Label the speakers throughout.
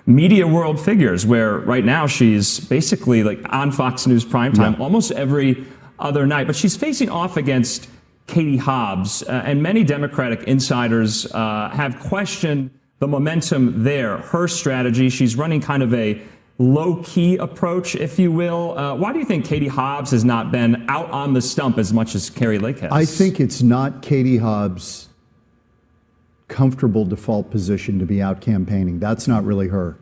Speaker 1: media world figures, where right now she's basically like on Fox News primetime almost every other night. But she's facing off against Katie Hobbs, and many Democratic insiders have questioned the momentum there, her strategy. She's running kind of a low-key approach, if you will. Why do you think Katie Hobbs has not been out on the stump as much as Kari Lake has?
Speaker 2: I think it's not Katie Hobbs' comfortable default position to be out campaigning. That's not really her.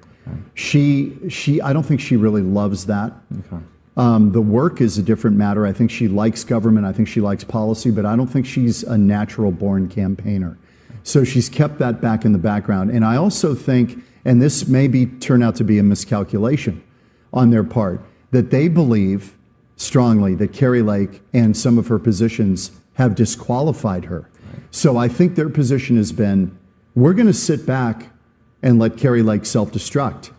Speaker 2: Okay. I don't think she really loves that. Okay. The work is a different matter. I think she likes government. I think she likes policy, but I don't think she's a natural-born campaigner. So she's kept that back in the background. And I also think, and this may turn out to be a miscalculation on their part, that they believe strongly that Kari Lake and some of her positions have disqualified her. So I think their position has been, we're going to sit back and let Kari Lake self-destruct.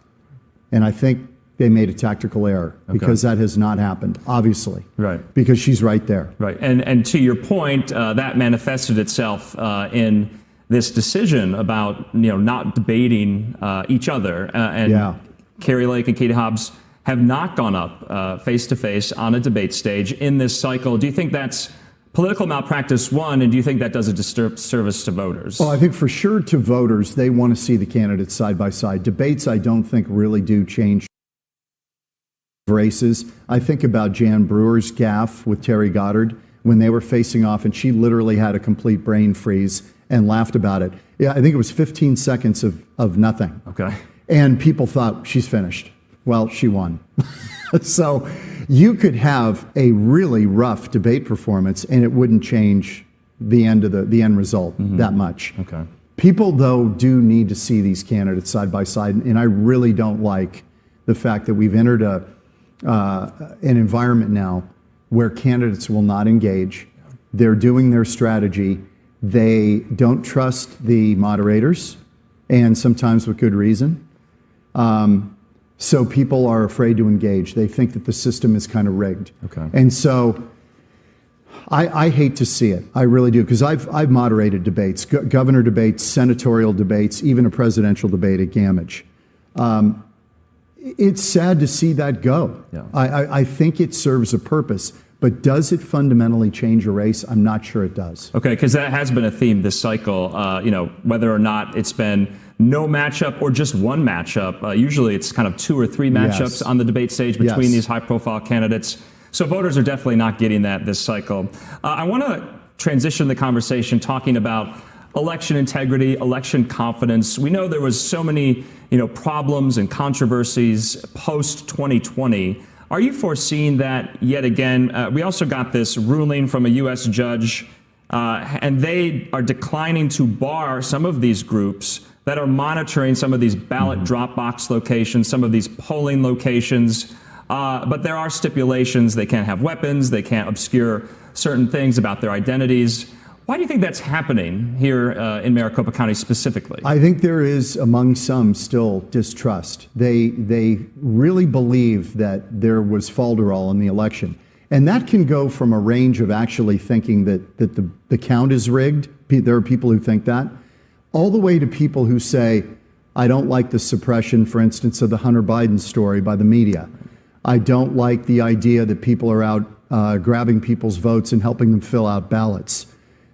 Speaker 2: And I think they made a tactical error because that has not happened, obviously. Right. Because she's right there.
Speaker 1: Right. And to your point, that manifested itself in this decision about not debating each other. And Kari Lake and Katie Hobbs have not gone up face-to-face on a debate stage in this cycle. Do you think that's political malpractice, one, and do you think that does a disservice to voters?
Speaker 2: Well, I think for sure to voters, they want to see the candidates side by side. Debates, I don't think, really do change races. I think about Jan Brewer's gaffe with Terry Goddard when they were facing off, and she literally had a complete brain freeze and laughed about it. Yeah, I think it was 15 seconds of nothing. Okay. And people thought, she's finished. Well, she won. So you could have a really rough debate performance and it wouldn't change the end result that much. Okay. People, though, do need to see these candidates side by side, and I really don't like the fact that we've entered an environment now where candidates will not engage. They're doing their strategy. They don't trust the moderators, and sometimes with good reason. So people are afraid to engage. They think that the system is kind of rigged. Okay. And so I hate to see it. I really do, because I've moderated debates, governor debates, senatorial debates, even a presidential debate at Gamage. It's sad to see that go. Yeah. I think it serves a purpose. But does it fundamentally change a race? I'm not sure it does.
Speaker 1: Okay, because that has been a theme this cycle, whether or not it's been no matchup or just one matchup. Usually it's kind of 2 or 3 matchups on the debate stage between these high-profile candidates. So voters are definitely not getting that this cycle. I want to transition the conversation talking about election integrity, election confidence. We know there was so many, problems and controversies post-2020. Are you foreseeing that yet again? We also got this ruling from a U.S. judge, and they are declining to bar some of these groups that are monitoring some of these ballot drop box locations, some of these polling locations. But there are stipulations. They can't have weapons. They can't obscure certain things about their identities. Why do you think that's happening here in Maricopa County specifically?
Speaker 2: I think there is, among some, still distrust. They really believe that there was falderall in the election. And that can go from a range of actually thinking that the count is rigged. There are people who think that, all the way to people who say, I don't like the suppression, for instance, of the Hunter Biden story by the media. I don't like the idea that people are out grabbing people's votes and helping them fill out ballots.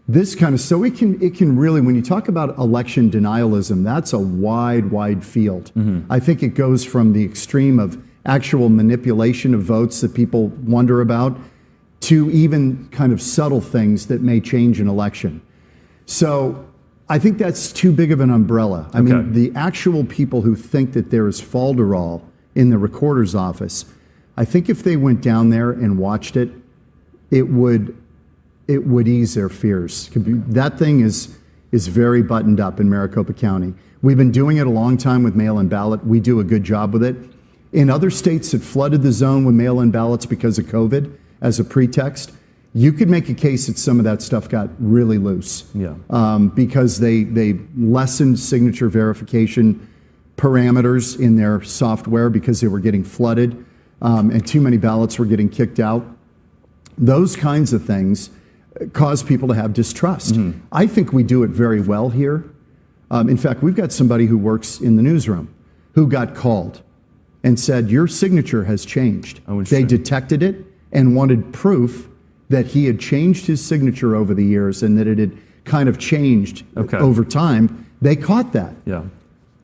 Speaker 2: This kind of, so it can really, when you talk about election denialism, that's a wide field. I think it goes from the extreme of actual manipulation of votes that people wonder about to even kind of subtle things that may change an election. So I think that's too big of an umbrella. I mean, the actual people who think that there is falderall in the recorder's office, I think if they went down there and watched it, it would ease their fears. That thing is very buttoned up in Maricopa County. We've been doing it a long time with mail-in ballot. We do a good job with it. In other states that flooded the zone with mail-in ballots because of COVID as a pretext, you could make a case that some of that stuff got really loose. Because they lessened signature verification parameters in their software because they were getting flooded and too many ballots were getting kicked out. Those kinds of things cause people to have distrust. I think we do it very well here. In fact, we've got somebody who works in the newsroom who got called and said, your signature has changed.
Speaker 1: Oh,
Speaker 2: they detected it and wanted proof that he had changed his signature over the years and that it had kind of changed over time. They caught that.
Speaker 1: Yeah.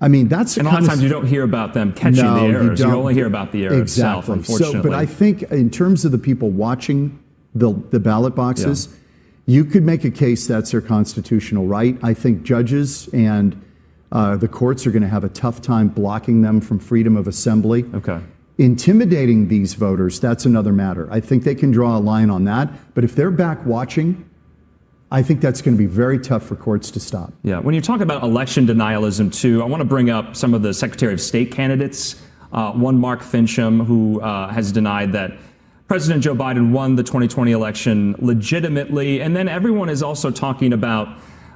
Speaker 2: I mean, that's
Speaker 1: and a lot of times you don't hear about them catching the errors. You only hear about the error itself, unfortunately.
Speaker 2: But I think in terms of the people watching the ballot boxes, you could make a case that's their constitutional right. I think judges and the courts are going to have a tough time blocking them from freedom of assembly. Intimidating these voters, that's another matter. I think they can draw a line on that. But if they're back watching, I think that's going to be very tough for courts to stop.
Speaker 1: Yeah. When you talk about election denialism, too, I want to bring up some of the Secretary of State candidates. One, Mark Fincham, who has denied that President Joe Biden won the 2020 election legitimately. And then everyone is also talking about,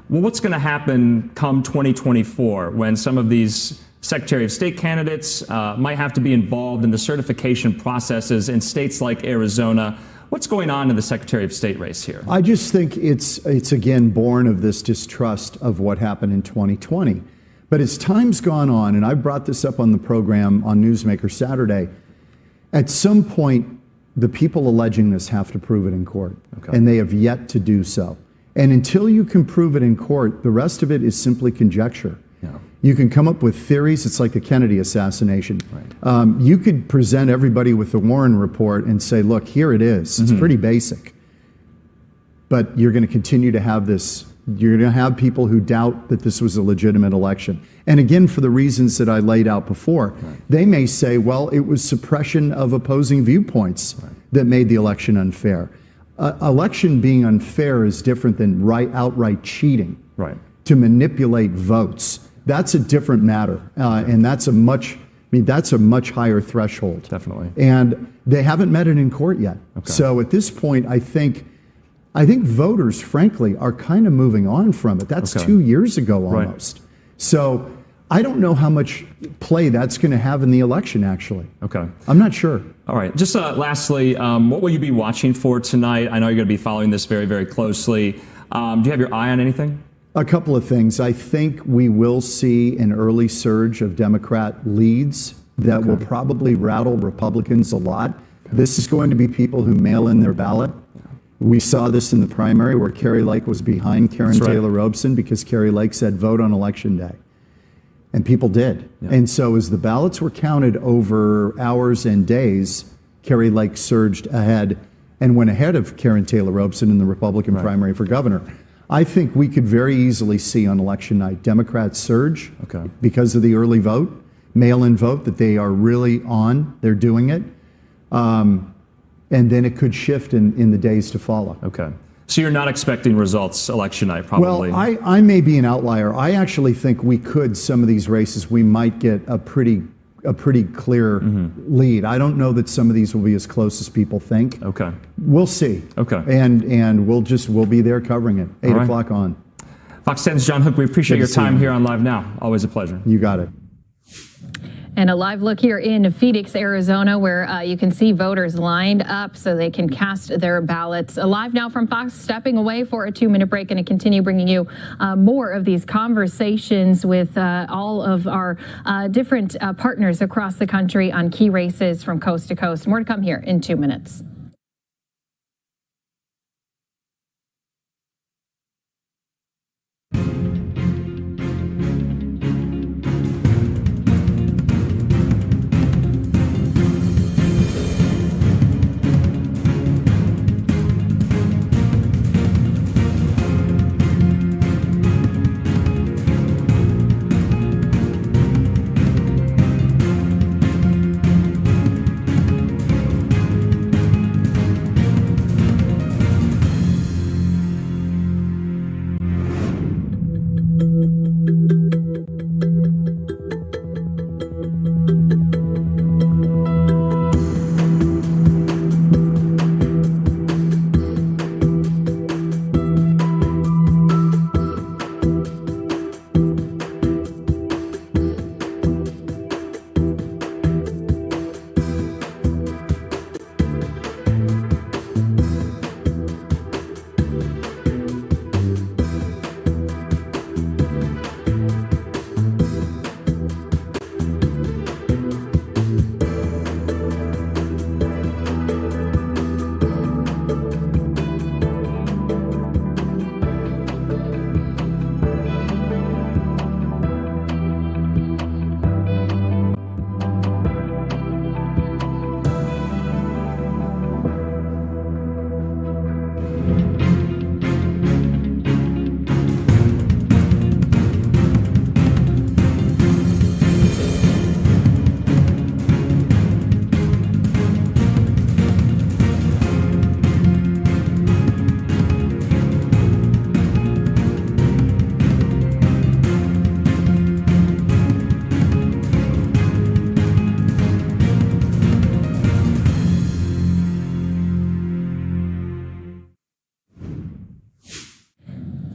Speaker 1: well, what's going to happen come 2024 when some of these Secretary of State candidates might have to be involved in the certification processes in states like Arizona. What's going on in the Secretary of State race here?
Speaker 2: I just think it's again born of this distrust of what happened in 2020. But as time's gone on, and I brought this up on the program on Newsmaker Saturday, at some point, the people alleging this have to prove it in court, and they have yet to do so. And until you can prove it in court, the rest of it is simply conjecture. You can come up with theories. It's like the Kennedy assassination. You could present everybody with the Warren report and say, look, here it is. It's pretty basic. But you're going to continue to have this. You're going to have people who doubt that this was a legitimate election. And again, for the reasons that I laid out before, they may say, well, it was suppression of opposing viewpoints that made the election unfair. Election being unfair is different than outright cheating to manipulate votes. That's a different matter, and that's a much higher threshold.
Speaker 1: Definitely.
Speaker 2: And they haven't met it in court yet. So at this point, I think voters, frankly, are kind of moving on from it. That's 2 years ago almost. So I don't know how much play that's going to have in the election, actually. I'm not sure.
Speaker 1: All right. Just lastly, what will you be watching for tonight? I know you're going to be following this very, very closely. Do you have your eye on anything?
Speaker 2: A couple of things. I think we will see an early surge of Democrat leads that will probably rattle Republicans a lot. This is going to be people who mail in their ballot. We saw this in the primary where Kari Lake was behind Karen Taylor Robson because Kari Lake said vote on election day. And people did. And so as the ballots were counted over hours and days, Kari Lake surged ahead and went ahead of Karen Taylor Robson in the Republican primary for governor. I think we could very easily see on election night Democrats surge because of the early vote, mail-in vote that they are really on. They're doing it. And then it could shift in the days to follow.
Speaker 1: So you're not expecting results election night, probably?
Speaker 2: Well, I may be an outlier. I actually think we could, some of these races, we might get a pretty clear lead. I don't know that some of these will be as close as people think. We'll see. And we'll be there covering it, 8 o'clock on.
Speaker 1: Fox 10's John Hook, we appreciate your time here on Live Now. Always a pleasure.
Speaker 2: You got it.
Speaker 3: And a live look here in Phoenix, Arizona, where you can see voters lined up so they can cast their ballots. Live now from Fox, stepping away for a 2-minute break and to continue bringing you more of these conversations with all of our different partners across the country on key races from coast to coast. More to come here in 2 minutes.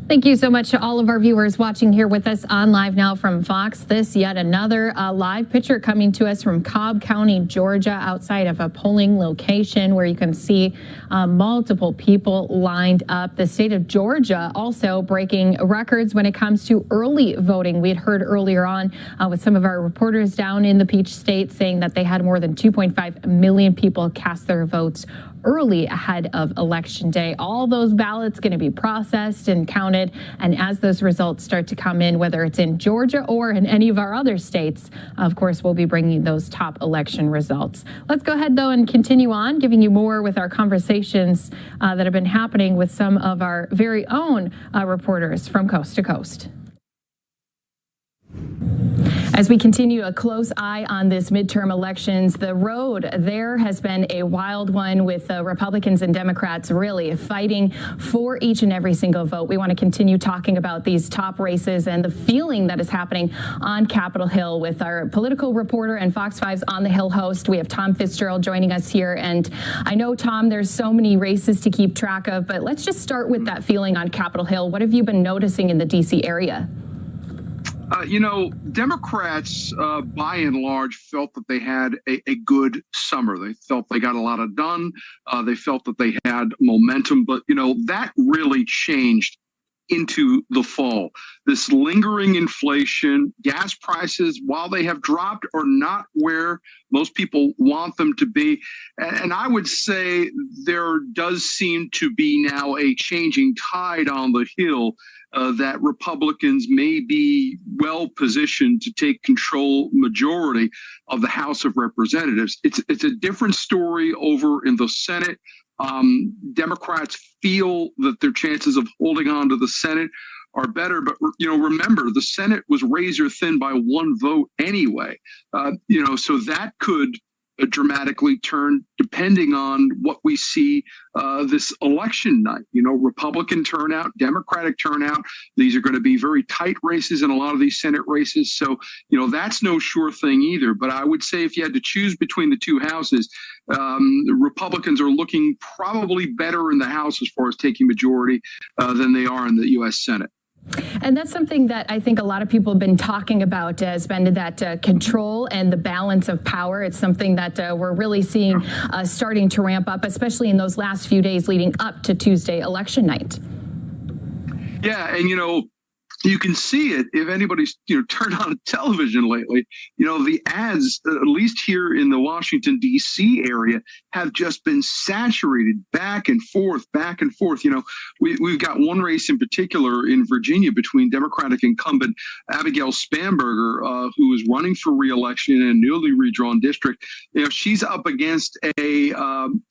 Speaker 3: Thank you so much to all of our viewers watching here with us on Live Now from Fox. This yet another live picture coming to us from Cobb County, Georgia, outside of a polling location where you can see multiple people lined up. The state of Georgia also breaking records when it comes to early voting. We had heard earlier on with some of our reporters down in the Peach State saying that they had more than 2.5 million people cast their votes early ahead of Election Day. All those ballots going to be processed and counted. And as those results start to come in, whether it's in Georgia or in any of our other states, of course, we'll be bringing those top election results. Let's go ahead, though, and continue on, giving you more with our conversations that have been happening with some of our very own reporters from coast to coast. As we continue a close eye on this midterm elections, the road there has been a wild one with Republicans and Democrats really fighting for each and every single vote. We want to continue talking about these top races and the feeling that is happening on Capitol Hill with our political reporter and Fox 5's On the Hill host. We have Tom Fitzgerald joining us here. And I know, Tom, there's so many races to keep track of, but let's just start with that feeling on Capitol Hill. What have you been noticing in the D.C. area?
Speaker 4: Democrats, by and large, felt that they had a good summer. They felt they got a lot of done. They felt that they had momentum. But, that really changed into the fall. This lingering inflation, gas prices, while they have dropped, are not where most people want them to be. And I would say there does seem to be now a changing tide on the Hill. That Republicans may be well positioned to take control majority of the House of Representatives. It's a different story over in the Senate. Democrats feel that their chances of holding on to the Senate are better. But, remember, the Senate was razor thin by one vote anyway. So that could dramatically turn depending on what we see this election night. Republican turnout, Democratic turnout. These are going to be very tight races in a lot of these Senate races. So, that's no sure thing either. But I would say if you had to choose between the two houses, the Republicans are looking probably better in the House as far as taking majority than they are in the U.S. Senate.
Speaker 3: And that's something that I think a lot of people have been talking about, has been that control and the balance of power. It's something that we're really seeing starting to ramp up, especially in those last few days leading up to Tuesday election night.
Speaker 4: Yeah, and you can see it if anybody's turned on television lately. The ads, at least here in the Washington D.C. area, have just been saturated back and forth. We've got one race in particular in Virginia between Democratic incumbent Abigail Spanberger, who is running for re-election in a newly redrawn district. She's up against a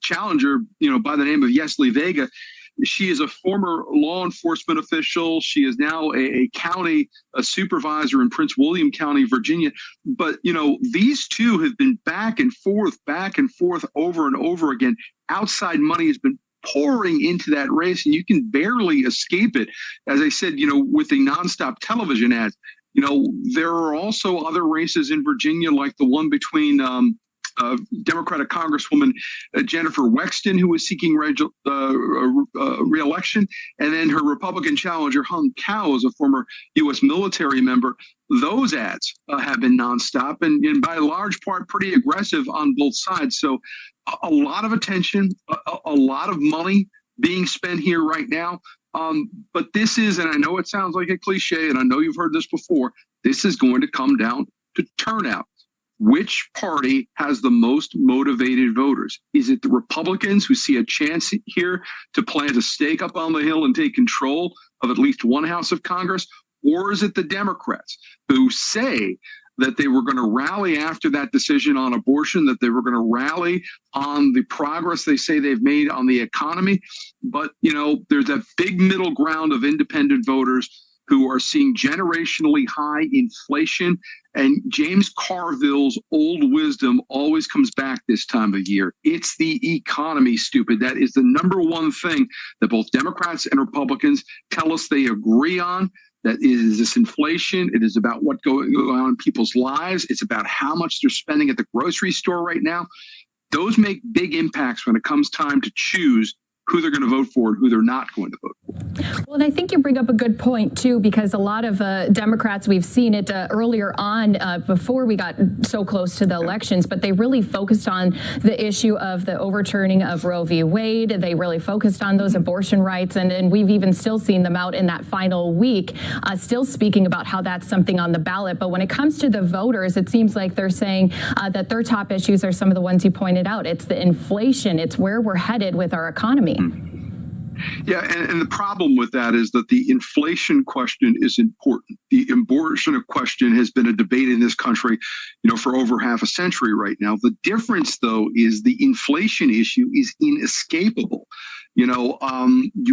Speaker 4: challenger, by the name of Yesli Vega. She is a former law enforcement official. She is now a county supervisor in Prince William County, Virginia. But, these two have been back and forth over and over again. Outside money has been pouring into that race, and you can barely escape it. As I said, with the nonstop television ads, there are also other races in Virginia, like the one between Democratic Congresswoman Jennifer Wexton, who is seeking re-election, and then her Republican challenger Hung Cao is a former U.S. military member. Those ads have been nonstop and by large part pretty aggressive on both sides. So a lot of attention, a lot of money being spent here right now. But this is, and I know it sounds like a cliche, and I know you've heard this before, this is going to come down to turnout. which party has the most motivated voters? Is it the Republicans who see a chance here to plant a stake up on the hill and take control of at least one house of Congress? Or is it the Democrats who say that they were going to rally after that decision on abortion, that they were going to rally on the progress they say they've made on the economy? But, there's a big middle ground of independent voters who are seeing generationally high inflation. And James Carville's old wisdom always comes back this time of year. It's the economy, stupid. That is the number one thing that both Democrats and Republicans tell us they agree on. That is this inflation. It is about what's going on in people's lives. It's about how much they're spending at the grocery store right now. Those make big impacts when it comes time to choose who they're going to vote for and who they're not going to vote for.
Speaker 3: Well, and I think you bring up a good point, too, because a lot of Democrats, we've seen it earlier on before we got so close to the elections, but they really focused on the issue of the overturning of Roe v. Wade. They really focused on those abortion rights. And we've even still seen them out in that final week, still speaking about how that's something on the ballot. But when it comes to the voters, it seems like they're saying that their top issues are some of the ones you pointed out. It's the inflation. It's where we're headed with our economy.
Speaker 4: Yeah, and the problem with that is that the inflation question is important. The abortion question has been a debate in this country, for over half a century right now. The difference, though, is the inflation issue is inescapable. You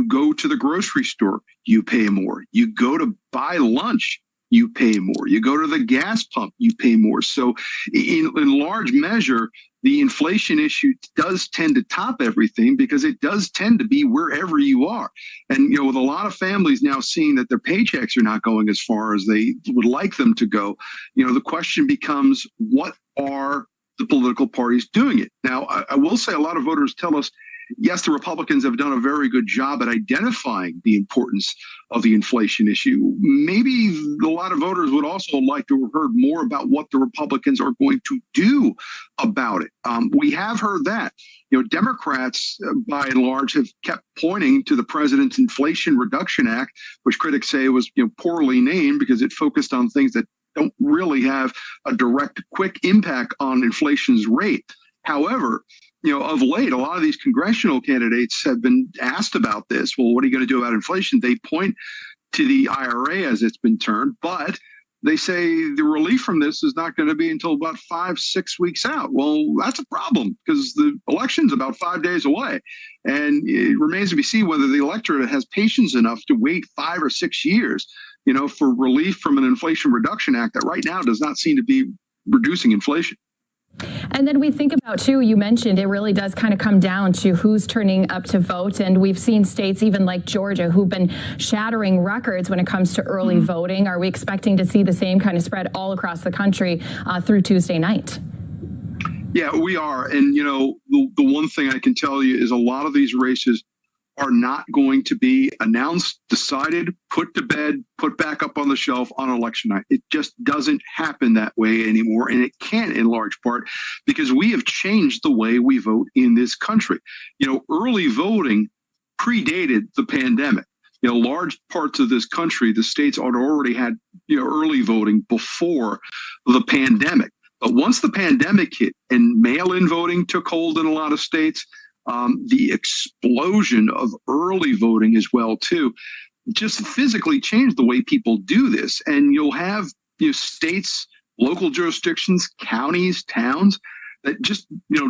Speaker 4: go to the grocery store, you pay more. You go to buy lunch, you pay more. You go to the gas pump, you pay more. So in large measure, the inflation issue does tend to top everything because it does tend to be wherever you are. And, with a lot of families now seeing that their paychecks are not going as far as they would like them to go, the question becomes, what are the political parties doing it? Now, I will say a lot of voters tell us, yes, the Republicans have done a very good job at identifying the importance of the inflation issue. Maybe a lot of voters would also like to have heard more about what the Republicans are going to do about it. We have heard that. Democrats, by and large, have kept pointing to the president's Inflation Reduction Act, which critics say was poorly named because it focused on things that don't really have a direct, quick impact on inflation's rate. However, of late, a lot of these congressional candidates have been asked about this. Well, what are you going to do about inflation? They point to the IRA as it's been termed, but they say the relief from this is not going to be until about 5-6 weeks out. Well, that's a problem because the election's about 5 days away. And it remains to be seen whether the electorate has patience enough to wait 5 or 6 years, for relief from an Inflation Reduction Act that right now does not seem to be reducing inflation.
Speaker 3: And then we think about, too, you mentioned it really does kind of come down to who's turning up to vote. And we've seen states even like Georgia who've been shattering records when it comes to early voting. Are we expecting to see the same kind of spread all across the country through Tuesday night?
Speaker 4: Yeah, we are. And, the one thing I can tell you is a lot of these races are not going to be announced, decided, put to bed, put back up on the shelf on election night. It just doesn't happen that way anymore. And it can't in large part because we have changed the way we vote in this country. Early voting predated the pandemic. Large parts of this country, the states had already had, early voting before the pandemic. But once the pandemic hit and mail-in voting took hold in a lot of states, the explosion of early voting as well, too, just physically changed the way people do this. And you'll have states, local jurisdictions, counties, towns that just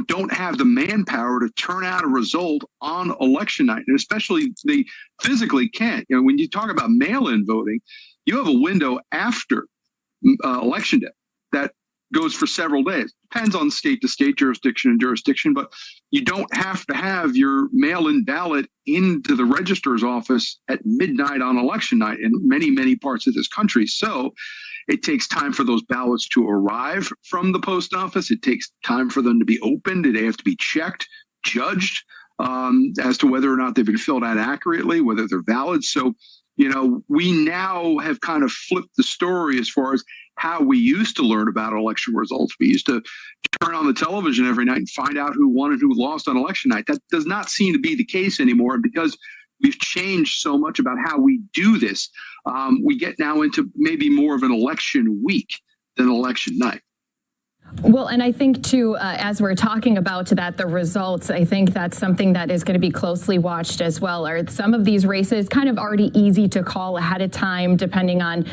Speaker 4: don't have the manpower to turn out a result on election night. And especially they physically can't. When you talk about mail-in voting, you have a window after election day that goes for several days. Depends on state to state, jurisdiction and jurisdiction, but you don't have to have your mail-in ballot into the registrar's office at midnight on election night in many, many parts of this country. So it takes time for those ballots to arrive from the post office. It takes time for them to be opened. They have to be checked, judged as to whether or not they've been filled out accurately, whether they're valid. So, we now have kind of flipped the story as far as how we used to learn about election results. We used to turn on the television every night and find out who won and who lost on election night. That does not seem to be the case anymore because we've changed so much about how we do this. We get now into maybe more of an election week than election night.
Speaker 3: Well, and I think, too, as we're talking about that, the results, I think that's something that is going to be closely watched as well. Are some of these races kind of already easy to call ahead of time, depending on,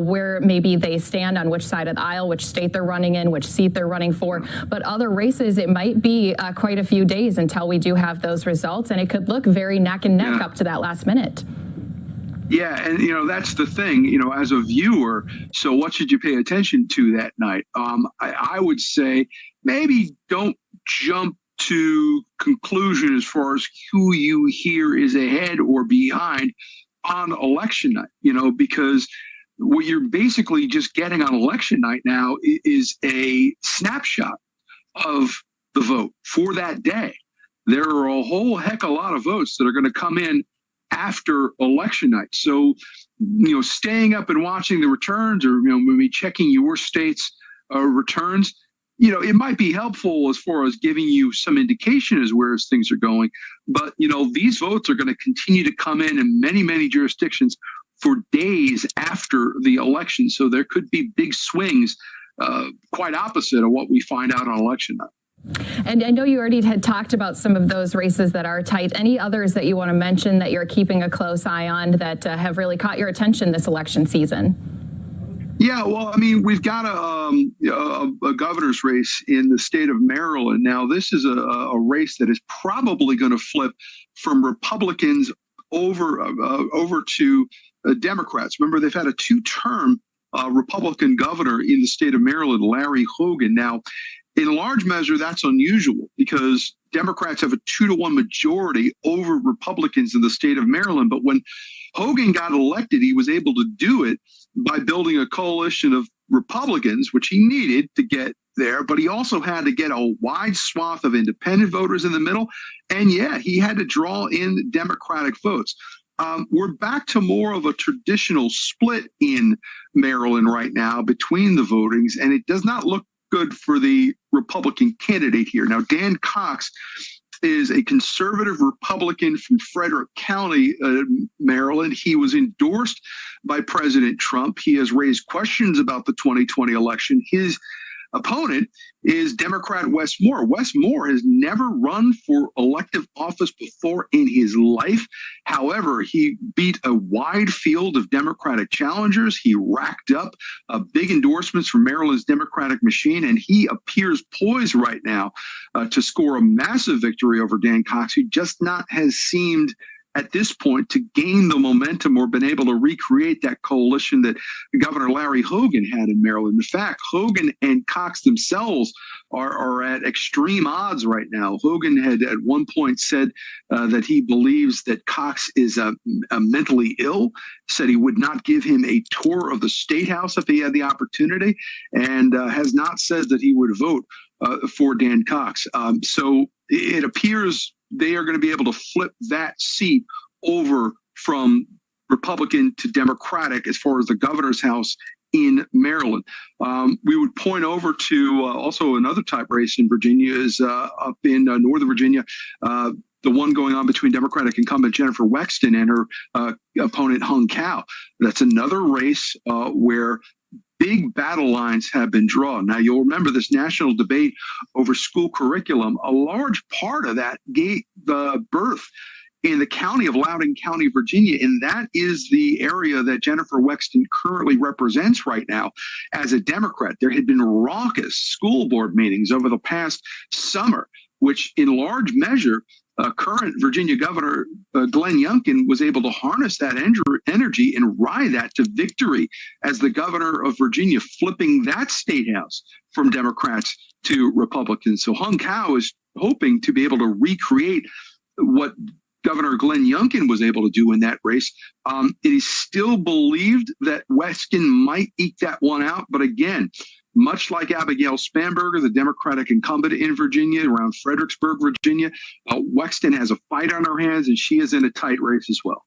Speaker 3: where maybe they stand on which side of the aisle, which state they're running in, which seat they're running for. But other races, it might be quite a few days until we do have those results, and it could look very neck and neck up to that last minute.
Speaker 4: Yeah, and that's the thing, as a viewer. So what should you pay attention to that night? I would say maybe don't jump to conclusion as far as who you hear is ahead or behind on election night, because what you're basically just getting on election night now is a snapshot of the vote for that day. There are a whole heck of a lot of votes that are going to come in after election night. So, staying up and watching the returns, or, maybe checking your state's returns, it might be helpful as far as giving you some indication as where things are going. But, these votes are going to continue to come in many, many jurisdictions for days after the election. So there could be big swings, quite opposite of what we find out on election night.
Speaker 3: And I know you already had talked about some of those races that are tight. Any others that you want to mention that you're keeping a close eye on that have really caught your attention this election season?
Speaker 4: Yeah, well, we've got a governor's race in the state of Maryland. Now, this is a race that is probably going to flip from Republicans over to Democrats. Remember, they've had a two-term Republican governor in the state of Maryland, Larry Hogan. Now, in large measure, that's unusual because Democrats have a 2-to-1 majority over Republicans in the state of Maryland. But when Hogan got elected, he was able to do it by building a coalition of Republicans, which he needed to get there. But he also had to get a wide swath of independent voters in the middle. And yeah, he had to draw in Democratic votes. We're back to more of a traditional split in Maryland right now between the votings, and it does not look good for the Republican candidate here. Now, Dan Cox is a conservative Republican from Frederick County, Maryland. He was endorsed by President Trump. He has raised questions about the 2020 election. His opponent is Democrat Wes Moore. Wes Moore has never run for elective office before in his life. However, he beat a wide field of Democratic challengers. He racked up big endorsements from Maryland's Democratic machine, and he appears poised right now to score a massive victory over Dan Cox, who just not has seemed at this point to gain the momentum or been able to recreate that coalition that Governor Larry Hogan had in Maryland. In fact, Hogan and Cox themselves are at extreme odds right now. Hogan had at one point said that he believes that Cox is mentally ill, said he would not give him a tour of the State House if he had the opportunity, and has not said that he would vote for Dan Cox. So it appears they are going to be able to flip that seat over from Republican to Democratic as far as the governor's house in Maryland. We would point over to also another type race in Virginia is up in Northern Virginia, the one going on between Democratic incumbent Jennifer Wexton and her opponent Hung Cao. That's another race where big battle lines have been drawn. Now, you'll remember this national debate over school curriculum. A large part of that gave birth in the county of Loudoun County, Virginia, and that is the area that Jennifer Wexton currently represents right now as a Democrat. There had been raucous school board meetings over the past summer, which in large measure current Virginia Governor Glenn Youngkin was able to harness that energy and ride that to victory as the governor of Virginia, flipping that state house from Democrats to Republicans. So Hung Cao is hoping to be able to recreate what Governor Glenn Youngkin was able to do in that race. It is still believed that Wexton might eke that one out. But again, much like Abigail Spanberger, the Democratic incumbent in Virginia, around Fredericksburg, Virginia, Wexton has a fight on her hands, and she is in a tight race as well.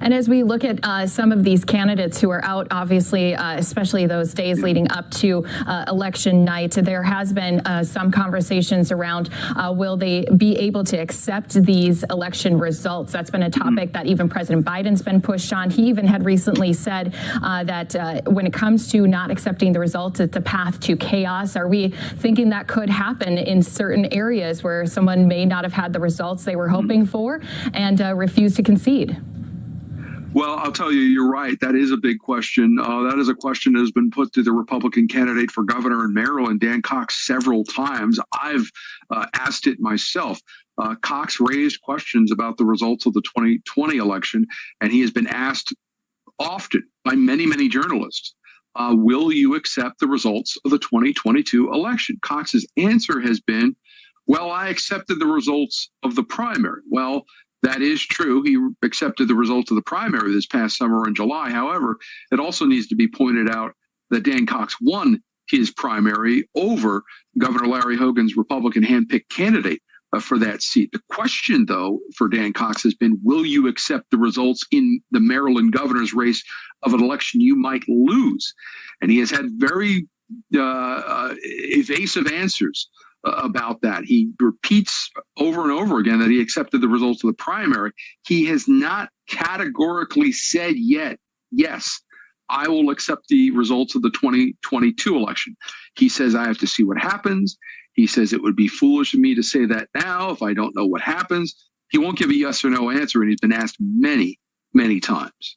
Speaker 3: And as we look at some of these candidates who are out, obviously, especially those days leading up to election night, there has been some conversations around will they be able to accept these election results? That's been a topic that even President Biden's been pushed on. He even had recently said that when it comes to not accepting the results, it's a path to chaos. Are we thinking that could happen in certain areas where someone may not have had the results they were hoping for and refuse to concede?
Speaker 4: Well, I'll tell you, you're right. That is a big question. That is a question that has been put to the Republican candidate for governor in Maryland, Dan Cox, several times. I've asked it myself. Cox raised questions about the results of the 2020 election, and he has been asked often by many, many journalists, will you accept the results of the 2022 election? Cox's answer has been, well, I accepted the results of the primary. Well, that is true. He accepted the results of the primary this past summer in July. However, it also needs to be pointed out that Dan Cox won his primary over Governor Larry Hogan's Republican handpicked candidate for that seat. The question, though, for Dan Cox has been, will you accept the results in the Maryland governor's race of an election you might lose? And he has had very evasive answers about that. He repeats over and over again that he accepted the results of the primary. He has not categorically said yet, yes, I will accept the results of the 2022 election. He says, I have to see what happens. He says it would be foolish of me to say that now if I don't know what happens. He won't give a yes or no answer, and he's been asked many, many times.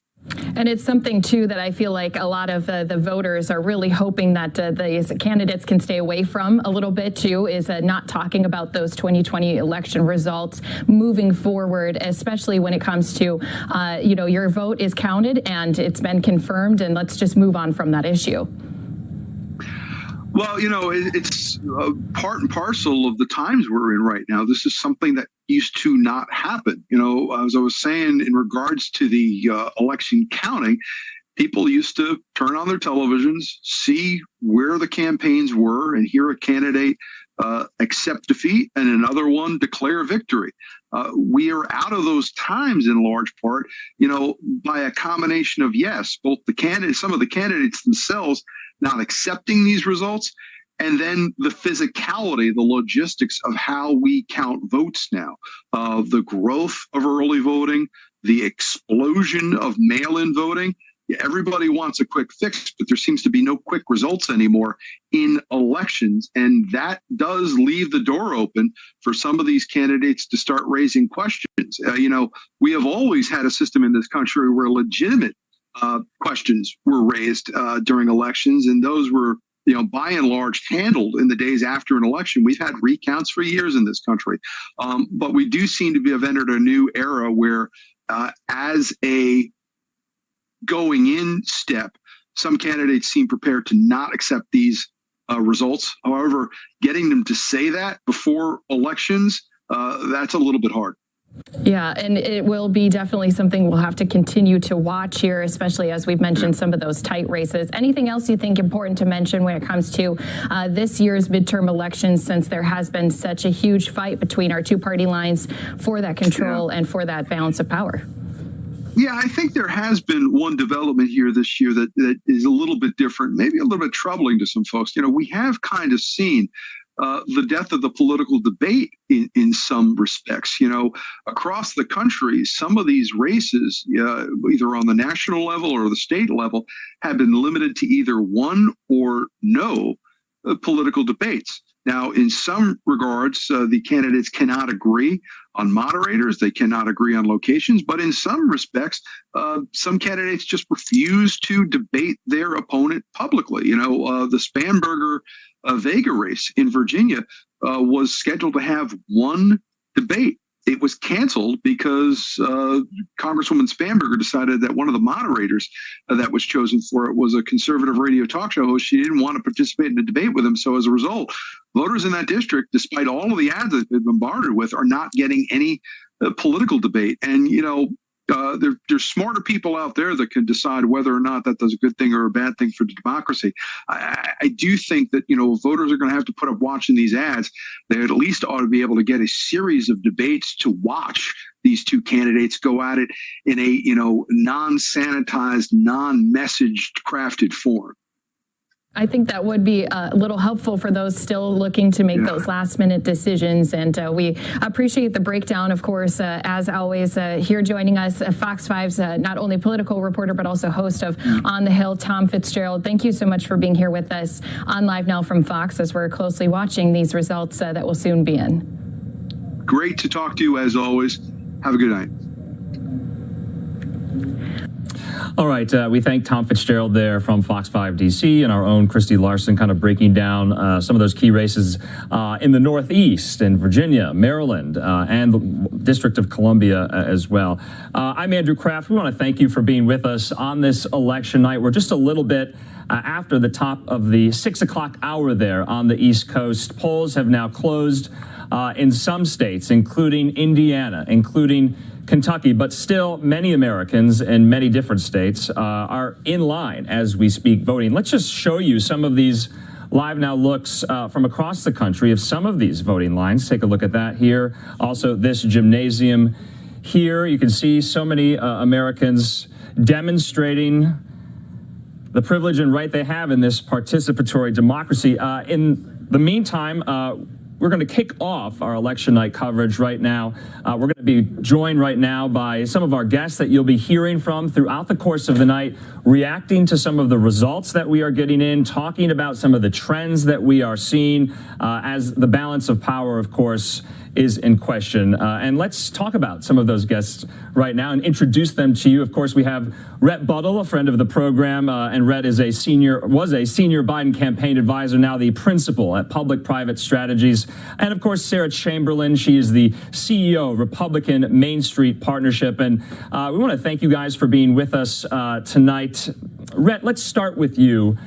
Speaker 3: And it's something, too, that I feel like a lot of the voters are really hoping that these candidates can stay away from a little bit, too, is not talking about those 2020 election results moving forward, especially when it comes to, your vote is counted and it's been confirmed, and let's just move on from that issue.
Speaker 4: Well, it's part and parcel of the times we're in right now. This is something that used to not happen. As I was saying, in regards to the election counting, people used to turn on their televisions, see where the campaigns were, and hear a candidate accept defeat and another one declare victory. We are out of those times in large part, by a combination of, yes, both the candidates, some of the candidates themselves not accepting these results, and then the physicality, the logistics of how we count votes now, the growth of early voting, the explosion of mail-in voting. Everybody wants a quick fix, but there seems to be no quick results anymore in elections. And that does leave the door open for some of these candidates to start raising questions. We have always had a system in this country where legitimate questions were raised during elections, and those were, by and large handled in the days after an election. We've had recounts for years in this country, but we do seem to have entered a new era where, as a going in step, some candidates seem prepared to not accept these results. However, getting them to say that before elections, that's a little bit hard.
Speaker 3: Yeah, and it will be definitely something we'll have to continue to watch here, especially as we've mentioned some of those tight races. Anything else you think important to mention when it comes to this year's midterm elections, since there has been such a huge fight between our two party lines for that control and for that balance of power?
Speaker 4: Yeah, I think there has been one development here this year that is a little bit different, maybe a little bit troubling to some folks. We have kind of seen the death of the political debate in some respects. Across the country, some of these races, either on the national level or the state level, have been limited to either one or no political debates. Now, in some regards, the candidates cannot agree on moderators. They cannot agree on locations. But in some respects, some candidates just refuse to debate their opponent publicly. The Spanberger Vega race in Virginia was scheduled to have one debate. It was canceled because Congresswoman Spanberger decided that one of the moderators that was chosen for it was a conservative radio talk show host. She didn't want to participate in the debate with him. So as a result, voters in that district, despite all of the ads that they've been bombarded with, are not getting any political debate. And, there's smarter people out there that can decide whether or not that does a good thing or a bad thing for democracy. I do think that, voters are going to have to put up watching these ads. They at least ought to be able to get a series of debates to watch these two candidates go at it in a, non-sanitized, non-messaged crafted form.
Speaker 3: I think that would be a little helpful for those still looking to make those last minute decisions. And we appreciate the breakdown, of course, as always, here joining us, Fox 5's not only political reporter, but also host of On the Hill, Tom Fitzgerald. Thank you so much for being here with us on Live Now from Fox as we're closely watching these results that will soon be in.
Speaker 4: Great to talk to you as always. Have a good night.
Speaker 1: All right, we thank Tom Fitzgerald there from Fox 5 DC and our own Christy Larson kind of breaking down some of those key races in the Northeast, in Virginia, Maryland, and the District of Columbia as well. I'm Andrew Kraft. We want to thank you for being with us on this election night. We're just a little bit after the top of the 6 o'clock hour there on the East Coast. Polls have now closed in some states, including Indiana, including Kentucky, but still many Americans in many different states are in line as we speak voting. Let's just show you some of these Live Now looks from across the country of some of these voting lines. Take a look at that here. Also, this gymnasium here, you can see so many Americans demonstrating the privilege and right they have in this participatory democracy. In the meantime, we're going to kick off our election night coverage right now. We're going to be joined right now by some of our guests that you'll be hearing from throughout the course of the night, reacting to some of the results that we are getting in, talking about some of the trends that we are seeing as the balance of power, of course, is in question. And let's talk about some of those guests right now and introduce them to you. Of course, we have Rhett Buttle, a friend of the program, and Rhett is was a senior Biden campaign advisor, now the principal at Public-Private Strategies. And of course, Sarah Chamberlain, she is the CEO of Republican Main Street Partnership. And we want to thank you guys for being with us tonight. Rhett, let's start with you.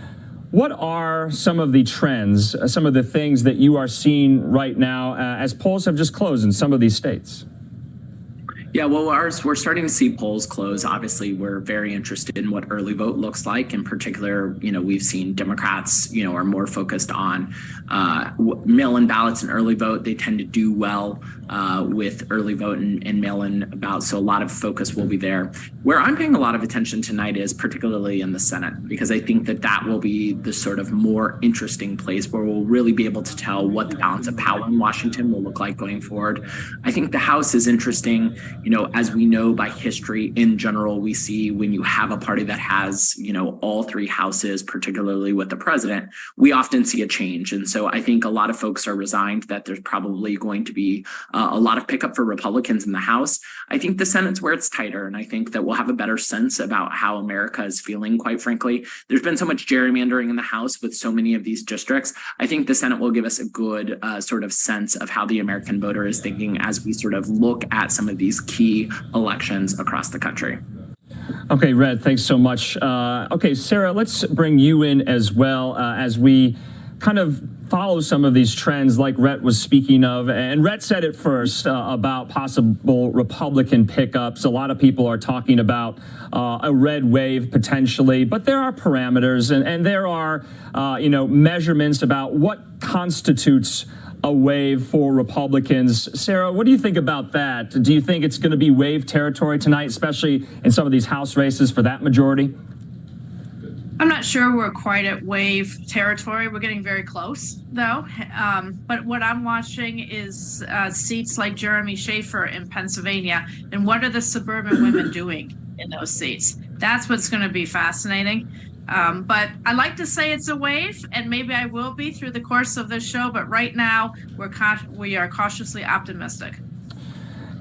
Speaker 1: What are some of the trends, some of the things that you are seeing right now as polls have just closed in some of these states?
Speaker 5: Yeah, well, we're starting to see polls close. Obviously, we're very interested in what early vote looks like. In particular, we've seen Democrats, are more focused on mail-in ballots and early vote. They tend to do well with early vote and mail-in ballots, so a lot of focus will be there. Where I'm paying a lot of attention tonight is particularly in the Senate, because I think that will be the sort of more interesting place where we'll really be able to tell what the balance of power in Washington will look like going forward. I think the House is interesting. As we know by history in general, we see when you have a party that has, all three houses, particularly with the president, we often see a change. And so I think a lot of folks are resigned that there's probably going to be a lot of pickup for Republicans in the House. I think the Senate's where it's tighter, and I think that we'll have a better sense about how America is feeling, quite frankly. There's been so much gerrymandering in the House with so many of these districts. I think the Senate will give us a good sort of sense of how the American voter is thinking as we sort of look at some of these key elections across the country.
Speaker 1: Okay, Red, thanks so much. Okay, Sarah, let's bring you in as well as we kind of follow some of these trends like Rhett was speaking of. And Rhett said it first about possible Republican pickups. A lot of people are talking about a red wave potentially, but there are parameters and there are, measurements about what constitutes a wave for Republicans. Sarah, what do you think about that? Do you think it's going to be wave territory tonight, especially in some of these House races for that majority?
Speaker 6: I'm not sure we're quite at wave territory. We're getting very close, though. But what I'm watching is seats like Jeremy Schaefer in Pennsylvania. And what are the suburban women doing in those seats? That's what's going to be fascinating. But I like to say it's a wave, and maybe I will be through the course of this show. But right now, we are cautiously optimistic.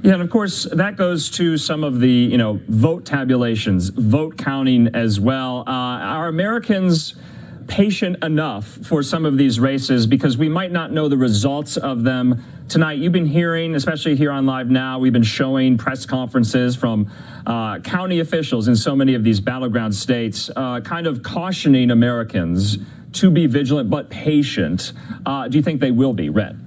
Speaker 1: Yeah, and of course, that goes to some of the, vote tabulations, vote counting as well. Are Americans patient enough for some of these races because we might not know the results of them tonight? You've been hearing, especially here on Live Now, we've been showing press conferences from county officials in so many of these battleground states kind of cautioning Americans to be vigilant but patient. Do you think they will be, Rhett?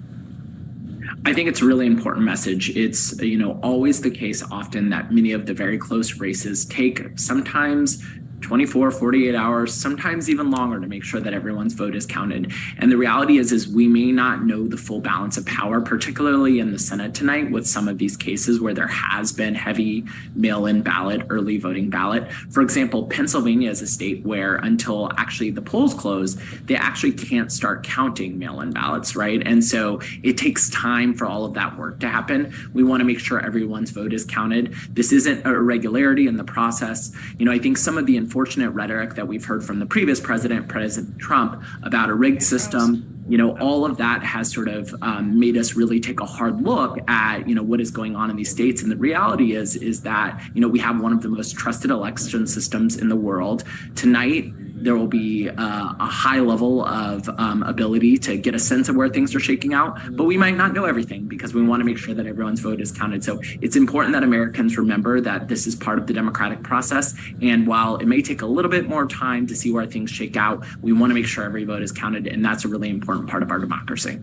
Speaker 5: I think it's a really important message. It's, always the case often that many of the very close races take sometimes 24, 48 hours, sometimes even longer to make sure that everyone's vote is counted. And the reality is we may not know the full balance of power, particularly in the Senate tonight with some of these cases where there has been heavy mail-in ballot, early voting ballot. For example, Pennsylvania is a state where until actually the polls close, they actually can't start counting mail-in ballots, right? And so it takes time for all of that work to happen. We want to make sure everyone's vote is counted. This isn't a irregularity in the process. I think some of the unfortunate rhetoric that we've heard from the previous president, President Trump, about a rigged system, all of that has sort of made us really take a hard look at, what is going on in these states. And the reality is that, we have one of the most trusted election systems in the world. Tonight, there will be a high level of ability to get a sense of where things are shaking out, but we might not know everything because we want to make sure that everyone's vote is counted. So it's important that Americans remember that this is part of the democratic process. And while it may take a little bit more time to see where things shake out, we want to make sure every vote is counted. And that's a really important part of our democracy.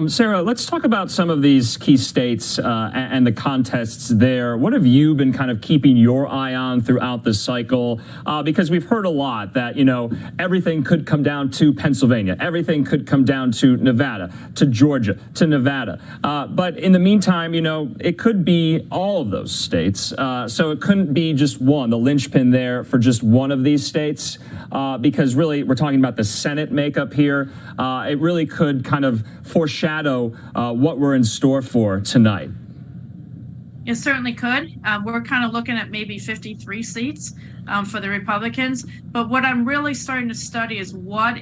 Speaker 1: Sarah, let's talk about some of these key states and the contests there. What have you been kind of keeping your eye on throughout the cycle? Because we've heard a lot that, everything could come down to Pennsylvania. Everything could come down to Nevada, to Georgia, to Nevada. But in the meantime, it could be all of those states. So it couldn't be just one, the linchpin there for just one of these states. Because really, we're talking about the Senate makeup here. It really could kind of foreshadow what we're in store for tonight.
Speaker 6: It certainly could. We're kind of looking at maybe 53 seats for the Republicans. But what I'm really starting to study is what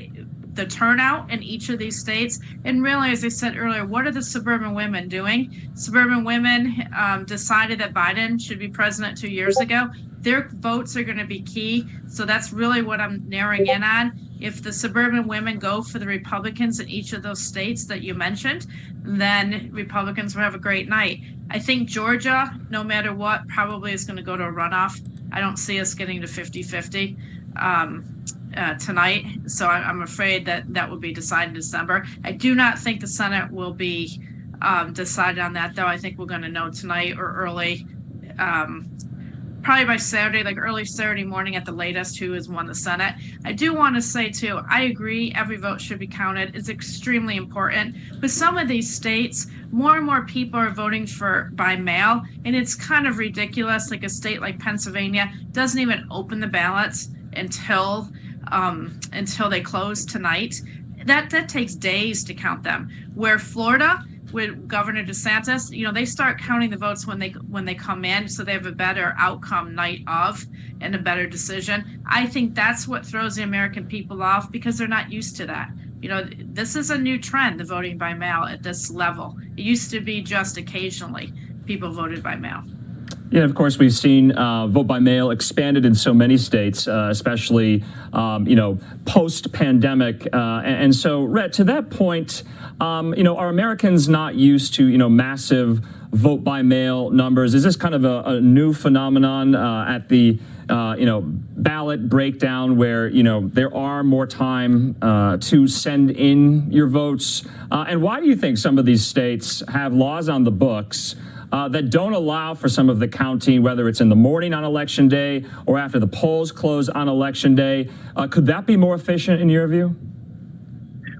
Speaker 6: the turnout in each of these states. And really, as I said earlier, what are the suburban women doing? Suburban women decided that Biden should be president 2 years ago. Their votes are going to be key. So that's really what I'm narrowing in on. If the suburban women go for the Republicans in each of those states that you mentioned, then Republicans will have a great night. I think Georgia, no matter what, probably is going to go to a runoff. I don't see us getting to 50-50 tonight. So I'm afraid that will be decided in December. I do not think the Senate will be decided on that, though. I think we're going to know tonight or early, probably by Saturday, like early Saturday morning at the latest, who has won the Senate. I do want to say, too, I agree every vote should be counted. It's extremely important. But some of these states, more and more people are voting by mail, and it's kind of ridiculous. Like a state like Pennsylvania doesn't even open the ballots until they close tonight. That takes days to count them. Where Florida, with Governor DeSantis, they start counting the votes when they come in, so they have a better outcome night of and a better decision. I think that's what throws the American people off because they're not used to that. This is a new trend, the voting by mail at this level. It used to be just occasionally people voted by mail.
Speaker 1: Yeah, of course, we've seen vote by mail expanded in so many states, especially, post-pandemic. And so, Rhett, to that point, are Americans not used to, massive vote by mail numbers? Is this kind of a new phenomenon at the, ballot breakdown where, there are more time to send in your votes? And why do you think some of these states have laws on the books that don't allow for some of the counting, whether it's in the morning on Election Day or after the polls close on Election Day? Could that be more efficient in your view?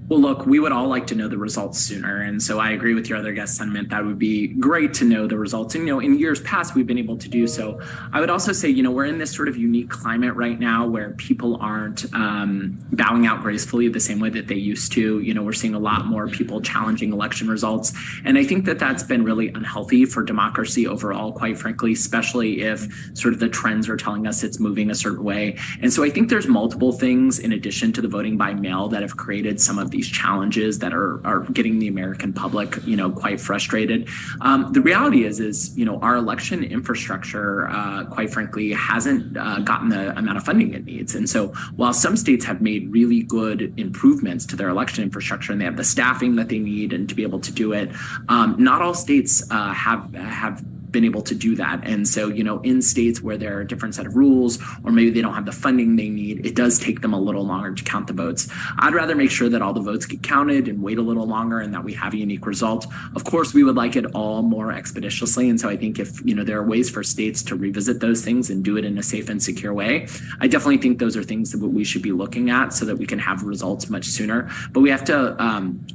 Speaker 5: Well, look, we would all like to know the results sooner. And so I agree with your other guest sentiment. That would be great to know the results. And, in years past, we've been able to do so. I would also say, we're in this sort of unique climate right now where people aren't bowing out gracefully the same way that they used to. We're seeing a lot more people challenging election results. And I think that that's been really unhealthy for democracy overall, quite frankly, especially if sort of the trends are telling us it's moving a certain way. And so I think there's multiple things in addition to the voting by mail that have created some of these challenges that are getting the American public, quite frustrated. The reality is, our election infrastructure, quite frankly, hasn't gotten the amount of funding it needs. And so while some states have made really good improvements to their election infrastructure and they have the staffing that they need and to be able to do it, not all states have been able to do that. And so, in states where there are a different set of rules, or maybe they don't have the funding they need, it does take them a little longer to count the votes. I'd rather make sure that all the votes get counted and wait a little longer and that we have a unique result. Of course, we would like it all more expeditiously. And so I think if, there are ways for states to revisit those things and do it in a safe and secure way, I definitely think those are things that we should be looking at so that we can have results much sooner. But we have to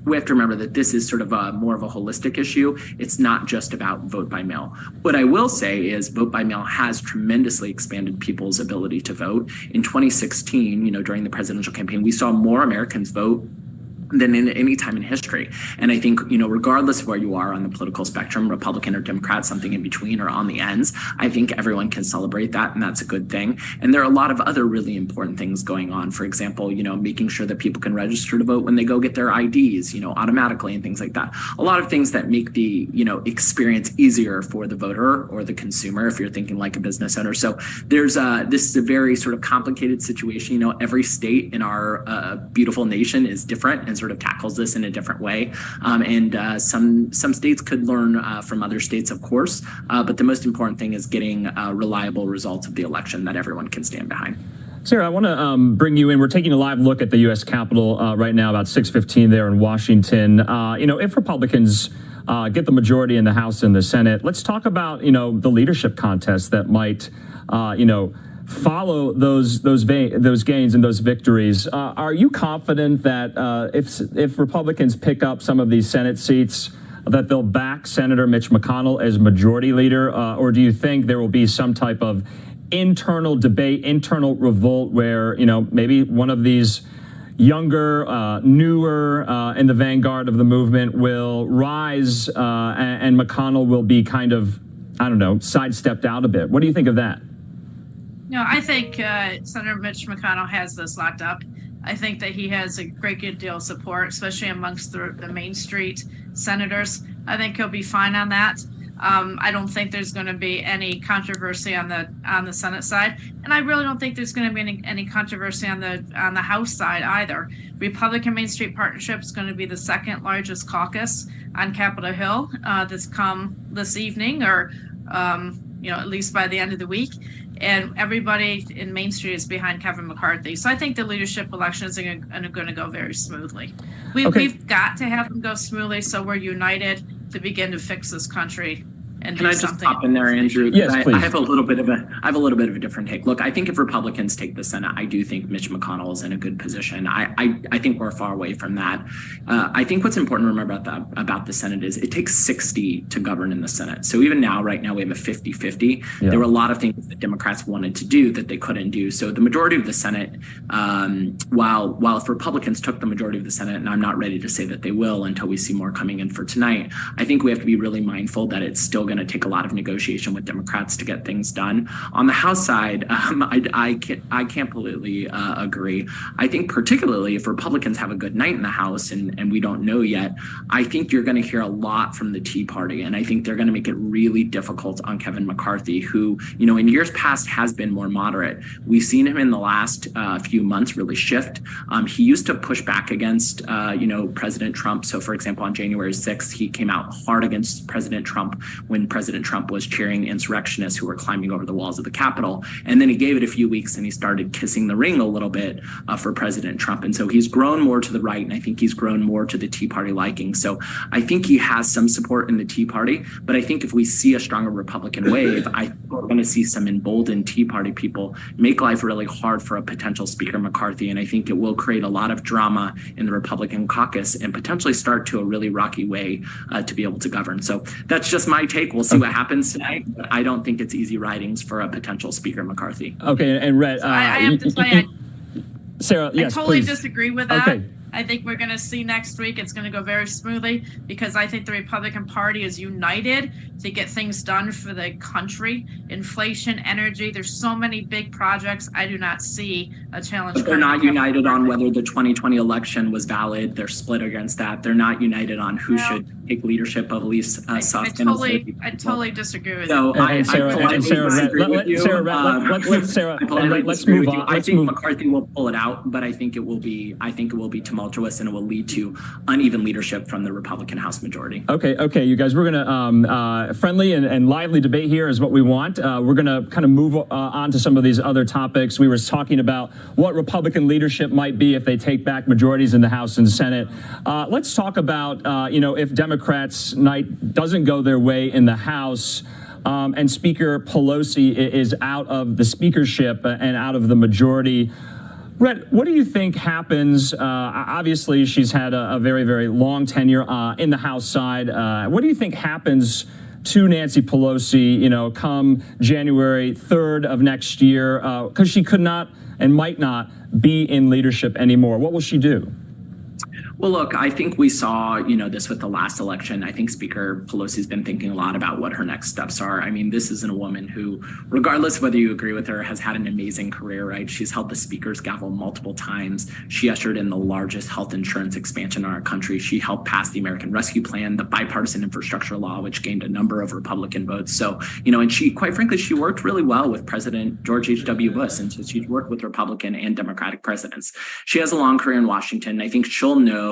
Speaker 5: remember that this is sort of more of a holistic issue. It's not just about vote by mail. What I will say is vote by mail has tremendously expanded people's ability to vote. In 2016, during the presidential campaign, we saw more Americans vote than in any time in history. And I think, regardless of where you are on the political spectrum, Republican or Democrat, something in between or on the ends, I think everyone can celebrate that, and that's a good thing. And there are a lot of other really important things going on. For example, making sure that people can register to vote when they go get their IDs, automatically and things like that. A lot of things that make the, experience easier for the voter or the consumer if you're thinking like a business owner. So there's this is a very sort of complicated situation. Every state in our beautiful nation is different and sort of tackles this in a different way. And some states could learn from other states, of course, but the most important thing is getting reliable results of the election that everyone can stand behind.
Speaker 1: Sarah, I want to bring you in. We're taking a live look at the U.S. Capitol right now, about 6:15 there in Washington. If Republicans get the majority in the House and the Senate, let's talk about, the leadership contest that might, follow those gains and those victories. Are you confident that if Republicans pick up some of these Senate seats, that they'll back Senator Mitch McConnell as majority leader, or do you think there will be some type of internal debate, internal revolt where, maybe one of these younger, newer in the vanguard of the movement will rise and McConnell will be kind of, sidestepped out a bit? What do you think of that?
Speaker 6: I think Senator Mitch McConnell has this locked up. I think that he has a great deal of support, especially amongst the Main Street senators. I think he'll be fine on that. I don't think there's going to be any controversy on the Senate side, and I really don't think there's going to be any controversy on the House side either. Republican Main Street Partnership is going to be the second largest caucus on Capitol Hill this evening, or at least by the end of the week. And everybody in Main Street is behind Kevin McCarthy. So I think the leadership elections are going to go very smoothly. We've got to have them go smoothly so we're united to begin to fix this country. And
Speaker 5: can I just pop in there, Andrew?
Speaker 1: Yes, please.
Speaker 5: I have a little bit of a different take. Look, I think if Republicans take the Senate, I do think Mitch McConnell is in a good position. I think we're far away from that. I think what's important to remember about the Senate is it takes 60 to govern in the Senate. So even right now we have a 50-50. Yeah. There were a lot of things that Democrats wanted to do that they couldn't do. So the majority of the Senate, while if Republicans took the majority of the Senate, and I'm not ready to say that they will until we see more coming in for tonight, I think we have to be really mindful that it's still going to take a lot of negotiation with Democrats to get things done. On the House side, I can't completely agree. I think particularly if Republicans have a good night in the House, and we don't know yet, I think you're going to hear a lot from the Tea Party, and I think they're going to make it really difficult on Kevin McCarthy, who, in years past has been more moderate. We've seen him in the last few months really shift. He used to push back against, President Trump. So, for example, on January 6th, he came out hard against President Trump when President Trump was cheering insurrectionists who were climbing over the walls of the Capitol. And then he gave it a few weeks and he started kissing the ring a little bit for President Trump. And so he's grown more to the right, and I think he's grown more to the Tea Party liking. So I think he has some support in the Tea Party. But I think if we see a stronger Republican wave, I think we're going to see some emboldened Tea Party people make life really hard for a potential Speaker McCarthy. And I think it will create a lot of drama in the Republican caucus and potentially start to a really rocky way to be able to govern. So that's just my take. We'll see what happens tonight, but I don't think it's easy ridings for a potential Speaker McCarthy.
Speaker 1: Okay, and Rhett,
Speaker 6: I have to say,
Speaker 1: Sarah, yes,
Speaker 6: I totally
Speaker 1: please.
Speaker 6: disagree with that.
Speaker 1: Okay.
Speaker 6: I think we're going to see next week it's going to go very smoothly because I think the Republican Party is united to get things done for the country. Inflation, energy, there's so many big projects. I do not see a challenge.
Speaker 5: But they're not united on whether the 2020 election was valid. They're split against that. They're not united on who should take leadership of Elise
Speaker 6: I
Speaker 5: Susskind.
Speaker 6: totally disagree with
Speaker 5: So
Speaker 6: you.
Speaker 1: And Sarah, let's move on.
Speaker 5: I think McCarthy will pull it out, but I think it will be tumultuous, and it will lead to uneven leadership from the Republican House majority.
Speaker 1: Okay, you guys, we're gonna friendly and lively debate here is what we want. We're gonna kind of move on to some of these other topics. We were talking about what Republican leadership might be if they take back majorities in the House and Senate. Let's talk about if Democrats' night doesn't go their way in the House. And Speaker Pelosi is out of the speakership and out of the majority. Rhett, what do you think happens? Obviously, she's had a very, very long tenure in the House side. What do you think happens to Nancy Pelosi, come January 3rd of next year? Because she could not and might not be in leadership anymore. What will she do?
Speaker 5: Well, look, I think we saw, this with the last election. I think Speaker Pelosi's been thinking a lot about what her next steps are. I mean, this isn't a woman who, regardless of whether you agree with her, has had an amazing career, right? She's held the Speaker's gavel multiple times. She ushered in the largest health insurance expansion in our country. She helped pass the American Rescue Plan, the bipartisan infrastructure law, which gained a number of Republican votes. So, and she, quite frankly, she worked really well with President George H.W. Bush, and so she's worked with Republican and Democratic presidents. She has a long career in Washington. I think she'll know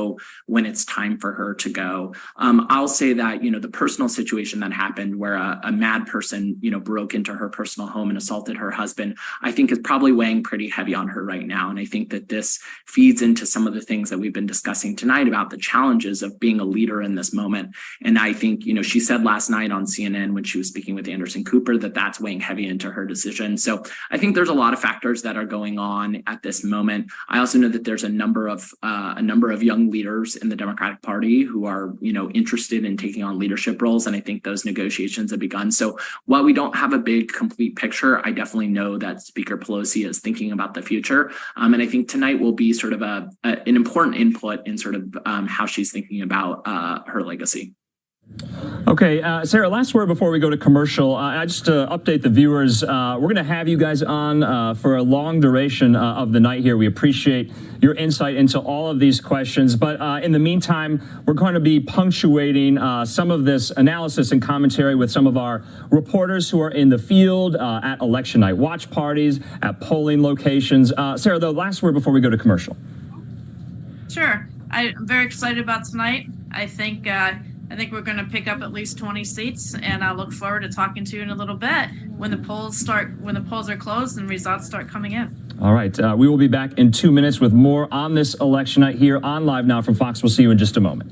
Speaker 5: when it's time for her to go. I'll say that, the personal situation that happened where a mad person, broke into her personal home and assaulted her husband, I think is probably weighing pretty heavy on her right now. And I think that this feeds into some of the things that we've been discussing tonight about the challenges of being a leader in this moment. And I think, she said last night on CNN when she was speaking with Anderson Cooper that that's weighing heavy into her decision. So I think there's a lot of factors that are going on at this moment. I also know that there's a number of young leaders in the Democratic Party who are, interested in taking on leadership roles. And I think those negotiations have begun. So while we don't have a big complete picture, I definitely know that Speaker Pelosi is thinking about the future. And I think tonight will be sort of an important input in sort of how she's thinking about her legacy.
Speaker 1: Okay, Sarah, last word before we go to commercial. Just to update the viewers, we're going to have you guys on for a long duration of the night here. We appreciate your insight into all of these questions. But in the meantime, we're going to be punctuating some of this analysis and commentary with some of our reporters who are in the field at election night watch parties, at polling locations. Sarah, the last word before we go to commercial.
Speaker 6: Sure. I'm very excited about tonight. I think we're going to pick up at least 20 seats, and I look forward to talking to you in a little bit when the polls are closed and results start coming in.
Speaker 1: All right. We will be back in 2 minutes with more on this election night here on Live Now from Fox. We'll see you in just a moment.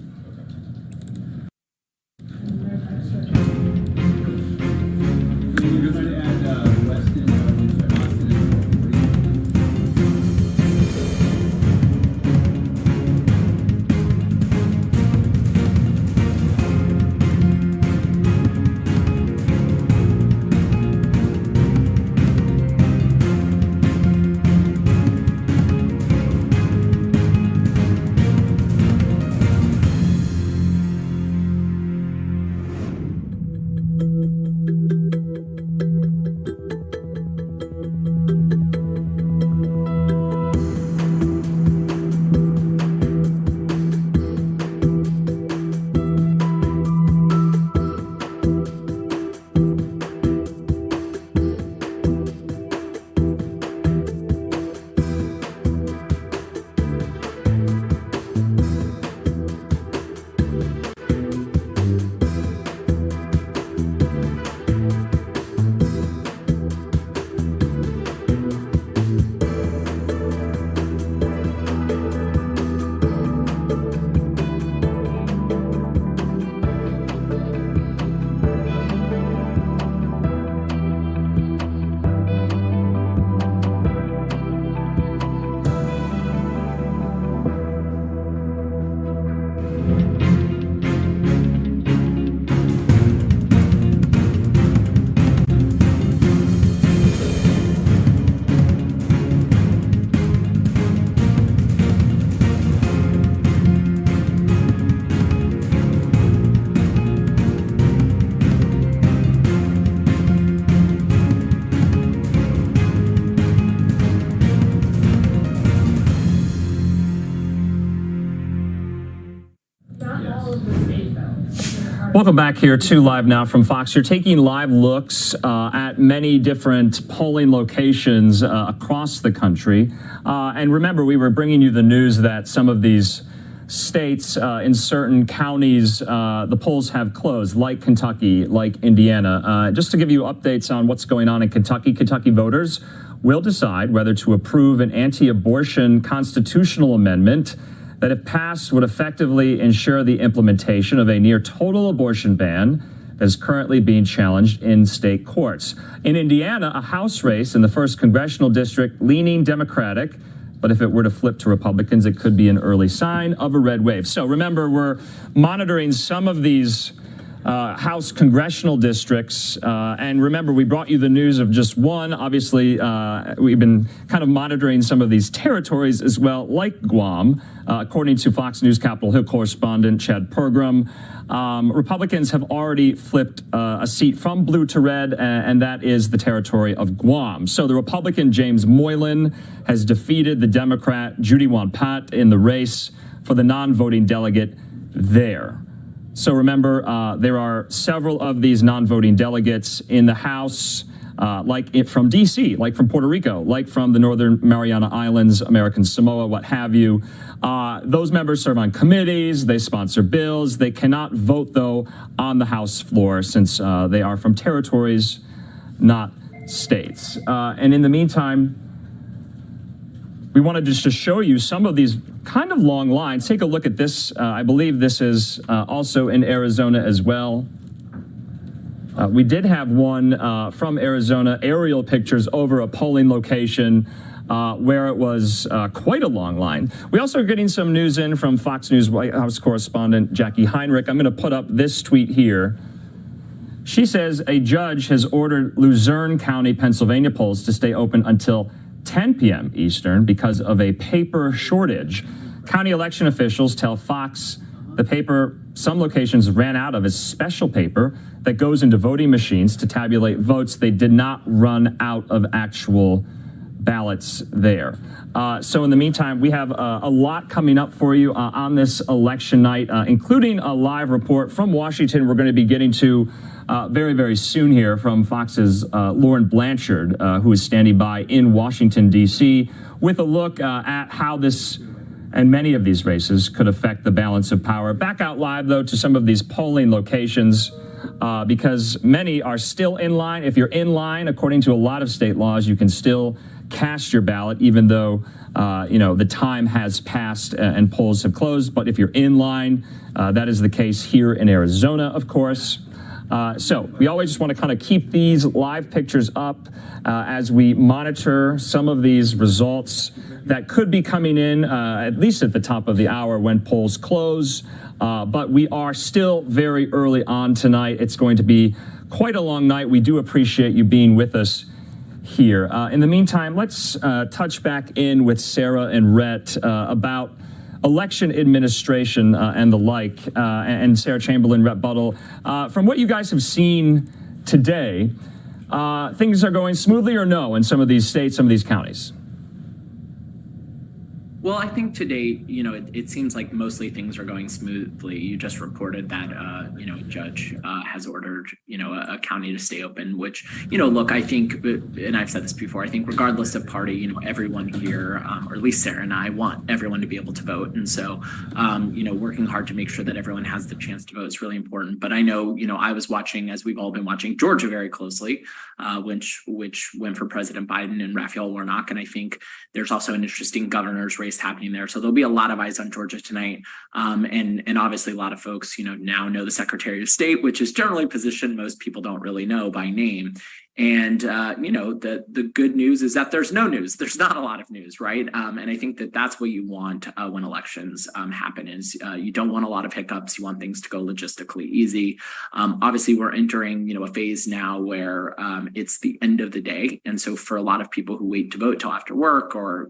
Speaker 1: Welcome back here to Live Now from Fox. You're taking live looks at many different polling locations across the country. And remember, we were bringing you the news that some of these states in certain counties, the polls have closed, like Kentucky, like Indiana. Just to give you updates on what's going on in Kentucky, Kentucky voters will decide whether to approve an anti-abortion constitutional amendment that, if passed, would effectively ensure the implementation of a near total abortion ban that is currently being challenged in state courts. In Indiana, a House race in the 1st Congressional District leaning Democratic, but if it were to flip to Republicans, it could be an early sign of a red wave. So remember, we're monitoring some of these House congressional districts. And remember, we brought you the news of just one. Obviously, we've been kind of monitoring some of these territories as well, like Guam. According to Fox News Capitol Hill correspondent Chad Pergram, Republicans have already flipped a seat from blue to red, and that is the territory of Guam. So the Republican James Moylan has defeated the Democrat Judy Won-Pat in the race for the non-voting delegate there. So remember, there are several of these non-voting delegates in the House, like from D.C., like from Puerto Rico, like from the Northern Mariana Islands, American Samoa, what have you. Those members serve on committees. They sponsor bills. They cannot vote, though, on the House floor since they are from territories, not states. And in the meantime, we wanted just to show you some of these kind of long lines. Take a look at this. I believe this is also in Arizona as well. We did have one from Arizona, aerial pictures over a polling location where it was quite a long line. We also are getting some news in from Fox News White House correspondent Jackie Heinrich. I'm going to put up this tweet here. She says a judge has ordered Luzerne County, Pennsylvania polls to stay open until 10 p.m. Eastern because of a paper shortage. County election officials tell Fox the paper some locations ran out of is special paper that goes into voting machines to tabulate votes. They did not run out of actual ballots there. So in the meantime, we have a lot coming up for you on this election night, including a live report from Washington we're going to be getting to very, very soon here from Fox's Lauren Blanchard, who is standing by in Washington, D.C., with a look at how this and many of these races could affect the balance of power. Back out live, though, to some of these polling locations, because many are still in line. If you're in line, according to a lot of state laws, you can still cast your ballot, even though, the time has passed and polls have closed. But if you're in line, that is the case here in Arizona, of course. So we always just want to kind of keep these live pictures up as we monitor some of these results that could be coming in at least at the top of the hour when polls close. But we are still very early on tonight. It's going to be quite a long night. We do appreciate you being with us here. In the meantime, let's touch back in with Sarah and Rhett about election administration and the like, and Sarah Chamberlain, Rhett Buttle. From what you guys have seen today, things are going smoothly or no in some of these states, some of these counties?
Speaker 5: Well, I think today, it seems like mostly things are going smoothly. You just reported that, a judge has ordered, a county to stay open, which, look, I think, and I've said this before, I think regardless of party, everyone here, or at least Sarah and I, want everyone to be able to vote. And so, working hard to make sure that everyone has the chance to vote is really important. But I know, I was watching, as we've all been watching, Georgia very closely, which went for President Biden and Raphael Warnock. And I think there's also an interesting governor's race happening there. So there'll be a lot of eyes on Georgia tonight. And obviously a lot of folks, now know the Secretary of State, which is generally a position most people don't really know by name. And, the good news is that there's no news. There's not a lot of news, right? And I think that that's what you want when elections happen is you don't want a lot of hiccups. You want things to go logistically easy. Obviously, we're entering, a phase now where it's the end of the day. And so for a lot of people who wait to vote till after work or,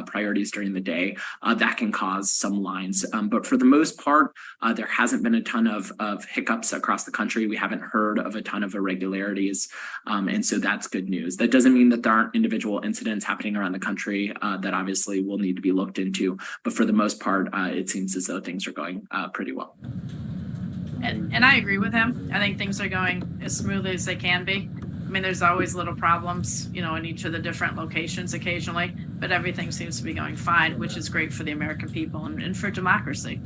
Speaker 5: priorities during the day, that can cause some lines. But for the most part, there hasn't been a ton of hiccups across the country. We haven't heard of a ton of irregularities. And so that's good news. That doesn't mean that there aren't individual incidents happening around the country that obviously will need to be looked into. But for the most part, it seems as though things are going pretty well.
Speaker 6: and I agree with him. I think things are going as smoothly as they can be. I mean, there's always little problems, in each of the different locations occasionally, but everything seems to be going fine, which is great for the American people and for democracy.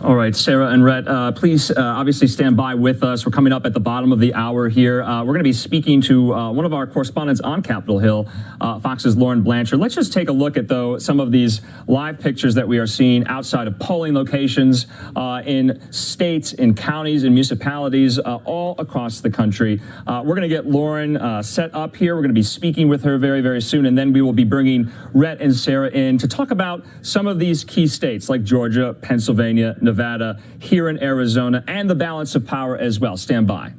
Speaker 1: All right, Sarah and Rhett, please obviously stand by with us. We're coming up at the bottom of the hour here. We're going to be speaking to one of our correspondents on Capitol Hill, Fox's Lauren Blanchard. Let's just take a look at, though, some of these live pictures that we are seeing outside of polling locations in states, in counties, in municipalities all across the country. We're going to get Lauren set up here. We're going to be speaking with her very, very soon, and then we will be bringing Rhett and Sarah in to talk about some of these key states like Georgia, Pennsylvania, Nevada, here in Arizona, and the balance of power as well. Stand by.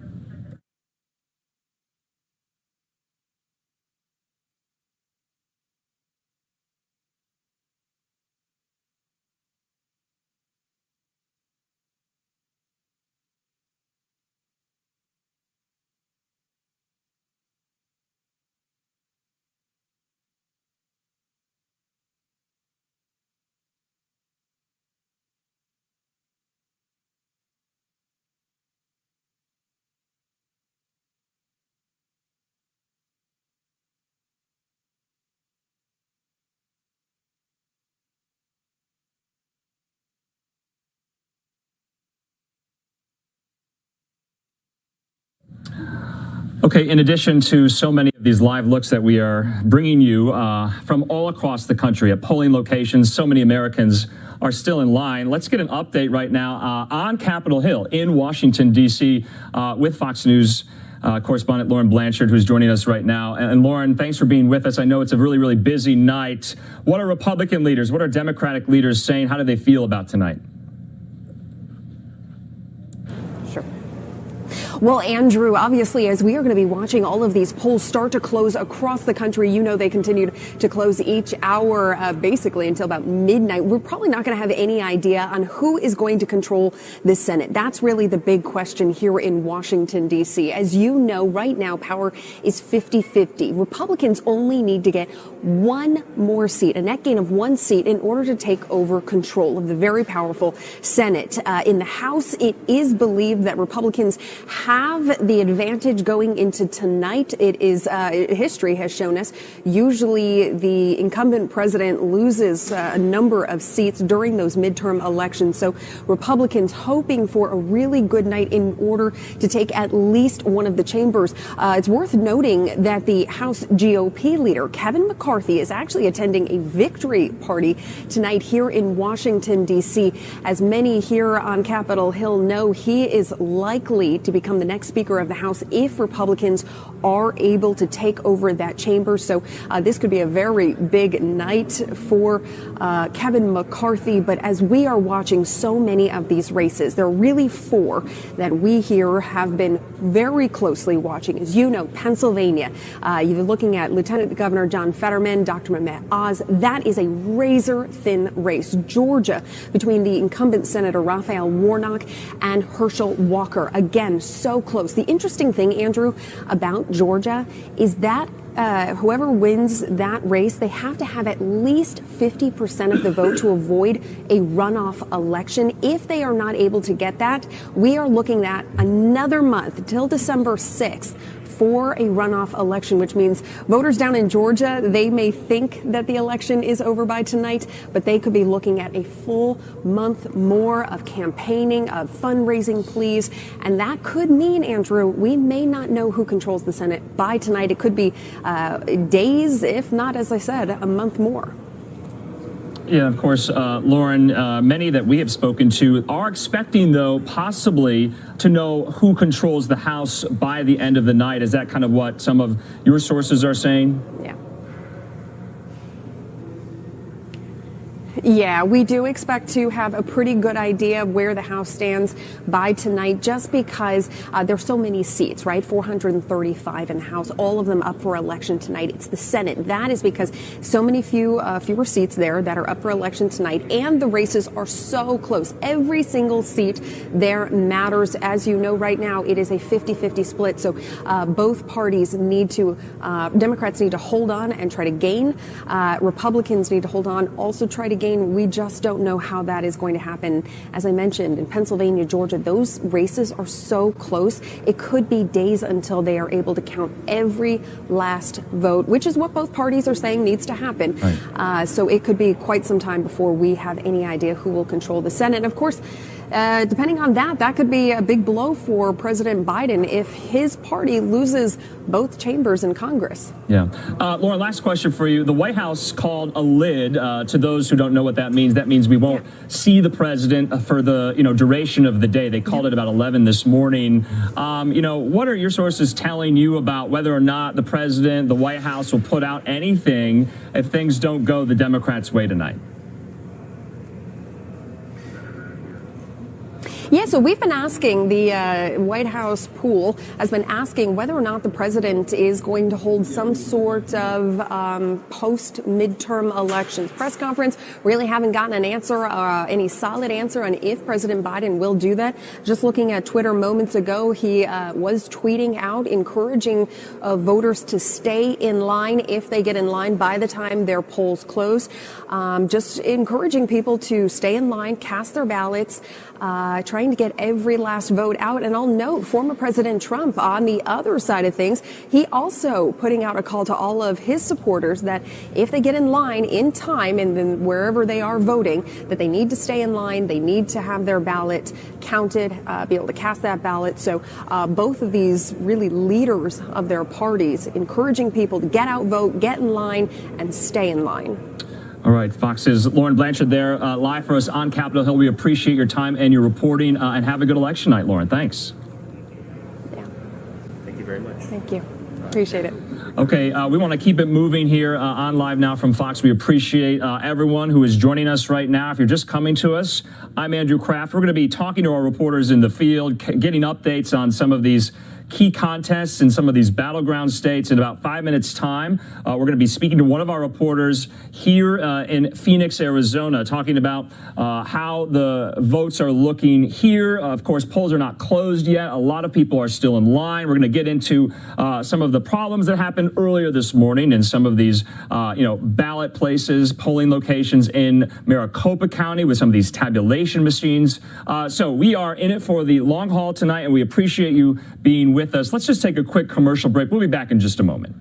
Speaker 1: Okay, in addition to so many of these live looks that we are bringing you from all across the country at polling locations, so many Americans are still in line. Let's get an update right now on Capitol Hill in Washington, D.C. With Fox News correspondent Lauren Blanchard, who's joining us right now. And Lauren, thanks for being with us. I know it's a really, really busy night. What are Republican leaders, what are Democratic leaders saying? How do they feel about tonight?
Speaker 7: Well, Andrew, obviously, as we are going to be watching all of these polls start to close across the country, they continued to close each hour basically until about midnight. We're probably not going to have any idea on who is going to control the Senate. That's really the big question here in Washington, D.C. As you know, right now, power is 50-50. Republicans only need to get one more seat, a net gain of one seat, in order to take over control of the very powerful Senate. In the House, it is believed that Republicans have the advantage going into tonight. It is history has shown us usually the incumbent president loses a number of seats during those midterm elections. So Republicans hoping for a really good night in order to take at least one of the chambers. It's worth noting that the House GOP leader, Kevin McCarthy, is actually attending a victory party tonight here in Washington, D.C. As many here on Capitol Hill know, he is likely to become the next Speaker of the House if Republicans are able to take over that chamber. So this could be a very big night for Kevin McCarthy. But as we are watching so many of these races, there are really four that we here have been very closely watching. As you know, Pennsylvania, you're looking at Lieutenant Governor John Fetterman, Dr. Mehmet Oz. That is a razor-thin race. Georgia, between the incumbent Senator Raphael Warnock and Herschel Walker. Again, so close. The interesting thing, Andrew, about Georgia is that whoever wins that race, they have to have at least 50% of the vote to avoid a runoff election. If they are not able to get that, we are looking at another month till December 6th for a runoff election, which means voters down in Georgia, they may think that the election is over by tonight, but they could be looking at a full month more of campaigning, of fundraising pleas. And that could mean, Andrew, we may not know who controls the Senate by tonight. It could be days, if not, as I said, a month more.
Speaker 1: Yeah, of course, Lauren, many that we have spoken to are expecting, though, possibly to know who controls the House by the end of the night. Is that kind of what some of your sources are saying?
Speaker 7: Yeah. Yeah, we do expect to have a pretty good idea of where the House stands by tonight, just because there's so many seats, right? 435 in the House, all of them up for election tonight. It's the Senate. That is because so many fewer seats there that are up for election tonight, and the races are so close. Every single seat there matters. As you know, right now, it is a 50-50 split. So both parties need to, Democrats need to hold on and try to gain. Republicans need to hold on, also try to gain. campaign. We just don't know how that is going to happen. As I mentioned, in Pennsylvania, Georgia, those races are so close. It could be days until they are able to count every last vote, which is what both parties are saying needs to happen. Right. So it could be quite some time before we have any idea who will control the Senate. And of course, depending on that could be a big blow for President Biden if his party loses both chambers in Congress.
Speaker 1: Yeah. Laura, last question for you. The White House called a lid, to those who don't know what that means. That means we won't see the president for the duration of the day. They called it about 11 this morning. What are your sources telling you about whether or not the president, the White House will put out anything if things don't go the Democrats' way tonight?
Speaker 7: Yeah, so we've been asking, the White House pool has been asking whether or not the president is going to hold some sort of post-midterm elections press conference. Really haven't gotten an answer, any solid answer on if President Biden will do that. Just looking at Twitter moments ago, he was tweeting out, encouraging voters to stay in line if they get in line by the time their polls close. Just encouraging people to stay in line, cast their ballots, trying to get every last vote out. And I'll note, former President Trump, on the other side of things, he also putting out a call to all of his supporters that if they get in line in time and then wherever they are voting, that they need to stay in line, they need to have their ballot counted, be able to cast that ballot. So both of these really leaders of their parties encouraging people to get out, vote, get in line, and stay in line.
Speaker 1: All right, Fox's Lauren Blanchard there, live for us on Capitol Hill. We appreciate your time and your reporting, and have a good election night, Lauren. Thanks.
Speaker 7: Yeah.
Speaker 8: Thank you very much.
Speaker 7: Thank you. Appreciate it.
Speaker 1: Okay, we want to keep it moving here on Live Now from Fox. We appreciate everyone who is joining us right now. If you're just coming to us, I'm Andrew Kraft. We're going to be talking to our reporters in the field, getting updates on some of these key contests in some of these battleground states in about 5 minutes' time. We're going to be speaking to one of our reporters here in Phoenix, Arizona, talking about how the votes are looking here. Of course, polls are not closed yet. A lot of people are still in line. We're going to get into some of the problems that happened earlier this morning in some of these, ballot places, polling locations in Maricopa County with some of these tabulation machines. So we are in it for the long haul tonight, and we appreciate you being with us. Let's just take a quick commercial break. We'll be back in just a moment.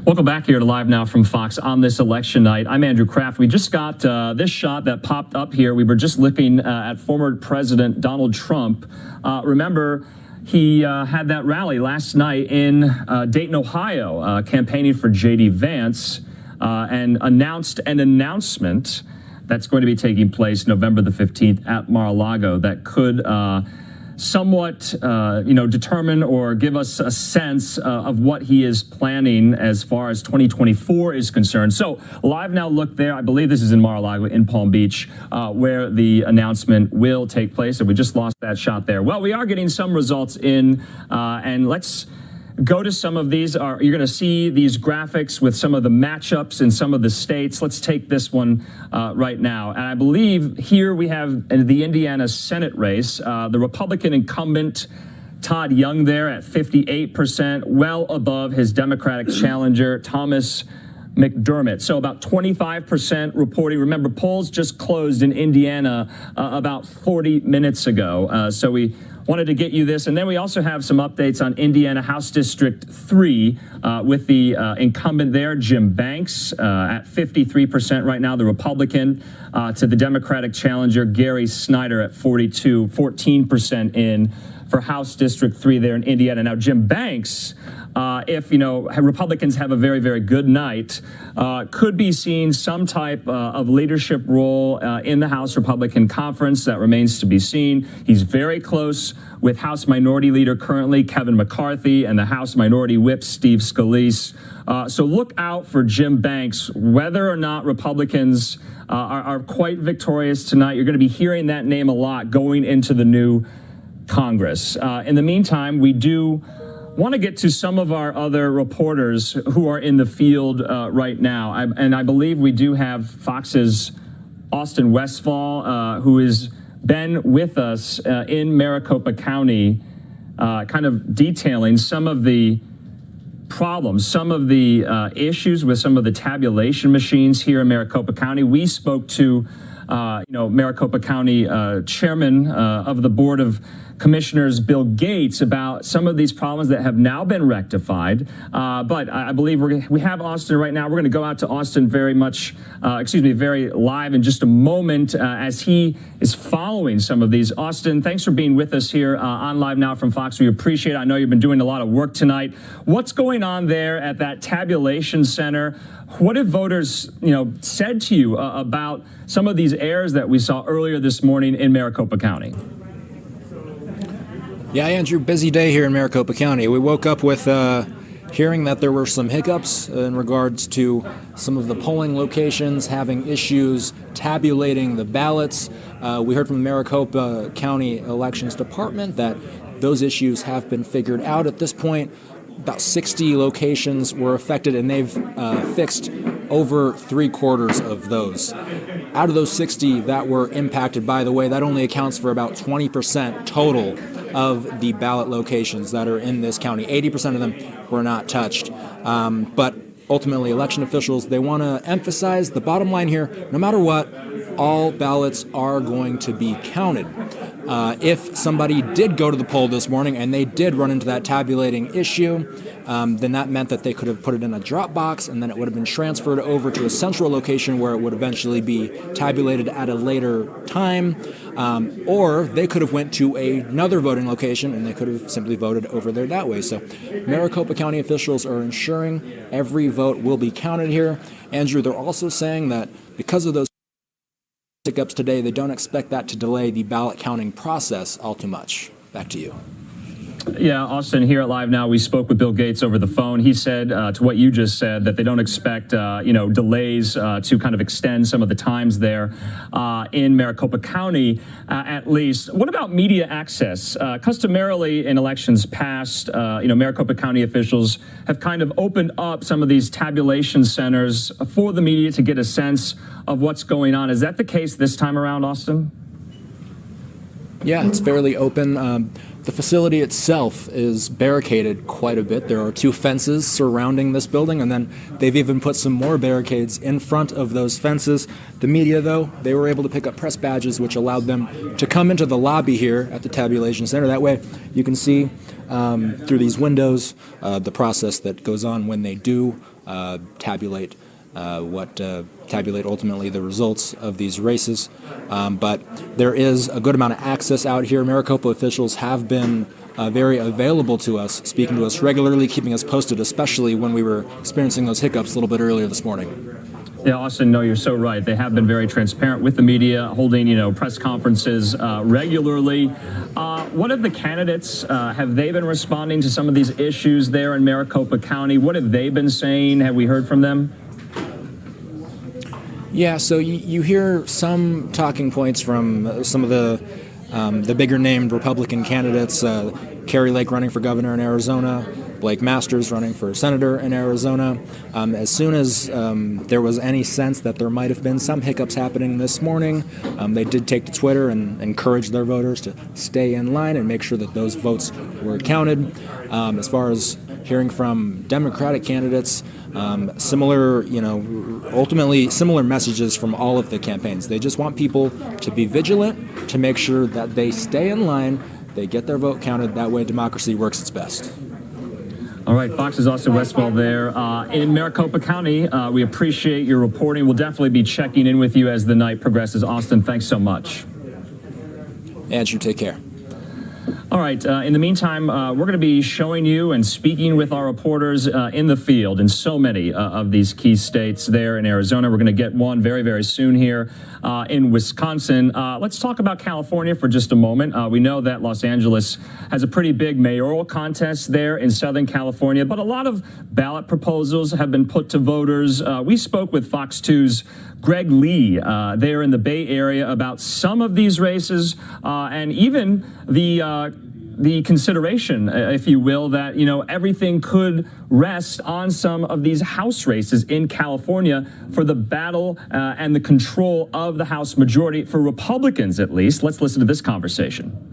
Speaker 1: Welcome back here to Live Now from Fox on this election night. I'm Andrew Kraft. We just got this shot that popped up here. We were just looking at former President Donald Trump. Remember, he had that rally last night in Dayton, Ohio, campaigning for J.D. Vance. and announced an announcement that's going to be taking place November the 15th at Mar-a-Lago that could somewhat, determine or give us a sense of what he is planning as far as 2024 is concerned. So live now look there. I believe this is in Mar-a-Lago in Palm Beach, where the announcement will take place. And we just lost that shot there. Well, we are getting some results in, and let's go to some of these. You're going to see these graphics with some of the matchups in some of the states. Let's take this one right now. And I believe here we have the Indiana Senate race. The Republican incumbent Todd Young there at 58%, well above his Democratic challenger Thomas McDermott. So about 25% reporting. Remember, polls just closed in Indiana about 40 minutes ago. So we wanted to get you this. And then we also have some updates on Indiana House District 3 with the incumbent there, Jim Banks, at 53% right now, the Republican, to the Democratic challenger, Gary Snyder, at 14% in for House District 3 there in Indiana. Now, Jim Banks, if, Republicans have a very, very good night, could be seeing some type of leadership role in the House Republican Conference. That remains to be seen. He's very close with House Minority Leader currently Kevin McCarthy and the House Minority Whip Steve Scalise. So look out for Jim Banks. Whether or not Republicans are quite victorious tonight, you're going to be hearing that name a lot going into the new Congress. In the meantime, we do want to get to some of our other reporters who are in the field right now. And I believe we do have Fox's Austin Westfall, who has been with us in Maricopa County, kind of detailing some of the problems, some of the issues with some of the tabulation machines here in Maricopa County. We spoke to Maricopa County Chairman of the Board of Commissioners Bill Gates about some of these problems that have now been rectified. But I believe we have Austin right now. We're going to go out to Austin very live in just a moment as he is following some of these. Austin, thanks for being with us here on Live Now from Fox. We appreciate it. I know you've been doing a lot of work tonight. What's going on there at that tabulation center? What have voters, said to you about some of these errors that we saw earlier this morning in Maricopa County?
Speaker 8: Yeah, Andrew, busy day here in Maricopa County. We woke up with hearing that there were some hiccups in regards to some of the polling locations having issues tabulating the ballots. We heard from the Maricopa County Elections Department that those issues have been figured out at this point. About 60 locations were affected, and they've fixed over 3/4 of those. Out of those 60 that were impacted, by the way, that only accounts for about 20% total of the ballot locations that are in this county. 80% of them were not touched. But ultimately, election officials, they want to emphasize the bottom line here, no matter what, all ballots are going to be counted. If somebody did go to the poll this morning and they did run into that tabulating issue, then that meant that they could have put it in a drop box and then it would have been transferred over to a central location where it would eventually be tabulated at a later time. Or they could have went to another voting location and they could have simply voted over there that way. So Maricopa County officials are ensuring every vote will be counted here. Andrew, they're also saying that because of those hiccups today, they don't expect that to delay the ballot counting process all too much. Back to you.
Speaker 1: Yeah, Austin, here at Live Now, we spoke with Bill Gates over the phone. He said to what you just said, that they don't expect, delays to kind of extend some of the times there in Maricopa County, at least. What about media access? Customarily in elections past, Maricopa County officials have kind of opened up some of these tabulation centers for the media to get a sense of what's going on. Is that the case this time around, Austin?
Speaker 8: Yeah, it's fairly open. The facility itself is barricaded quite a bit. There are 2 fences surrounding this building, and then they've even put some more barricades in front of those fences. The media, though, they were able to pick up press badges, which allowed them to come into the lobby here at the tabulation center. That way you can see through these windows the process that goes on when they do tabulate tabulate ultimately the results of these races. But there is a good amount of access out here. Maricopa officials have been very available to us, speaking to us regularly, keeping us posted, especially when we were experiencing those hiccups a little bit earlier this morning.
Speaker 1: Yeah, Austin, no, you're so right. They have been very transparent with the media, holding, press conferences regularly. What of the candidates? Have they been responding to some of these issues there in Maricopa County? What have they been saying? Have we heard from them?
Speaker 8: Yeah, so you hear some talking points from some of the bigger named Republican candidates. Kari Lake running for governor in Arizona, Blake Masters running for senator in Arizona. As soon as there was any sense that there might have been some hiccups happening this morning, they did take to Twitter and encourage their voters to stay in line and make sure that those votes were counted. As far as hearing from Democratic candidates, ultimately similar messages from all of the campaigns. They just want people to be vigilant, to make sure that they stay in line, they get their vote counted. That way democracy works its best.
Speaker 1: All right, Fox's Austin Westfall there in Maricopa County. We appreciate your reporting. We'll definitely be checking in with you as the night progresses. Austin, thanks so much.
Speaker 8: Andrew, take care.
Speaker 1: All right. In the meantime, we're going to be showing you and speaking with our reporters in the field in so many of these key states there in Arizona. We're going to get one very, very soon here in Wisconsin. Let's talk about California for just a moment. We know that Los Angeles has a pretty big mayoral contest there in Southern California, but a lot of ballot proposals have been put to voters. We spoke with Fox 2's Greg Lee there in the Bay Area about some of these races and even the consideration, if you will, that, everything could rest on some of these House races in California for the battle and the control of the House majority for Republicans, at least. Let's listen to this conversation.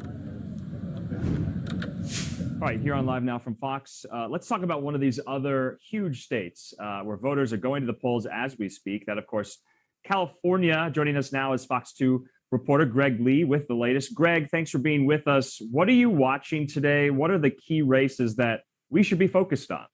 Speaker 1: All right, here on Live Now from Fox, let's talk about one of these other huge states where voters are going to the polls as we speak. That, of course, California. Joining us now is Fox 2 reporter Greg Lee with the latest. Greg, thanks for being with us. What are you watching today? What are the key races that we should be focused on?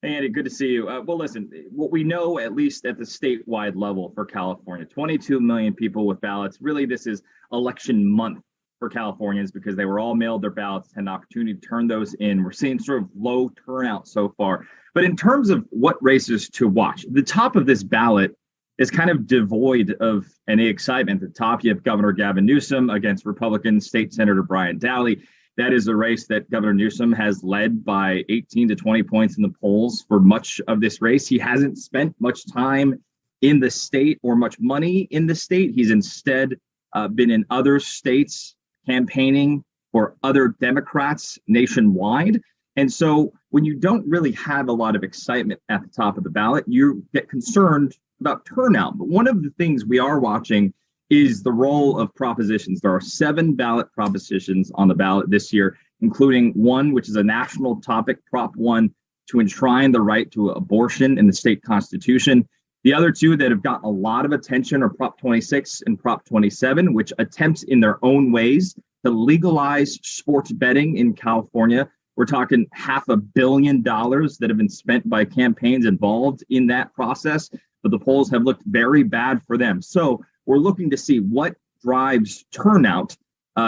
Speaker 9: Hey, Andy, good to see you. Well, listen, what we know, at least at the statewide level for California, 22 million people with ballots. Really, this is election month for Californians because they were all mailed their ballots, had an opportunity to turn those in. We're seeing sort of low turnout so far. But in terms of what races to watch, the top of this ballot is kind of devoid of any excitement. At the top, you have Governor Gavin Newsom against Republican State Senator Brian Daly. That is a race that Governor Newsom has led by 18 to 20 points in the polls for much of this race. He hasn't spent much time in the state or much money in the state. He's instead been in other states campaigning for other Democrats nationwide. And so when you don't really have a lot of excitement at the top of the ballot, you get concerned about turnout. But one of the things we are watching is the role of propositions. There are 7 ballot propositions on the ballot this year, including one, which is a national topic, Prop 1, to enshrine the right to abortion in the state constitution. The other 2 that have gotten a lot of attention are Prop 26 and Prop 27, which attempts in their own ways to legalize sports betting in California. We're talking $500 million that have been spent by campaigns involved in that process, but the polls have looked very bad for them. So we're looking to see what drives turnout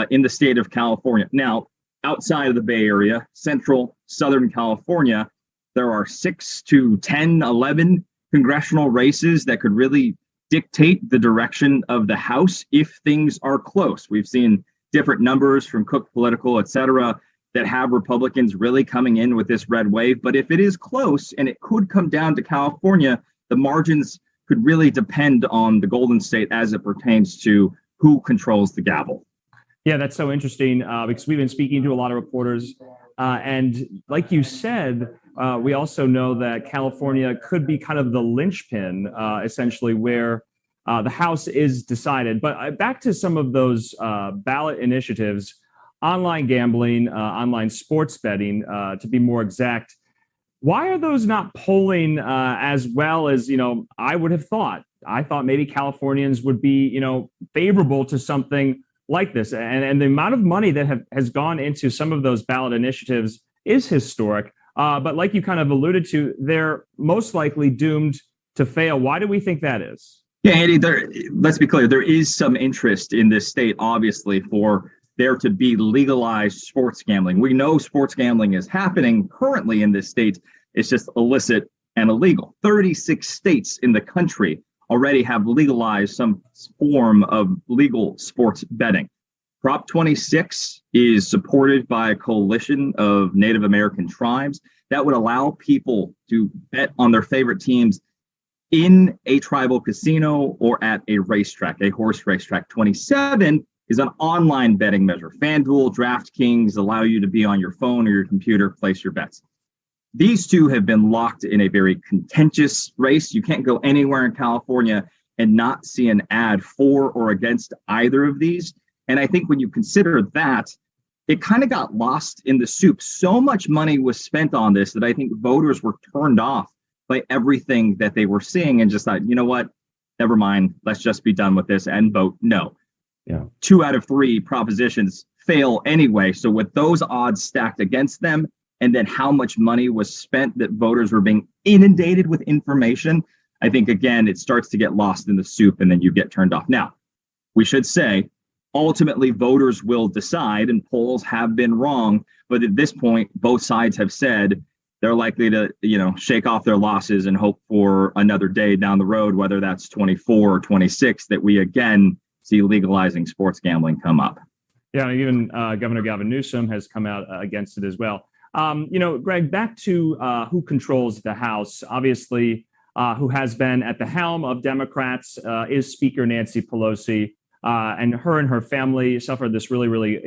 Speaker 9: in the state of California. Now, outside of the Bay Area, central, Southern California, there are 6 to 10, 11 congressional races that could really dictate the direction of the House if things are close. We've seen different numbers from Cook Political, et cetera, that have Republicans really coming in with this red wave. But if it is close, and it could come down to California, the margins could really depend on the Golden State as it pertains to who controls the gavel.
Speaker 1: Yeah, that's so interesting because we've been speaking to a lot of reporters. And like you said, we also know that California could be kind of the linchpin, essentially, where the House is decided. But back to some of those ballot initiatives, online gambling, online sports betting, to be more exact. Why are those not polling as well as, I would have thought? I thought maybe Californians would be, favorable to something like this. And the amount of money that has gone into some of those ballot initiatives is historic. But like you kind of alluded to, they're most likely doomed to fail. Why do we think that is?
Speaker 9: Yeah, Andy, let's be clear. There is some interest in this state, obviously, for there to be legalized sports gambling. We know sports gambling is happening currently in this state. It's just illicit and illegal. 36 states in the country already have legalized some form of legal sports betting. Prop 26 is supported by a coalition of Native American tribes that would allow people to bet on their favorite teams in a tribal casino or at a racetrack, a horse racetrack. 27 is an online betting measure. FanDuel, DraftKings allow you to be on your phone or your computer, place your bets. These two have been locked in a very contentious race. You can't go anywhere in California and not see an ad for or against either of these. And I think when you consider that, it kind of got lost in the soup. So much money was spent on this that I think voters were turned off by everything that they were seeing and just thought, you know what, never mind, let's just be done with this and vote no.
Speaker 1: Yeah.
Speaker 9: 2 out of 3 propositions fail anyway. So with those odds stacked against them, and then how much money was spent that voters were being inundated with information, I think, again, it starts to get lost in the soup and then you get turned off. Now, we should say, ultimately, voters will decide, and polls have been wrong. But at this point, both sides have said they're likely to, shake off their losses and hope for another day down the road, whether that's 24 or 26, that we again see legalizing sports gambling come up.
Speaker 1: Yeah, even Governor Gavin Newsom has come out against it as well. Greg, back to who controls the House. Obviously, who has been at the helm of Democrats is Speaker Nancy Pelosi. And her family suffered this really, really,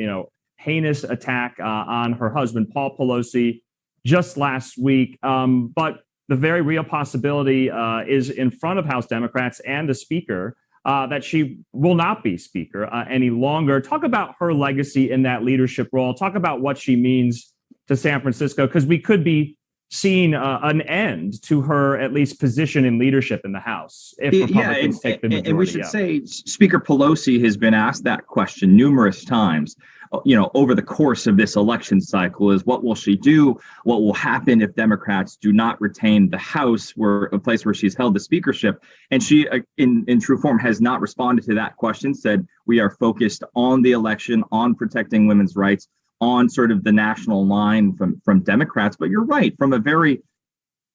Speaker 1: heinous attack on her husband, Paul Pelosi, just last week. But the very real possibility is in front of House Democrats and the Speaker that she will not be Speaker any longer. Talk about her legacy in that leadership role. Talk about what she means to San Francisco, because we could be seeing an end to her, at least, position in leadership in the House if Republicans take the majority.
Speaker 9: And we should say Speaker Pelosi has been asked that question numerous times, over the course of this election cycle, is what will she do? What will happen if Democrats do not retain the House, a place where she's held the speakership? And she, in true form, has not responded to that question, said we are focused on the election, on protecting women's rights, on sort of the national line from Democrats. But you're right, from a very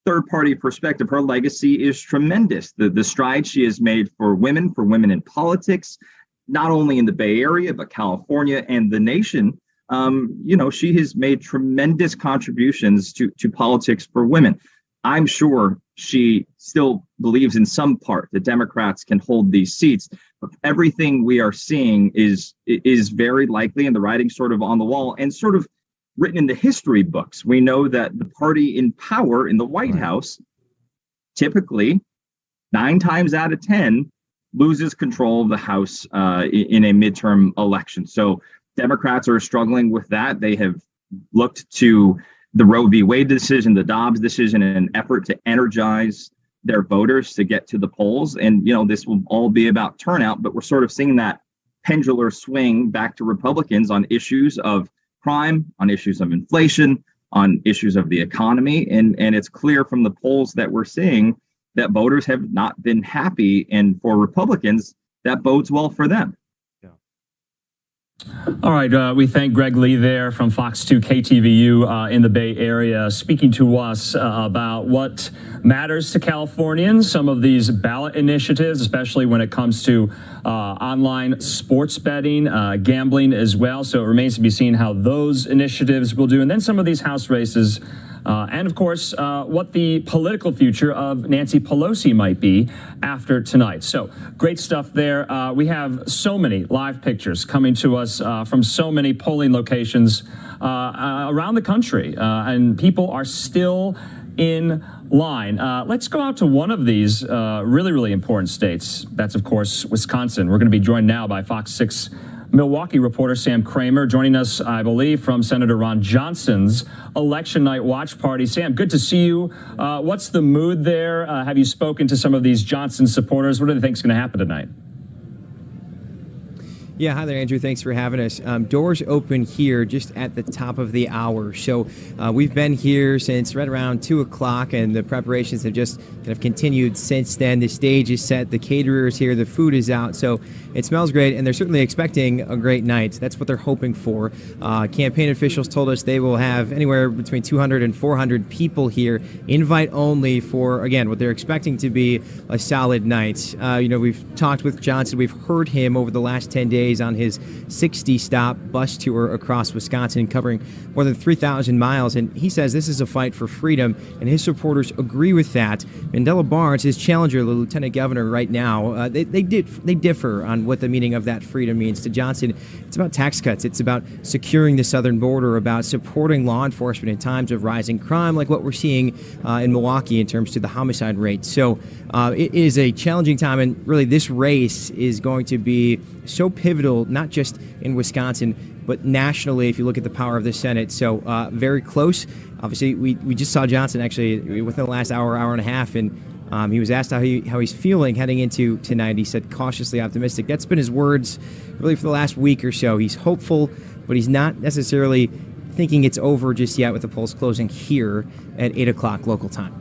Speaker 9: third-party perspective, her legacy is tremendous. The strides she has made for women in politics, not only in the Bay Area, but California and the nation. She has made tremendous contributions to politics for women. I'm sure she still believes in some part that Democrats can hold these seats, but everything we are seeing is very likely, and the writing sort of on the wall and sort of written in the history books. We know that the party in power in the White House typically 9 times out of 10 loses control of the House in a midterm election. So Democrats are struggling with that. They have looked to the Roe v. Wade decision, the Dobbs decision, in an effort to energize their voters to get to the polls. And, this will all be about turnout, but we're sort of seeing that pendular swing back to Republicans on issues of crime, on issues of inflation, on issues of the economy. And it's clear from the polls that we're seeing that voters have not been happy. And for Republicans, that bodes well for them.
Speaker 1: All right. We thank Greg Lee there from Fox 2 KTVU in the Bay Area, speaking to us about what matters to Californians, some of these ballot initiatives, especially when it comes to online sports betting, gambling as well. So it remains to be seen how those initiatives will do. And then some of these House races. And, of course, what the political future of Nancy Pelosi might be after tonight. So great stuff there. We have so many live pictures coming to us from so many polling locations around the country. And people are still in line. Let's go out to one of these really, really important states. That's, of course, Wisconsin. We're going to be joined now by Fox 6 Milwaukee reporter Sam Kramer, joining us, I believe, from Senator Ron Johnson's election night watch party. Sam, good to see you. What's the mood there? Have you spoken to some of these Johnson supporters? What do they think is going to happen tonight?
Speaker 10: Yeah, hi there, Andrew. Thanks for having us. Doors open here just at the top of the hour. So we've been here since right around 2 o'clock, and the preparations have just kind of continued since then. The stage is set, the caterer is here, the food is out. So it smells great, and they're certainly expecting a great night. That's what they're hoping for. Campaign officials told us they will have anywhere between 200 and 400 people here, invite only, for, again, what they're expecting to be a solid night. We've talked with Johnson. We've heard him over the last 10 days on his 60-stop bus tour across Wisconsin, covering more than 3,000 miles. And he says this is a fight for freedom, and his supporters agree with that. Mandela Barnes, his challenger, the lieutenant governor right now, they differ on what the meaning of that freedom means. To Johnson, it's about tax cuts. It's about securing the southern border, about supporting law enforcement in times of rising crime, like what we're seeing in Milwaukee in terms to the homicide rate. So it is a challenging time, and really this race is going to be so pivotal, not just in Wisconsin, but nationally, if you look at the power of the Senate. So very close. Obviously, we just saw Johnson actually within the last hour and a half, and he was asked how he's feeling heading into tonight. He said cautiously optimistic. That's been his words really for the last week or so. He's hopeful, but he's not necessarily thinking it's over just yet, with the polls closing here at 8 o'clock local time.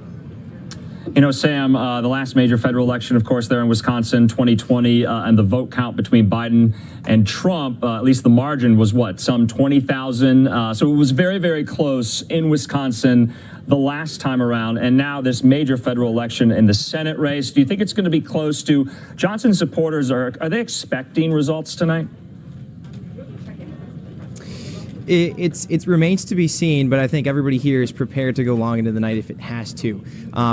Speaker 1: Sam, the last major federal election, of course, there in Wisconsin, 2020, and the vote count between Biden and Trump, at least the margin was some 20,000. So it was very, very close in Wisconsin the last time around. And now this major federal election in the Senate race. Do you think it's going to be close? To Johnson supporters, are they expecting results tonight?
Speaker 10: It remains to be seen, but I think everybody here is prepared to go long into the night if it has to,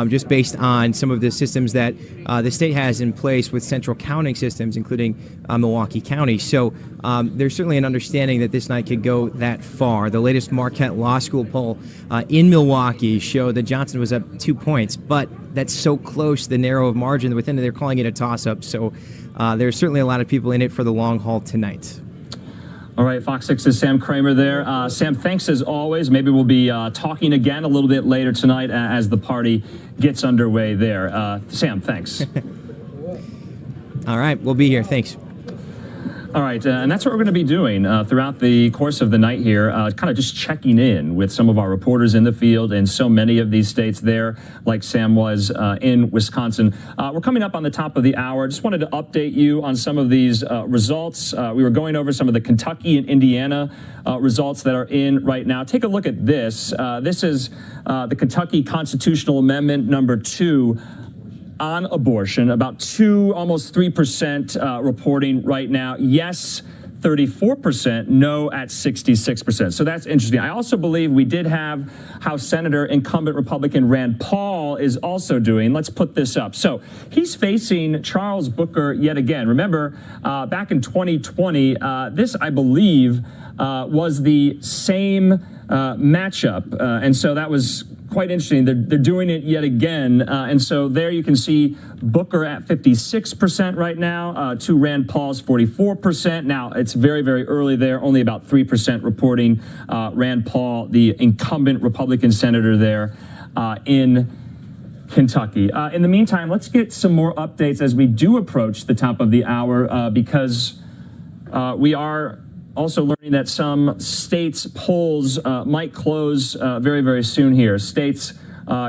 Speaker 10: just based on some of the systems that the state has in place with central counting systems, including Milwaukee County. So there's certainly an understanding that this night could go that far. The latest Marquette Law School poll in Milwaukee showed that Johnson was up 2 points, but that's so close, the narrow margin within it, they're calling it a toss-up. So there's certainly a lot of people in it for the long haul tonight.
Speaker 1: All right, Fox 6's Sam Kramer there. Sam, thanks as always. Maybe we'll be talking again a little bit later tonight as the party gets underway there. Sam, thanks.
Speaker 10: All right, we'll be here. Thanks.
Speaker 1: All right, and that's what we're going to be doing throughout the course of the night here, kind of just checking in with some of our reporters in the field in so many of these states there, like Sam was in Wisconsin. We're coming up on the top of the hour. Just wanted to update you on some of these results. We were going over some of the Kentucky and Indiana results that are in right now. Take a look at this. This is the Kentucky Constitutional Amendment number 2. On abortion, about almost 3% reporting right now. Yes, 34%, no at 66%. So that's interesting. I also believe we did have House Senator incumbent Republican Rand Paul is also doing. Let's put this up. So he's facing Charles Booker yet again. Remember, back in 2020, this, I believe, was the same matchup. And so that was quite interesting. They're doing it yet again. And so there you can see Booker at 56% right now, to Rand Paul's 44%. Now, it's very, very early there, only about 3% reporting Rand Paul, the incumbent Republican senator there in Kentucky. In the meantime, let's get some more updates as we do approach the top of the hour, because we are also learning that some states' polls might close very, very soon here. States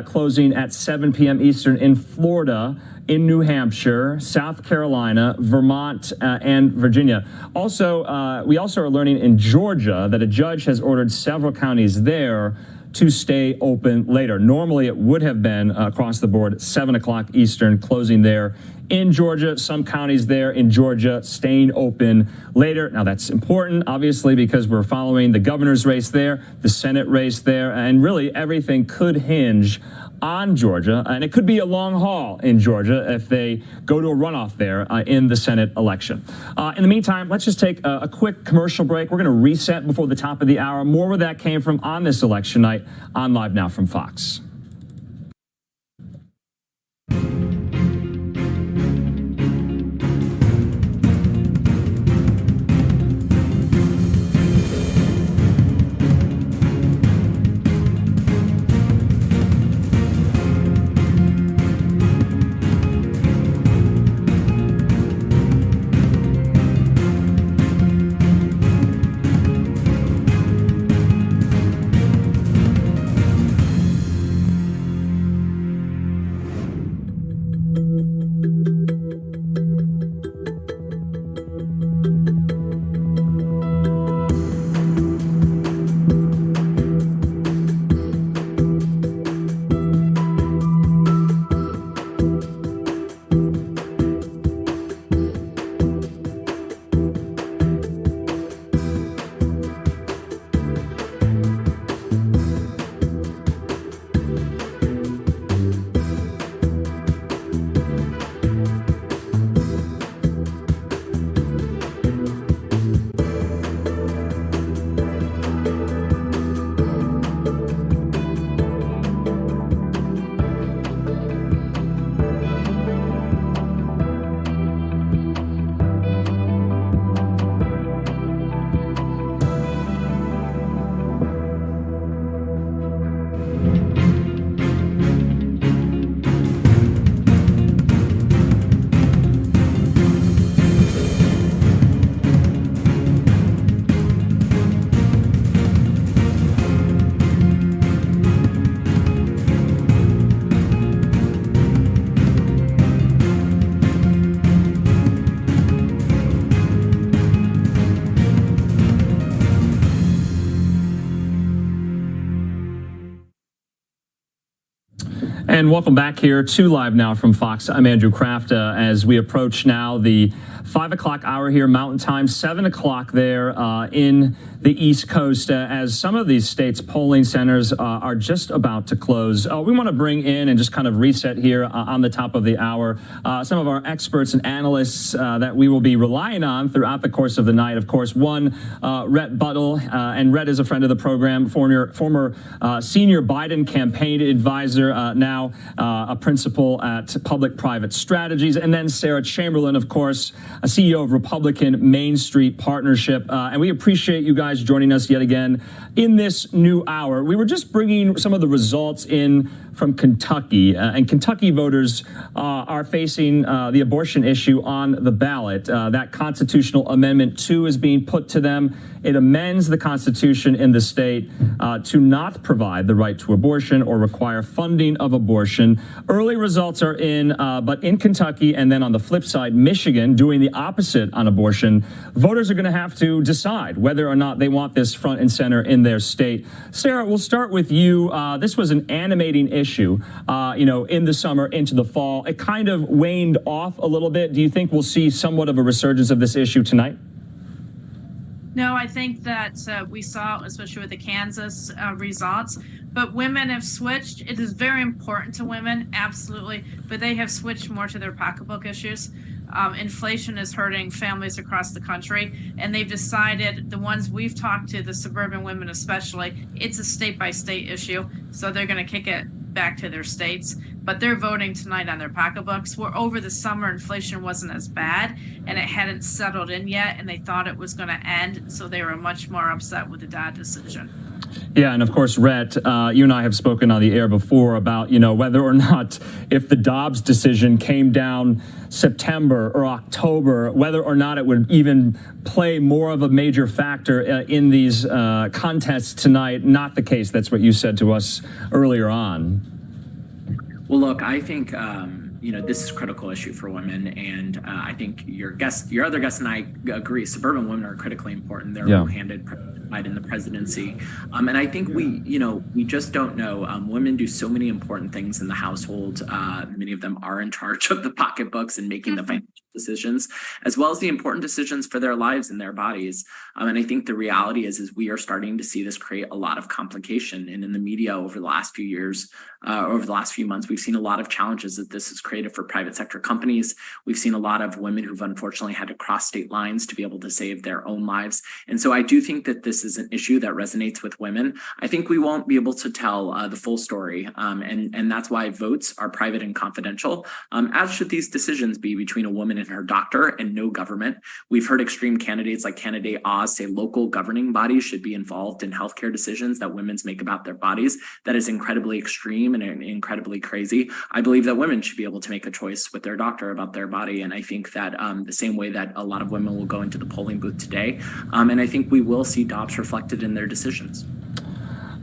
Speaker 1: closing at 7 p.m. Eastern in Florida, in New Hampshire, South Carolina, Vermont, and Virginia. Also, we also are learning in Georgia that a judge has ordered several counties there to stay open later. Normally, it would have been across the board 7 o'clock Eastern, closing there in Georgia. Some counties there in Georgia staying open later. Now, that's important, obviously, because we're following the governor's race there, the Senate race there, and really everything could hinge on Georgia, and it could be a long haul in Georgia if they go to a runoff there in the Senate election. In the meantime, let's just take a quick commercial break. We're going to reset before the top of the hour. More where that came from on this election night on Live Now from Fox. And welcome back here to Live Now from Fox. I'm Andrew Kraft. As we approach now the 5 o'clock hour here Mountain Time, 7 o'clock there in the East Coast, as some of these states' polling centers are just about to close. We want to bring in and just kind of reset here on the top of the hour some of our experts and analysts that we will be relying on throughout the course of the night. Of course, one, Rhett Buttle, and Rhett is a friend of the program, former senior Biden campaign advisor, now a principal at Public-Private Strategies, and then Sarah Chamberlain, of course, a CEO of Republican Main Street Partnership. And we appreciate you guys joining us yet again in this new hour. We were just bringing some of the results in from Kentucky, and Kentucky voters are facing the abortion issue on the ballot. That constitutional amendment 2 is being put to them. It amends the Constitution in the state to not provide the right to abortion or require funding of abortion. Early results are in, but in Kentucky, and then on the flip side, Michigan, doing the opposite on abortion. Voters are going to have to decide whether or not they want this front and center in their state. Sarah, we'll start with you. This was an animating issue, in the summer into the fall. It kind of waned off a little bit. Do you think we'll see somewhat of a resurgence of this issue tonight?
Speaker 6: No, I think that we saw, especially with the Kansas results, but women have switched. It is very important to women, absolutely, but they have switched more to their pocketbook issues. Inflation is hurting families across the country, and they've decided, the ones we've talked to, the suburban women especially, it's a state-by-state issue, so they're going to kick it back to their states. But they're voting tonight on their pocketbooks. Where over the summer, inflation wasn't as bad, and it hadn't settled in yet, and they thought it was going to end, so they were much more upset with the Dodd decision.
Speaker 1: Yeah, and of course, Rhett, you and I have spoken on the air before about, whether or not, if the Dobbs decision came down September or October, whether or not it would even play more of a major factor in these contests tonight. Not the case. That's what you said to us earlier on.
Speaker 5: Well, look, I think, this is a critical issue for women. And I think your other guest and I agree, suburban women are critically important. They're handed in the presidency. And I think we just don't know. Women do so many important things in the household. Many of them are in charge of the pocketbooks and making the financial decisions, as well as the important decisions for their lives and their bodies. And I think the reality is we are starting to see this create a lot of complication. And in the media over the last few years, over the last few months, we've seen a lot of challenges that this has created for private sector companies. We've seen a lot of women who've unfortunately had to cross state lines to be able to save their own lives. And so I do think that this is an issue that resonates with women. I think we won't be able to tell the full story. And that's why votes are private and confidential, as should these decisions be between a woman and her doctor and no government. We've heard extreme candidates like candidate Oz say local governing bodies should be involved in healthcare decisions that women's make about their bodies. That is incredibly extreme and incredibly crazy. I believe that women should be able to make a choice with their doctor about their body. And I think that the same way that a lot of women will go into the polling booth today. And I think we will see Dobbs reflected in their decisions.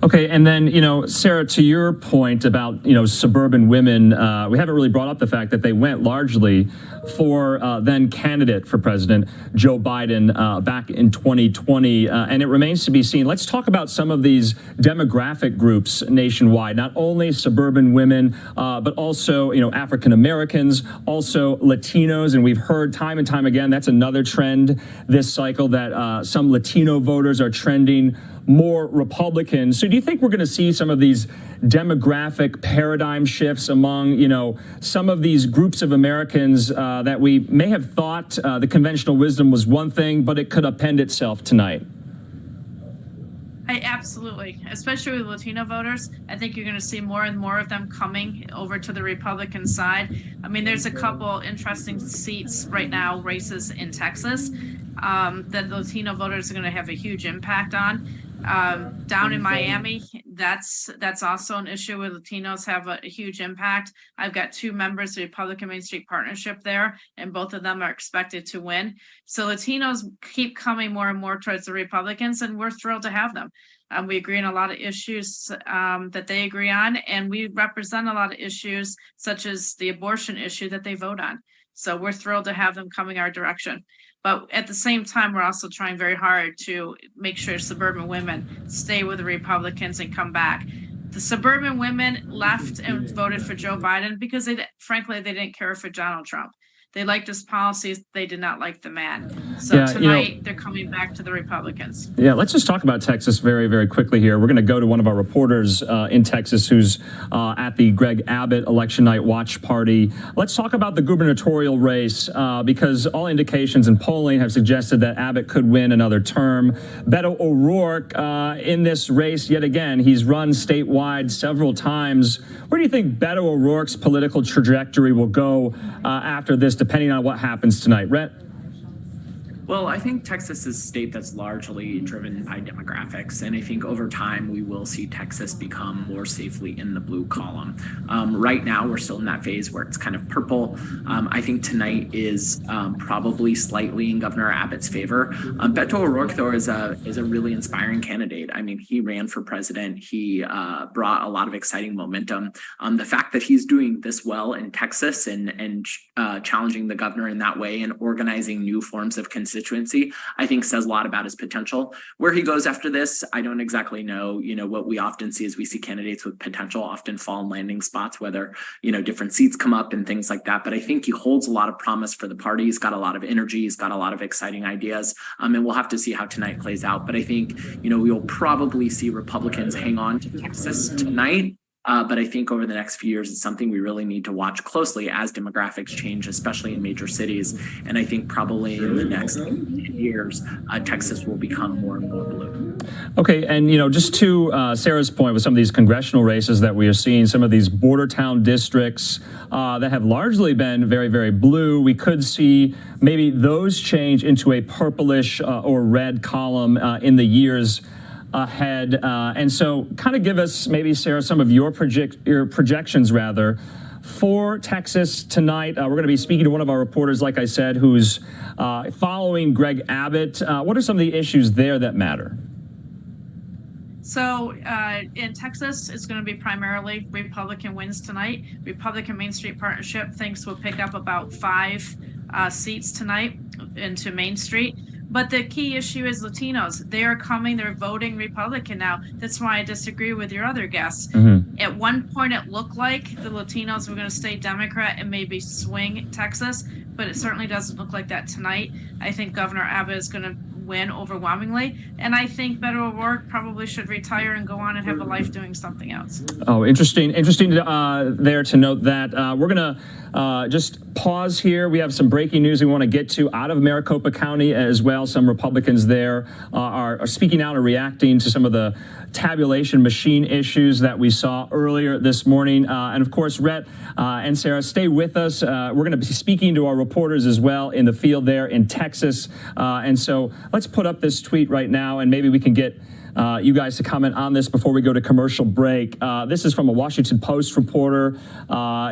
Speaker 1: Okay, and then, Sarah, to your point about, suburban women, we haven't really brought up the fact that they went largely for then candidate for President Joe Biden back in 2020, and it remains to be seen. Let's talk about some of these demographic groups nationwide, not only suburban women, but also, African Americans, also Latinos, and we've heard time and time again, that's another trend this cycle, that some Latino voters are trending more Republican. So do you think we're going to see some of these demographic paradigm shifts among, some of these groups of Americans that we may have thought the conventional wisdom was one thing, but it could append itself tonight?
Speaker 6: Absolutely, especially with Latino voters. I think you're going to see more and more of them coming over to the Republican side. I mean, there's a couple interesting seats right now, races in Texas, that Latino voters are going to have a huge impact on. Down in Miami, that's also an issue where Latinos have a huge impact. I've got 2 members of the Republican Main Street Partnership there, and both of them are expected to win. So Latinos keep coming more and more towards the Republicans, and we're thrilled to have them. We agree on a lot of issues that they agree on, and we represent a lot of issues such as the abortion issue that they vote on. So we're thrilled to have them coming our direction. But at the same time, we're also trying very hard to make sure suburban women stay with the Republicans and come back. The suburban women left and voted for Joe Biden because frankly, they didn't care for Donald Trump. They liked his policies. They did not like the man. So tonight, they're coming back to the Republicans.
Speaker 1: Yeah, let's just talk about Texas very, very quickly here. We're going to go to one of our reporters in Texas who's at the Greg Abbott election night watch party. Let's talk about the gubernatorial race because all indications in polling have suggested that Abbott could win another term. Beto O'Rourke in this race, yet again, he's run statewide several times. Where do you think Beto O'Rourke's political trajectory will go after this, depending on what happens tonight? Rhett?
Speaker 5: Well, I think Texas is a state that's largely driven by demographics, and I think over time we will see Texas become more safely in the blue column. Right now, we're still in that phase where it's kind of purple. I think tonight is probably slightly in Governor Abbott's favor. Beto O'Rourke, though, is a really inspiring candidate. I mean, he ran for president. He brought a lot of exciting momentum. The fact that he's doing this well in Texas and challenging the governor in that way and organizing new forms of consistency, I think says a lot about his potential. Where he goes after this, I don't exactly know. You know, what we often see is we see candidates with potential often fall in landing spots, whether, different seats come up and things like that. But I think he holds a lot of promise for the party. He's got a lot of energy. He's got a lot of exciting ideas. And we'll have to see how tonight plays out. But I think, we'll probably see Republicans hang on to Texas tonight. But I think over the next few years, it's something we really need to watch closely as demographics change, especially in major cities. And I think probably in the next 10 years, Texas will become more and more blue.
Speaker 1: Okay, and just to Sarah's point with some of these congressional races that we are seeing, some of these border town districts that have largely been very, very blue, we could see maybe those change into a purplish or red column in the years ahead. And so kind of give us maybe, Sarah, some of your projections rather for Texas tonight. We're going to be speaking to one of our reporters, like I said, who's following Greg Abbott. What are some of the issues there that matter?
Speaker 6: So in Texas, it's going to be primarily Republican wins tonight. Republican Main Street Partnership thinks we'll pick up about 5 seats tonight into Main Street. But the key issue is Latinos. They are coming, they're voting Republican now. That's why I disagree with your other guests. Mm-hmm. At one point, it looked like the Latinos were going to stay Democrat and maybe swing Texas, but it certainly doesn't look like that tonight. I think Governor Abbott is going to win overwhelmingly. And I think Beto O'Rourke probably should retire and go on and have a life doing something else. Oh,
Speaker 1: interesting there to note that. We're going to just pause here. We have some breaking news we want to get to out of Maricopa County as well. Some Republicans there are speaking out and reacting to some of the tabulation machine issues that we saw earlier this morning. And of course, Rhett and Sarah, stay with us. We're going to be speaking to our reporters as well in the field there in Texas. And so let's put up this tweet right now, and maybe we can get you guys to comment on this before we go to commercial break. This is from a Washington Post reporter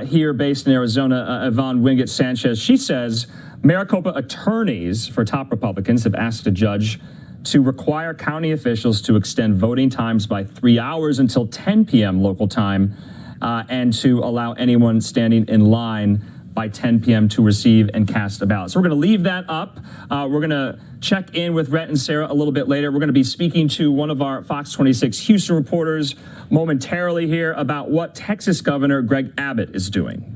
Speaker 1: here based in Arizona, Yvonne Wingett Sanchez. She says Maricopa attorneys for top Republicans have asked a judge to require county officials to extend voting times by 3 hours until 10 p.m. local time and to allow anyone standing in line by 10 p.m. to receive and cast a ballot. So we're going to leave that up. We're going to check in with Rhett and Sarah a little bit later. We're going to be speaking to one of our Fox 26 Houston reporters momentarily here about what Texas Governor Greg Abbott is doing.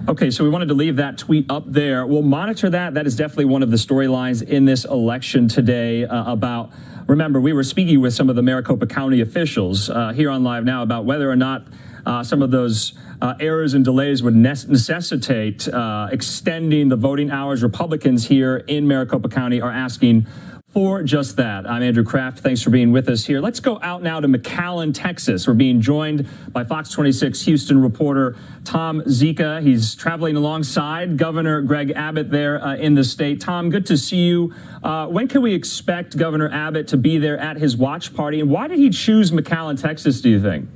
Speaker 1: Okay, so we wanted to leave that tweet up there. We'll monitor that. That is definitely one of the storylines in this election today about, remember, we were speaking with some of the Maricopa County officials here on Live Now about whether or not some of those errors and delays would necessitate extending the voting hours. Republicans here in Maricopa County are asking for just that. I'm Andrew Kraft. Thanks for being with us here. Let's go out now to McAllen, Texas. We're being joined by Fox 26 Houston reporter Tom Zika. He's traveling alongside Governor Greg Abbott there in the state. Tom, good to see you. When can we expect Governor Abbott to be there at his watch party? And why did he choose McAllen, Texas, do you think?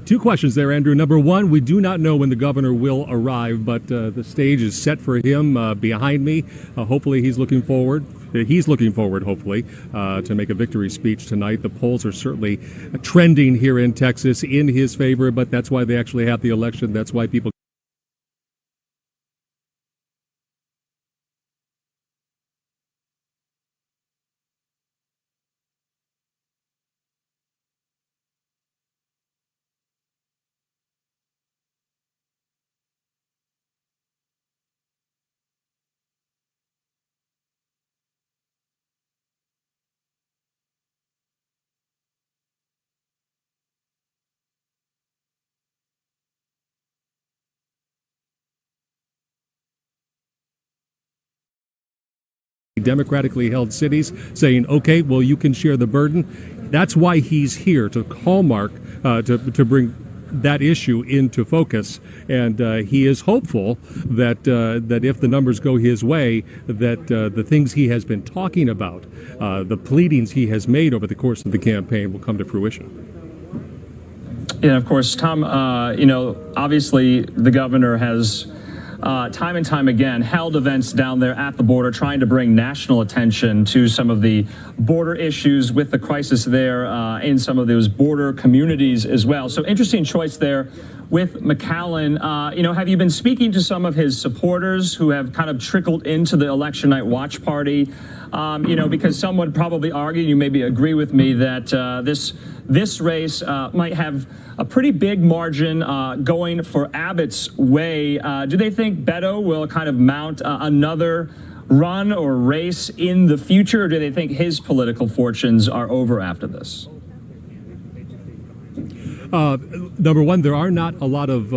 Speaker 11: Two questions there, Andrew. Number one, we do not know when the governor will arrive, but the stage is set for him behind me. Hopefully he's looking forward. Hopefully, to make a victory speech tonight. The polls are certainly trending here in Texas in his favor, but that's why they actually have the election. That's why people democratically held cities saying, okay, well, you can share the burden. That's why he's here, to hallmark, to bring that issue into focus. And he is hopeful that that if the numbers go his way, that the things he has been talking about, the pleadings he has made over the course of the campaign will come to fruition.
Speaker 1: Yeah, of course, Tom, obviously the governor has time and time again held events down there at the border, trying to bring national attention to some of the border issues with the crisis there in some of those border communities as well. So interesting choice there with McAllen. Have you been speaking to some of his supporters who have kind of trickled into the election night watch party? Because some would probably argue, you maybe agree with me, that this race might have a pretty big margin going for Abbott's way. Do they think Beto will kind of mount another run or race in the future, or do they think his political fortunes are over after this?
Speaker 11: Number one, there are not a lot of,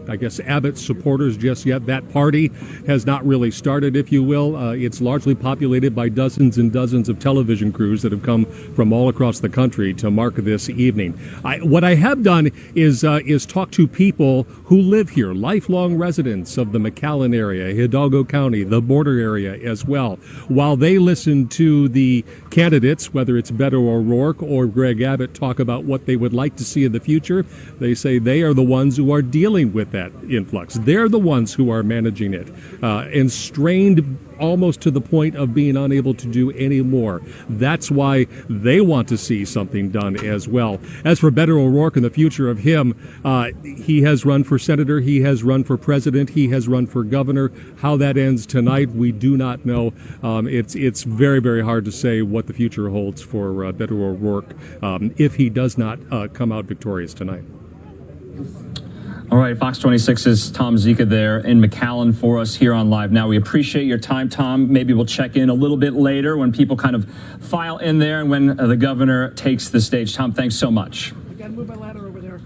Speaker 11: Abbott supporters just yet. That party has not really started, if you will. It's largely populated by dozens and dozens of television crews that have come from all across the country to mark this evening. What I have done is talk to people who live here, lifelong residents of the McAllen area, Hidalgo County, the border area as well. While they listen to the candidates, whether it's Beto O'Rourke or Greg Abbott, talk about what they would like to see in the future, they say they are the ones who are dealing with that influx. They're the ones who are managing it, and strained almost to the point of being unable to do any more. That's why they want to see something done as well. As for Beto O'Rourke and the future of him, he has run for senator, he has run for president, he has run for governor. How that ends tonight, we do not know. It's very, very hard to say what the future holds for Beto O'Rourke if he does not come out victorious tonight.
Speaker 1: All right, Fox 26's Tom Zika there in McAllen for us here on Live Now. We appreciate your time, Tom. Maybe we'll check in a little bit later when people kind of file in there and when the governor takes the stage. Tom, thanks so much.
Speaker 12: I got to move my ladder over there.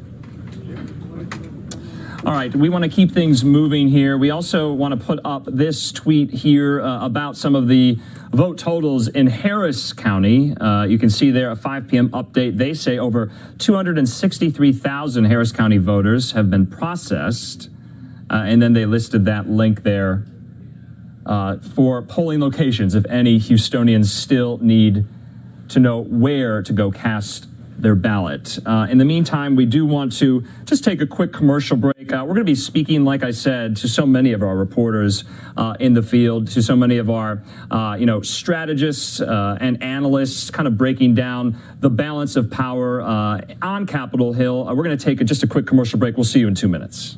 Speaker 1: All right, we want to keep things moving here. We also want to put up this tweet here about some of the vote totals in Harris County. You can see there a 5 p.m. update. They say over 263,000 Harris County voters have been processed. And then they listed that link there for polling locations, if any Houstonians still need to know where to go cast their ballot. In the meantime, we do want to just take a quick commercial break. We're going to be speaking, like I said, to so many of our reporters in the field, to so many of our, strategists and analysts, kind of breaking down the balance of power on Capitol Hill. We're going to take just a quick commercial break. We'll see you in 2 minutes.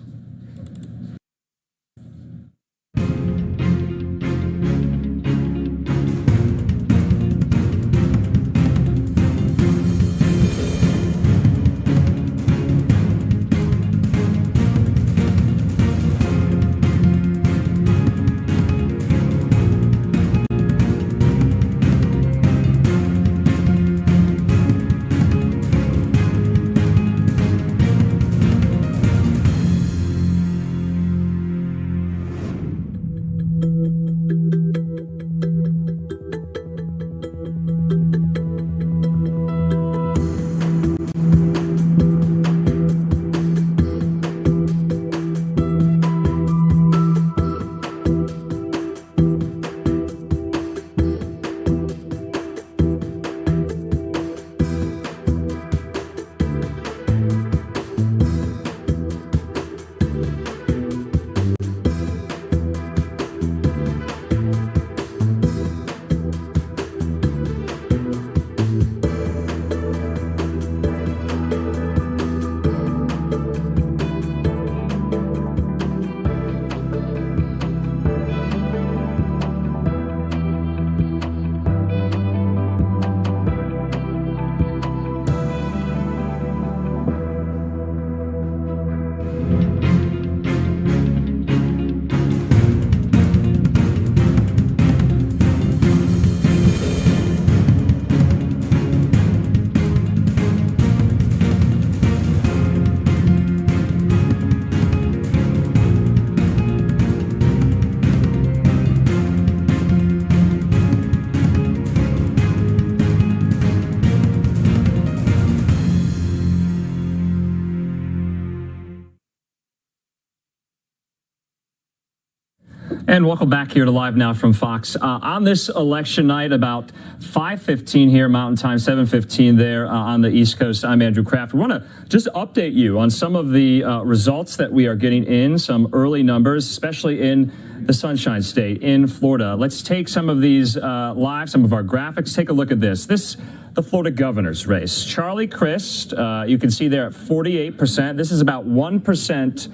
Speaker 1: And welcome back here to Live Now from Fox. On this election night, about 5:15 here Mountain Time, 7:15 there on the East Coast, I'm Andrew Kraft. We want to just update you on some of the results that we are getting in, some early numbers, especially in the Sunshine State in Florida. Let's take some of these live, some of our graphics. Take a look at this. The Florida governor's race. Charlie Crist, you can see there at 48%. This is about 1%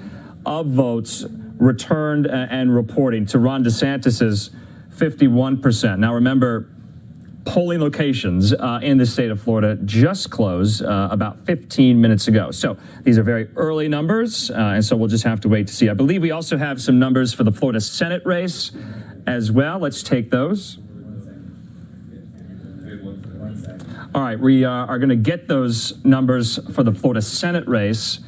Speaker 1: of votes returned and reporting to Ron DeSantis's 51%. Now remember, polling locations in the state of Florida just closed about 15 minutes ago. So these are very early numbers, and so we'll just have to wait to see. I believe we also have some numbers for the Florida Senate race as well. Let's take those. All right, we are going to get those numbers for the Florida Senate race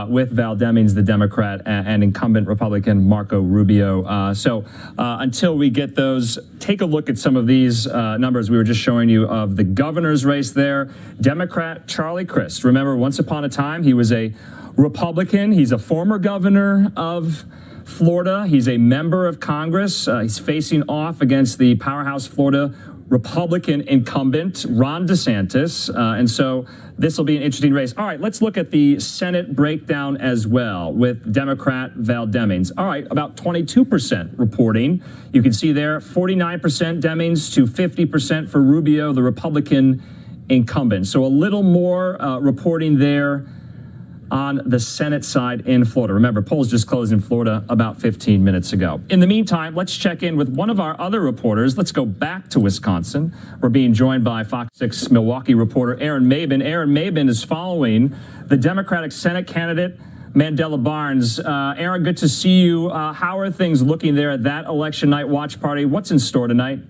Speaker 1: with Val Demings, the Democrat, and incumbent Republican Marco Rubio. So until we get those, take a look at some of these numbers we were just showing you of the governor's race there. Democrat Charlie Crist. Remember, once upon a time, he was a Republican. He's a former governor of Florida. He's a member of Congress. He's facing off against the powerhouse Florida Republican incumbent Ron DeSantis. And so this will be an interesting race. All right, let's look at the Senate breakdown as well with Democrat Val Demings. All right, about 22% reporting. You can see there 49% Demings to 50% for Rubio, the Republican incumbent. So a little more reporting there on the Senate side in Florida. Remember, polls just closed in Florida about 15 minutes ago. In the meantime, let's check in with one of our other reporters. Let's go back to Wisconsin. We're being joined by Fox 6 Milwaukee reporter Aaron Mabin. Aaron Mabin is following the Democratic Senate candidate Mandela Barnes. Aaron, good to see you. How are things looking there at that election night watch party? What's in store tonight?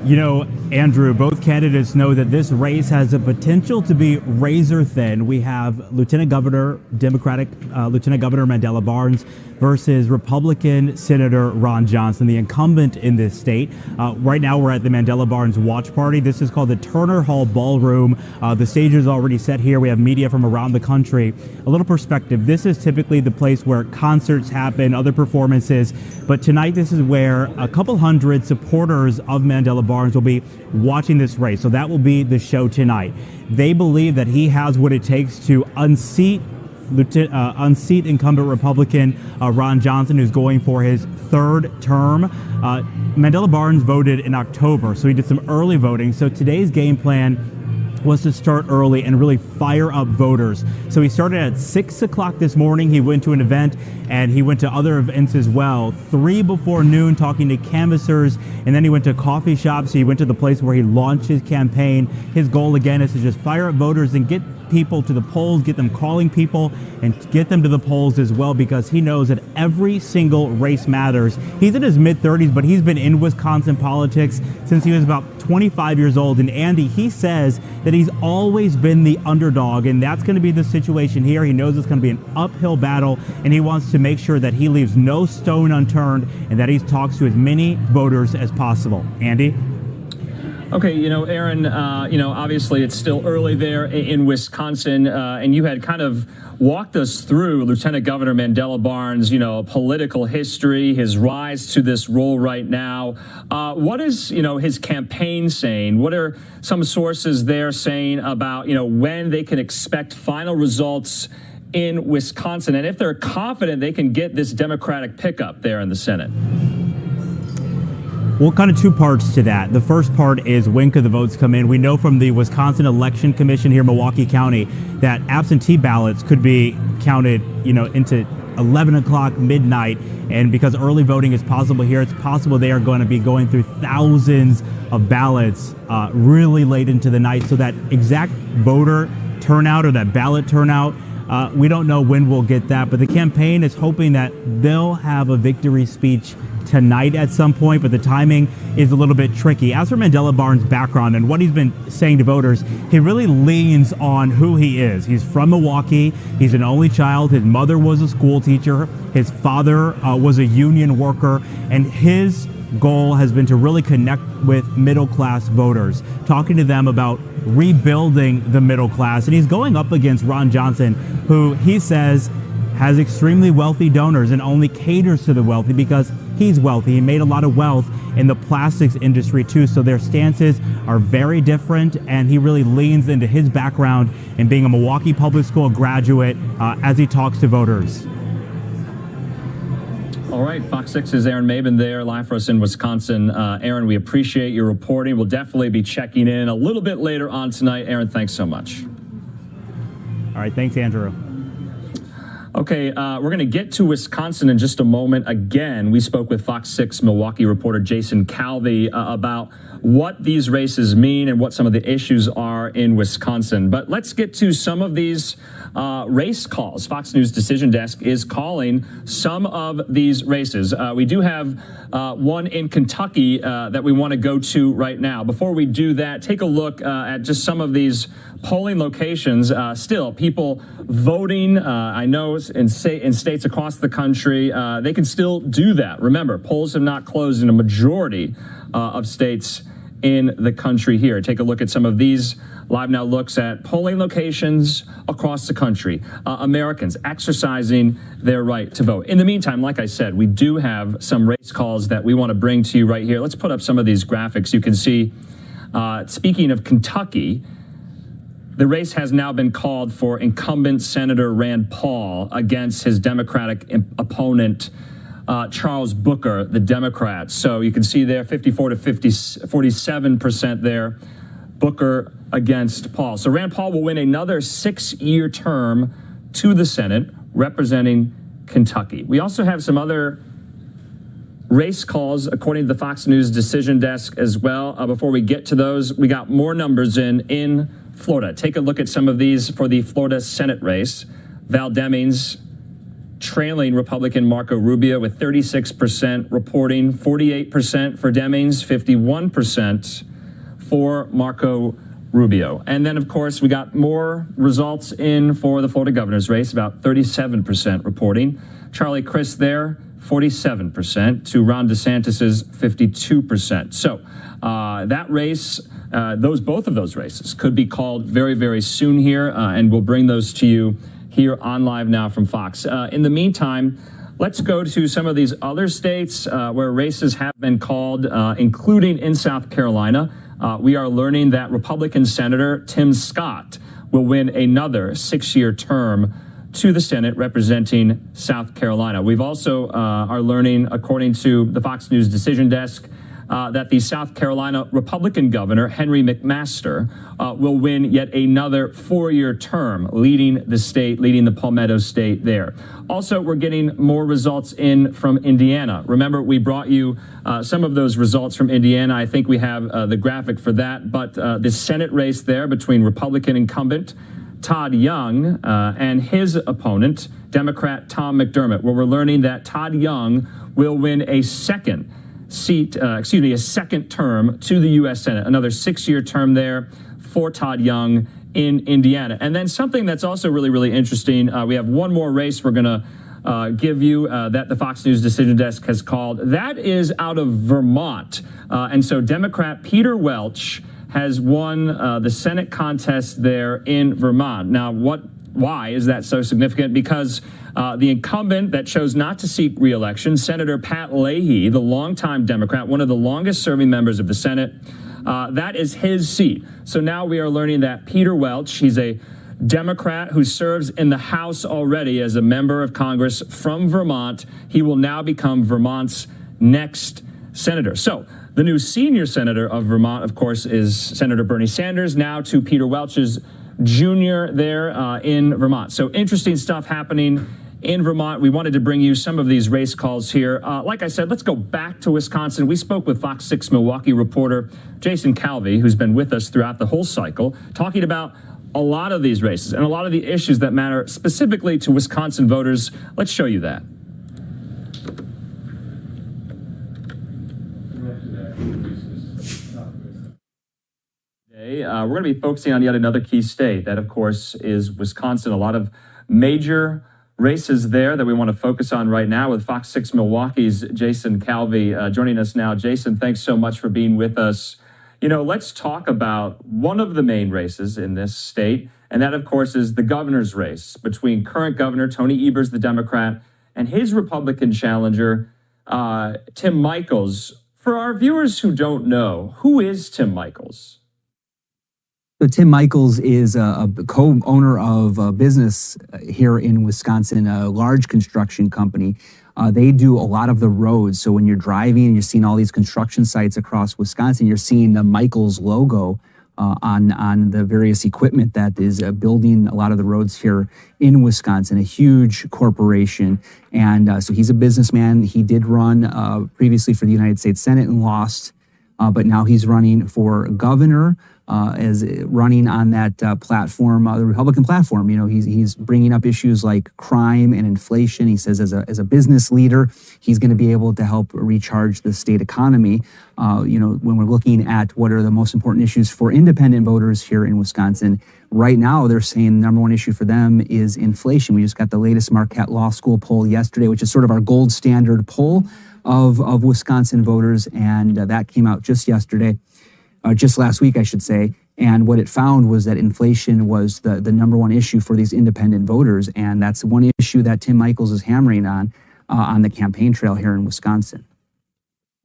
Speaker 12: You know, Andrew, both candidates know that this race has the potential to be razor thin. We have Democratic Lieutenant Governor Mandela Barnes versus Republican Senator Ron Johnson, the incumbent in this state. Right now, we're at the Mandela Barnes watch party. This is called the Turner Hall Ballroom. The stage is already set here. We have media from around the country. A little perspective. This is typically the place where concerts happen, other performances. But tonight, this is where a couple hundred supporters of Mandela Barnes will be watching this race. So that will be the show tonight. They believe that he has what it takes to unseat incumbent Republican Ron Johnson, who's going for his third term. Mandela Barnes voted in October, so he did some early voting. So today's game plan was to start early and really fire up voters. So he started at 6 o'clock this morning. He went to an event and he went to other events as well. 3 before noon talking to canvassers, and then he went to coffee shops. He went to the place where he launched his campaign. His goal again is to just fire up voters and get people to the polls, get them calling people, and get them to the polls as well, because he knows that every single race matters. He's in his mid-30s, but he's been in Wisconsin politics since he was about 25 years old. And Andy, he says that he's always been the underdog, and that's going to be the situation here. He knows it's going to be an uphill battle, and he wants to make sure that he leaves no stone unturned and that he talks to as many voters as possible. Andy?
Speaker 1: Okay, Aaron, obviously it's still early there in Wisconsin, and you had kind of walked us through Lieutenant Governor Mandela Barnes, political history, his rise to this role right now. What is, his campaign saying? What are some sources there saying about, when they can expect final results in Wisconsin, and if they're confident they can get this Democratic pickup there in the Senate?
Speaker 12: Well, kind of two parts to that. The first part is when could the votes come in? We know from the Wisconsin Election Commission here in Milwaukee County that absentee ballots could be counted, into 11 o'clock midnight. And because early voting is possible here, it's possible they are going to be going through thousands of ballots really late into the night. So that exact voter turnout or that ballot turnout, we don't know when we'll get that. But the campaign is hoping that they'll have a victory speech tonight at some point, but the timing is a little bit tricky. As for Mandela Barnes' background and what he's been saying to voters, he really leans on who he is. He's from Milwaukee. He's an only child. His mother was a school teacher. His father was a union worker, and his goal has been to really connect with middle-class voters, talking to them about rebuilding the middle class. And he's going up against Ron Johnson, who he says has extremely wealthy donors and only caters to the wealthy because he's wealthy. He made a lot of wealth in the plastics industry too, so their stances are very different, and he really leans into his background in being a Milwaukee Public School graduate as he talks to voters.
Speaker 1: All right, Fox 6's Aaron Maben there, live for us in Wisconsin. Aaron, we appreciate your reporting. We'll definitely be checking in a little bit later on tonight. Aaron, thanks so much.
Speaker 12: All right, thanks, Andrew.
Speaker 1: Okay, we're going to get to Wisconsin in just a moment. Again, we spoke with Fox 6 Milwaukee reporter Jason Calvi about what these races mean and what some of the issues are in Wisconsin. But let's get to some of these race calls. Fox News Decision Desk is calling some of these races. We do have one in Kentucky that we want to go to right now. Before we do that, take a look at just some of these polling locations. Still, people voting. I know in states across the country, they can still do that. Remember, polls have not closed in a majority of states in the country here. Take a look at some of these Live Now looks at polling locations across the country, Americans exercising their right to vote. In the meantime, like I said, we do have some race calls that we want to bring to you right here. Let's put up some of these graphics. You can see, speaking of Kentucky, the race has now been called for incumbent Senator Rand Paul against his Democratic opponent, Charles Booker, the Democrat. So you can see there 54 to 47% there, Booker against Paul. So Rand Paul will win another 6-year term to the Senate representing Kentucky. We also have some other race calls according to the Fox News Decision Desk as well. Before we get to those, we got more numbers in Florida. Take a look at some of these for the Florida Senate race. Val Demings trailing Republican Marco Rubio with 36% reporting, 48% for Demings, 51% for Marco Rubio. And then, of course, we got more results in for the Florida governor's race, about 37% reporting. Charlie Crist there, 47% to Ron DeSantis's 52%. So that race, both of those races could be called very, very soon here, and we'll bring those to you here on Live Now from Fox. In the meantime, let's go to some of these other states where races have been called, including in South Carolina. We are learning that Republican Senator Tim Scott will win another 6-year term to the Senate representing South Carolina. We've also are learning, according to the Fox News Decision Desk, that the South Carolina Republican governor, Henry McMaster, will win yet another 4-year term, leading the Palmetto State there. Also, we're getting more results in from Indiana. Remember, we brought you some of those results from Indiana. I think we have the graphic for that. But the Senate race there between Republican incumbent Todd Young and his opponent, Democrat Tom McDermott, where we're learning that Todd Young will win a second term to the U.S. Senate, another 6-year term there for Todd Young in Indiana. And then something that's also really, really interesting, we have one more race we're going to give you that the Fox News Decision Desk has called. That is out of Vermont. And so Democrat Peter Welch has won the Senate contest there in Vermont. Now, why is that so significant? Because the incumbent that chose not to seek re-election, Senator Pat Leahy, the longtime Democrat, one of the longest serving members of the Senate, that is his seat. So now we are learning that Peter Welch, he's a Democrat who serves in the House already as a member of Congress from Vermont. He will now become Vermont's next senator. So the new senior senator of Vermont, of course, is Senator Bernie Sanders, now to Peter Welch's junior there in Vermont. So interesting stuff happening in Vermont. We wanted to bring you some of these race calls here. Like I said, let's go back to Wisconsin. We spoke with Fox 6 Milwaukee reporter Jason Calvi, who's been with us throughout the whole cycle, talking about a lot of these races and a lot of the issues that matter specifically to Wisconsin voters. Let's show you that. We're going to be focusing on yet another key state. That, of course, is Wisconsin. A lot of major races there that we want to focus on right now with Fox 6 Milwaukee's Jason Calvi joining us now. Jason, thanks so much for being with us. let's talk about one of the main races in this state, and that, of course, is the governor's race between current Governor Tony Evers, the Democrat, and his Republican challenger, Tim Michels. For our viewers who don't know, who is Tim Michels?
Speaker 13: So Tim Michels is a co-owner of a business here in Wisconsin, a large construction company. They do a lot of the roads. So when you're driving and you're seeing all these construction sites across Wisconsin, you're seeing the Michels logo on the various equipment that is building a lot of the roads here in Wisconsin, a huge corporation. And so he's a businessman. He did run previously for the United States Senate and lost, but now he's running for governor. As running on that platform, the Republican platform. He's bringing up issues like crime and inflation. He says as a business leader, he's going to be able to help recharge the state economy. When we're looking at what are the most important issues for independent voters here in Wisconsin, right now they're saying the number one issue for them is inflation. We just got the latest Marquette Law School poll yesterday, which is sort of our gold standard poll of Wisconsin voters, and that came out just yesterday. Just last week, I should say. And what it found was that inflation was the number one issue for these independent voters. And that's one issue that Tim Michels is hammering on the campaign trail here in Wisconsin.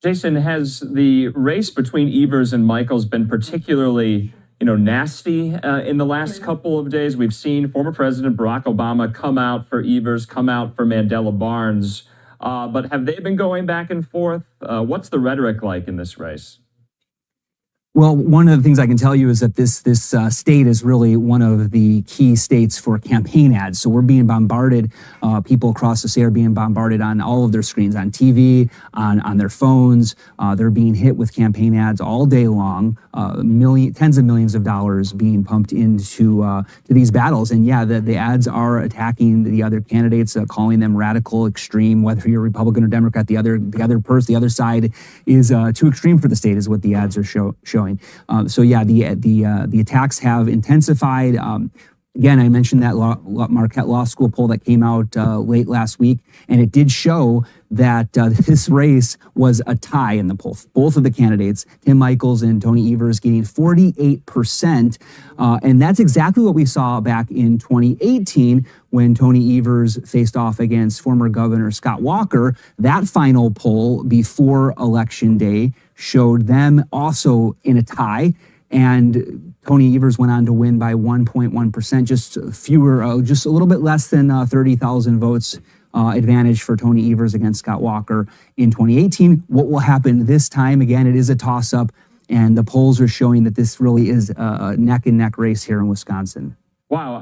Speaker 1: Jason, has the race between Evers and Michels been particularly, nasty in the last couple of days? We've seen former President Barack Obama come out for Evers, come out for Mandela Barnes. But have they been going back and forth? What's the rhetoric like in this race?
Speaker 13: Well, one of the things I can tell you is that this state is really one of the key states for campaign ads. So we're being bombarded. People across the state are being bombarded on all of their screens, on TV, on their phones. They're being hit with campaign ads all day long. Tens of millions of dollars being pumped into to these battles. And yeah, the ads are attacking the other candidates, calling them radical, extreme. Whether you're Republican or Democrat, the other side is too extreme for the state, is what the ads are showing. So yeah, the attacks have intensified. Again, I mentioned that Marquette Law School poll that came out late last week, and it did show that this race was a tie in the poll. Both of the candidates, Tim Michels and Tony Evers, getting 48%. And that's exactly what we saw back in 2018 when Tony Evers faced off against former Governor Scott Walker. That final poll before Election Day showed them also in a tie. And Tony Evers went on to win by 1.1%, just a little bit less than 30,000 votes advantage for Tony Evers against Scott Walker in 2018. What will happen this time? Again, it is a toss-up, and the polls are showing that this really is a neck-and-neck race here in Wisconsin.
Speaker 1: Wow,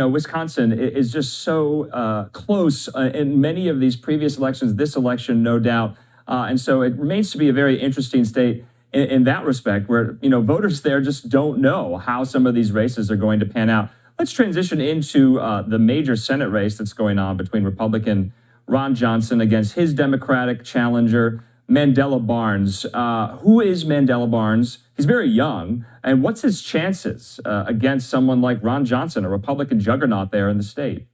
Speaker 1: Wisconsin is just so close in many of these previous elections, this election, no doubt. And so it remains to be a very interesting state in that respect, where, voters there just don't know how some of these races are going to pan out. Let's transition into the major Senate race that's going on between Republican Ron Johnson against his Democratic challenger, Mandela Barnes. Who is Mandela Barnes? He's very young. And what's his chances against someone like Ron Johnson, a Republican juggernaut there in the state?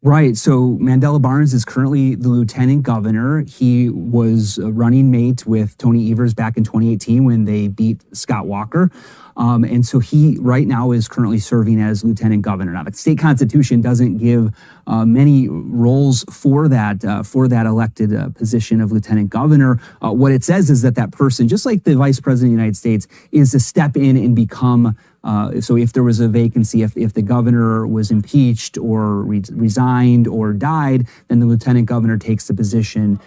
Speaker 13: Right. So Mandela Barnes is currently the lieutenant governor. He was a running mate with Tony Evers back in 2018 when they beat Scott Walker. And so he right now is currently serving as lieutenant governor. Now, the state constitution doesn't give many roles for that elected position of lieutenant governor. What it says is that person, just like the vice president of the United States, is to step in and become so if there was a vacancy, if the governor was impeached or resigned or died, then the lieutenant governor takes the position,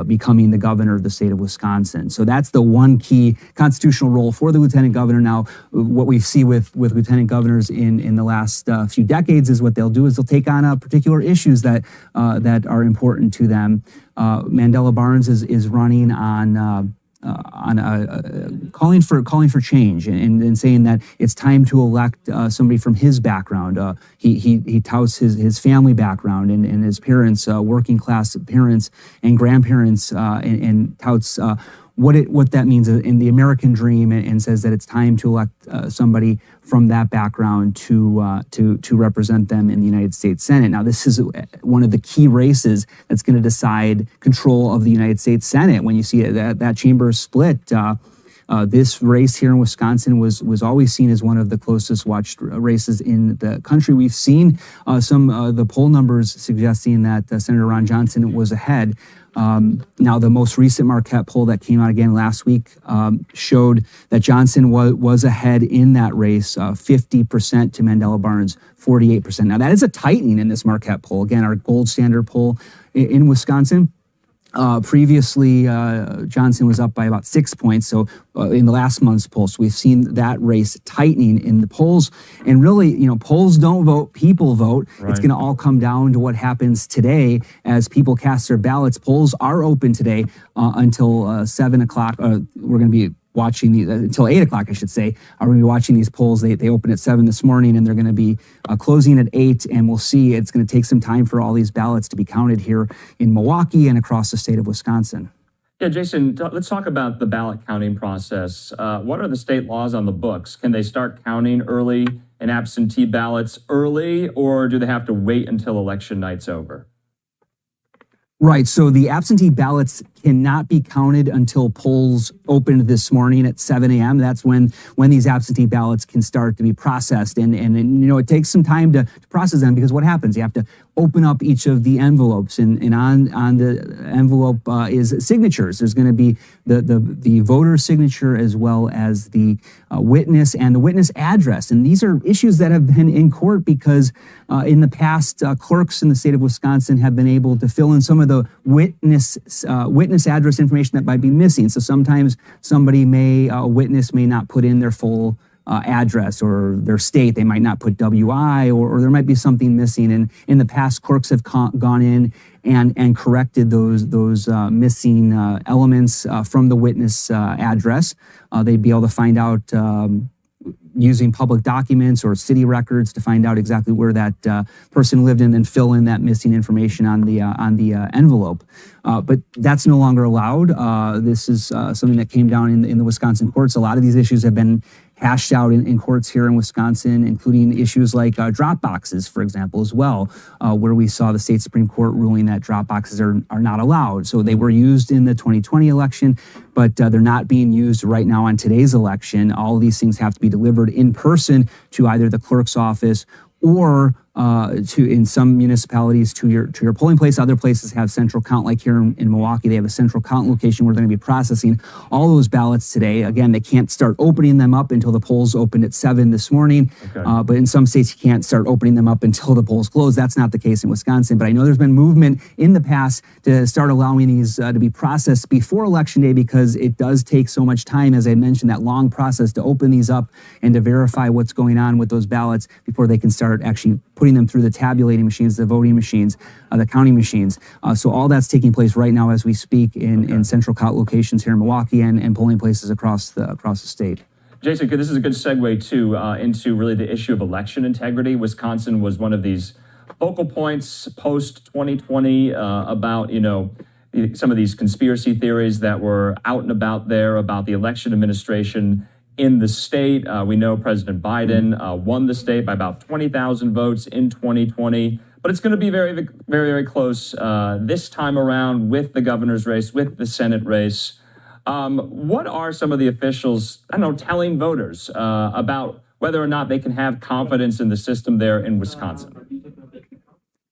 Speaker 13: becoming the governor of the state of Wisconsin. So that's the one key constitutional role for the lieutenant governor. Now, what we see with lieutenant governors in the last few decades is what they'll do is they'll take on particular issues that are important to them. Mandela Barnes is running on calling for change and saying that it's time to elect somebody from his background. He touts his family background and his parents, working class parents and grandparents, and touts what that means in the American dream, and says that it's time to elect somebody from that background to represent them in the United States Senate. Now, this is one of the key races that's going to decide control of the United States Senate. When you see that chamber split, This race here in Wisconsin was always seen as one of the closest watched races in the country. We've seen some the poll numbers suggesting that Senator Ron Johnson was ahead. Now, the most recent Marquette poll that came out again last week showed that Johnson was ahead in that race, 50% to Mandela Barnes, 48%. Now, that is a tightening in this Marquette poll. Again, our gold standard poll in Wisconsin. Previously, Johnson was up by about 6 points. So in the last month's poll, so we've seen that race tightening in the polls. And really, polls don't vote, people vote. Right. It's going to all come down to what happens today as people cast their ballots. Polls are open today until 7 o'clock. We're going to be watching until 8 o'clock, I should say. We're going to be watching these polls. They open at 7 this morning, and they're going to be closing at 8. And we'll see. It's going to take some time for all these ballots to be counted here in Milwaukee and across the state of Wisconsin.
Speaker 1: Yeah, Jason, let's talk about the ballot counting process. What are the state laws on the books? Can they start counting early and absentee ballots early, or do they have to wait until election night's over?
Speaker 13: Right. So the absentee ballots cannot be counted until polls opened this morning at 7 a.m. That's when these absentee ballots can start to be processed. And it takes some time to process them, because what happens? You have to open up each of the envelopes, and on the envelope is signatures. There's going to be the voter signature as well as the witness and the witness address. And these are issues that have been in court because in the past, clerks in the state of Wisconsin have been able to fill in some of the witness address information that might be missing. So sometimes a witness may not put in their full address or their state. They might not put WI, or there might be something missing. And in the past, clerks have gone in and corrected those missing elements from the witness address. They'd be able to find out using public documents or city records to find out exactly where that person lived, and then fill in that missing information on the envelope. But that's no longer allowed. This is something that came down in the Wisconsin courts. A lot of these issues have been hashed out in courts here in Wisconsin, including issues like drop boxes, for example, as well, where we saw the state Supreme Court ruling that drop boxes are not allowed. So they were used in the 2020 election, but they're not being used right now on today's election. All of these things have to be delivered in person to either the clerk's office or in some municipalities to your polling place. Other places have central count, like here in Milwaukee, they have a central count location where they're going to be processing all those ballots today. Again, they can't start opening them up until the polls opened at 7 this morning. Okay. But in some states, you can't start opening them up until the polls close. That's not the case in Wisconsin. But I know there's been movement in the past to start allowing these to be processed before Election Day, because it does take so much time, as I mentioned, that long process to open these up and to verify what's going on with those ballots before they can start actually putting them through the tabulating machines, the voting machines, the counting machines. So all that's taking place right now as we speak in central count locations here in Milwaukee and polling places across the state.
Speaker 1: Jason, this is a good segue too into really the issue of election integrity. Wisconsin was one of these focal points post 2020 about some of these conspiracy theories that were out and about there about the election administration in the state. We know President Biden won the state by about 20,000 votes in 2020, but it's going to be very, very, very close this time around with the governor's race, with the Senate race. What are some of the officials, telling voters about whether or not they can have confidence in the system there in Wisconsin?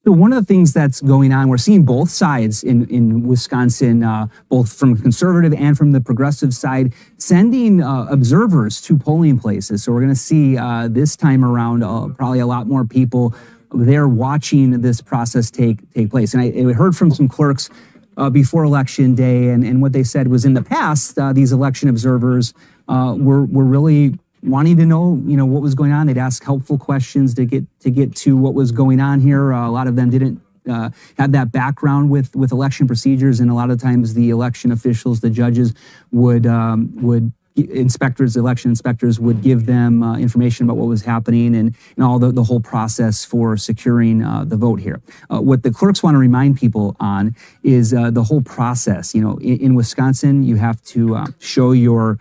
Speaker 13: So one of the things that's going on, we're seeing both sides in Wisconsin, both from conservative and from the progressive side, sending observers to polling places. So we're going to see this time around probably a lot more people there watching this process take place. And I heard from some clerks before Election Day, and what they said was in the past, these election observers were really wanting to know, what was going on. They'd ask helpful questions to get to what was going on here. A lot of them didn't have that background with election procedures, and a lot of times the election officials, the judges, election inspectors would give them information about what was happening and all the whole process for securing the vote here. What the clerks want to remind people on is the whole process. In Wisconsin, you have to show your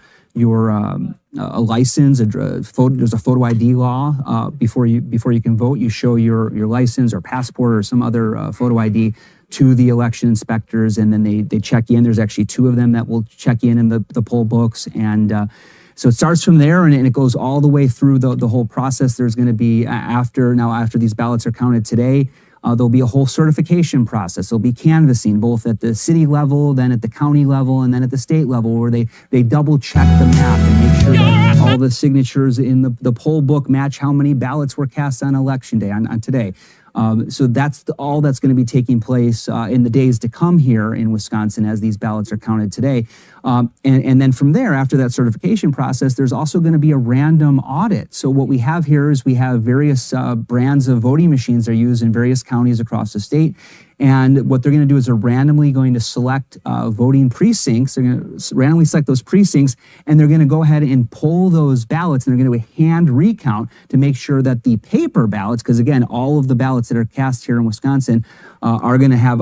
Speaker 13: a license. There's a photo ID law. Before you can vote, you show your license or passport or some other photo ID to the election inspectors, and then they check you in. There's actually 2 of them that will check you in the poll books, and so it starts from there, and it goes all the way through the whole process. There's going to be after these ballots are counted today, there'll be a whole certification process. There'll be canvassing both at the city level, then at the county level, and then at the state level, where they double check the map and make sure that all the signatures in the poll book match how many ballots were cast on election day on today. So that's all that's going to be taking place in the days to come here in Wisconsin as these ballots are counted today. And then from there, after that certification process, there's also going to be a random audit. So what we have here is we have various brands of voting machines that are used in various counties across the state. And what they're going to do is they're randomly going to select voting precincts. They're going to randomly select those precincts, and they're going to go ahead and pull those ballots, and they're going to hand recount to make sure that the paper ballots, because again, all of the ballots that are cast here in Wisconsin are going to have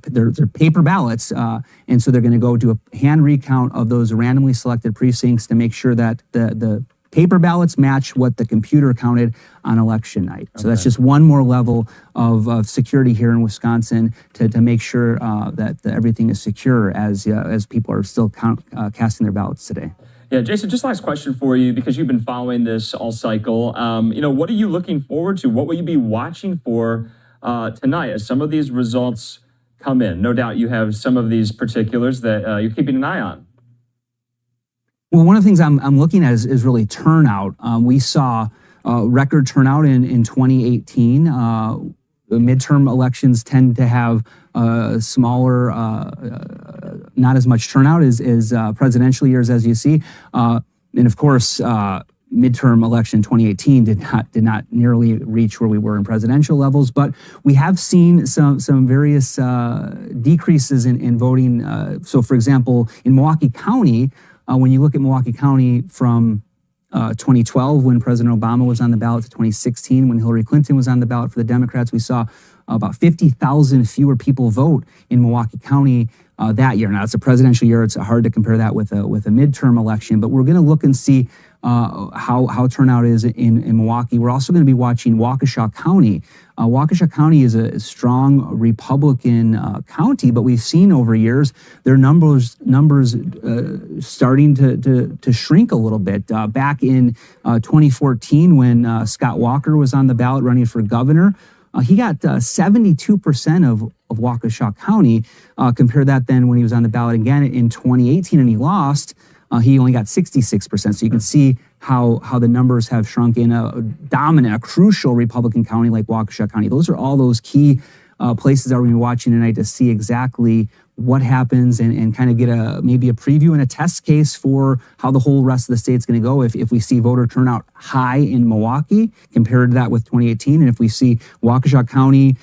Speaker 13: they're paper ballots, and so they're going to go do a hand recount of those randomly selected precincts to make sure that the paper ballots match what the computer counted on election night. So that's just one more level of security here in Wisconsin to make sure that everything is secure as people are still casting their ballots today.
Speaker 1: Yeah, Jason, just last question for you, because you've been following this all cycle. What are you looking forward to? What will you be watching for tonight as some of these results come in? No doubt you have some of these particulars that you're keeping an eye on.
Speaker 13: Well, one of the things I'm looking at is really turnout. We saw record turnout in 2018. Midterm elections tend to have smaller, not as much turnout as presidential years, as you see. And of course, midterm election 2018 did not nearly reach where we were in presidential levels, but we have seen some various decreases in voting. So, for example, in Milwaukee County, when you look at Milwaukee County from 2012, when President Obama was on the ballot, to 2016, when Hillary Clinton was on the ballot for the Democrats, we saw about 50,000 fewer people vote in Milwaukee County that year. Now, it's a presidential year. It's hard to compare that with a midterm election, but we're going to look and see how turnout is in Milwaukee. We're also going to be watching Waukesha County. Waukesha County is a strong Republican county, but we've seen over years their numbers starting to shrink a little bit. Back in 2014, when Scott Walker was on the ballot running for governor, he got 72% of Waukesha County. Compare that then when he was on the ballot again in 2018 and he lost. He only got 66%. So you can see how the numbers have shrunk in a dominant, a crucial Republican county like Waukesha County. Those are all those key places that we're going to be watching tonight to see exactly what happens and kind of get maybe a preview and a test case for how the whole rest of the state's going to go. If we see voter turnout high in Milwaukee compared to that with 2018, and if we see Waukesha County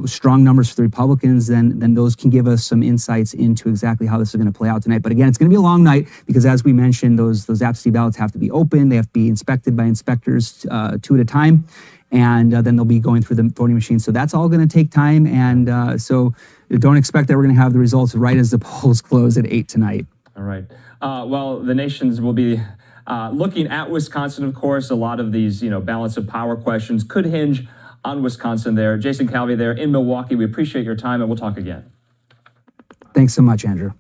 Speaker 13: strong numbers for the Republicans, then those can give us some insights into exactly how this is going to play out tonight. But again, it's going to be a long night because, as we mentioned, those absentee ballots have to be open. They have to be inspected by inspectors 2 at a time. And then they'll be going through the voting machine. So that's all going to take time. And so don't expect that we're going to have the results right as the polls close at 8 tonight.
Speaker 1: All right. Well, the nations will be looking at Wisconsin, of course. A lot of these, balance of power questions could hinge on Wisconsin there. Jason Calvi there in Milwaukee. We appreciate your time, and we'll talk again.
Speaker 13: Thanks so much, Andrew.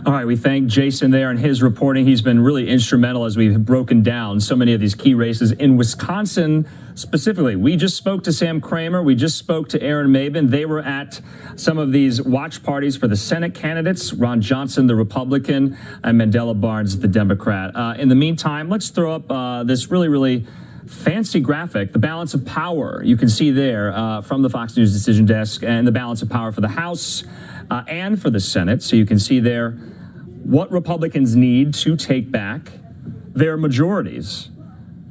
Speaker 1: All right, we thank Jason there and his reporting. He's been really instrumental as we've broken down so many of these key races in Wisconsin specifically. We just spoke to Sam Kramer. We just spoke to Aaron Maben. They were at some of these watch parties for the Senate candidates, Ron Johnson, the Republican, and Mandela Barnes, the Democrat. In the meantime, let's throw up this really, really fancy graphic, the balance of power. You can see there from the Fox News Decision Desk, and the balance of power for the House and for the Senate. So you can see there what Republicans need to take back their majorities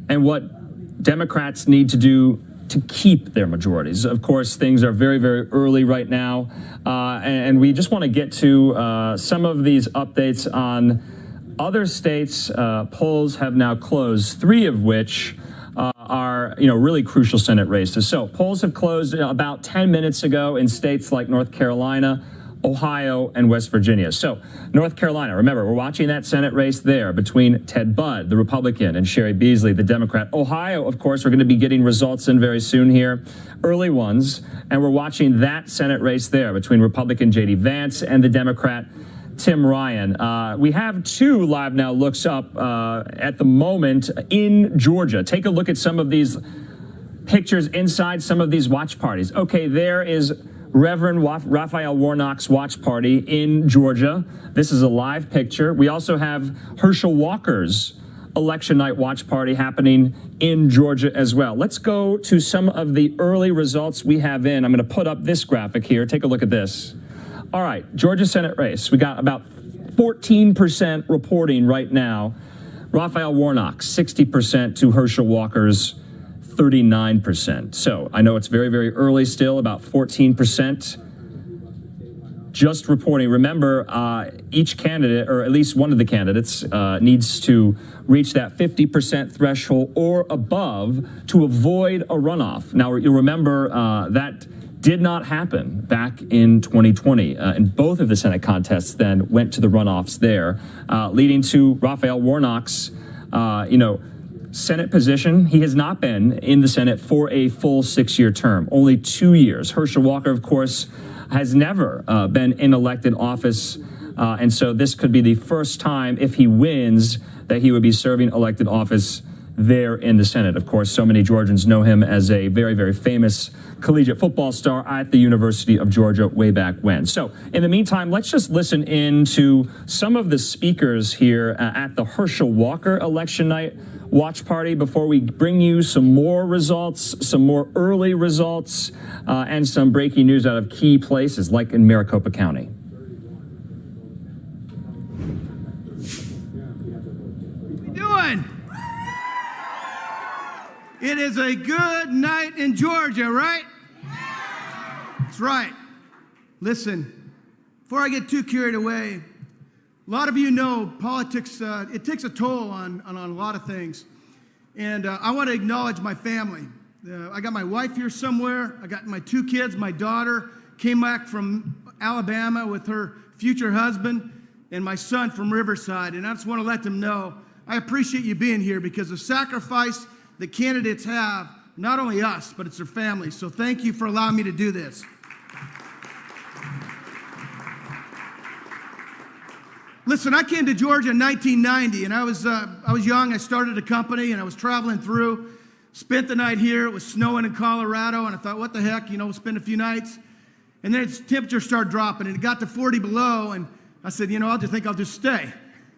Speaker 1: and what Democrats need to do to keep their majorities. Of course, things are very, very early right now. And we just want to get to some of these updates on other states. Polls have now closed, 3 of which are, really crucial Senate races. So polls have closed about 10 minutes ago in states like North Carolina, Ohio, and West Virginia. So North Carolina, remember, we're watching that Senate race there between Ted Budd, the Republican, and Sherry Beasley, the Democrat. Ohio, of course, we're going to be getting results in very soon here, early ones, and we're watching that Senate race there between Republican J.D. Vance and the Democrat Tim Ryan. We have 2 Live Now looks up at the moment in Georgia. Take a look at some of these pictures inside some of these watch parties. Okay, there is Reverend Raphael Warnock's watch party in Georgia. This is a live picture. We also have Herschel Walker's election night watch party happening in Georgia as well. Let's go to some of the early results we have in. I'm going to put up this graphic here. Take a look at this. All right, Georgia Senate race. We got about 14% reporting right now. Raphael Warnock, 60% to Herschel Walker's 39%. So I know it's very, very early still, about 14% just reporting. Remember, each candidate, or at least one of the candidates, needs to reach that 50% threshold or above to avoid a runoff. Now, you'll remember that did not happen back in 2020. And both of the Senate contests then went to the runoffs there, leading to Raphael Warnock's, Senate position. He has not been in the Senate for a full 6-year term, only 2 years. Herschel Walker, of course, has never been in elected office. And so this could be the first time, if he wins, that he would be serving elected office there in the Senate. Of course, so many Georgians know him as a very, very famous collegiate football star at the University of Georgia way back when. So in the meantime, let's just listen in to some of the speakers here at the Herschel Walker election night watch party before we bring you some more results, some more early results, and some breaking news out of key places like in Maricopa County.
Speaker 14: What are you doing? It is a good night in Georgia, right? That's right. Listen, before I get too carried away, a lot of you know politics, it takes a toll on a lot of things. And I want to acknowledge my family. I got my wife here somewhere. I got my 2 kids. My daughter came back from Alabama with her future husband, and my son from Riverside. And I just want to let them know I appreciate you being here, because the sacrifice the candidates have, not only us, but it's their families. So thank you for allowing me to do this. Listen, I came to Georgia in 1990, and I was young. I started a company, and I was traveling through, spent the night here. It was snowing in Colorado, and I thought, what the heck, we'll spend a few nighs. And then its temperature started dropping, and it got to 40 below, and I said, I'll just stay.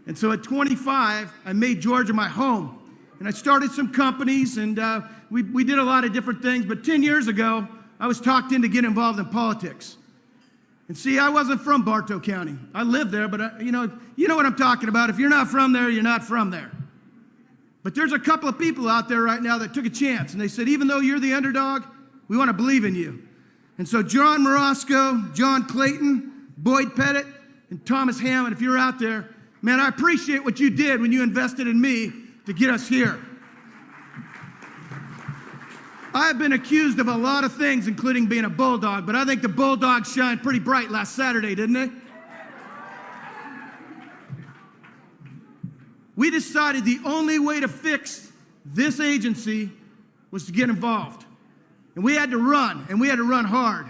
Speaker 14: And so at 25, I made Georgia my home, and I started some companies, and we did a lot of different things. But 10 years ago, I was talked in to get involved in politics. And see, I wasn't from Bartow County. I lived there, but you know what I'm talking about. If you're not from there, you're not from there. But there's a couple of people out there right now that took a chance, and they said, even though you're the underdog, we want to believe in you. And so John Morosco, John Clayton, Boyd Pettit, and Thomas Hammond, if you're out there, man, I appreciate what you did when you invested in me to get us here. I have been accused of a lot of things, including being a bulldog, but I think the Bulldogs shined pretty bright last Saturday, didn't they? We decided the only way to fix this agency was to get involved. And we had to run, and we had to run hard.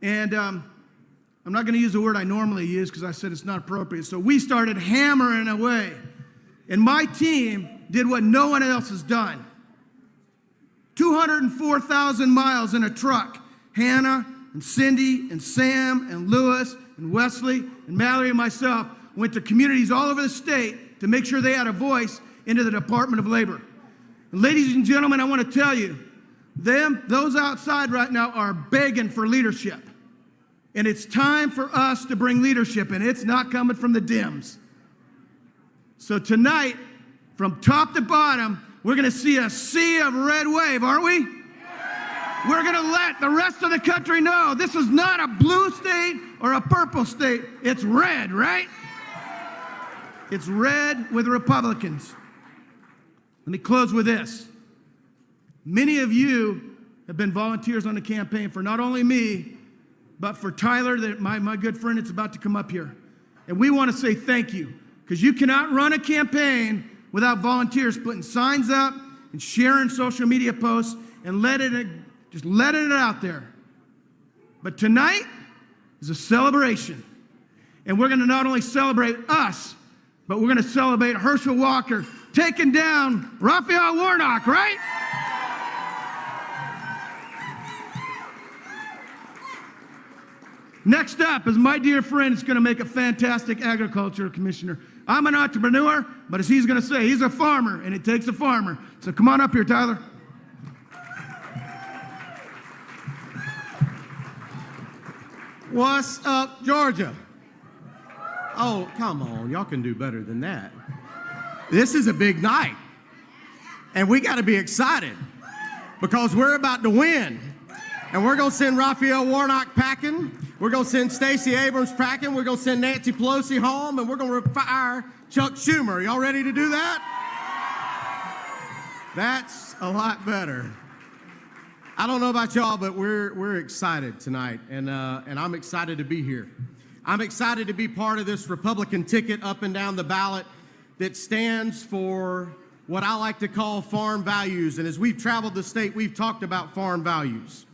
Speaker 14: And I'm not going to use the word I normally use because I said it's not appropriate. So we started hammering away. And my team did what no one else has done. 204,000 miles in a truck. Hannah and Cindy and Sam and Lewis and Wesley and Mallory and myself went to communities all over the state to make sure they had a voice into the Department of Labor. And ladies and gentlemen, I want to tell you, those outside right now are begging for leadership. And it's time for us to bring leadership, and it's not coming from the Dems. So tonight, from top to bottom, we're going to see a sea of red wave, aren't we? We're going to let the rest of the country know this is not a blue state or a purple state. It's red, right? It's red with Republicans. Let me close with this. Many of you have been volunteers on the campaign for not only me, but for Tyler, my good friend, it's about to come up here. And we want to say thank you, because you cannot run a campaign without volunteers putting signs up and sharing social media posts and just letting it out there. But tonight is a celebration. And we're going to not only celebrate us, but we're going to celebrate Herschel Walker taking down Raphael Warnock, right? Next up is my dear friend is going to make a fantastic agriculture commissioner. I'm an entrepreneur, but as he's going to say, he's a farmer, and it takes a farmer. So come on up here, Tyler.
Speaker 15: What's up, Georgia? Oh, come on. Y'all can do better than that. This is a big night. And we got to be excited because we're about to win. And we're going to send Raphael Warnock packing. We're going to send Stacey Abrams packing. We're going to send Nancy Pelosi home. And we're going to fire Chuck Schumer. Y'all ready to do that? That's a lot better. I don't know about y'all, but we're excited tonight. And I'm excited to be here. I'm excited to be part of this Republican ticket up and down the ballot that stands for what I like to call farm values. And as we've traveled the state, we've talked about farm values.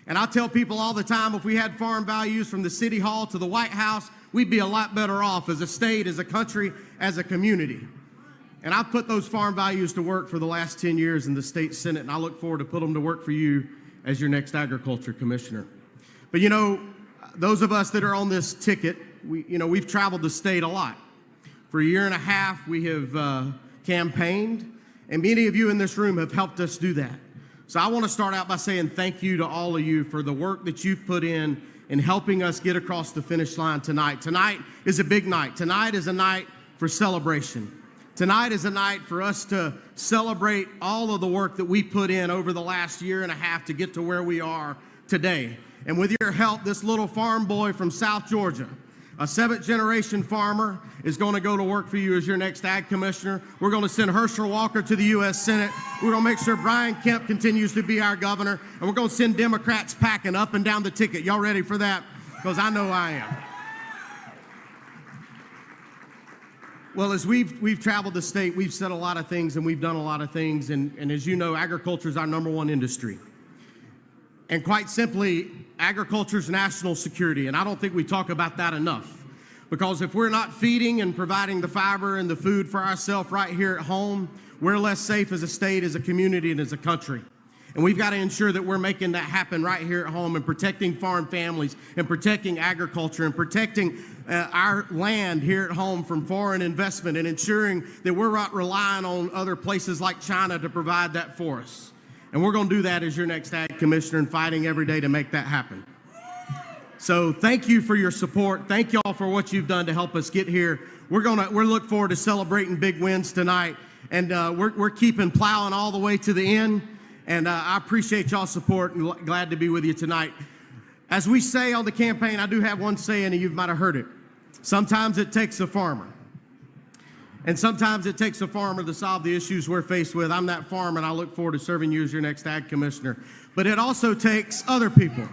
Speaker 15: And I tell people all the time, if we had farm values from the City Hall to the White House, we'd be a lot better off as a state, as a country, as a community. And I've put those farm values to work for the last 10 years in the state Senate, and I look forward to put them to work for you as your next agriculture commissioner. But you know, those of us that are on this ticket, we've traveled the state a lot. For a year and a half, we have campaigned, and many of you in this room have helped us do that. So I want to start out by saying thank you to all of you for the work that you've put in helping us get across the finish line tonight. Tonight is a big night. Tonight is a night for celebration. Tonight is a night for us to celebrate all of the work that we put in over the last year and a half to get to where we are today. And with your help, this little farm boy from South Georgia, a 7th-generation farmer, is going to go to work for you as your next ag commissioner. We're going to send Herschel Walker to the U.S. Senate. We're going to make sure Brian Kemp continues to be our governor. And we're going to send Democrats packing up and down the ticket. Y'all ready for that? Because I know I am. Well, as we've traveled the state, we've said a lot of things and we've done a lot of things. And as you know, agriculture is our #1 industry. And quite simply, agriculture is national security. And I don't think we talk about that enough. Because if we're not feeding and providing the fiber and the food for ourselves right here at home, we're less safe as a state, as a community, and as a country. And we've got to ensure that we're making that happen right here at home and protecting farm families and protecting agriculture and protecting our land here at home from foreign investment and ensuring that we're not relying on other places like China to provide that for us. And we're going to do that as your next ag commissioner and fighting every day to make that happen. So thank you for your support. Thank y'all for what you've done to help us get here. We're looking forward to celebrating big wins tonight. And we're keeping plowing all the way to the end. And I appreciate y'all's support and glad to be with you tonight. As we say on the campaign, I do have one saying, and you might have heard it. Sometimes it takes a farmer. And sometimes it takes a farmer to solve the issues we're faced with. I'm that farmer, and I look forward to serving you as your next ag commissioner. But it also takes other people.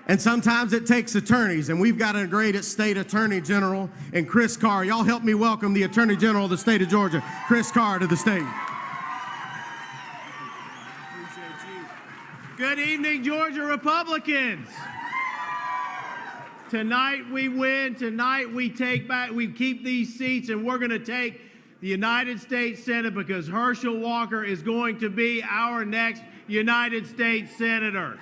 Speaker 15: And sometimes it takes attorneys, and we've got a great state attorney general and Chris Carr. Y'all help me welcome the Attorney General of the state of Georgia, Chris Carr, to the stage.
Speaker 16: Appreciate you. Good evening, Georgia Republicans. Tonight we win. Tonight we take back, we keep these seats, and we're going to take the United States Senate because Herschel Walker is going to be our next United States Senator.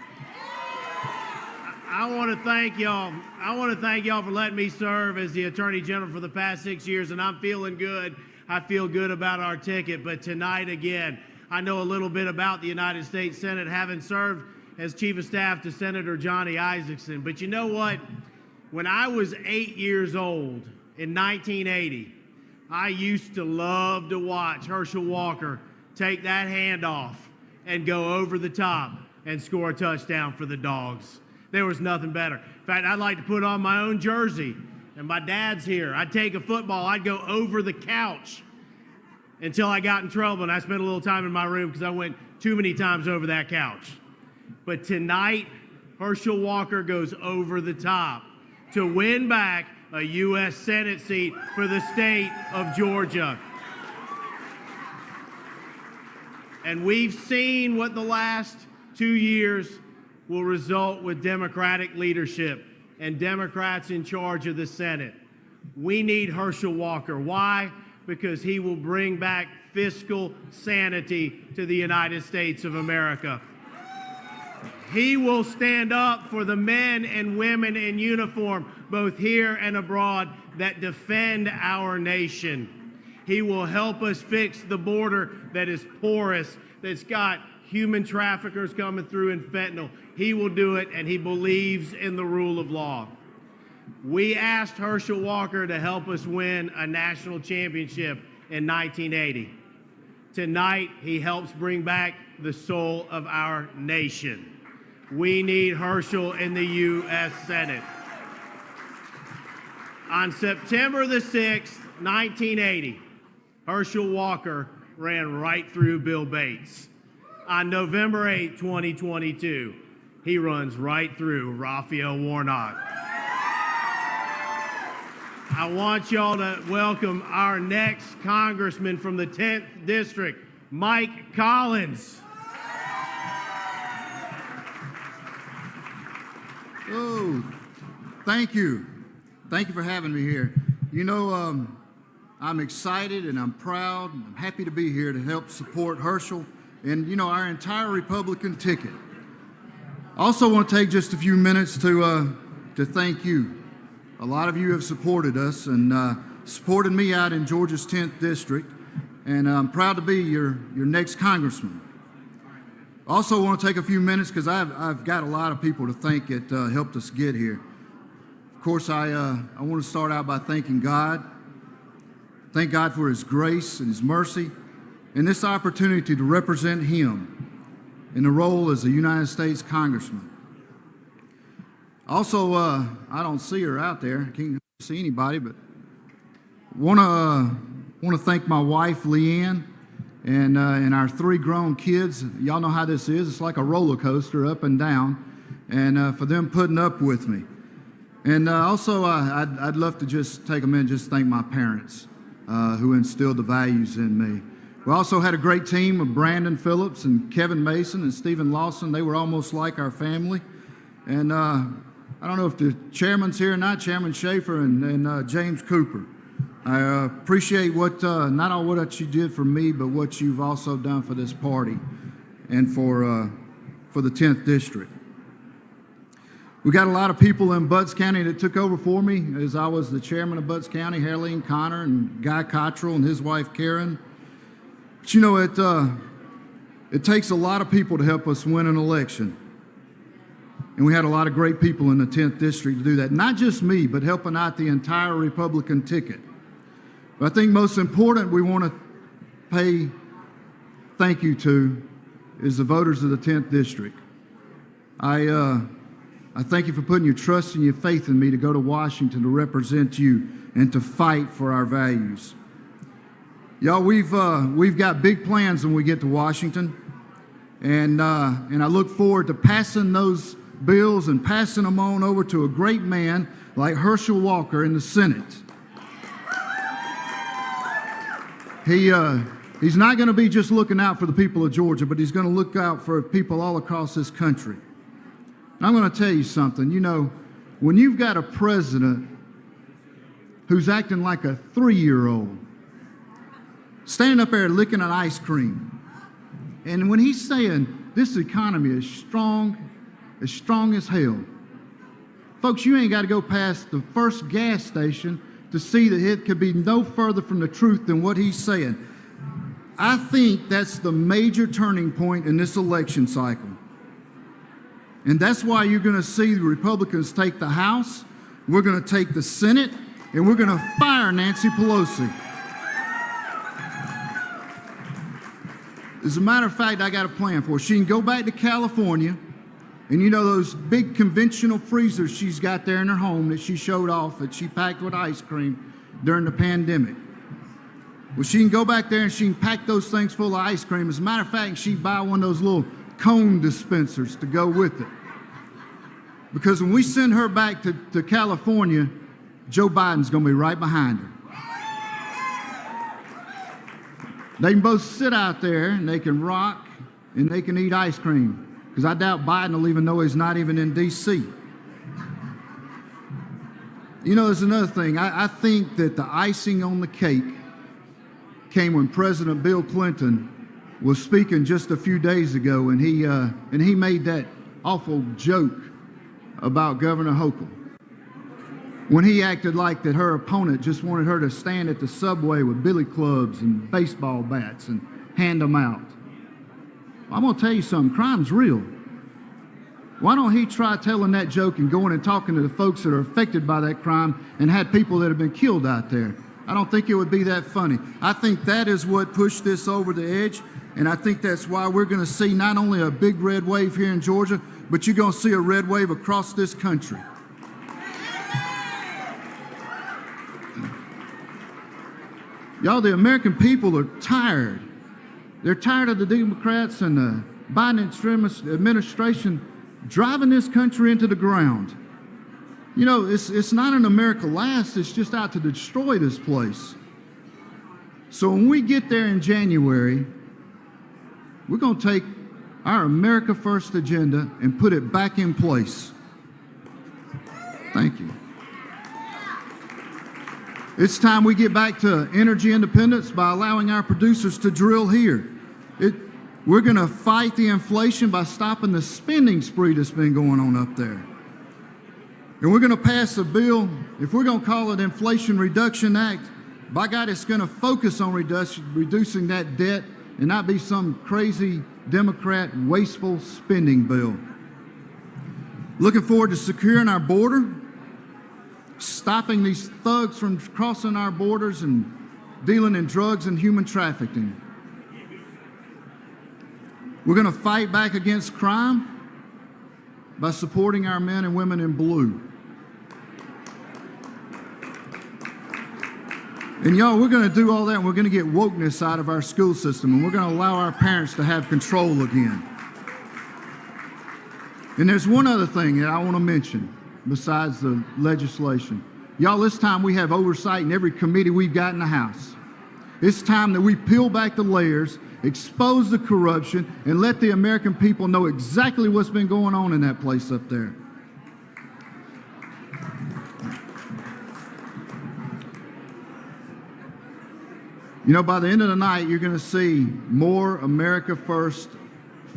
Speaker 16: I want to thank y'all. I want to thank y'all for letting me serve as the Attorney General for the past 6 years, and I'm feeling good. I feel good about our ticket, but tonight again, I know a little bit about the United States Senate, having served as Chief of Staff to Senator Johnny Isakson. But you know what? When I was 8 years old in 1980, I used to love to watch Herschel Walker take that handoff and go over the top and score a touchdown for the Dogs. There was nothing better. In fact, I'd like to put on my own jersey, and my dad's here. I'd take a football, I'd go over the couch until I got in trouble, and I spent a little time in my room because I went too many times over that couch. But tonight, Herschel Walker goes over the top to win back a U.S. Senate seat for the state of Georgia. And we've seen what the last 2 years will result with Democratic leadership and Democrats in charge of the Senate. We need Herschel Walker. Why? Because he will bring back fiscal sanity to the United States of America. He will stand up for the men and women in uniform, both here and abroad, that defend our nation. He will help us fix the border that is porous, that's got human traffickers coming through and fentanyl. He will do it, and he believes in the rule of law. We asked Herschel Walker to help us win a national championship in 1980. Tonight, he helps bring back the soul of our nation. We need Herschel in the U.S. Senate. On September the 6th, 1980, Herschel Walker ran right through Bill Bates. On November 8, 2022, he runs right through Raphael Warnock. I want y'all to welcome our next congressman from the 10th District, Mike Collins.
Speaker 17: Oh, thank you. Thank you for having me here. You know, I'm excited and I'm proud. I'm happy to be here to help support Herschel and, you know, our entire Republican ticket. I also want to take just a few minutes to thank you. A lot of you have supported us and supported me out in Georgia's 10th District, and I'm proud to be your next congressman. Also want to take a few minutes because I've got a lot of people to thank that helped us get here. Of course, I want to start out by thanking God. Thank God for His grace and His mercy and this opportunity to represent Him in the role as a United States Congressman. Also, I don't see her out there. I can't see anybody, but want to thank my wife, Leanne, and our 3 grown kids. Y'all know how this is. It's like a roller coaster, up and down, and for them putting up with me. And also, I'd love to just take a minute just to thank my parents who instilled the values in me. We also had a great team of Brandon Phillips and Kevin Mason and Stephen Lawson. They were almost like our family. And I don't know if the chairman's here or not, Chairman Schaefer and James Cooper. I appreciate what not all what you did for me, but what you've also done for this party and for the 10th District. We got a lot of people in Butts County that took over for me as I was the chairman of Butts County, Harleen Connor and Guy Cottrell and his wife Karen. But you know, it takes a lot of people to help us win an election. And we had a lot of great people in the 10th District to do that. Not just me, but helping out the entire Republican ticket. But I think most important we want to pay thank you to is the voters of the 10th District. I thank you for putting your trust and your faith in me to go to Washington to represent you and to fight for our values. Y'all, we've got big plans when we get to Washington, and I look forward to passing those bills and passing them on over to a great man like Herschel Walker in the Senate. He's not going to be just looking out for the people of Georgia, but he's going to look out for people all across this country. And I'm going to tell you something. You know, when you've got a president who's acting like a 3-year-old, standing up there licking an ice cream, and when he's saying this economy is strong as hell, folks, you ain't got to go past the first gas station to see that it could be no further from the truth than what he's saying. I think that's the major turning point in this election cycle. And that's why you're going to see the Republicans take the House, we're going to take the Senate, and we're going to fire Nancy Pelosi. As a matter of fact, I got a plan for her. She can go back to California, and you know those big conventional freezers she's got there in her home that she showed off that she packed with ice cream during the pandemic. Well, she can go back there and she can pack those things full of ice cream. As a matter of fact, she can buy one of those little cone dispensers to go with it. Because when we send her back to California, Joe Biden's going to be right behind her. They can both sit out there and they can rock and they can eat ice cream. Because I doubt Biden will even know he's not even in D.C. You know, there's another thing. I think that the icing on the cake came when President Bill Clinton was speaking just a few days ago, and he made that awful joke about Governor Hochul when he acted like that her opponent just wanted her to stand at the subway with billy clubs and baseball bats and hand them out. I'm going to tell you something. Crime's real. Why don't he try telling that joke and going and talking to the folks that are affected by that crime and had people that have been killed out there? I don't think it would be that funny. I think that is what pushed this over the edge, and I think that's why we're going to see not only a big red wave here in Georgia, but you're going to see a red wave across this country. Y'all, the American people are tired. They're tired of the Democrats and the Biden administration driving this country into the ground. You know, it's not an America last, it's just out to destroy this place. So when we get there in January, we're going to take our America First agenda and put it back in place. Thank you. It's time we get back to energy independence by allowing our producers to drill here. We're going to fight the inflation by stopping the spending spree that's been going on up there. And we're going to pass a bill, if we're going to call it Inflation Reduction Act, by God, it's going to focus on reducing that debt and not be some crazy Democrat wasteful spending bill. Looking forward to securing our border, stopping these thugs from crossing our borders and dealing in drugs and human trafficking. We're going to fight back against crime by supporting our men and women in blue. And y'all, we're going to do all that, and we're going to get wokeness out of our school system, and we're going to allow our parents to have control again. And there's one other thing that I want to mention besides the legislation. Y'all, this time we have oversight in every committee we've got in the House. It's time that we peel back the layers, expose the corruption, and let the American people know exactly what's been going on in that place up there. You know, by the end of the night, you're going to see more America First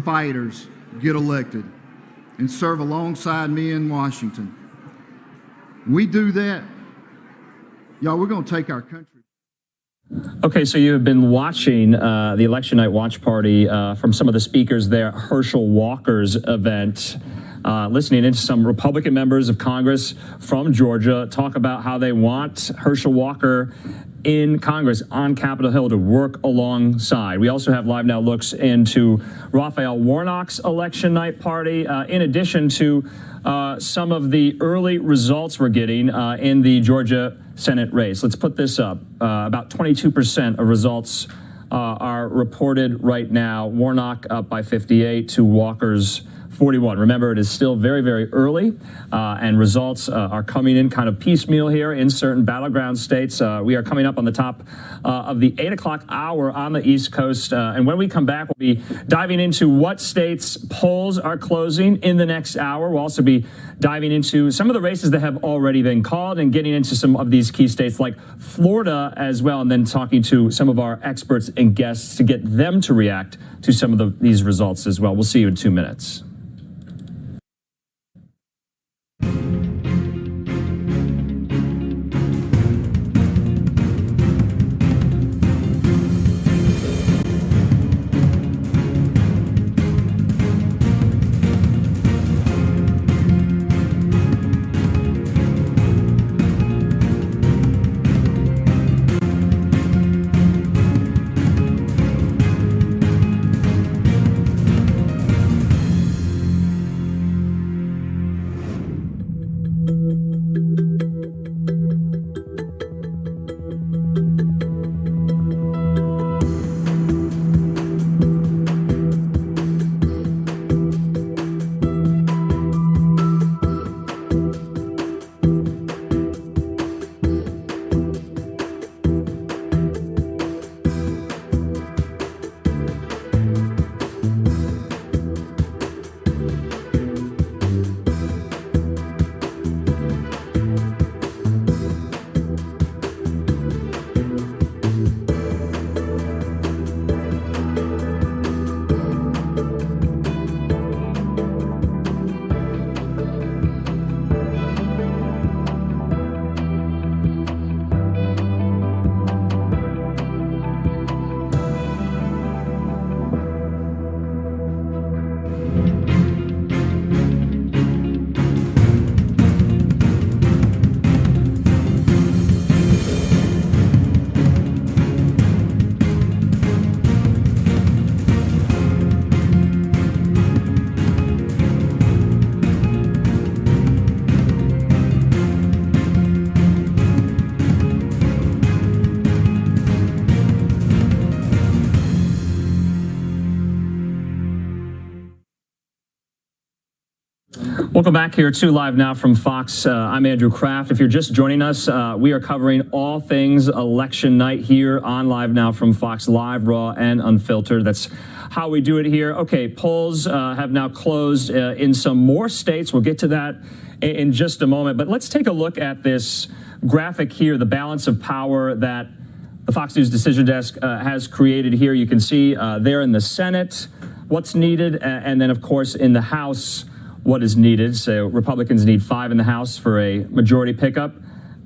Speaker 17: fighters get elected and serve alongside me in Washington. We do that, y'all, we're going to take our country.
Speaker 1: Okay, so you have been watching the election night watch party from some of the speakers there, Herschel Walker's event, listening into some Republican members of Congress from Georgia talk about how they want Herschel Walker in Congress on Capitol Hill to work alongside. We also have live now looks into Raphael Warnock's election night party, in addition to some of the early results we're getting in the Georgia Senate race. Let's put this up. About 22% of results are reported right now. Warnock up by 58 to Walker's 41. Remember, it is still very, very early, and results are coming in kind of piecemeal here in certain battleground states. We are coming up on the top of the 8 o'clock hour on the East Coast. And when we come back, we'll be diving into what states polls are closing in the next hour. We'll also be diving into some of the races that have already been called and getting into some of these key states like Florida as well, and then talking to some of our experts and guests to get them to react to some of these results as well. We'll see you in 2 minutes. Welcome back here to Live Now from Fox. I'm Andrew Kraft. If you're just joining us, we are covering all things election night here on Live Now from Fox, live, raw, and unfiltered. That's how we do it here. Okay, polls have now closed in some more states. We'll get to that in just a moment. But let's take a look at this graphic here, the balance of power that the Fox News Decision Desk has created here. You can see there in the Senate what's needed, and then, of course, in the House, what is needed. So Republicans need 5 in the House for a majority pickup.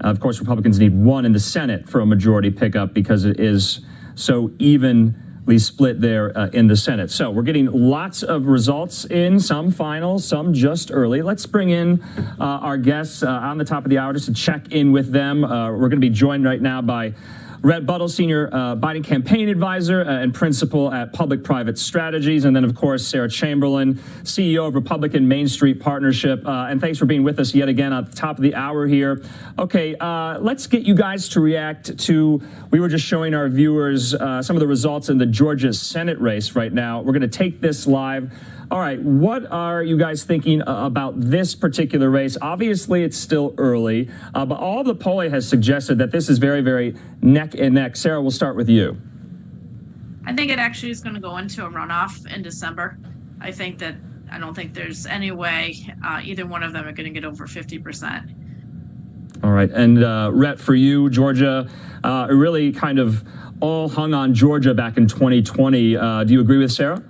Speaker 1: Of course, Republicans need 1 in the Senate for a majority pickup because it is so evenly split there in the Senate. So we're getting lots of results in, some final, some just early. Let's bring in our guests on the top of the hour just to check in with them. We're going to be joined right now by Rhett Buttle, Senior Biden Campaign Advisor and Principal at Public-Private Strategies. And then, of course, Sarah Chamberlain, CEO of Republican Main Street Partnership. And thanks for being with us yet again at the top of the hour here. Okay, let's get you guys to react to, we were just showing our viewers some of the results in the Georgia Senate race right now. We're going to take this live. All right, what are you guys thinking about this particular race? Obviously, it's still early, but all of the polling has suggested that this is very, very neck and neck. Sarah, we'll start with you.
Speaker 6: I think it actually is going to go into a runoff in December. I don't think there's any way either one of them are going to get over 50%.
Speaker 1: All right, and Rhett, for you, Georgia, it really kind of all hung on Georgia back in 2020. Do you agree with Sarah?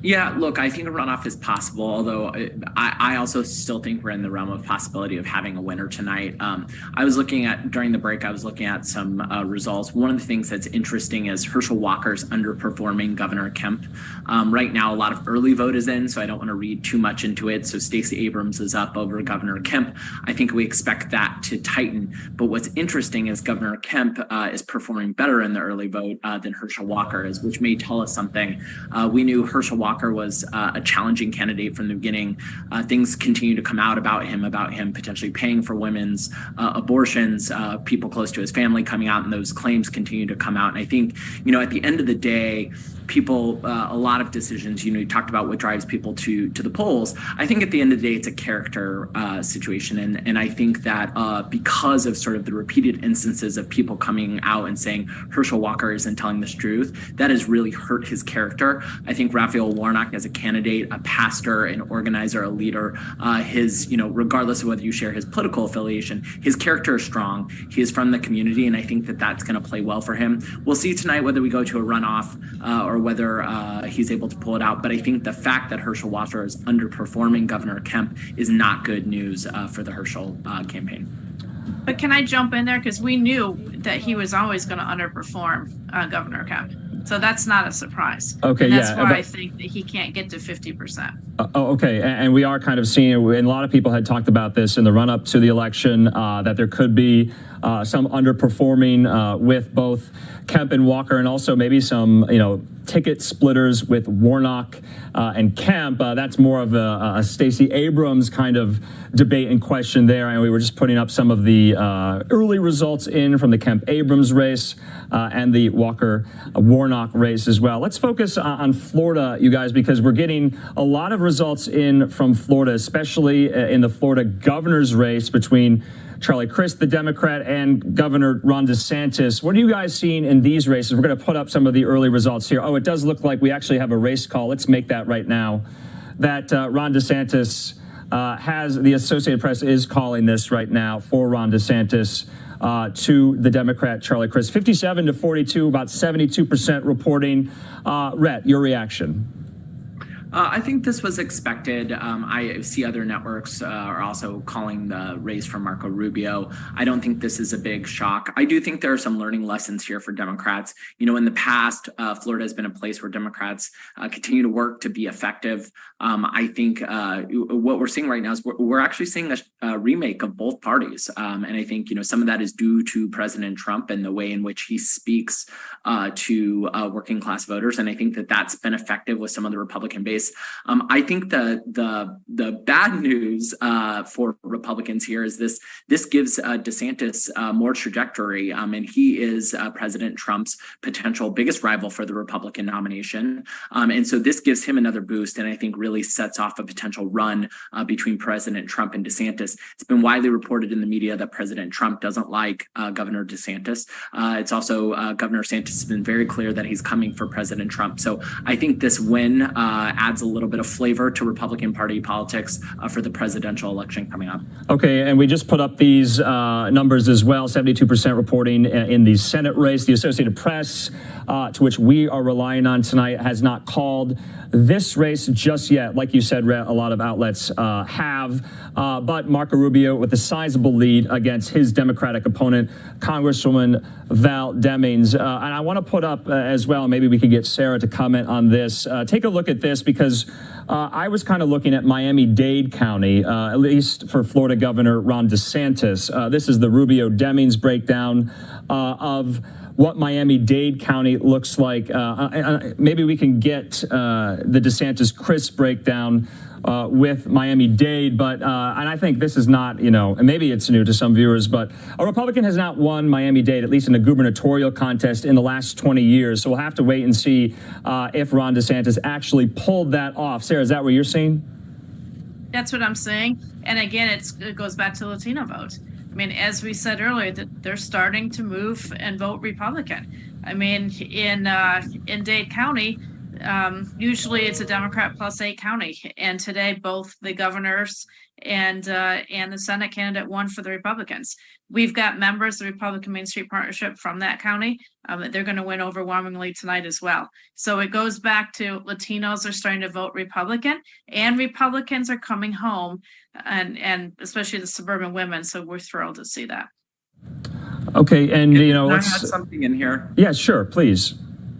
Speaker 5: Yeah, look, I think a runoff is possible, although I also still think we're in the realm of possibility of having a winner tonight. I was looking at, during the break, I was looking at some results. One of the things that's interesting is Herschel Walker's underperforming Governor Kemp. Right now, a lot of early vote is in, so I don't want to read too much into it. So Stacey Abrams is up over Governor Kemp. I think we expect that to tighten. But what's interesting is Governor Kemp is performing better in the early vote than Herschel Walker is, which may tell us something. We knew Herschel Walker was a challenging candidate from the beginning. Things continue to come out about him potentially paying for women's abortions, people close to his family coming out, and those claims continue to come out. And I think, at the end of the day, people, a lot of decisions, you talked about what drives people to the polls. I think at the end of the day, it's a character situation. And I think that because of sort of the repeated instances of people coming out and saying Herschel Walker isn't telling the truth, that has really hurt his character. I think Raphael Warnock as a candidate, a pastor, an organizer, a leader, regardless of whether you share his political affiliation, his character is strong. He is from the community, and I think that that's going to play well for him. We'll see tonight whether we go to a runoff or whether he's able to pull it out. But I think the fact that Herschel Walker is underperforming Governor Kemp is not good news for the Herschel campaign.
Speaker 6: But can I jump in there? Because we knew that he was always going to underperform Governor Kemp. So that's not a surprise.
Speaker 1: Okay,
Speaker 6: and that's why I think that he can't get to 50%.
Speaker 1: Okay, and we are kind of seeing, and a lot of people had talked about this in the run-up to the election, that there could be some underperforming with both Kemp and Walker, and also maybe some, ticket splitters with Warnock and Kemp. That's more of a Stacey Abrams kind of debate and question there. And we were just putting up some of the early results in from the Kemp-Abrams race and the Walker-Warnock race as well. Let's focus on Florida, you guys, because we're getting a lot of results in from Florida, especially in the Florida governor's race between Charlie Crist, the Democrat, and Governor Ron DeSantis. What are you guys seeing in these races? We're going to put up some of the early results here. Oh, it does look like we actually have a race call. Let's make that right now. That Ron DeSantis the Associated Press is calling this right now for Ron DeSantis to the Democrat Charlie Crist. 57-42, about 72% reporting. Rhett, your reaction?
Speaker 5: I think this was expected. I see other networks are also calling the race for Marco Rubio. I don't think this is a big shock. I do think there are some learning lessons here for Democrats. In the past, Florida has been a place where Democrats continue to work to be effective. I think what we're seeing right now is we're actually seeing a remake of both parties. And I think, some of that is due to President Trump and the way in which he speaks to working class voters. And I think that that's been effective with some of the Republican base. race. I think the bad news for Republicans here is this gives DeSantis more trajectory, and he is President Trump's potential biggest rival for the Republican nomination. And so this gives him another boost, and I think really sets off a potential run between President Trump and DeSantis. It's been widely reported in the media that President Trump doesn't like Governor DeSantis. It's also Governor DeSantis has been very clear that he's coming for President Trump. So I think this win adds a little bit of flavor to Republican Party politics for the presidential election coming up.
Speaker 1: Okay, and we just put up these numbers as well, 72% reporting in the Senate race. The Associated Press, to which we are relying on tonight, has not called this race just yet. Like you said, Rhett, a lot of outlets have. But Marco Rubio with a sizable lead against his Democratic opponent, Congresswoman Val Demings. And I want to put up as well, maybe we could get Sarah to comment on this. Take a look at this, because I was kind of looking at Miami-Dade County, at least for Florida Governor Ron DeSantis. This is the Rubio-Demings breakdown of what Miami-Dade County looks like. Maybe we can get the DeSantis-Chris breakdown with Miami-Dade, but and I think this is not, and maybe it's new to some viewers, but a Republican has not won Miami-Dade, at least in a gubernatorial contest, in the last 20 years. So we'll have to wait and see if Ron DeSantis actually pulled that off. Sarah, is that what you're seeing?
Speaker 6: That's what I'm saying. And again, it goes back to the Latino vote. I mean, as we said earlier, that they're starting to move and vote Republican. I mean, in Dade County, usually it's a Democrat plus 8 county, and today both the governors and the Senate candidate won for the Republicans. We've got members of the Republican Main Street Partnership from that county. They're going to win overwhelmingly tonight as well. So it goes back to Latinos are starting to vote Republican, and Republicans are coming home, and especially the suburban women. So we're thrilled to see that.
Speaker 1: Okay, and
Speaker 5: Can I
Speaker 1: let's
Speaker 5: add something in here?
Speaker 1: Yeah, sure, please.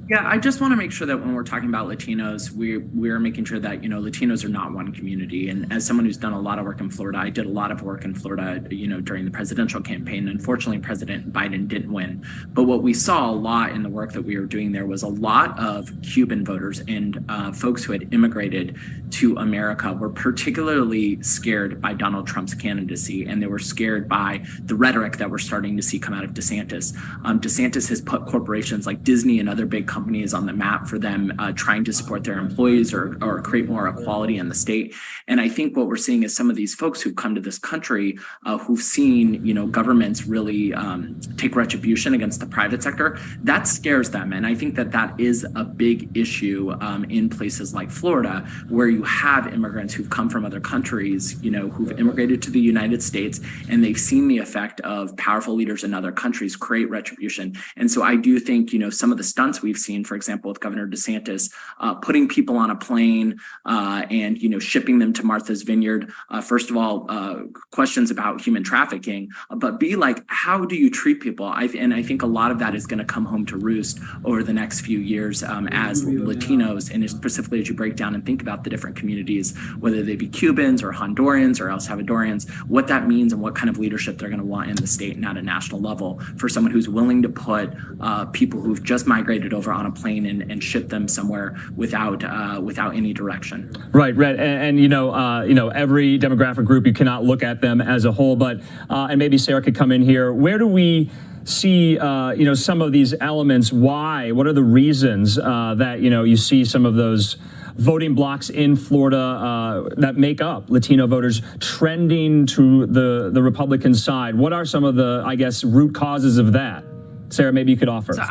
Speaker 5: Yeah, I just want to make sure that when we're talking about Latinos, we're making sure that, Latinos are not one community. And as someone who's done a lot of work in Florida, I did a lot of work in Florida, during the presidential campaign. Unfortunately, President Biden didn't win. But what we saw a lot in the work that we were doing there was a lot of Cuban voters and folks who had immigrated to America were particularly scared by Donald Trump's candidacy. And they were scared by the rhetoric that we're starting to see come out of DeSantis. DeSantis has put corporations like Disney and other big companies on the map for them trying to support their employees or create more equality in the state. And I think what we're seeing is some of these folks who've come to this country who've seen, governments really take retribution against the private sector. That scares them. And I think that is a big issue in places like Florida, where you have immigrants who've come from other countries, who've immigrated to the United States, and they've seen the effect of powerful leaders in other countries create retribution. And so I do think, some of the stunts we've seen, for example, with Governor DeSantis, putting people on a plane and, shipping them to Martha's Vineyard. First of all, questions about human trafficking, but B, like, how do you treat people? And I think a lot of that is going to come home to roost over the next few years as Latinos, and specifically as you break down and think about the different communities, whether they be Cubans or Hondurans or El Salvadorians, what that means and what kind of leadership they're going to want in the state and at a national level for someone who's willing to put people who've just migrated over on a plane and ship them somewhere without any direction.
Speaker 1: Right, and every demographic group, you cannot look at them as a whole, but and maybe Sarah could come in here. Where do we see some of these elements? Why? What are the reasons that you see some of those voting blocks in Florida that make up Latino voters trending to the Republican side? What are some of the, I guess, root causes of that? Sarah, maybe you could offer.
Speaker 6: So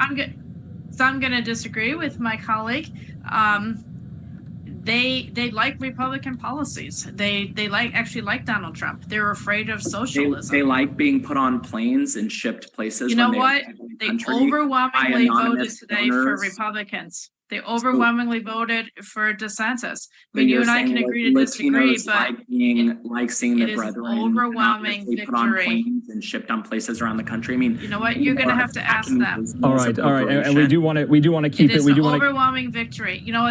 Speaker 6: I'm going to disagree with my colleague. They like Republican policies. They actually like Donald Trump. They're afraid of socialism.
Speaker 5: They like being put on planes and shipped places.
Speaker 6: You know what? They overwhelmingly voted today for Republicans. They overwhelmingly voted for DeSantis. I mean, you and I can agree to disagree, but
Speaker 5: like seeing their brethren
Speaker 6: overwhelming
Speaker 5: put on
Speaker 6: victory.
Speaker 5: Planes and shipped on places around the country. I mean,
Speaker 6: You know what? You're going to have to ask them.
Speaker 1: All right, and we do want to keep it.
Speaker 6: We do want overwhelming victory. You know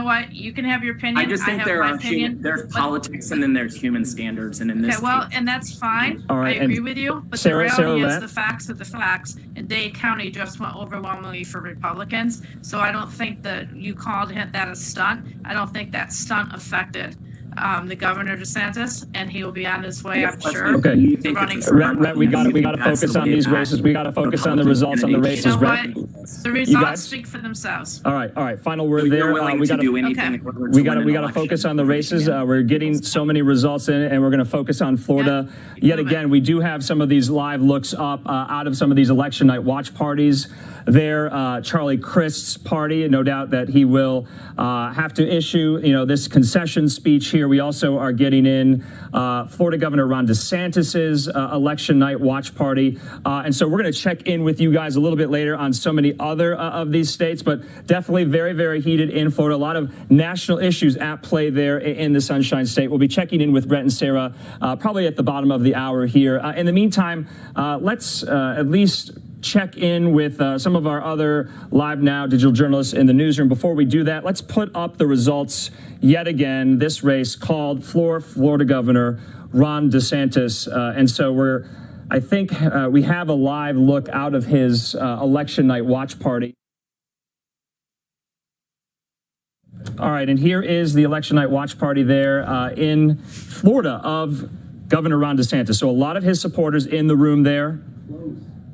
Speaker 6: what? You can have your opinion.
Speaker 5: I just think there's politics and then there's human standards, and in this
Speaker 6: and that's fine.
Speaker 1: All right,
Speaker 6: I agree with you, but
Speaker 1: Sarah,
Speaker 6: the reality
Speaker 1: Sarah,
Speaker 6: is the facts are the facts, and Dade County just went overwhelmingly for Republicans. So I don't think that you called that a stunt. I don't think that stunt affected the governor DeSantis, and he will be on his way, I'm sure.
Speaker 1: Okay.
Speaker 6: to running for
Speaker 1: Rhett, we got to focus on these races. We got to focus on the results on the races.
Speaker 6: You know
Speaker 1: Rhett.
Speaker 6: what? The results speak for themselves.
Speaker 1: All right. Final word there. We got to focus on the races. We're getting so many results in, and we're going to focus on Florida. Yet again, we do have some of these live looks up out of some of these election night watch parties. There, Charlie Crist's party, no doubt that he will have to issue, this concession speech here. We also are getting in Florida Governor Ron DeSantis's election night watch party. And so we're going to check in with you guys a little bit later on so many other of these states, but definitely very, very heated in Florida. A lot of national issues at play there in the Sunshine State. We'll be checking in with Brett and Sarah probably at the bottom of the hour here. In the meantime, let's at least check in with some of our other Live Now digital journalists in the newsroom. Before we do that, let's put up the results yet again. This race called Florida Governor Ron DeSantis. And so I think we have a live look out of his election night watch party. All right, and here is the election night watch party there in Florida of Governor Ron DeSantis. So a lot of his supporters in the room there.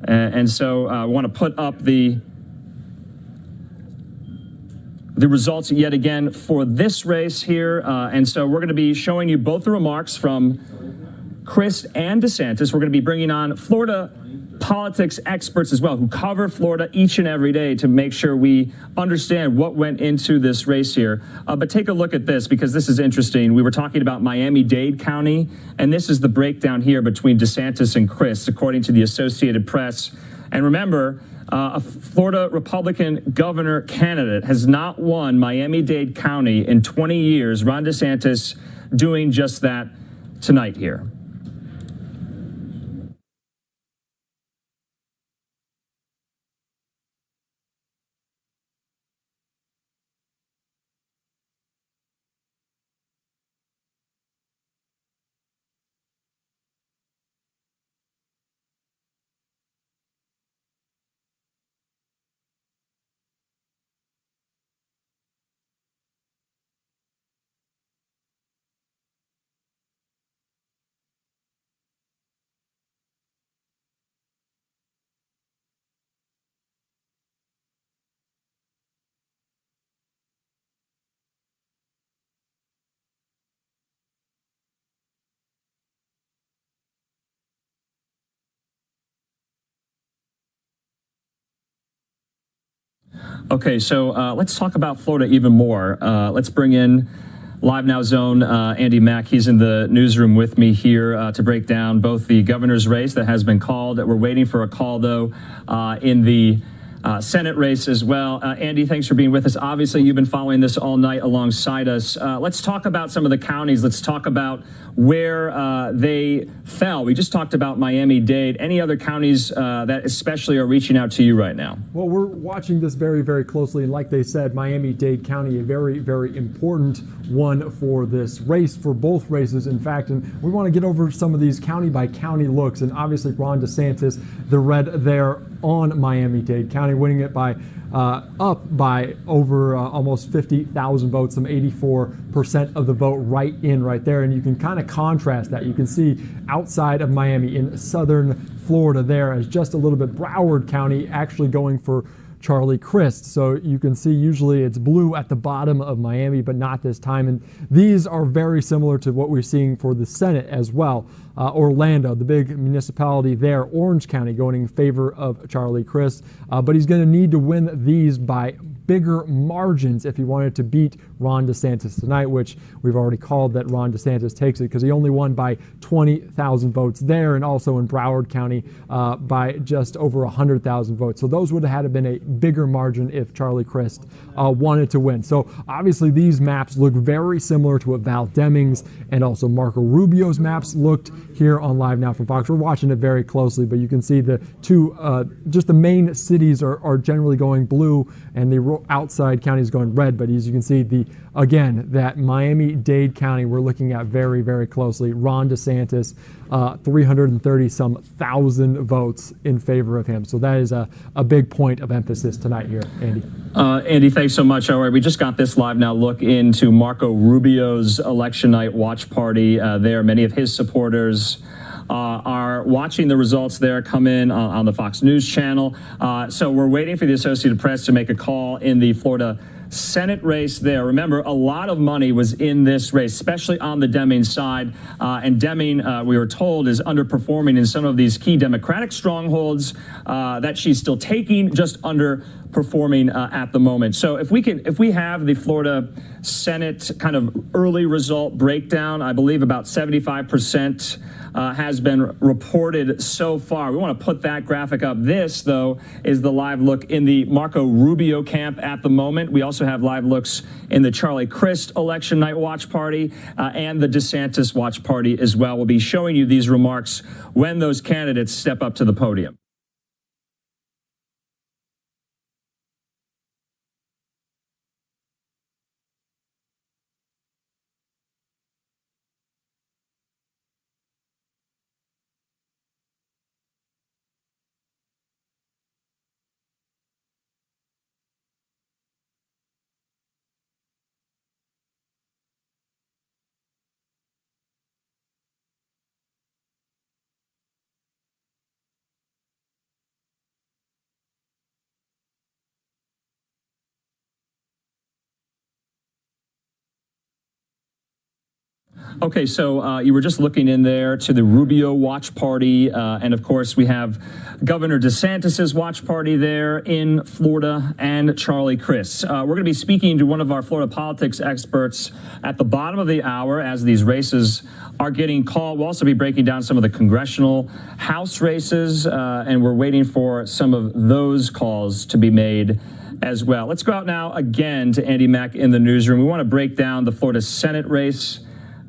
Speaker 1: And so I want to put up the results yet again for this race here. And so we're going to be showing you both the remarks from Crist and DeSantis. We're going to be bringing on Florida politics experts as well, who cover Florida each and every day to make sure we understand what went into this race here. But take a look at this, because this is interesting. We were talking about Miami-Dade County, and this is the breakdown here between DeSantis and Crist, according to the Associated Press. And remember, a Florida Republican governor candidate has not won Miami-Dade County in 20 years. Ron DeSantis doing just that tonight here. Okay, so let's talk about Florida even more. Let's bring in Live Now Zone Andy Mack. He's in the newsroom with me here to break down both the governor's race that has been called. We're waiting for a call, though, in the Senate race as well. Andy, thanks for being with us. Obviously, you've been following this all night alongside us. Let's talk about some of the counties. Let's talk about where they fell. We just talked about Miami-Dade. Any other counties that especially are reaching out to you right now?
Speaker 18: Well, we're watching this very, very closely. And like they said, Miami-Dade County, a very, very important one for this race, for both races, in fact. And we want to get over some of these county by county looks. And obviously, Ron DeSantis, the red there on Miami-Dade County, winning it by up by over almost 50,000 votes, some 84% of the vote right there. And you can kind of contrast that. You can see outside of Miami in southern Florida there as just a little bit Broward County actually going for Charlie Crist. So you can see usually it's blue at the bottom of Miami, but not this time. And these are very similar to what we're seeing for the Senate as well. Orlando, the big municipality there, Orange County going in favor of Charlie Crist. But he's going to need to win these by bigger margins if he wanted to beat Ron DeSantis tonight, which we've already called that Ron DeSantis takes it because he only won by 20,000 votes there, and also in Broward County by just over 100,000 votes. So those would have had to been a bigger margin if Charlie Crist wanted to win. So obviously these maps look very similar to what Val Demings and also Marco Rubio's maps looked here on Live Now from Fox. We're watching it very closely, but you can see the two, just the main cities are generally going blue and the outside counties going red. But as you can see, the again, that Miami-Dade County we're looking at very, very closely. Ron DeSantis, 330-some thousand votes in favor of him. So that is a big point of emphasis tonight here, Andy.
Speaker 1: Andy, thanks so much. All right, we just got this live now look into Marco Rubio's election night watch party there. Many of his supporters are watching the results there come in on the Fox News channel. So we're waiting for the Associated Press to make a call in the Florida Senate race there. Remember, a lot of money was in this race, especially on the Deming side. And Deming, we were told, is underperforming in some of these key Democratic strongholds that she's still taking, just underperforming at the moment. So if we have the Florida Senate kind of early result breakdown, I believe about 75% has been reported so far. We want to put that graphic up. This, though, is the live look in the Marco Rubio camp at the moment. We also have live looks in the Charlie Crist election night watch party and the DeSantis watch party as well. We'll be showing you these remarks when those candidates step up to the podium. Okay, so you were just looking in there to the Rubio watch party. And of course, we have Governor DeSantis's watch party there in Florida and Charlie Crist. We're going to be speaking to one of our Florida politics experts at the bottom of the hour as these races are getting called. We'll also be breaking down some of the congressional House races, and we're waiting for some of those calls to be made as well. Let's go out now again to Andy Mack in the newsroom. We want to break down the Florida Senate race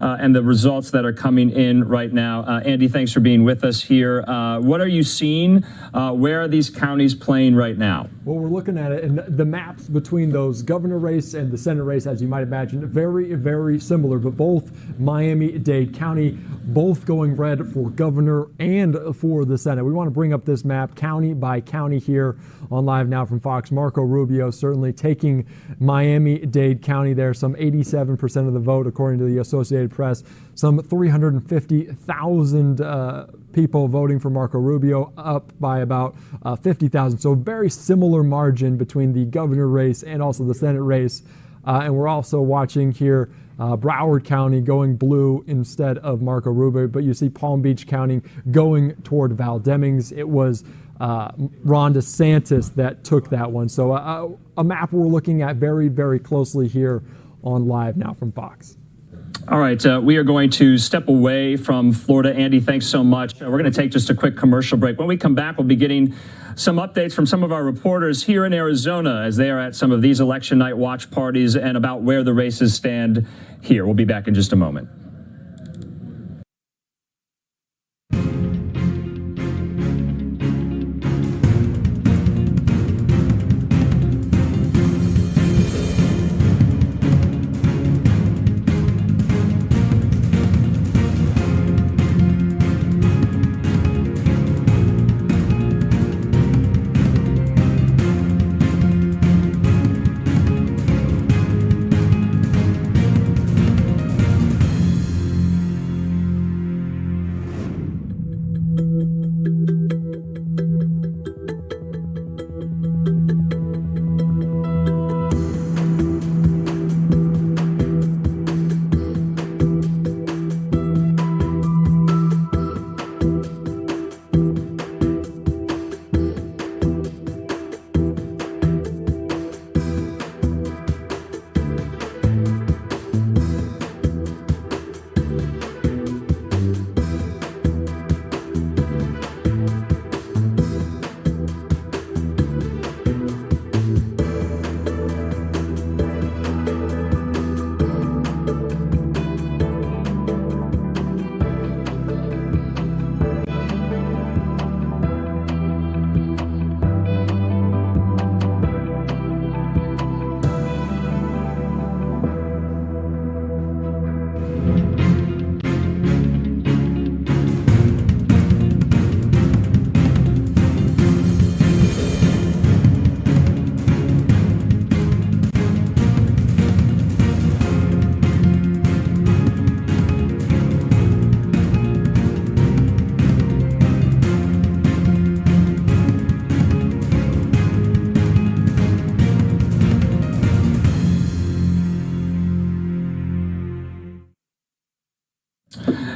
Speaker 1: and the results that are coming in right now. Andy, thanks for being with us here. What are you seeing? Where are these counties playing right now?
Speaker 18: Well, we're looking at it, and the maps between those governor race and the Senate race, as you might imagine, very, very similar, but both Miami-Dade County, both going red for governor and for the Senate. We want to bring up this map county by county here on Live Now from Fox. Marco Rubio certainly taking Miami-Dade County there, some 87% of the vote, according to the Associated Press. Some 350,000 people voting for Marco Rubio, up by about 50,000. So very similar margin between the governor race and also the Senate race. And we're also watching here Broward County going blue instead of Marco Rubio, but you see Palm Beach County going toward Val Demings. It was Ron DeSantis that took that one. So a map we're looking at very, very closely here on Live Now from Fox.
Speaker 1: All right, we are going to step away from Florida. Andy, thanks so much. We're going to take just a quick commercial break. When we come back, we'll be getting some updates from some of our reporters here in Arizona as they are at some of these election night watch parties and about where the races stand here. We'll be back in just a moment.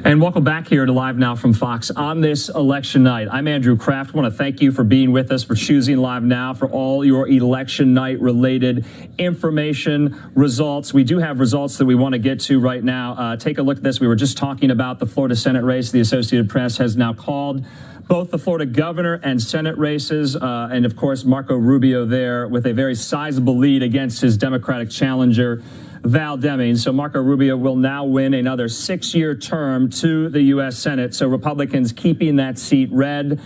Speaker 1: And welcome back here to Live Now from Fox on this election night. I'm Andrew Kraft. I want to thank you for being with us, for choosing Live Now, for all your election night related information, results. We do have results that we want to get to right now. Take a look at this. We were just talking about the Florida Senate race. The Associated Press has now called both the Florida governor and Senate races, and of course, Marco Rubio there with a very sizable lead against his Democratic challenger, Val Demings. So Marco Rubio will now win another 6-year term to the U.S. Senate. So Republicans keeping that seat red.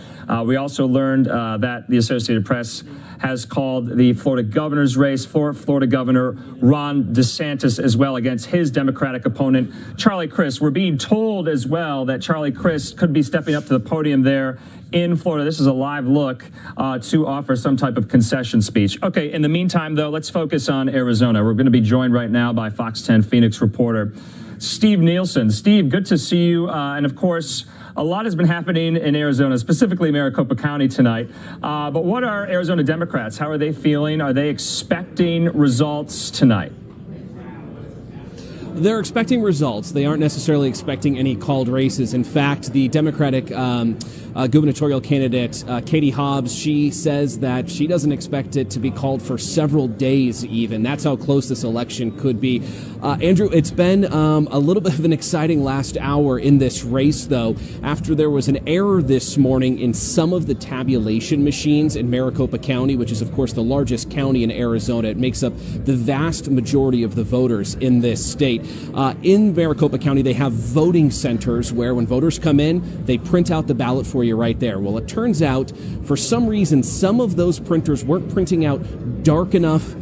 Speaker 1: We also learned that the Associated Press has called the Florida governor's race for Florida Governor Ron DeSantis as well against his Democratic opponent, Charlie Crist. We're being told as well that Charlie Crist could be stepping up to the podium there in Florida. This is a live look to offer some type of concession speech. Okay, in the meantime, though, let's focus on Arizona. We're going to be joined right now by Fox 10 Phoenix reporter Steve Nielsen. Steve, good to see you. And of course, a lot has been happening in Arizona, specifically Maricopa County tonight. But what are Arizona Democrats? How are they feeling? Are they expecting results tonight?
Speaker 19: They're expecting results. They aren't necessarily expecting any called races. In fact, the Democratic gubernatorial candidate, Katie Hobbs, she says that she doesn't expect it to be called for several days even. That's how close this election could be. Andrew, it's been a little bit of an exciting last hour in this race, though, after there was an error this morning in some of the tabulation machines in Maricopa County, which is, of course, the largest county in Arizona. It makes up the vast majority of the voters in this state. In Maricopa County, they have voting centers where when voters come in, they print out the ballot for you right there. Well, it turns out, for some reason, some of those printers weren't printing out dark enough,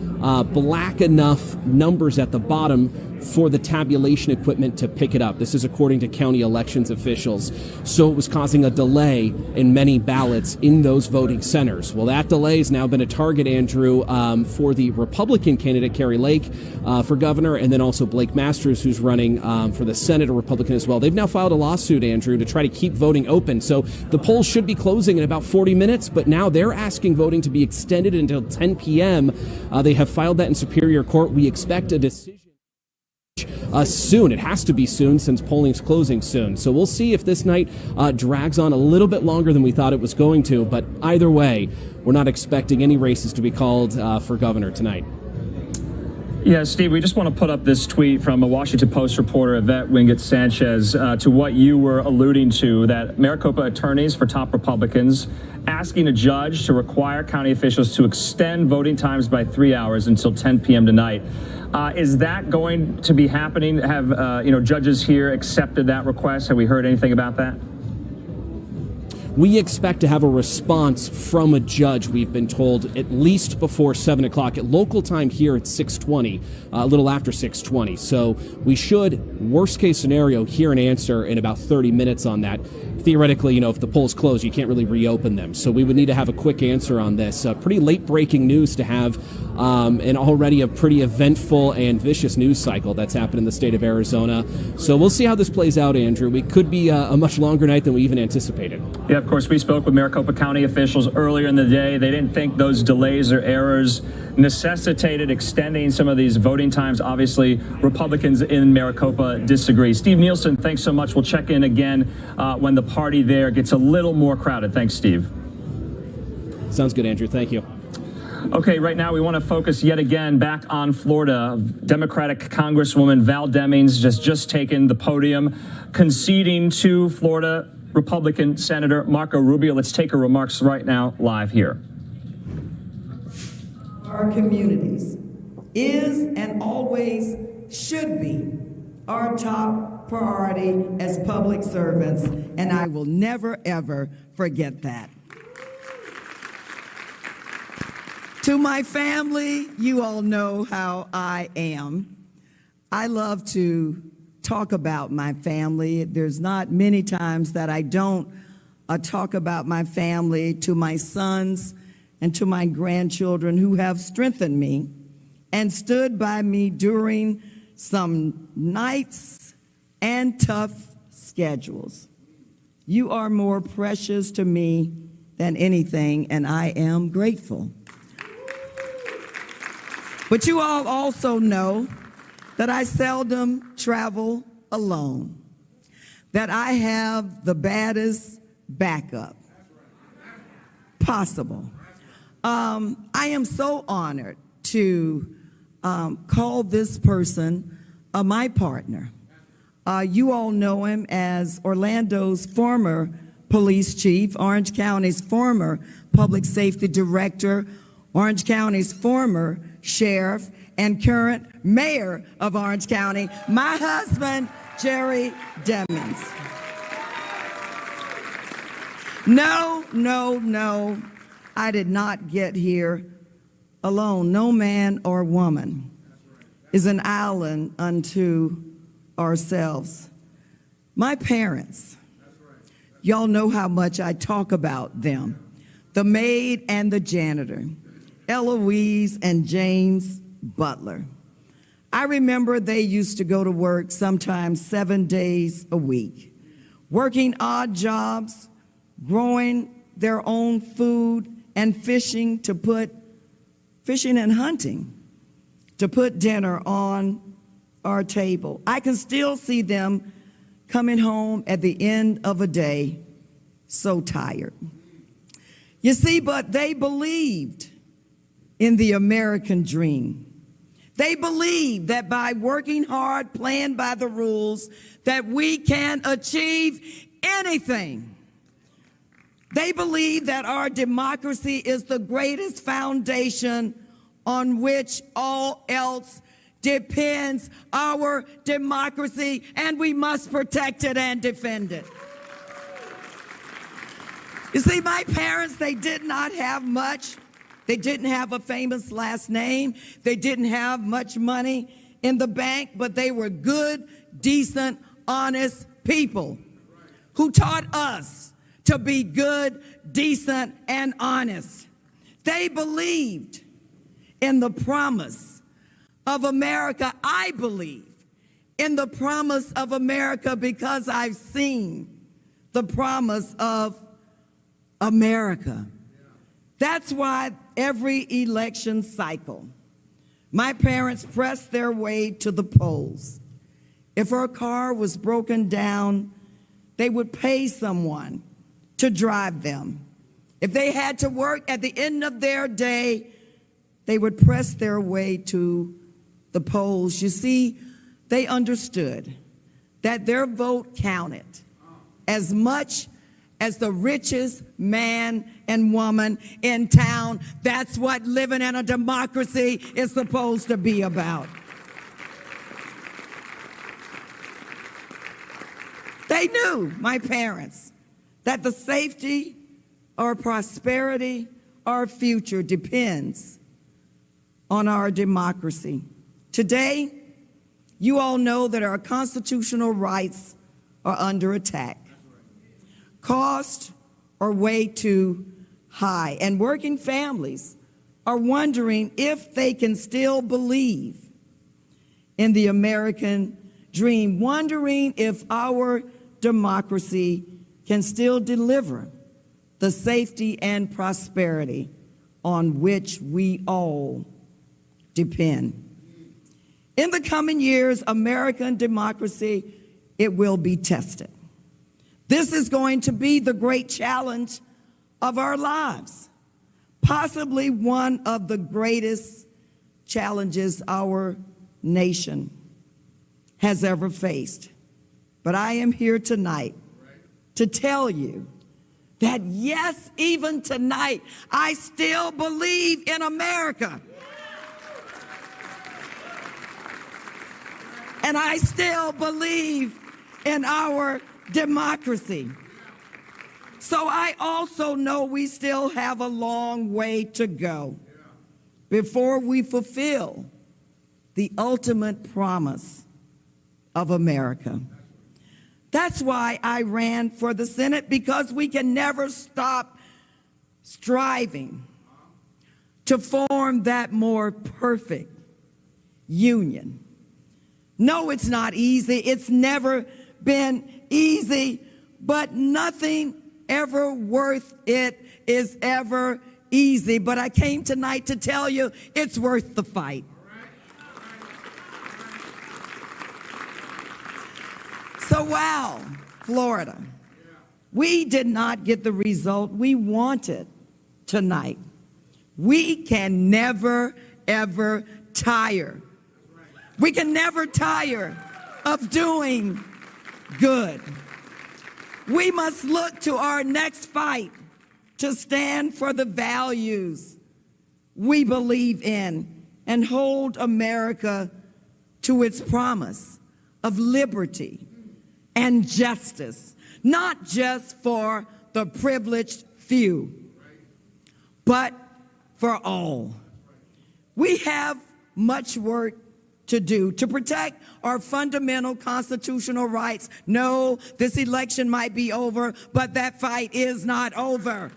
Speaker 19: black enough numbers at the bottom for the tabulation equipment to pick it up. This is according to county elections officials. So it was causing a delay in many ballots in those voting centers. Well, that delay has now been a target, Andrew, for the Republican candidate, Kari Lake, for governor, and then also Blake Masters, who's running for the Senate, a Republican as well. They've now filed a lawsuit, Andrew, to try to keep voting open. So the polls should be closing in about 40 minutes, but now they're asking voting to be extended until 10 p.m. They have filed that in Superior Court. We expect a decision soon. It has to be soon since polling's closing soon. So we'll see if this night drags on a little bit longer than we thought it was going to. But either way, we're not expecting any races to be called for governor tonight.
Speaker 1: Yeah, Steve, we just want to put up this tweet from a Washington Post reporter, Yvette Wingate Sanchez, to what you were alluding to, that Maricopa attorneys for top Republicans asking a judge to require county officials to extend voting times by 3 hours until 10 p.m. tonight. Is that going to be happening? Have judges here accepted that request? Have we heard anything about that?
Speaker 19: We expect to have a response from a judge, we've been told, at least before 7 o'clock. At local time here, it's 6:20, a little after 6:20. So we should, worst case scenario, hear an answer in about 30 minutes on that. Theoretically, if the polls close, you can't really reopen them. So we would need to have a quick answer on this. Pretty late breaking news to have, and already a pretty eventful and vicious news cycle that's happened in the state of Arizona. So we'll see how this plays out, Andrew. We could be a much longer night than we even anticipated.
Speaker 1: Yeah, of course, we spoke with Maricopa County officials earlier in the day. They didn't think those delays or errors necessitated extending some of these voting times. Obviously, Republicans in Maricopa disagree. Steve Nielsen, thanks so much. We'll check in again when the party there gets a little more crowded. Thanks, Steve.
Speaker 19: Sounds good, Andrew. Thank you.
Speaker 1: Okay, right now we want to focus yet again back on Florida. Democratic Congresswoman Val Demings just taken the podium, conceding to Florida Republican Senator Marco Rubio. Let's take her remarks right now live here.
Speaker 20: Our communities is and always should be our top priority as public servants, and I will never, ever forget that. To my family, you all know how I am. I love to talk about my family. There's not many times that I don't talk about my family, to my sons and to my grandchildren who have strengthened me and stood by me during some nights and tough schedules. You are more precious to me than anything, and I am grateful. But you all also know that I seldom travel alone. that I have the baddest backup possible. I am so honored to call this person my partner. You all know him as Orlando's former police chief, Orange County's former public safety director, Orange County's former sheriff, and current mayor of Orange County, my husband, Jerry Demings. No, I did not get here alone. No man or woman is an island unto ourselves. My parents, y'all know how much I talk about them. The maid and the janitor, Eloise and James Butler. I remember they used to go to work sometimes 7 days a week, working odd jobs, growing their own food, and fishing and hunting to put dinner on our table. I can still see them coming home at the end of a day so tired. You see, but they believed in the American dream. They believed that by working hard, playing by the rules, that we can achieve anything. They believe that our democracy is the greatest foundation on which all else depends, our democracy, and we must protect it and defend it. You see, my parents, they did not have much. They didn't have a famous last name. They didn't have much money in the bank, but they were good, decent, honest people who taught us to be good, decent, and honest. They believed in the promise of America. I believe in the promise of America because I've seen the promise of America. That's why every election cycle, my parents pressed their way to the polls. If her car was broken down, they would pay someone to drive them. If they had to work at the end of their day, they would press their way to the polls. You see, they understood that their vote counted as much as the richest man and woman in town. That's what living in a democracy is supposed to be about. They knew, my parents, that the safety or prosperity or future depends on our democracy. Today, you all know that our constitutional rights are under attack. Costs are way too high, and working families are wondering if they can still believe in the American dream, wondering if our democracy can still deliver the safety and prosperity on which we all depend. In the coming years, American democracy, it will be tested. This is going to be the great challenge of our lives, possibly one of the greatest challenges our nation has ever faced. But I am here tonight to tell you that yes, even tonight, I still believe in America. And I still believe in our democracy. So I also know we still have a long way to go before we fulfill the ultimate promise of America. That's why I ran for the Senate, because we can never stop striving to form that more perfect union. No, it's not easy. It's never been easy, but nothing ever worth it is ever easy. But I came tonight to tell you it's worth the fight. So wow, Florida. We did not get the result we wanted tonight. We can never, ever tire. We can never tire of doing good. We must look to our next fight to stand for the values we believe in and hold America to its promise of liberty and justice, not just for the privileged few, but for all. We have much work to do to protect our fundamental constitutional rights. No, this election might be over, but that fight is not over.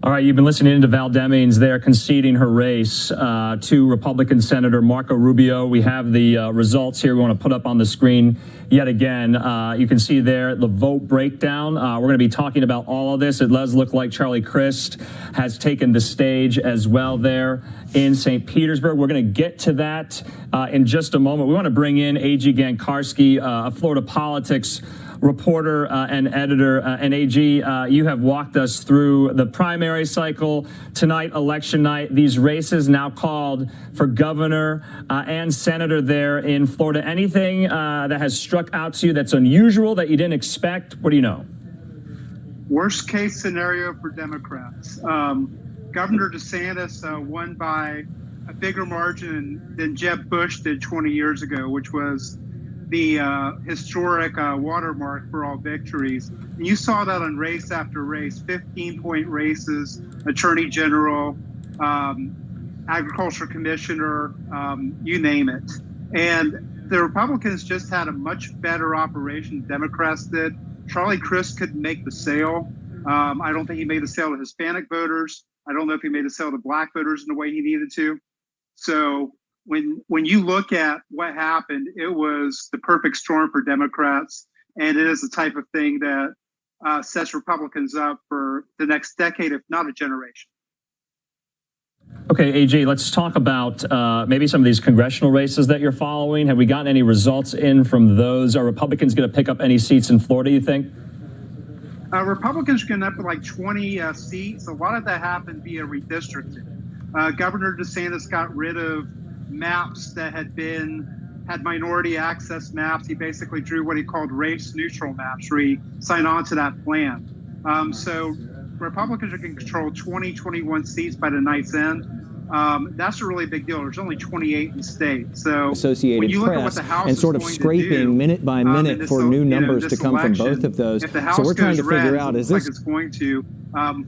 Speaker 1: All right, you've been listening to Val Demings there conceding her race to Republican Senator Marco Rubio. We have the results here we want to put up on the screen yet again. You can see there the vote breakdown. We're going to be talking about all of this. It does look like Charlie Crist has taken the stage as well there in St. Petersburg. We're going to get to that in just a moment. We want to bring in A.G. Gankarski, a Florida politics reporter and editor. And AG, you have walked us through the primary cycle tonight, election night, these races now called for governor and senator there in Florida. Anything that has struck out to you that's unusual, that you didn't expect? What do you know?
Speaker 21: Worst case scenario for Democrats. Governor DeSantis won by a bigger margin than Jeb Bush did 20 years ago, which was the historic watermark for all victories. And you saw that on race after race, 15-point races, attorney general, agriculture commissioner, you name it. And the Republicans just had a much better operation than Democrats did. Charlie Crist couldn't make the sale. I don't think he made the sale to Hispanic voters. I don't know if he made the sale to black voters in the way he needed to. So when you look at what happened, it was the perfect storm for Democrats, and it is the type of thing that sets Republicans up for the next decade, if not a generation.
Speaker 1: Okay, AJ, let's talk about maybe some of these congressional races that you're following. Have we gotten any results in from those? Are Republicans going to pick up any seats in Florida, you think?
Speaker 21: Republicans are going to up to like 20 seats. A lot of that happened via redistricting. Governor DeSantis got rid of maps that had minority access maps. He basically drew what he called race neutral maps, where he signed on to that plan. So Republicans are going to control 21 seats by the night's end. That's a really big deal. There's only 28 in the state. So
Speaker 22: Associated
Speaker 21: when you look
Speaker 22: Press
Speaker 21: at what the House
Speaker 22: and sort
Speaker 21: is
Speaker 22: of
Speaker 21: going
Speaker 22: scraping
Speaker 21: to do,
Speaker 22: minute by minute for new numbers to come
Speaker 21: election,
Speaker 22: from both of those.
Speaker 21: If the House
Speaker 22: So we're trying to
Speaker 21: goes red,
Speaker 22: figure out, is this...
Speaker 21: like it's going to,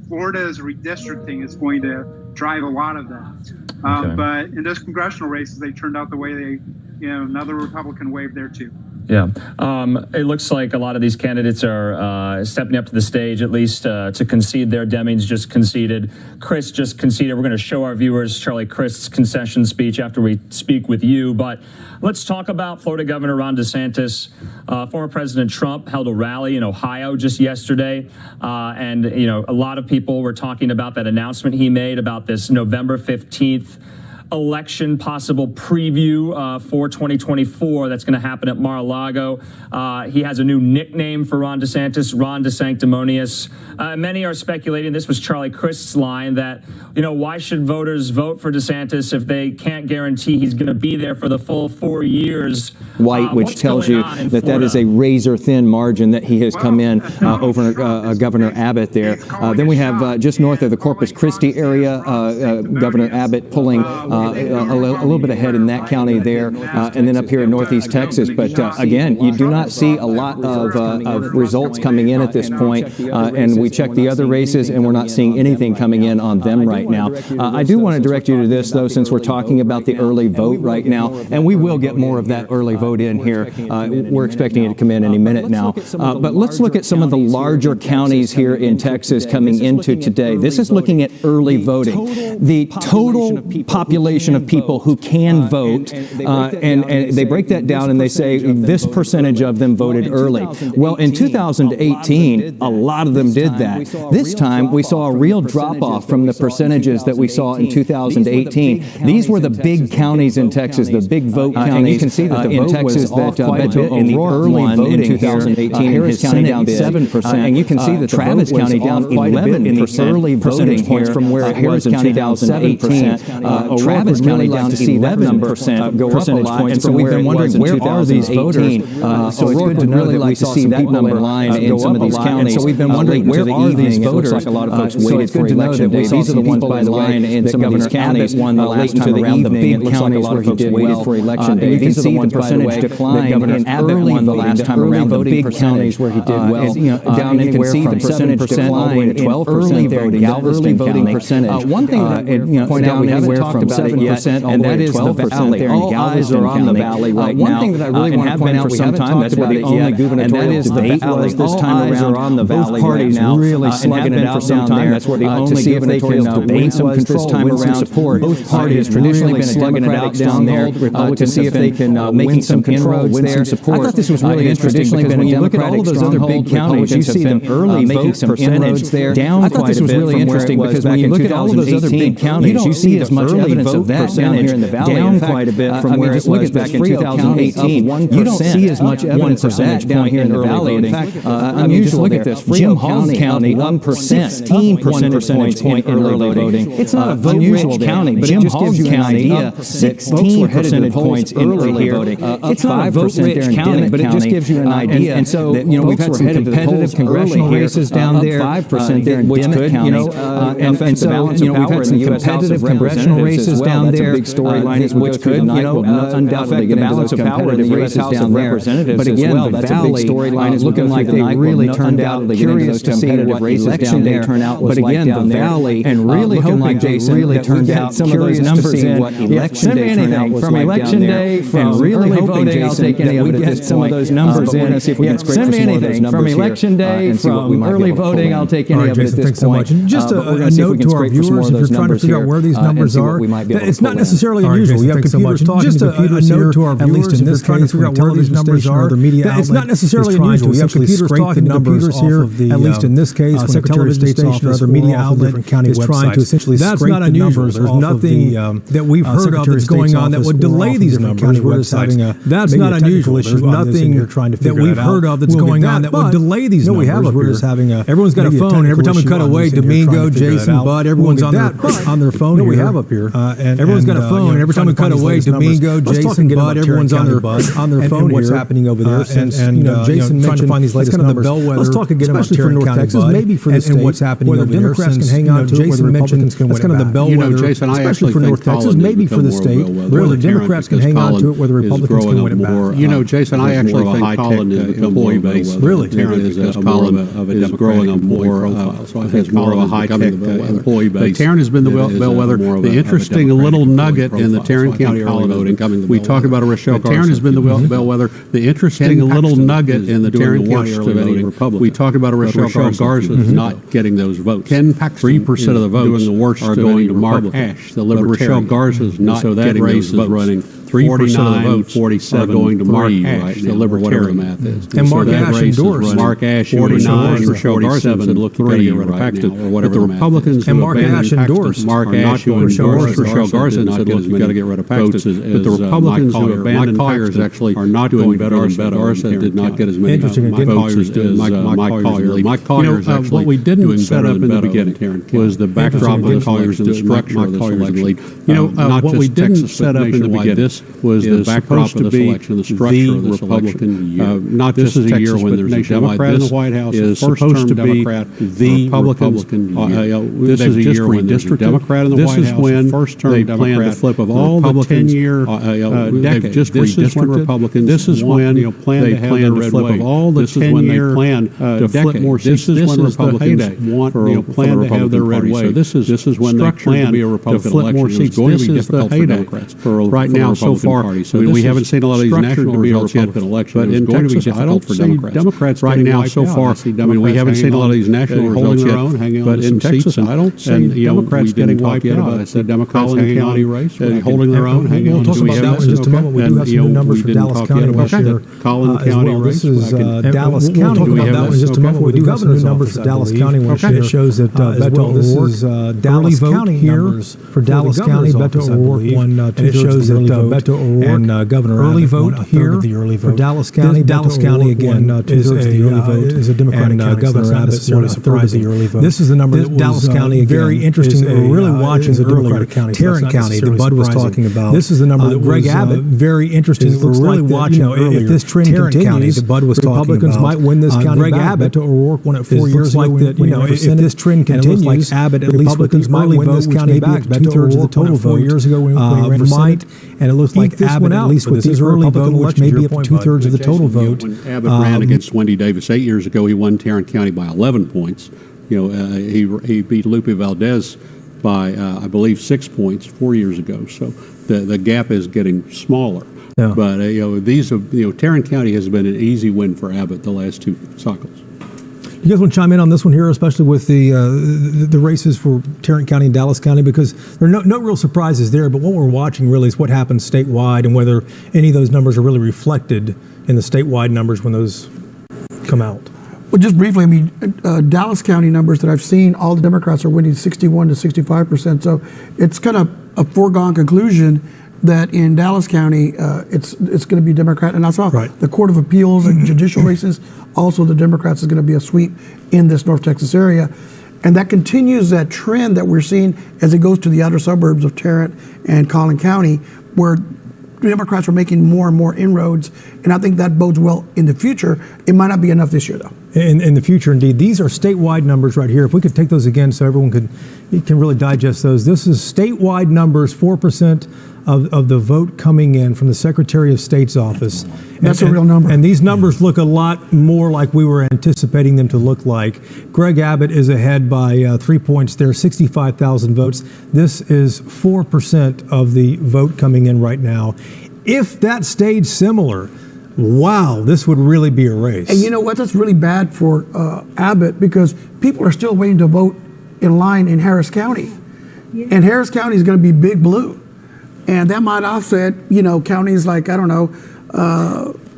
Speaker 21: Florida's redistricting is going to drive a lot of that.
Speaker 1: Okay.
Speaker 21: But in those congressional races, they turned out the way they, another Republican wave there too.
Speaker 1: Yeah. It looks like a lot of these candidates are stepping up to the stage, at least to concede there. Demings just conceded. Crist just conceded. We're going to show our viewers Charlie Crist's concession speech after we speak with you. But let's talk about Florida Governor Ron DeSantis. Former President Trump held a rally in Ohio just yesterday. And, a lot of people were talking about that announcement he made about this November 15th election possible preview for 2024 that's going to happen at Mar-a-Lago. He has a new nickname for Ron DeSantis, Ron DeSanctimonious. Many are speculating, this was Charlie Crist's line, that, why should voters vote for DeSantis if they can't guarantee he's going to be there for the full 4 years?
Speaker 22: White, which tells you that is a razor-thin margin that he has come in over Governor Abbott there. Then we have just north of the Corpus Christi area, Governor Abbott pulling a little bit ahead in that county there, and then up here in northeast Texas. But again, you do not see a lot of results coming in at this point, and we checked the other races, and we're not seeing anything coming in on them right now. I do want to direct you to this, though, since we're talking about the early vote right now, and we will get more of that early vote in here. We're expecting it to come in any minute now. But let's look at some of the larger counties here in Texas coming into today. This is looking at early voting. The total population population of people who can vote, and they break that down and they say this percentage of them voted early. Well, in 2018, a lot of them did that. This time, we saw a real drop-off from the percentages that we saw in 2018. These were the big counties in Texas, the big vote counties. And you can see that the vote Texas was off quite a bit in the early voting in 2018. Harris County down 7%, and you can see that Travis County down 11% in the early voting points from where Harris County down 7%. Travis County down 11% percentage points. And so we've been wondering, where are these voters? So it's good to know that we saw some people in line in some of these counties. So we've been wondering, where are these voters? Like a lot of folks waited for election day. These are the ones, by the way, in some of these counties won the last time around, the big counties where he did well for election day. These are the ones, percentage decline Governor Abbott won the last time around, the big counties where he did well. Down anywhere from 7% all the way to 12% there in Galveston County. One thing that point out, we haven't talked about it yet, and that is the valley. All eyes are on the valley right now. One thing that I really want to point out, we haven't talked about it yet, and that is the valley. This time around, on the valley parties really slugging it out down there. That's where the only see if they can win some control, win some support. Both parties traditionally been slugging it out down there to see if they can win some inroads there. I thought this was really interesting because when you look at all of those other big counties, you see them early making some inroads there down quite a bit from where it was back in 2018. You don't see as much evidence of that down here in the valley. Down quite a bit from where it was back in 2018. You don't see as much evidence of that down here in the valley. In fact, unusual. Look at this. Jim Hall's County, 16 percentage point in early voting. It's not a vote-rich county, but Jim Hall's County up 16 percentage points in early voting. It's not a vote-rich county, but it just gives you an idea. And so, we've had some competitive congressional races down there, 5% there in Dimmitt County, and so, we've had some competitive congressional races down there, which could, affect the balance of power in the U.S. House of Representatives. But again, the Valley is looking like they really turned out. Curious to see what election day turnout was like down there, and really hoping, Jason, really turned out. Some of those numbers in what election day turnout was like down there, and really hoping, Jason, that we get some of those numbers in. Send me anything from election day, from early voting. I'll take any of it at this point.
Speaker 2: Just a note to our viewers, if you're trying to figure out where these numbers are, it's not necessarily unusual. We have computers talking to computers here, at least in this case, trying to figure out where these numbers are. It's not necessarily unusual. We have computers talking to computers here, at least in this case, when a television station or other media outlet is trying to essentially scrape the numbers. There's nothing that we've heard of that's going on that would delay these numbers. That's not unusual. There's nothing that we've heard of that's going on that would delay these numbers. We're just having everyone's got a phone. Every time we cut away, Domingo, Jason, Bud, everyone's on their phone here. We have up here. Everyone's got a phone. Every time we cut away, Domingo, Jason, Bud, everyone's on their phone here. What's happening over there? And Jason mentioned trying to find these latest numbers. Let's talk again about Tarrant County, Texas, maybe for the state, and what's happening over there. Democrats can hang on to it, whether Republicans can win it back. That's kind of the bellwether,
Speaker 11: Jason,
Speaker 2: especially for North Texas, maybe for the state, whether Democrats can hang on to it, whether Republicans can win it back.
Speaker 11: Jason, I actually think Collin is employee base.
Speaker 2: Really?
Speaker 11: Tarrant is Collin is growing a more more of a high-tech employee base. Tarrant has been the bellwether. The interesting little nugget in the Tarrant County early voting, we talk about a Rochelle Garza. Tarrant has been the bellwether. The interesting little nugget in the Tarrant County early voting, we talk about a Rochelle Garza not getting those votes. 3% of the votes are going to Mark Ash, the Libertarian. Rochelle Garza is not getting those votes. Running 3% of the votes, 47 are going to Mark Ash, the Libertarian. Math is.
Speaker 2: And Mark Ash endorsed.
Speaker 11: Mark Ash 49, Rochelle Garza said, look, you got to get rid of Paxton, or whatever. But the Republicans
Speaker 2: and Mark Ash endorsed.
Speaker 11: Mark Ash endorsed Rochelle Garza and said, look, you got to get rid of Paxton. But the Republicans who abandoned Paxton actually are doing better and better. Garza did not get as many votes as Mike Collier. Mike Collier is actually what we didn't set up in the beginning was the backdrop of the Colliers and the structure of this election. What we didn't set up in the beginning was the backdrop of this election, the structure of this Republican year. Not just a year when there's a Democrat in the White House, is supposed to be the Republican year. This is a year when there's a Democrat in the White House, first-term Democrat. They plan the flip of all the 10-year decades. Just redistricted Republicans. This is when they plan the flip of all the 10-year to flip more seats. This is when Republicans want plan to have their red wave. This is when they plan to flip more seats. This is the heyday right now. So so far.
Speaker 3: Party. So
Speaker 11: we haven't seen a lot of these national results yet, but in Texas, I don't see Democrats right now so far. We haven't seen a lot of these national results yet, but in Texas, I don't see Democrats getting wiped out. It's the Democrats hanging on, holding their own, hanging on.
Speaker 2: We'll talk about that one in just a moment. We do have some new numbers for Dallas County we'll share as well. This is Dallas County. We'll talk about that one in just a moment. We do have some new numbers for Dallas County we'll share. It shows that Beto O'Rourke, this is Dallas County numbers for Dallas County. Beto O'Rourke won 2/3 and it shows that Beto O'Rourke and Governor early vote here for Dallas County. Dallas County again is a Democratic county. Governor Abbott won 1/3 of the early vote. This is the number that Dallas County again. Very interesting. We're really watching the Democratic county. Tarrant County that Bud was talking about. This is the number that Greg Abbott. Very interesting. We're really watching. If this trend continues, that Bud was Republicans might win this county. Greg Abbott to O'Rourke won it 4 years ago. If this trend continues, like Abbott at least Republicans might win this county back 2/3 of the total vote. 4 years ago when he ran for Senate, and it looks like Abbott at least with the early vote, which may be up to 2/3 of the total vote.
Speaker 11: When Abbott ran against Wendy Davis 8 years ago, he won Tarrant County by 11 points. He beat Lupe Valdez by I believe 6 points 4 years ago. So the gap is getting smaller. Yeah. But Tarrant County has been an easy win for Abbott the last 2 cycles.
Speaker 2: You guys want to chime in on this one here, especially with the races for Tarrant County and Dallas County, because there are no real surprises there. But what we're watching really is what happens statewide and whether any of those numbers are really reflected in the statewide numbers when those come out.
Speaker 4: Well, just briefly, I mean, Dallas County numbers that I've seen, all the Democrats are winning 61 to 65%. So it's kind of a foregone conclusion that in Dallas County, it's going to be Democrat. And I saw the Court of Appeals and judicial races, also the Democrats is going to be a sweep in this North Texas area. And that continues that trend that we're seeing as it goes to the outer suburbs of Tarrant and Collin County, where Democrats are making more and more inroads. And I think that bodes well in the future. It might not be enough this year, though.
Speaker 2: In the future, indeed. These are statewide numbers right here. If we could take those again so everyone can really digest those. This is statewide numbers, 4% of the vote coming in from the Secretary of State's office.
Speaker 4: That's a real number.
Speaker 2: And these numbers look a lot more like we were anticipating them to look like. Greg Abbott is ahead by 3 points there, 65,000 votes. This is 4% of the vote coming in right now. If that stayed similar, wow, this would really be a race.
Speaker 4: And you know what? That's really bad for Abbott because people are still waiting to vote in line in Harris County. Yeah. And Harris County is going to be big blue. And that might offset, counties like, I don't know,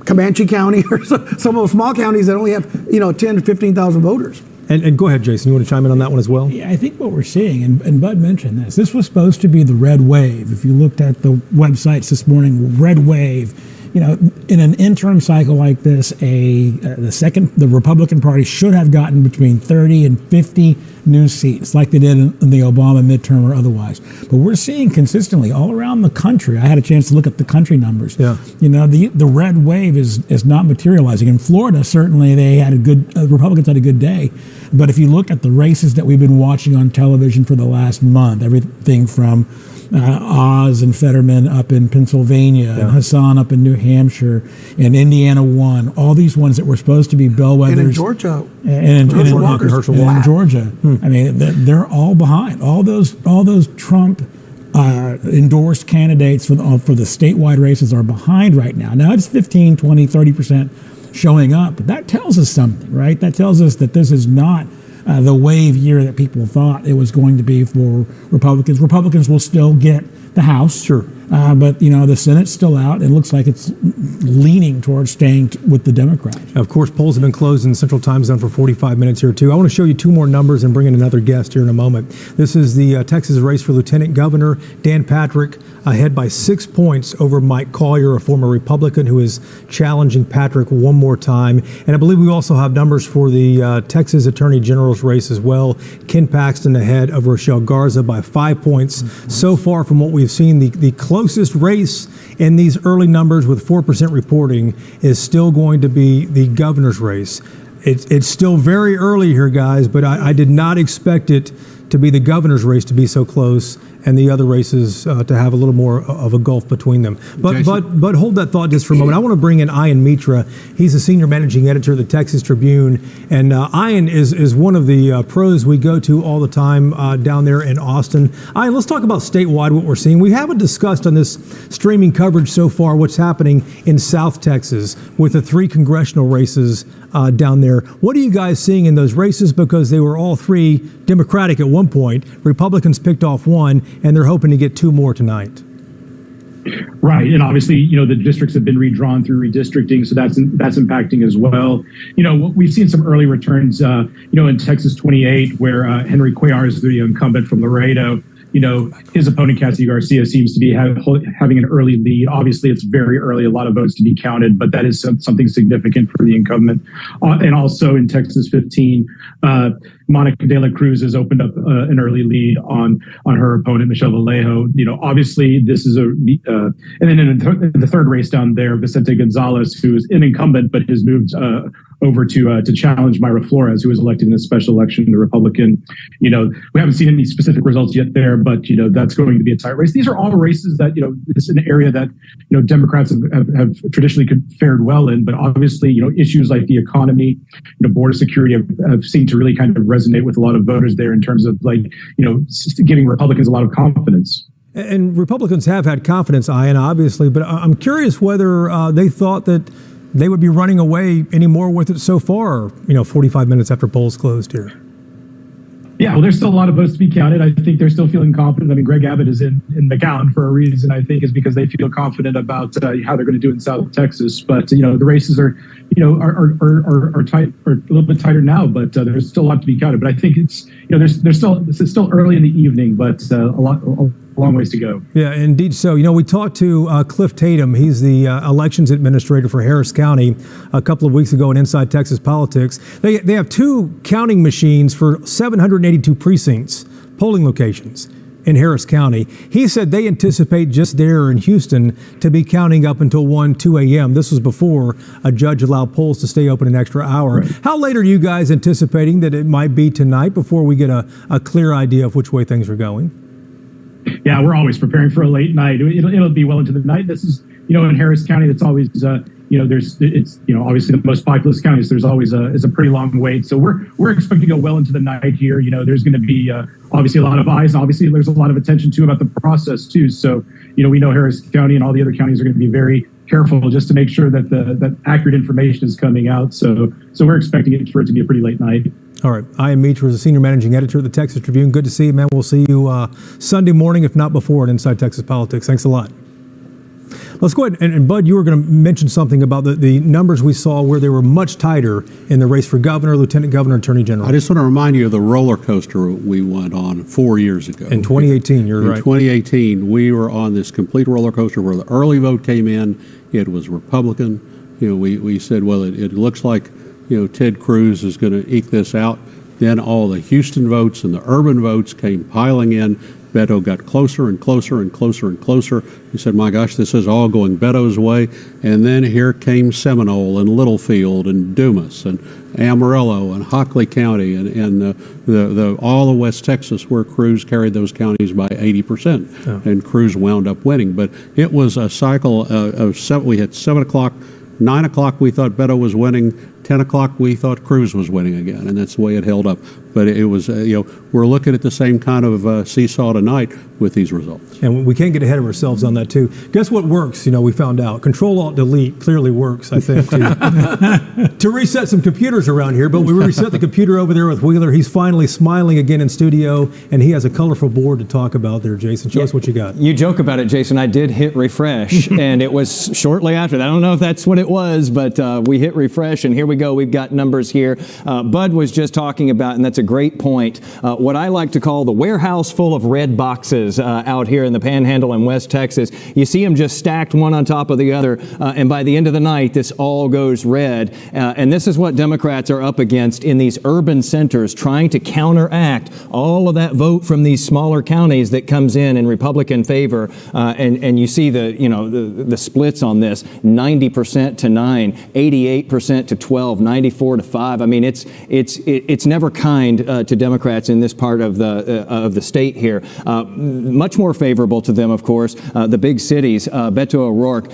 Speaker 4: Comanche County or some of those small counties that only have, 10 to 15,000 voters.
Speaker 2: And go ahead, Jason. You want to chime in on that one as well?
Speaker 23: Yeah, I think what we're seeing, and Bud mentioned this was supposed to be the red wave. If you looked at the websites this morning, red wave. In an interim cycle like this, the Republican Party should have gotten between 30 and 50 new seats, like they did in the Obama midterm or otherwise. But we're seeing consistently all around the country. I had a chance to look at the country numbers. Yeah. The red wave is not materializing. In Florida, certainly they had Republicans had a good day. But if you look at the races that we've been watching on television for the last month, everything from Oz and Fetterman up in Pennsylvania, and Hassan up in New Hampshire, and Indiana won. All these ones that were supposed to be bellwethers.
Speaker 4: And in Georgia.
Speaker 23: And in Georgia. I mean, they're all behind. All those Trump endorsed candidates for the statewide races are behind right now. Now it's 15, 20, 30% showing up, but that tells us something, right? That tells us that this is not the wave year that people thought it was going to be for Republicans. Republicans will still get the House. Sure. But, the Senate's still out. It looks like it's leaning towards staying with the Democrats.
Speaker 2: Of course, polls have been closed in the Central Time Zone for 45 minutes here, too. I want to show you 2 more numbers and bring in another guest here in a moment. This is the Texas race for Lieutenant Governor. Dan Patrick ahead by 6 points over Mike Collier, a former Republican who is challenging Patrick one more time. And I believe we also have numbers for the Texas Attorney General's race as well. Ken Paxton ahead of Rochelle Garza by 5 points. So far from what we've seen, the closest race in these early numbers with 4% reporting is still going to be the governor's race. It's still very early here, guys, but I did not expect it to be the governor's race to be so close and the other races to have a little more of a gulf between them. But hold that thought just for a moment. I want to bring in Ian Mitra. He's the senior managing editor of the Texas Tribune, and Ian is one of the pros we go to all the time down there in Austin. Ian, let's talk about statewide what we're seeing. We haven't discussed on this streaming coverage so far what's happening in South Texas with the 3 congressional races down there. What are you guys seeing in those races? Because they were all 3 Democratic at one point. Republicans picked off 1, and they're hoping to get 2 more tonight.
Speaker 3: Right, and obviously, the districts have been redrawn through redistricting, so that's impacting as well. We've seen some early returns, in Texas 28, where Henry Cuellar is the incumbent from Laredo. His opponent, Cassie Garcia, seems to be having an early lead. Obviously, it's very early, a lot of votes to be counted, but that is something significant for the incumbent. And also in Texas 15, Monica de la Cruz has opened up an early lead on her opponent, Michelle Vallejo. Obviously, this is and then in the third race down there, Vicente Gonzalez, who is an incumbent but has moved over to challenge Myra Flores, who was elected in a special election, the Republican. We haven't seen any specific results yet there, but that's going to be a tight race. These are all races that it's an area that Democrats have traditionally fared well in, but obviously issues like the economy, border security have seemed to really kind of resonate with a lot of voters there in terms of giving Republicans a lot of confidence.
Speaker 2: And Republicans have had confidence, Ian, obviously, but I'm curious whether they thought that they would be running away anymore with it so far, 45 minutes after polls closed here.
Speaker 3: Yeah, well, there's still a lot of votes to be counted. I think they're still feeling confident. I mean, Greg Abbott is in McAllen for a reason. I think is because they feel confident about how they're going to do in South Texas. But the races are tight, or a little bit tighter now. But there's still a lot to be counted. But I think it's it's still early in the evening, but a long ways to go.
Speaker 2: Yeah, indeed. So, we talked to Cliff Tatum. He's the elections administrator for Harris County a couple of weeks ago in Inside Texas Politics. They have 2 counting machines for 782 precincts, polling locations in Harris County. He said they anticipate just there in Houston to be counting up until 2 a.m. This was before a judge allowed polls to stay open an extra hour. Right. How late are you guys anticipating that it might be tonight before we get a clear idea of which way things are going?
Speaker 3: Yeah, we're always preparing for a late night. It'll be well into the night. This is, in Harris County, that's always, it's obviously the most populous county, so there's always a pretty long wait. So we're expecting to go well into the night here. There's going to be obviously a lot of eyes, and obviously there's a lot of attention too about the process too. So we know Harris County and all the other counties are going to be very careful just to make sure that that accurate information is coming out. So we're expecting it for it to be a pretty late night.
Speaker 2: All right. Ian Mitra is the senior managing editor of the Texas Tribune. Good to see you, man. We'll see you Sunday morning, if not before, at Inside Texas Politics. Thanks a lot. Let's go ahead. And Bud, you were going to mention something about the numbers we saw where they were much tighter in the race for governor, lieutenant governor, attorney general.
Speaker 7: I just want to remind you of the roller coaster we went on 4 years ago.
Speaker 2: In 2018, you're right.
Speaker 7: In 2018, we were on this complete roller coaster where the early vote came in. It was Republican. We said, well, it looks like Ted Cruz is going to eke this out. Then all the Houston votes and the urban votes came piling in. Beto got closer and closer and closer and closer. He said, my gosh, this is all going Beto's way. And then here came Seminole and Littlefield and Dumas and Amarillo and Hockley County and all of West Texas, where Cruz carried those counties by 80%. Oh. And Cruz wound up winning. But it was a cycle of seven. We had 7 o'clock, 9 o'clock we thought Beto was winning. 10 o'clock, we thought Cruz was winning again, and that's the way it held up. But it was, we're looking at the same kind of seesaw tonight with these results.
Speaker 2: And we can't get ahead of ourselves on that, too. Guess what works? We found out. Control-Alt-Delete clearly works, I think, to reset some computers around here. But we reset the computer over there with Wheeler. He's finally smiling again in studio, and he has a colorful board to talk about there, Jason. Show us what you got.
Speaker 22: You joke about it, Jason. I did hit refresh, and it was shortly after that. I don't know if that's what it was, but we hit refresh, and here we go. We've got numbers here. Bud was just talking about, and that's a great point, what I like to call the warehouse full of red boxes out here in the Panhandle in West Texas. You see them just stacked one on top of the other, and by the end of the night, this all goes red. And this is what Democrats are up against in these urban centers, trying to counteract all of that vote from these smaller counties that comes in Republican favor. And you see the splits on this: 90% to 9, 88% to 12. 12, 94-5. I mean, it's never kind to Democrats in this part of the state here. Much more favorable to them, of course, the big cities. Beto O'Rourke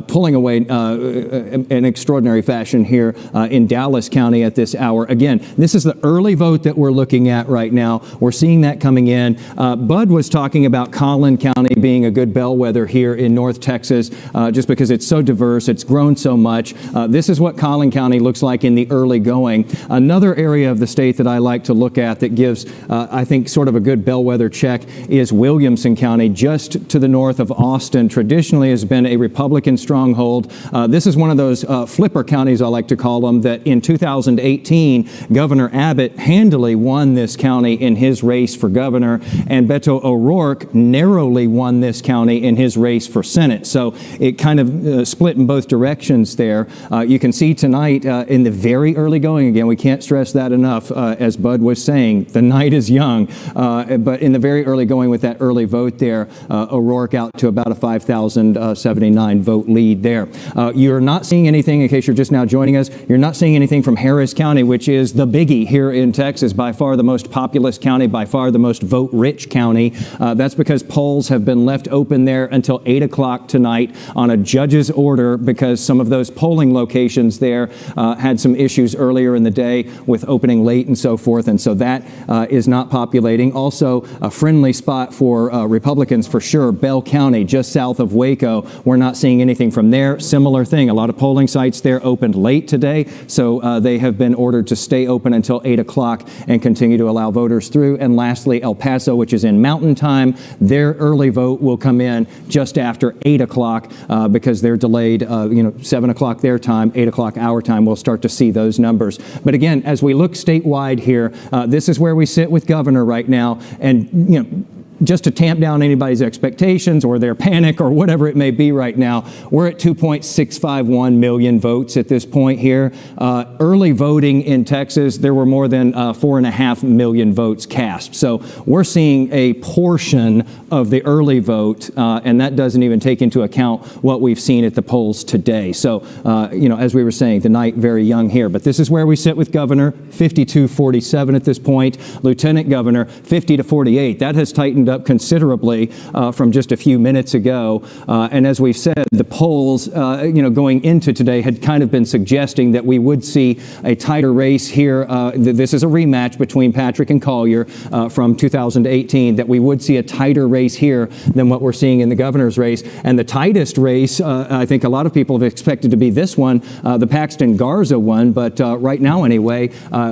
Speaker 22: pulling away in extraordinary fashion here in Dallas County at this hour. Again, this is the early vote that we're looking at right now. We're seeing that coming in. Bud was talking about Collin County being a good bellwether here in North Texas, just because it's so diverse, it's grown so much. This is what Collin County looks like in the early going. Another area of the state that I like to look at that gives, I think, sort of a good bellwether check is Williamson County, just to the north of Austin. Traditionally has been a Republican stronghold. This is one of those flipper counties, I like to call them, that in 2018, Governor Abbott handily won this county in his race for governor, and Beto O'Rourke narrowly won this county in his race for Senate. So it kind of split in both directions there. You can see tonight in the very early going, again, we can't stress that enough, as Bud was saying, the night is young, but in the very early going with that early vote there, O'Rourke out to about a 5,079 vote lead there. You're not seeing anything, in case you're just now joining us, you're not seeing anything from Harris County, which is the biggie here in Texas, by far the most populous county, by far the most vote-rich county. That's because polls have been left open there until 8 o'clock tonight on a judge's order, because some of those polling locations there had some issues earlier in the day with opening late and so forth, and so that is not populating. Also, a friendly spot for Republicans for sure, Bell County, just south of Waco. We're not seeing anything from there. Similar thing, a lot of polling sites there opened late today, so they have been ordered to stay open until 8 o'clock and continue to allow voters through. And lastly, El Paso, which is in Mountain Time, their early vote will come in just after 8 o'clock because they're delayed, 7 o'clock their time, 8 o'clock our time. We'll start to see those numbers. But again, as we look statewide here, this is where we sit with governor right now. And, just to tamp down anybody's expectations or their panic or whatever it may be right now, we're at 2.651 million votes at this point here. Early voting in Texas, there were more than 4.5 million votes cast. So we're seeing a portion of the early vote, and that doesn't even take into account what we've seen at the polls today. So, as we were saying, the night very young here. But this is where we sit with governor, 52-47 at this point. Lieutenant governor, 50-48. That has tightened up considerably from just a few minutes ago. And as we've said, the polls, going into today had kind of been suggesting that we would see a tighter race here. This is a rematch between Patrick and Collier from 2018, that we would see a tighter race here than what we're seeing in the governor's race. And the tightest race, I think a lot of people have expected to be this one, the Paxton Garza one. But right now, anyway,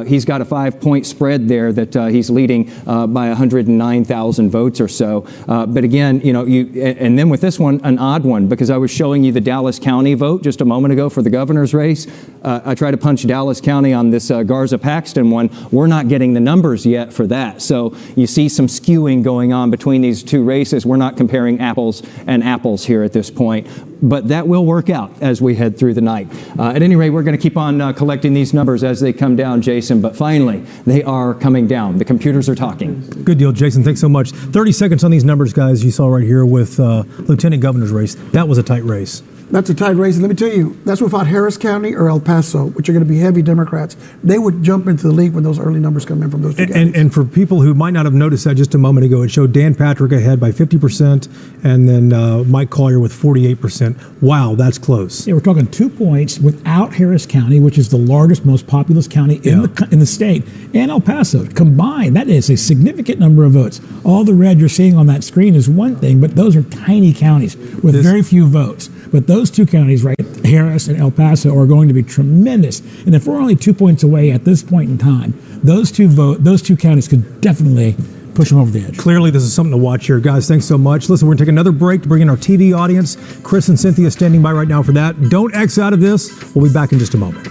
Speaker 22: he's got a 5-point spread there that he's leading by 109,000 votes or so. But again, and then with this one, an odd one, because I was showing you the Dallas County vote just a moment ago for the governor's race. I tried to punch Dallas County on this Garza-Paxton one. We're not getting the numbers yet for that. So you see some skewing going on between these two races. We're not comparing apples and apples here at this point. But that will work out as we head through the night. At any rate, we're going to keep on collecting these numbers as they come down, Jason. But finally, they are coming down. The computers are talking.
Speaker 2: Good deal, Jason. Thanks so much. 30 seconds on these numbers, guys. You saw right here with Lieutenant Governor's race. That was a tight race.
Speaker 4: That's a tight race. And let me tell you, that's without Harris County or El Paso, which are going to be heavy Democrats. They would jump into the lead when those early numbers come in from those two counties.
Speaker 2: And for people who might not have noticed that just a moment ago, it showed Dan Patrick ahead by 50% and then Mike Collier with 48%. Wow, that's close.
Speaker 23: Yeah, we're talking 2 points without Harris County, which is the largest, most populous county in the state, and El Paso. Combined, that is a significant number of votes. All the red you're seeing on that screen is one thing, but those are tiny counties with very few votes. But those two counties, right, Harris and El Paso, are going to be tremendous. And if we're only 2 points away at this point in time, those two counties could definitely push them over the edge.
Speaker 2: Clearly, this is something to watch here. Guys, thanks so much. Listen, we're going to take another break to bring in our TV audience. Chris and Cynthia standing by right now for that. Don't X out of this. We'll be back in just a moment.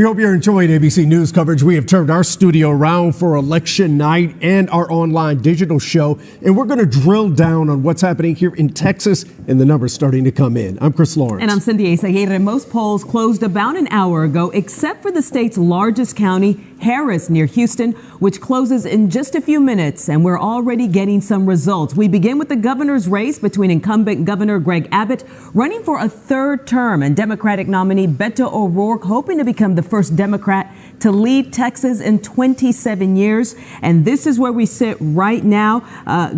Speaker 8: We hope you're enjoying ABC News coverage. We have turned our studio around for election night and our online digital show, and we're going to drill down on what's happening here in Texas and the numbers starting to come in. I'm Chris Lawrence.
Speaker 9: And I'm Cynthia Izaguirre. Most polls closed about an hour ago, except for the state's largest county, Harris, near Houston, which closes in just a few minutes, and we're already getting some results. We begin with the governor's race between incumbent Governor Greg Abbott, running for a third term, and Democratic nominee Beto O'Rourke, hoping to become the first Democrat to lead Texas in 27 years. And this is where we sit right now.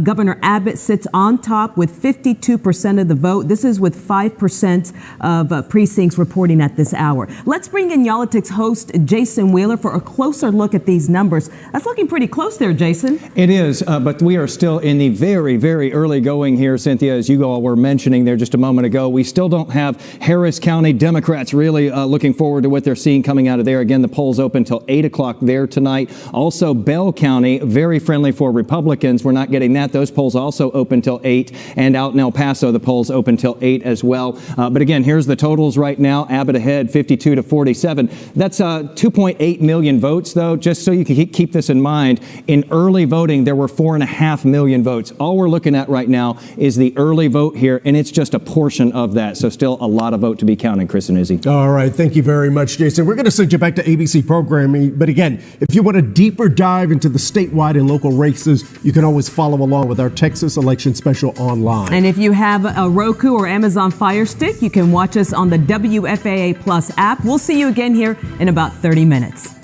Speaker 9: Governor Abbott sits on top with 52% of the vote. This is with 5% of precincts reporting at this hour. Let's bring in Y'all-itics host Jason Wheeler for a closer look at these numbers. That's looking pretty close there, Jason.
Speaker 22: It is, but we are still in the very, very early going here, Cynthia, as you all were mentioning there just a moment ago. We still don't have Harris County Democrats really looking forward to what they're seeing coming out of there. Again, the polls open until 8 o'clock there tonight. Also, Bell County, very friendly for Republicans. We're not getting that. Those polls also open till 8. And out in El Paso, the polls open till 8 as well. But again, here's the totals right now. Abbott ahead, 52 to 47. That's 2.8 million votes, though. Just so you can keep this in mind, in early voting, there were 4.5 million votes. All we're looking at right now is the early vote here, and it's just a portion of that. So still a lot of vote to be counted, Chris and Izzy.
Speaker 8: All right. Thank you very much, Jason. We're going to send you back to ABC programming. But again, if you want a deeper dive into the statewide and local races, you can always follow along with our Texas election special online.
Speaker 9: And if you have a Roku or Amazon Fire Stick, you can watch us on the WFAA Plus app. We'll see you again here in about 30 minutes.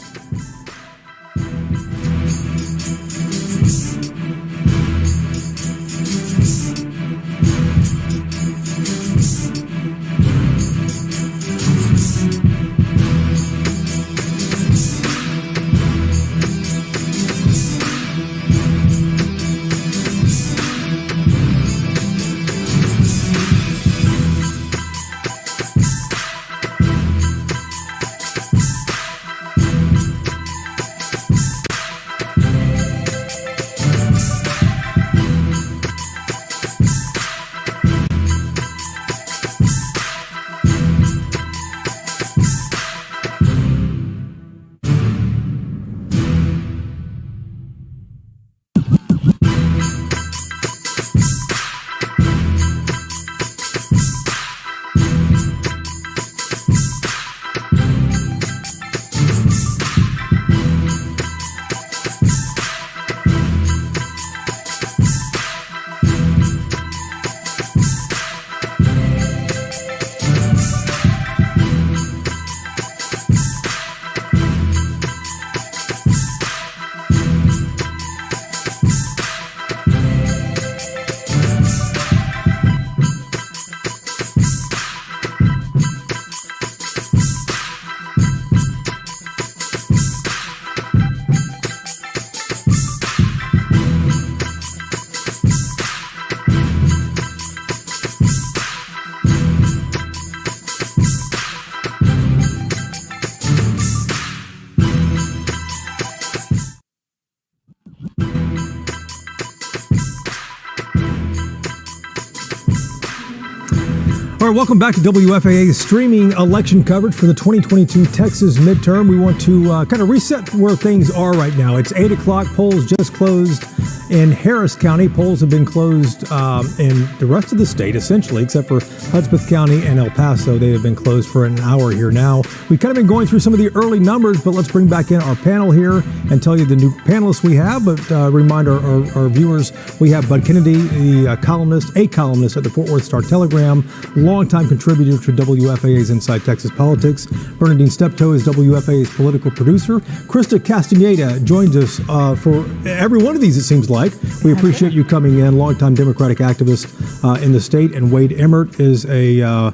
Speaker 2: All right, welcome back to WFAA's streaming election coverage for the 2022 Texas midterm. We want to kind of reset where things are right now. It's 8 o'clock. Polls just closed in Harris County. Polls have been closed in the rest of the state, essentially, except for Hudspeth County and El Paso. They have been closed for an hour here now. We've kind of been going through some of the early numbers, but let's bring back in our panel here and tell you the new panelists we have. But remind our viewers, we have Bud Kennedy, the columnist at the Fort Worth Star-Telegram, longtime contributor to WFAA's Inside Texas Politics. Bernadine Steptoe is WFAA's political producer. Krista Castaneda joins us for every one of these, it seems like. We appreciate you coming in, longtime Democratic activist in the state. And Wade Emmert is a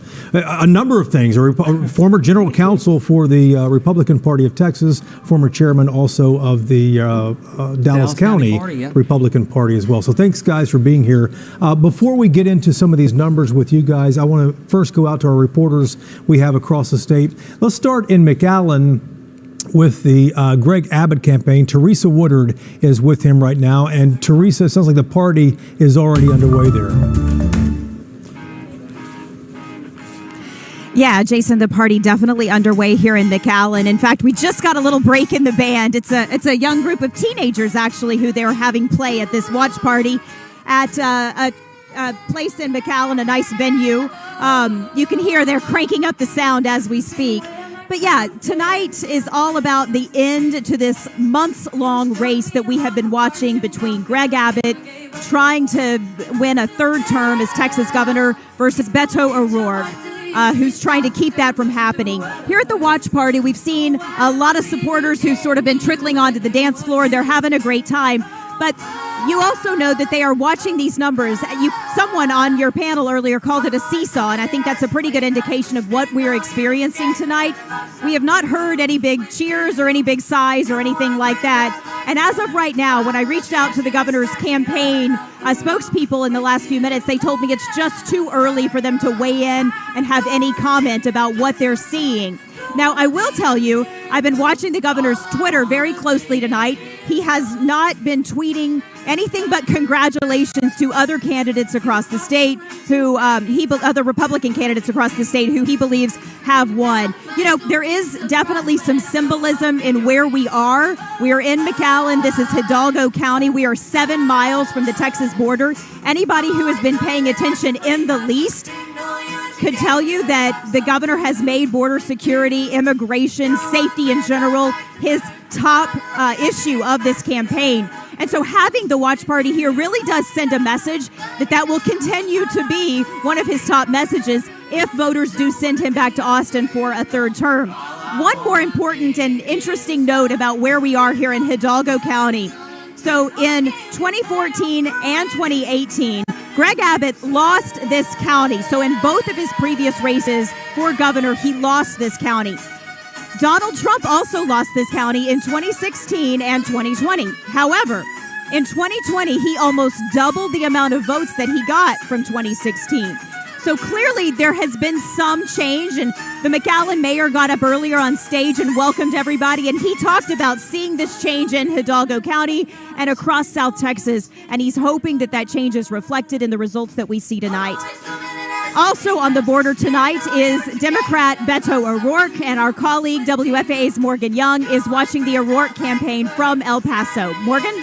Speaker 2: number of things, a former general counsel for the Republican Party of Texas, former chairman also of the Dallas County Party, yeah. Republican Party as well. So thanks, guys, for being here. Before we get into some of these numbers with you guys, I want to first go out to our reporters we have across the state. Let's start in McAllen with the Greg Abbott campaign. Teresa Woodard is with him right now. And Teresa, it sounds like the party is already underway there.
Speaker 10: Yeah, Jason, the party definitely underway here in McAllen. In fact, we just got a little break in the band. It's a young group of teenagers, actually, who they were having play at this watch party at a place in McAllen, a nice venue. You can hear they're cranking up the sound as we speak. But yeah, tonight is all about the end to this months-long race that we have been watching between Greg Abbott trying to win a third term as Texas governor versus Beto O'Rourke, who's trying to keep that from happening. Here at the watch party, we've seen a lot of supporters who've sort of been trickling onto the dance floor. They're having a great time. But you also know that they are watching these numbers. Someone on your panel earlier called it a seesaw, and I think that's a pretty good indication of what we're experiencing tonight. We have not heard any big cheers or any big sighs or anything like that. And as of right now, when I reached out to the governor's campaign spokespeople in the last few minutes, they told me it's just too early for them to weigh in and have any comment about what they're seeing. Now, I will tell you, I've been watching the governor's Twitter very closely tonight. He has not been tweeting anything but congratulations to other candidates across the state who other Republican candidates across the state who he believes have won. You know, there is definitely some symbolism in where we are. We are in McAllen. This is Hidalgo County. We are 7 miles from the Texas border. Anybody who has been paying attention in the least could tell you that the governor has made border security, immigration, safety in general, his top issue of this campaign. And so having the watch party here really does send a message that will continue to be one of his top messages if voters do send him back to Austin for a third term. One more important and interesting note about where we are here in Hidalgo County. So in 2014 and 2018, Greg Abbott lost this county. So in both of his previous races for governor, he lost this county. Donald Trump also lost this county in 2016 and 2020. However, in 2020, he almost doubled the amount of votes that he got from 2016. So clearly there has been some change, and the McAllen mayor got up earlier on stage and welcomed everybody, and he talked about seeing this change in Hidalgo County and across South Texas, and he's hoping that that change is reflected in the results that we see tonight. Also on the border tonight is Democrat Beto O'Rourke, and our colleague WFAA's Morgan Young is watching the O'Rourke campaign from El Paso. Morgan?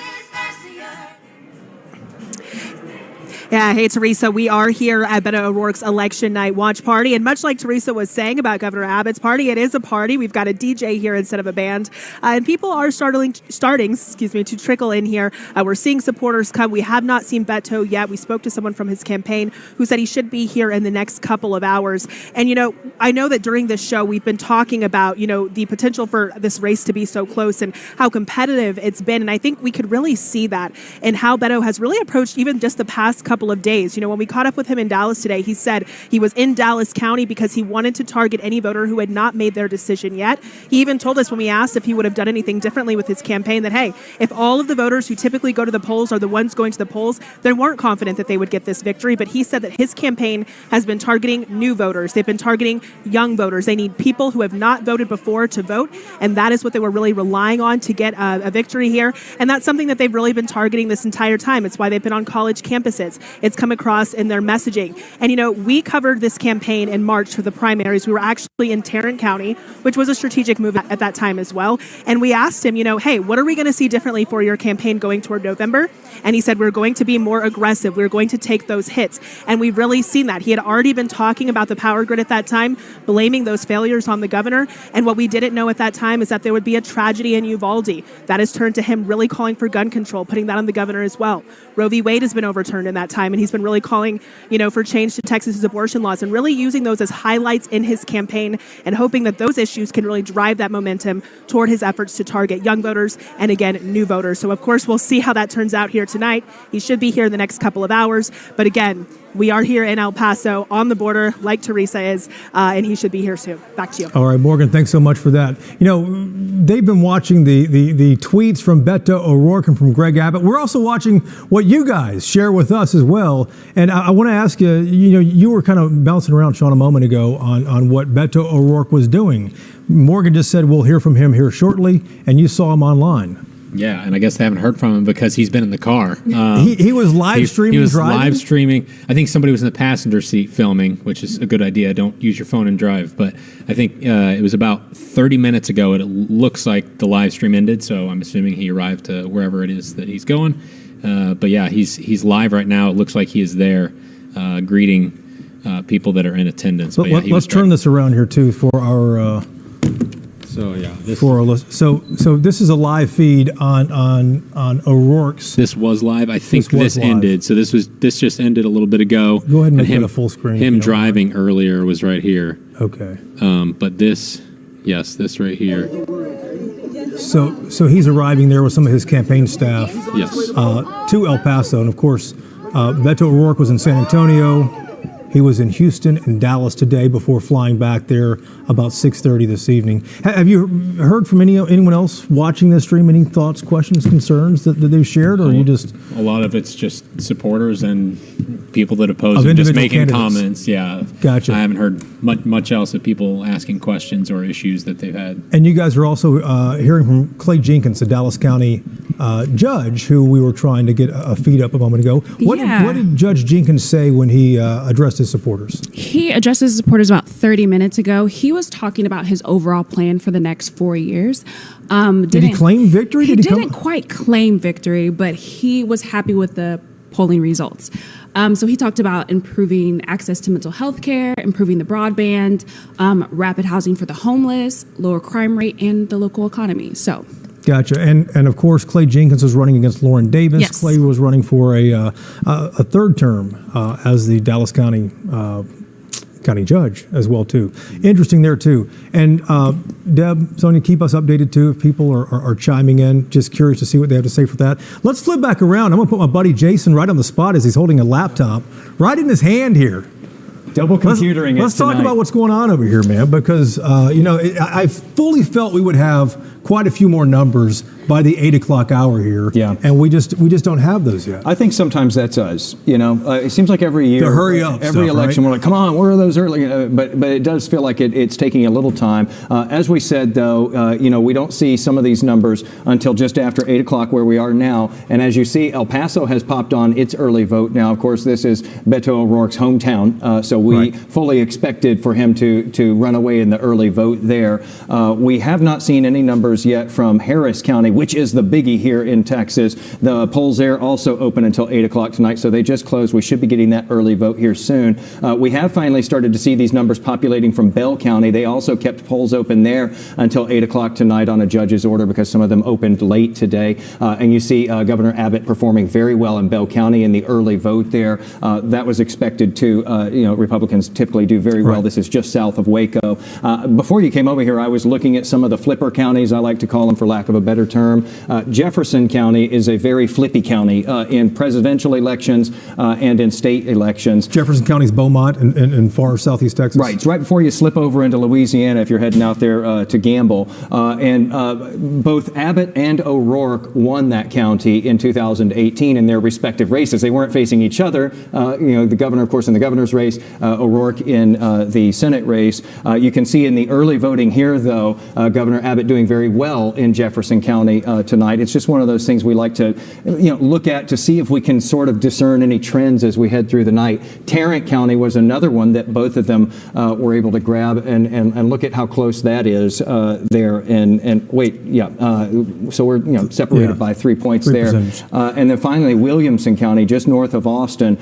Speaker 12: Yeah, hey, Teresa, we are here at Beto O'Rourke's election night watch party. And much like Teresa was saying about Governor Abbott's party, it is a party. We've got a DJ here instead of a band. And people are starting to trickle in here. We're seeing supporters come. We have not seen Beto yet. We spoke to someone from his campaign who said he should be here in the next couple of hours. And, you know, I know that during this show, we've been talking about, you know, the potential for this race to be so close and how competitive it's been. And I think we could really see that in how Beto has really approached even just the past couple of days. You know, when we caught up with him in Dallas today, he said he was in Dallas County because he wanted to target any voter who had not made their decision yet. He even told us when we asked if he would have done anything differently with his campaign that, hey, if all of the voters who typically go to the polls are the ones going to the polls, they weren't confident that they would get this victory. But he said that his campaign has been targeting new voters. They've been targeting young voters. They need people who have not voted before to vote. And that is what they were really relying on to get a victory here. And that's something that they've really been targeting this entire time. It's why they've been on college campuses. It's come across in their messaging. And, you know, we covered this campaign in March for the primaries. We were actually in Tarrant County, which was a strategic move at that time as well. And we asked him, you know, hey, what are we going to see differently for your campaign going toward November? And he said, we're going to be more aggressive. We're going to take those hits. And we've really seen that. He had already been talking about the power grid at that time, blaming those failures on the governor. And what we didn't know at that time is that there would be a tragedy in Uvalde. That has turned to him really calling for gun control, putting that on the governor as well. Roe v. Wade has been overturned in that time, and he's been really calling, you know, for change to Texas's abortion laws and really using those as highlights in his campaign and hoping that those issues can really drive that momentum toward his efforts to target young voters and, again, new voters. So, of course, we'll see how that turns out here tonight. He should be here in the next couple of hours. But, again, we are here in El Paso on the border, like Teresa is, and he should be here soon. Back to you.
Speaker 2: All right, Morgan, thanks so much for that. You know, they've been watching the tweets from Beto O'Rourke and from Greg Abbott. We're also watching what you guys share with us as well. And I want to ask you, you know, you were kind of bouncing around, Sean, a moment ago on what Beto O'Rourke was doing. Morgan just said we'll hear from him here shortly, and you saw him online.
Speaker 13: Yeah, and I guess they haven't heard from him because he's been in the car.
Speaker 2: He was live streaming.
Speaker 13: He was
Speaker 2: driving?
Speaker 13: live streaming. I think somebody was in the passenger seat filming, which is a good idea. Don't use your phone and drive. But I think it was about 30 minutes ago. It looks like the live stream ended, so I'm assuming he arrived to wherever it is that he's going. But yeah, he's live right now. It looks like he is there greeting people that are in attendance. But yeah,
Speaker 2: let's turn this around here too for our.
Speaker 13: So yeah,
Speaker 2: so this is a live feed on O'Rourke's.
Speaker 13: This was live. I think this ended. So this just ended a little bit ago.
Speaker 2: Go ahead and make it a full screen.
Speaker 13: Him driving earlier was right here.
Speaker 2: Okay.
Speaker 13: But this right here.
Speaker 2: So he's arriving there with some of his campaign staff.
Speaker 13: Yes.
Speaker 2: To El Paso, and of course, Beto O'Rourke was in San Antonio. He was in Houston and Dallas today before flying back there about 6:30 this evening. Have you heard from anyone else watching this stream? Any thoughts, questions, concerns that they've shared, or are you just...
Speaker 13: A lot of it's just supporters and people that oppose him just making comments. Yeah.
Speaker 2: Gotcha.
Speaker 13: I haven't heard much else of people asking questions or issues that they've had.
Speaker 2: And you guys are also hearing from Clay Jenkins, the Dallas County judge, who we were trying to get a feed up a moment ago. What did Judge Jenkins say when he addressed his supporters?
Speaker 14: He addressed his supporters about 30 minutes ago. He was talking about his overall plan for the next 4 years.
Speaker 2: Did he claim victory?
Speaker 14: He didn't quite claim victory, but he was happy with the polling results. So he talked about improving access to mental health care, improving the broadband, rapid housing for the homeless, lower crime rate, and the local economy. So.
Speaker 2: Gotcha. And of course, Clay Jenkins was running against Lauren Davis.
Speaker 14: Yes.
Speaker 2: Clay was running for a third term as the Dallas County judge as well, too. Interesting there, too. And Deb, Sonia, keep us updated, too, if people are chiming in. Just curious to see what they have to say for that. Let's flip back around. I'm going to put my buddy Jason right on the spot as he's holding a laptop right in his hand here.
Speaker 22: Double computering.
Speaker 2: Let's talk about what's going on over here, man, because, I fully felt we would have quite a few more numbers by the 8 o'clock hour here.
Speaker 22: Yeah.
Speaker 2: And we just don't have those yet.
Speaker 22: I think sometimes that's us. It seems like every year,
Speaker 2: the hurry up
Speaker 22: every
Speaker 2: stuff,
Speaker 22: election,
Speaker 2: right?
Speaker 22: we're like, come on, where are those early? But it does feel like it's taking a little time. As we said, though, we don't see some of these numbers until just after 8 o'clock where we are now. And as you see, El Paso has popped on its early vote. Now, of course, this is Beto O'Rourke's hometown, so we fully expected for him to run away in the early vote there. We have not seen any numbers yet from Harris County, which is the biggie here in Texas. The polls there also open until 8 o'clock tonight, so they just closed. We should be getting that early vote here soon. We have finally started to see these numbers populating from Bell County. They also kept polls open there until 8 o'clock tonight on a judge's order because some of them opened late today. And you see Governor Abbott performing very well in Bell County in the early vote there. That was expected to. Republicans typically do very well. This is just south of Waco. Before you came over here, I was looking at some of the flipper counties, I like to call them for lack of a better term. Jefferson County is a very flippy county in presidential elections and in state elections.
Speaker 2: Jefferson County's Beaumont in far southeast Texas.
Speaker 22: Right. It's right before you slip over into Louisiana if you're heading out there to gamble. And both Abbott and O'Rourke won that county in 2018 in their respective races. They weren't facing each other. The governor, of course, in the governor's race, O'Rourke in the Senate race. You can see in the early voting here, though, Governor Abbott doing very well in Jefferson County tonight. It's just one of those things we like to look at to see if we can sort of discern any trends as we head through the night. Tarrant County was another one that both of them were able to grab and look at how close that is there. So we're separated by 3 points there. And then finally, Williamson County, just north of Austin.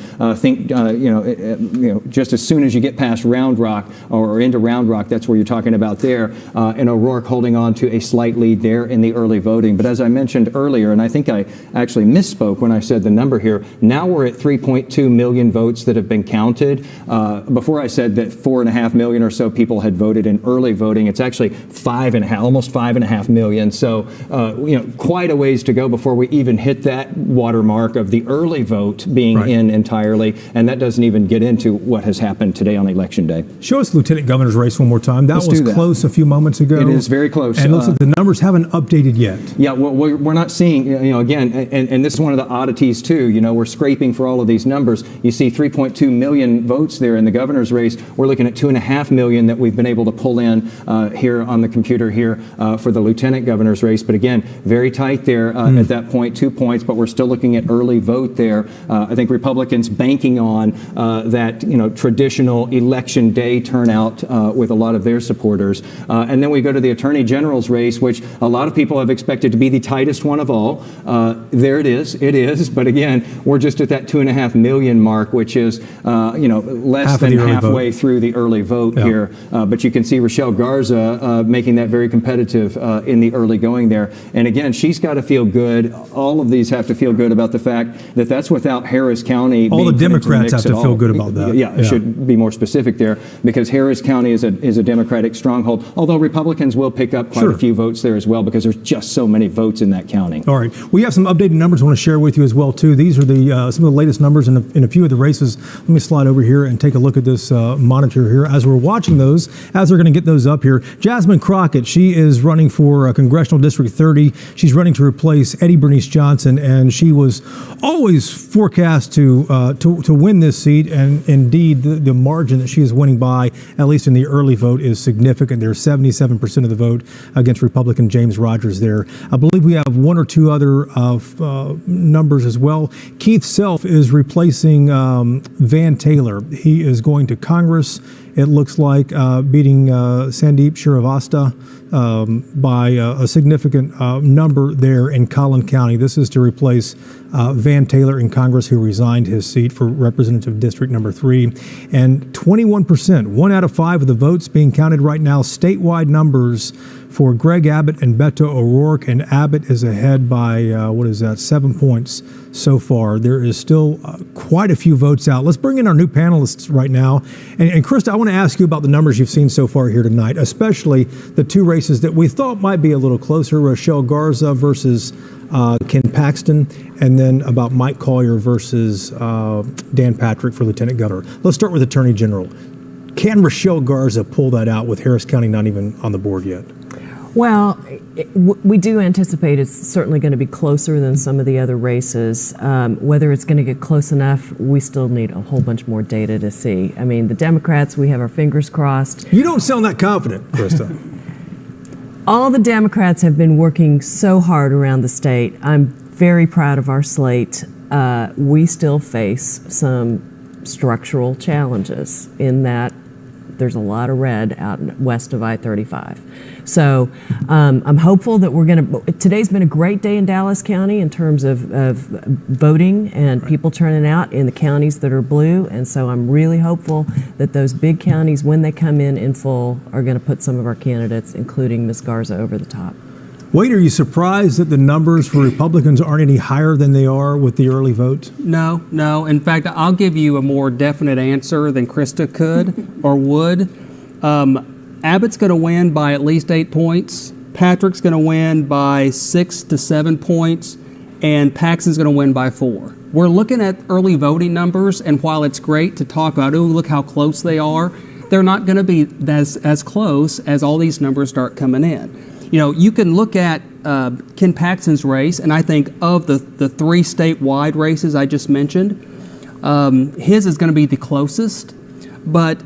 Speaker 22: Just as soon as you get past Round Rock or into Round Rock, that's where you're talking about there. And O'Rourke holding on to a slight lead there in the early voting. But as I mentioned earlier, and I think I actually misspoke when I said the number here, now we're at 3.2 million votes that have been counted. Before I said that 4.5 million or so people had voted in early voting. It's actually almost 5.5 million. So, quite a ways to go before we even hit that watermark of the early vote being in entirely. And that doesn't even get into what has happened today on Election Day.
Speaker 2: Show us the Lieutenant Governor's race one more time. That was close a few moments ago.
Speaker 22: It is very close.
Speaker 2: And it looks like the the numbers haven't updated yet.
Speaker 22: Yeah, well, we're not seeing, again, and this is one of the oddities too, we're scraping for all of these numbers. You see 3.2 million votes there in the governor's race. We're looking at 2.5 million that we've been able to pull in here on the computer here for the lieutenant governor's race. But again, very tight there at that point, 2 points, but we're still looking at early vote there. I think Republicans banking on that, traditional election day turnout with a lot of their supporters. And then we go to the Attorney General's race, which a lot of people have expected to be the tightest one of all. There it is. But again, we're just at that 2.5 million mark, which is, less than halfway through the early vote here. But you can see Rochelle Garza making that very competitive in the early going there. And again, she's got to feel good. All of these have to feel good about the fact that that's without Harris County.
Speaker 2: All the Democrats have to feel good about that.
Speaker 22: Yeah, I should be more specific there, because Harris County is a Democratic stronghold, although Republicans will pick up quite a few votes there as well, because there's just so many votes in that county.
Speaker 2: All right. We have some updated numbers I want to share with you as well, too. These are some of the latest numbers in a few of the races. Let me slide over here and take a look at this monitor here as we're watching those, as we're going to get those up here. Jasmine Crockett, she is running for Congressional District 30. She's running to replace Eddie Bernice Johnson, and she was always forecast to win this seat, and indeed the margin that she is winning by, at least in the early vote, is significant. There's 77% of the vote against Republican James Rogers there. I believe we have one or two other numbers as well. Keith Self is replacing Van Taylor. He is going to Congress, it looks like, beating Sandeep Shrivastava by a significant number there in Collin County. This is to replace Van Taylor in Congress, who resigned his seat for Representative District number 3. And 21%, 1 out of 5 of the votes being counted right now, statewide numbers for Greg Abbott and Beto O'Rourke, and Abbott is ahead by, 7 points so far. There is still quite a few votes out. Let's bring in our new panelists right now. And Krista, I want to ask you about the numbers you've seen so far here tonight, especially the two races that we thought might be a little closer, Rochelle Garza versus Ken Paxton, and then about Mike Collier versus Dan Patrick for Lieutenant Governor. Let's start with Attorney General. Can Rochelle Garza pull that out with Harris County not even on the board yet?
Speaker 9: Well, we do anticipate it's certainly going to be closer than some of the other races. Whether it's going to get close enough, we still need a whole bunch more data to see. I mean, the Democrats, we have our fingers crossed.
Speaker 2: You don't sound that confident, Krista.
Speaker 9: All the Democrats have been working so hard around the state. I'm very proud of our slate. We still face some structural challenges in that there's a lot of red out west of I-35. So I'm hopeful that today's been a great day in Dallas County in terms of voting and people turning out in the counties that are blue. And so I'm really hopeful that those big counties, when they come in full, are going to put some of our candidates, including Ms. Garza, over the top.
Speaker 2: Wade, are you surprised that the numbers for Republicans aren't any higher than they are with the early vote?
Speaker 15: No. In fact, I'll give you a more definite answer than Krista could or would. Abbott's going to win by at least 8 points. Patrick's going to win by 6 to 7 points. And Paxton's going to win by 4. We're looking at early voting numbers, and while it's great to talk about, look how close they are, they're not going to be as close as all these numbers start coming in. You can look at Ken Paxton's race, and I think of the 3 statewide races I just mentioned, his is going to be the closest. But,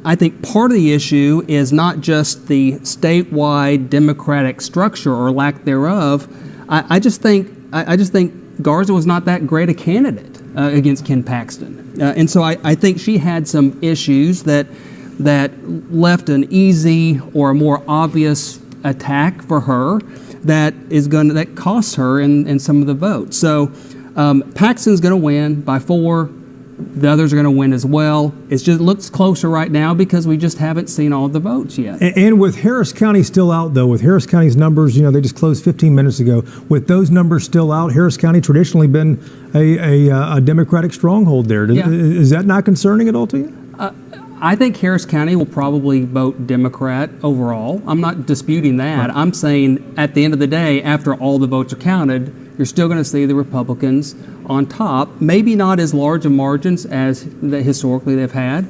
Speaker 15: I think part of the issue is not just the statewide Democratic structure or lack thereof. I just think Garza was not that great a candidate against Ken Paxton. And so I think she had some issues that left an easy or a more obvious attack for her that costs her in some of the votes. So Paxton's going to win by 4. The others are going to win as well. It looks closer right now because we just haven't seen all the votes yet.
Speaker 2: And with Harris County still out, though, with Harris County's numbers, they just closed 15 minutes ago. With those numbers still out, Harris County traditionally been a Democratic stronghold there. Is that not concerning at all to you?
Speaker 15: I think Harris County will probably vote Democrat overall. I'm not disputing that. Right. I'm saying at the end of the day, after all the votes are counted, you're still going to see the Republicans on top. Maybe not as large of margins as historically they've had,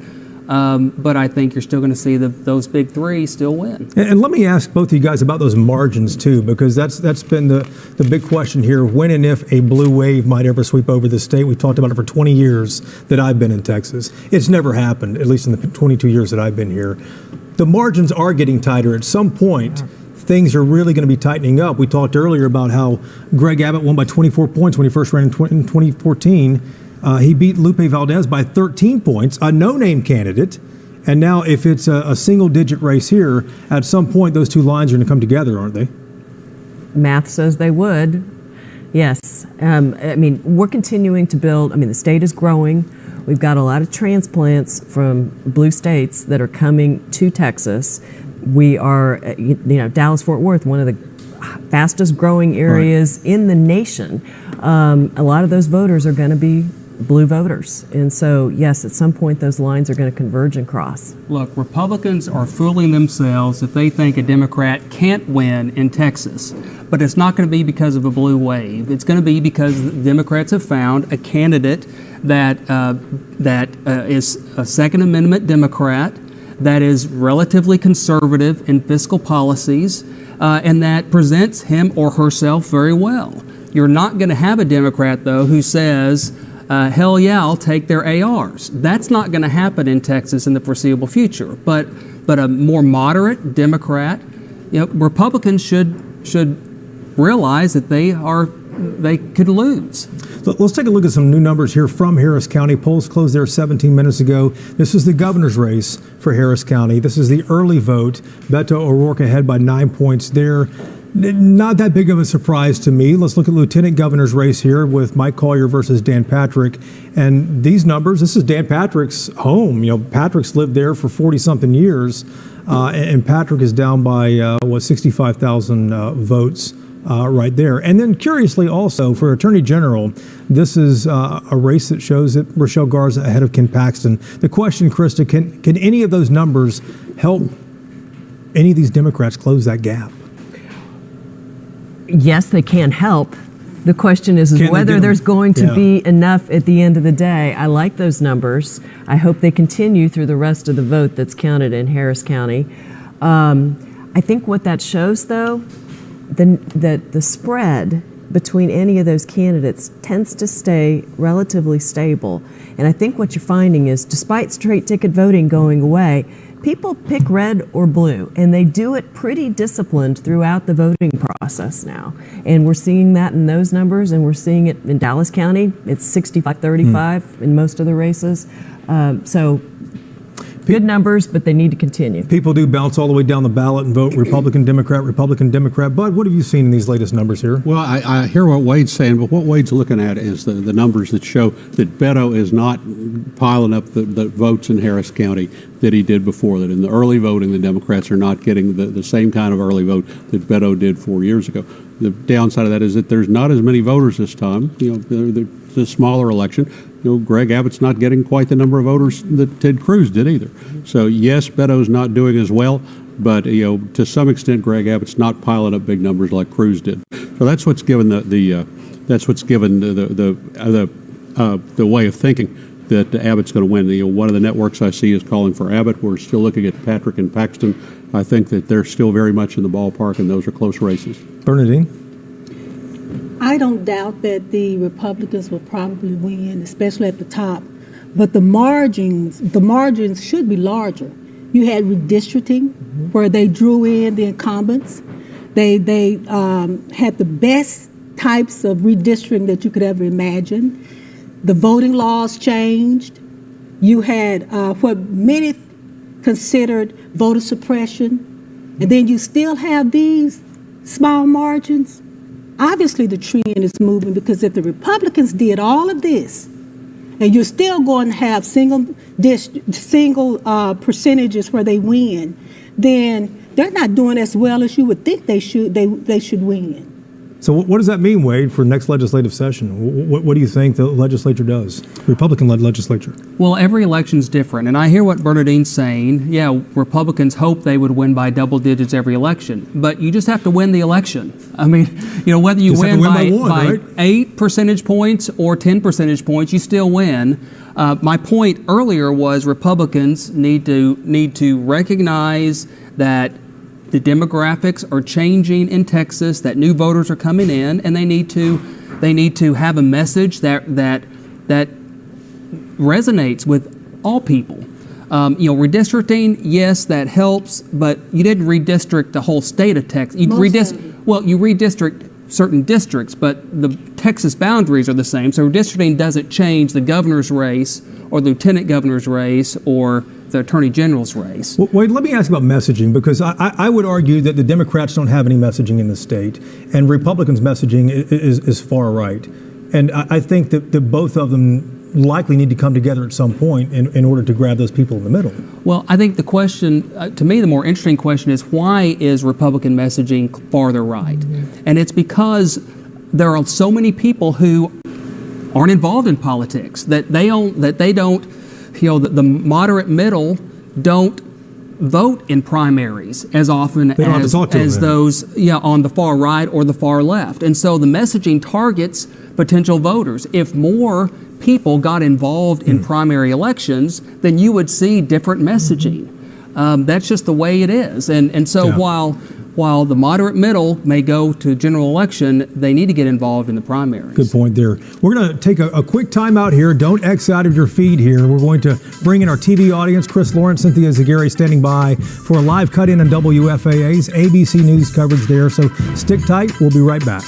Speaker 15: But I think you're still going to see those big three still win.
Speaker 2: And let me ask both of you guys about those margins too, because that's been the big question here. When and if a blue wave might ever sweep over the state. We've talked about it for 20 years that I've been in Texas. It's never happened, at least in the 22 years that I've been here. The margins are getting tighter. At some point, things are really going to be tightening up. We talked earlier about how Greg Abbott won by 24 points when he first ran in 2014. He beat Lupe Valdez by 13 points, a no-name candidate. And now if it's a single-digit race here, at some point those two lines are going to come together, aren't they?
Speaker 9: Math says they would. Yes. I mean, we're continuing to build. I mean, the state is growing. We've got a lot of transplants from blue states that are coming to Texas. We are, Dallas-Fort Worth, one of the fastest growing areas in the nation. A lot of those voters are going to be blue voters. And so, yes, at some point those lines are going to converge and cross.
Speaker 15: Look, Republicans are fooling themselves if they think a Democrat can't win in Texas. But it's not going to be because of a blue wave. It's going to be because Democrats have found a candidate that is a Second Amendment Democrat, that is relatively conservative in fiscal policies, and that presents him or herself very well. You're not going to have a Democrat, though, who says, hell yeah, I'll take their ARs. That's not going to happen in Texas in the foreseeable future. But a more moderate Democrat, Republicans should realize that they could lose.
Speaker 2: Let's take a look at some new numbers here from Harris County. Polls closed there 17 minutes ago. This is the governor's race for Harris County. This is the early vote. Beto O'Rourke ahead by 9 points there. Not that big of a surprise to me. Let's look at Lieutenant Governor's race here with Mike Collier versus Dan Patrick. And these numbers, this is Dan Patrick's home. Patrick's lived there for 40-something years. And Patrick is down by, 65,000 votes right there. And then curiously also for Attorney General, this is a race that shows that Rochelle Garza ahead of Ken Paxton. The question, Krista, can any of those numbers help any of these Democrats close that gap?
Speaker 9: Yes, they can help. The question is whether there's going to be enough at the end of the day. I like those numbers. I hope they continue through the rest of the vote that's counted in Harris County. I think what that shows, though, that the spread between any of those candidates tends to stay relatively stable. And I think what you're finding is, despite straight ticket voting going away, people pick red or blue, and they do it pretty disciplined throughout the voting process now. And we're seeing that in those numbers, and we're seeing it in Dallas County. It's 65-35 in most of the races. So good numbers, but they need to continue.
Speaker 2: People do bounce all the way down the ballot and vote Republican, Democrat. Bud, what have you seen in these latest numbers here?
Speaker 7: Well, I hear what Wade's saying, but what Wade's looking at is the numbers that show that Beto is not piling up the votes in Harris County that he did before. That in the early voting, the Democrats are not getting the same kind of early vote that Beto did 4 years ago. The downside of that is that there's not as many voters this time. It's a smaller election. Greg Abbott's not getting quite the number of voters that Ted Cruz did either. So yes, Beto's not doing as well, but to some extent, Greg Abbott's not piling up big numbers like Cruz did. So that's what's given the way of thinking that Abbott's going to win. One of the networks I see is calling for Abbott. We're still looking at Patrick and Paxton. I think that they're still very much in the ballpark, and those are close races.
Speaker 2: Bernadine?
Speaker 5: I don't doubt that the Republicans will probably win, especially at the top. But the margins should be larger. You had redistricting where they drew in the incumbents. They had the best types of redistricting that you could ever imagine. The voting laws changed. You had what many considered voter suppression. And then you still have these small margins. Obviously, the trend is moving, because if the Republicans did all of this, and you're still going to have single percentages where they win, then they're not doing as well as you would think they should. They should win.
Speaker 2: So what does that mean, Wade, for next legislative session? What do you think the legislature does, Republican-led legislature?
Speaker 15: Well, every election's different, and I hear what Bernadine's saying. Yeah, Republicans hope they would win by double digits every election, but you just have to win the election. I mean, whether you win by 8 percentage points or 10 percentage points, you still win. My point earlier was Republicans need to recognize that the demographics are changing in Texas, that new voters are coming in, and they need to have a message that resonates with all people. Redistricting, yes, that helps, but you didn't redistrict the whole state of Texas. You redistrict certain districts, but the Texas boundaries are the same. So redistricting doesn't change the governor's race or the lieutenant governor's race or the attorney general's race.
Speaker 2: Well, Wade, let me ask about messaging, because I would argue that the Democrats don't have any messaging in the state, and Republicans' messaging is far right. And I think that both of them likely need to come together at some point in order to grab those people in the middle.
Speaker 15: Well, I think the question, to me, the more interesting question is, why is Republican messaging farther right? And it's because there are so many people who aren't involved in politics, that they don't, the moderate middle don't vote in primaries as often as those on the far right or the far left. And so the messaging targets potential voters. If more people got involved in primary elections, then you would see different messaging. That's just the way it is. And so while the moderate middle may go to general election, they need to get involved in the primaries.
Speaker 2: Good point there. We're going to take a quick time out here. Don't X out of your feed here. We're going to bring in our TV audience. Chris Lawrence, Cynthia Zaguirre standing by for a live cut-in on WFAA's ABC News coverage there. So stick tight. We'll be right back.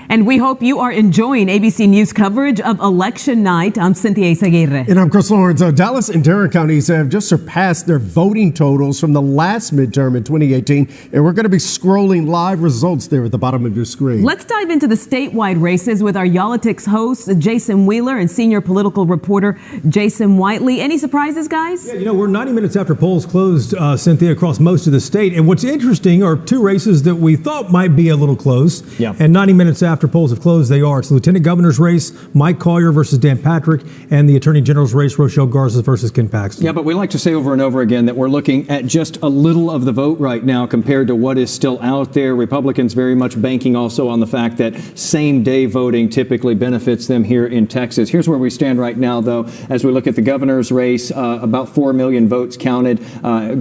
Speaker 9: And we hope you are enjoying ABC News coverage of election night. I'm Cynthia Zaguirre.
Speaker 8: And I'm Chris Lawrence. Dallas and Tarrant counties have just surpassed their voting totals from the last midterm in 2018. And we're going to be scrolling live results there at the bottom of your screen.
Speaker 9: Let's dive into the statewide races with our Y'all-itics host, Jason Wheeler, and senior political reporter, Jason Whiteley. Any surprises, guys?
Speaker 2: Yeah, we're 90 minutes after polls closed, Cynthia, across most of the state. And what's interesting are two races that we thought might be a little close. Yeah. And 90 minutes after polls have closed, they are. It's the Lieutenant Governor's race, Mike Collier versus Dan Patrick, and the Attorney General's race, Rochelle Garza versus Ken Paxton.
Speaker 22: Yeah, but we like to say over and over again that we're looking at just a little of the vote right now compared to what is still out there. Republicans very much banking also on the fact that same-day voting typically benefits them here in Texas. Here's where we stand right now, though, as we look at the governor's race. About 4 million votes counted.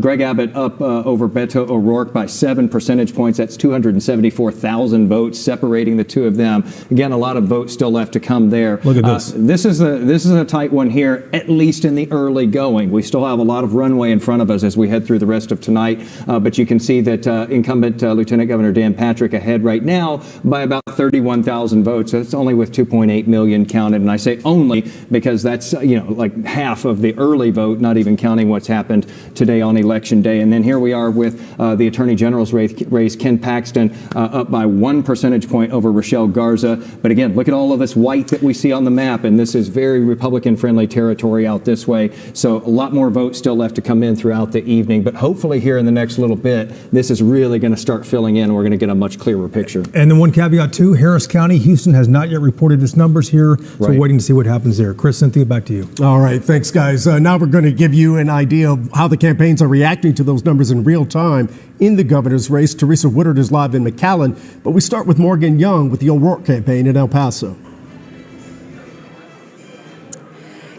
Speaker 22: Greg Abbott up over Beto O'Rourke by 7 percentage points. That's 274,000 votes separating the two of of them. Again, a lot of votes still left to come there.
Speaker 2: Look at this.
Speaker 22: This is a tight one here, at least in the early going. We still have a lot of runway in front of us as we head through the rest of tonight. But you can see that incumbent Lieutenant Governor Dan Patrick ahead right now by about 31,000 votes. That's only with 2.8 million counted. And I say only because that's like half of the early vote, not even counting what's happened today on Election Day. And then here we are with the Attorney General's race, Ken Paxton up by 1 percentage point over Rochelle Garza. But again, look at all of this white that we see on the map, and this is very Republican-friendly territory out this way. So a lot more votes still left to come in throughout the evening. But hopefully here in the next little bit, this is really going to start filling in. We're going to get a much clearer picture.
Speaker 2: And then one caveat too, Harris County, Houston has not yet reported its numbers here, so we're waiting to see what happens there. Chris, Cynthia, back to you.
Speaker 8: All right, thanks guys. Now we're going to give you an idea of how the campaigns are reacting to those numbers in real time in the governor's race. Teresa Woodard is live in McAllen, but we start with Morgan Young with the O'Rourke campaign in El Paso.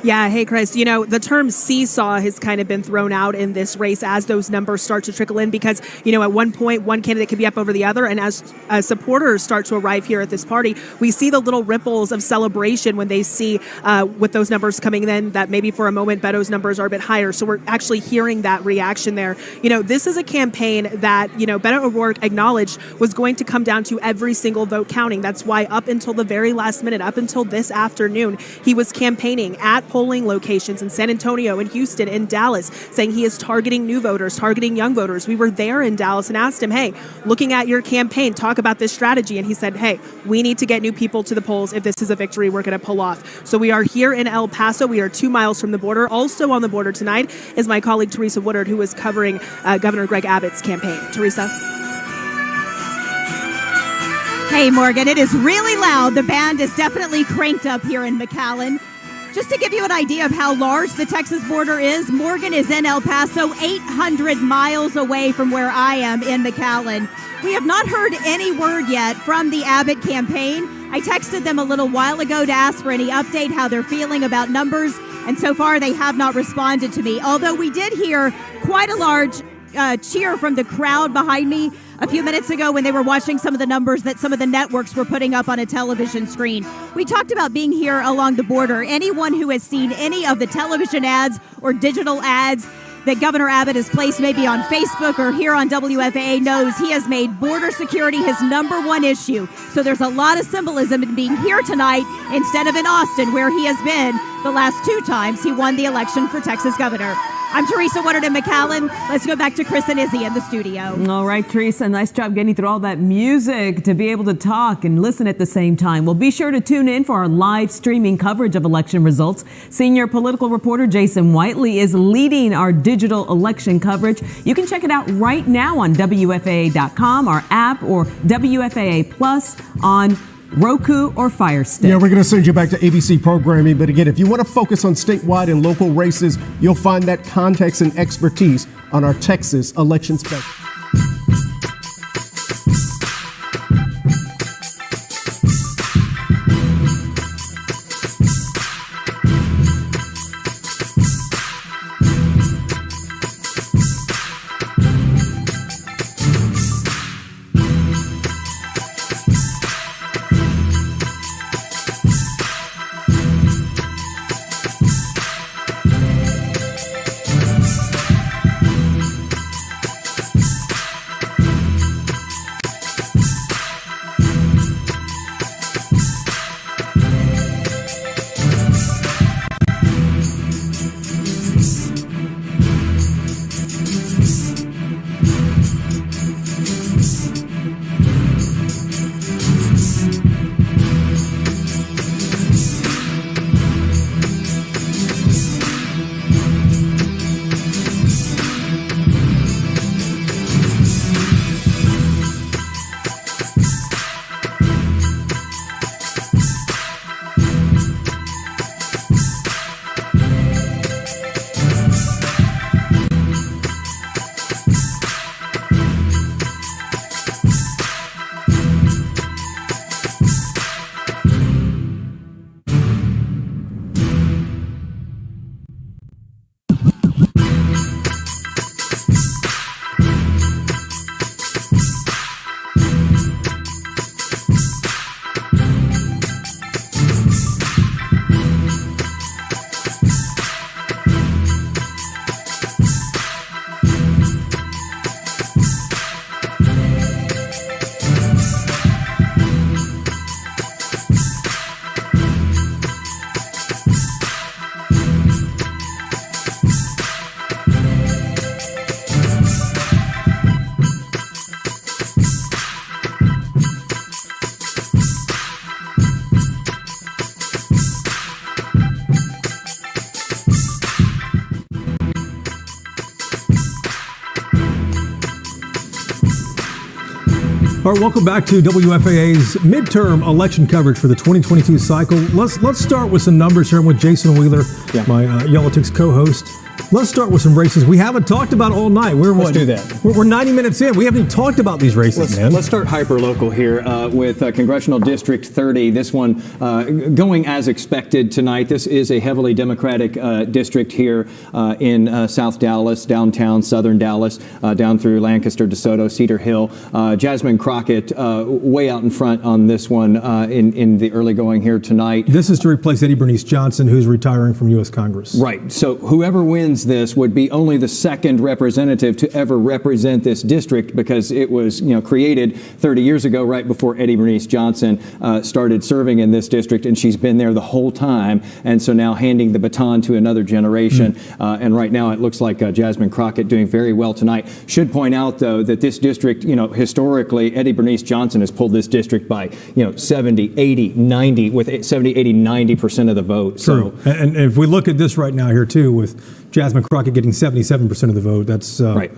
Speaker 12: Yeah, hey, Chris, the term seesaw has kind of been thrown out in this race as those numbers start to trickle in because, at one point, one candidate could be up over the other. And as supporters start to arrive here at this party, we see the little ripples of celebration when they see with those numbers coming in that maybe for a moment Beto's numbers are a bit higher. So we're actually hearing that reaction there. This is a campaign that, Beto O'Rourke acknowledged was going to come down to every single vote counting. That's why up until the very last minute, up until this afternoon, he was campaigning at polling locations in San Antonio, in Houston, in Dallas, saying he is targeting new voters, targeting young voters. We were there in Dallas and asked him, hey, looking at your campaign, talk about this strategy. And he said, hey, we need to get new people to the polls. If this is a victory, we're going to pull off. So we are here in El Paso. We are 2 miles from the border. Also on the border tonight is my colleague Teresa Woodard, who is covering Governor Greg Abbott's campaign. Teresa?
Speaker 10: Hey, Morgan, it is really loud. The band is definitely cranked up here in McAllen. Just to give you an idea of how large the Texas border is, Morgan is in El Paso, 800 miles away from where I am in McAllen. We have not heard any word yet from the Abbott campaign. I texted them a little while ago to ask for any update, how they're feeling about numbers, and so far they have not responded to me. Although we did hear quite a large cheer from the crowd behind me a few minutes ago when they were watching some of the numbers that some of the networks were putting up on a television screen. We talked about being here along the border. Anyone who has seen any of the television ads or digital ads that Governor Abbott has placed maybe on Facebook or here on WFAA knows he has made border security his #1 issue. So there's a lot of symbolism in being here tonight instead of in Austin, where he has been the last 2 times he won the election for Texas governor. I'm Teresa Woodard in McAllen. Let's go back to Chris and Izzy in the studio.
Speaker 9: All right, Teresa, nice job getting through all that music to be able to talk and listen at the same time. Well, be sure to tune in for our live streaming coverage of election results. Senior political reporter Jason Whiteley is leading our digital election coverage. You can check it out right now on WFAA.com, our app, or WFAA Plus on Roku or Fire Stick.
Speaker 8: Yeah, we're going to send you back to ABC programming. But again, if you want to focus on statewide and local races, you'll find that context and expertise on our Texas election special.
Speaker 2: All right, welcome back to WFAA's midterm election coverage for the 2022 cycle. Let's start with some numbers here. I'm with Jason Wheeler, my Yellowticks co-host. Let's start with some races we haven't talked about all night.
Speaker 22: Let's do that.
Speaker 2: We're 90 minutes in. We haven't even talked about these races, man.
Speaker 22: Let's start hyper-local here with Congressional District 30. This one going as expected tonight. This is a heavily Democratic district here in South Dallas, downtown, southern Dallas, down through Lancaster, DeSoto, Cedar Hill. Jasmine Crockett way out in front on this one in the early going here tonight.
Speaker 2: This is to replace Eddie Bernice Johnson, who's retiring from U.S. Congress.
Speaker 22: Right. So whoever wins this would be only the second representative to ever represent this district, because it was created 30 years ago, right before Eddie Bernice Johnson started serving in this district, and she's been there the whole time. And so now handing the baton to another generation. And right now it looks like Jasmine Crockett doing very well tonight. Should point out, though, that this district, historically, Eddie Bernice Johnson has pulled this district by 70, 80, 90, with 70, 80, 90% of the vote.
Speaker 2: True. So, and if we look at this right now here, too, with Jasmine Crockett getting 77% of the vote, that's right.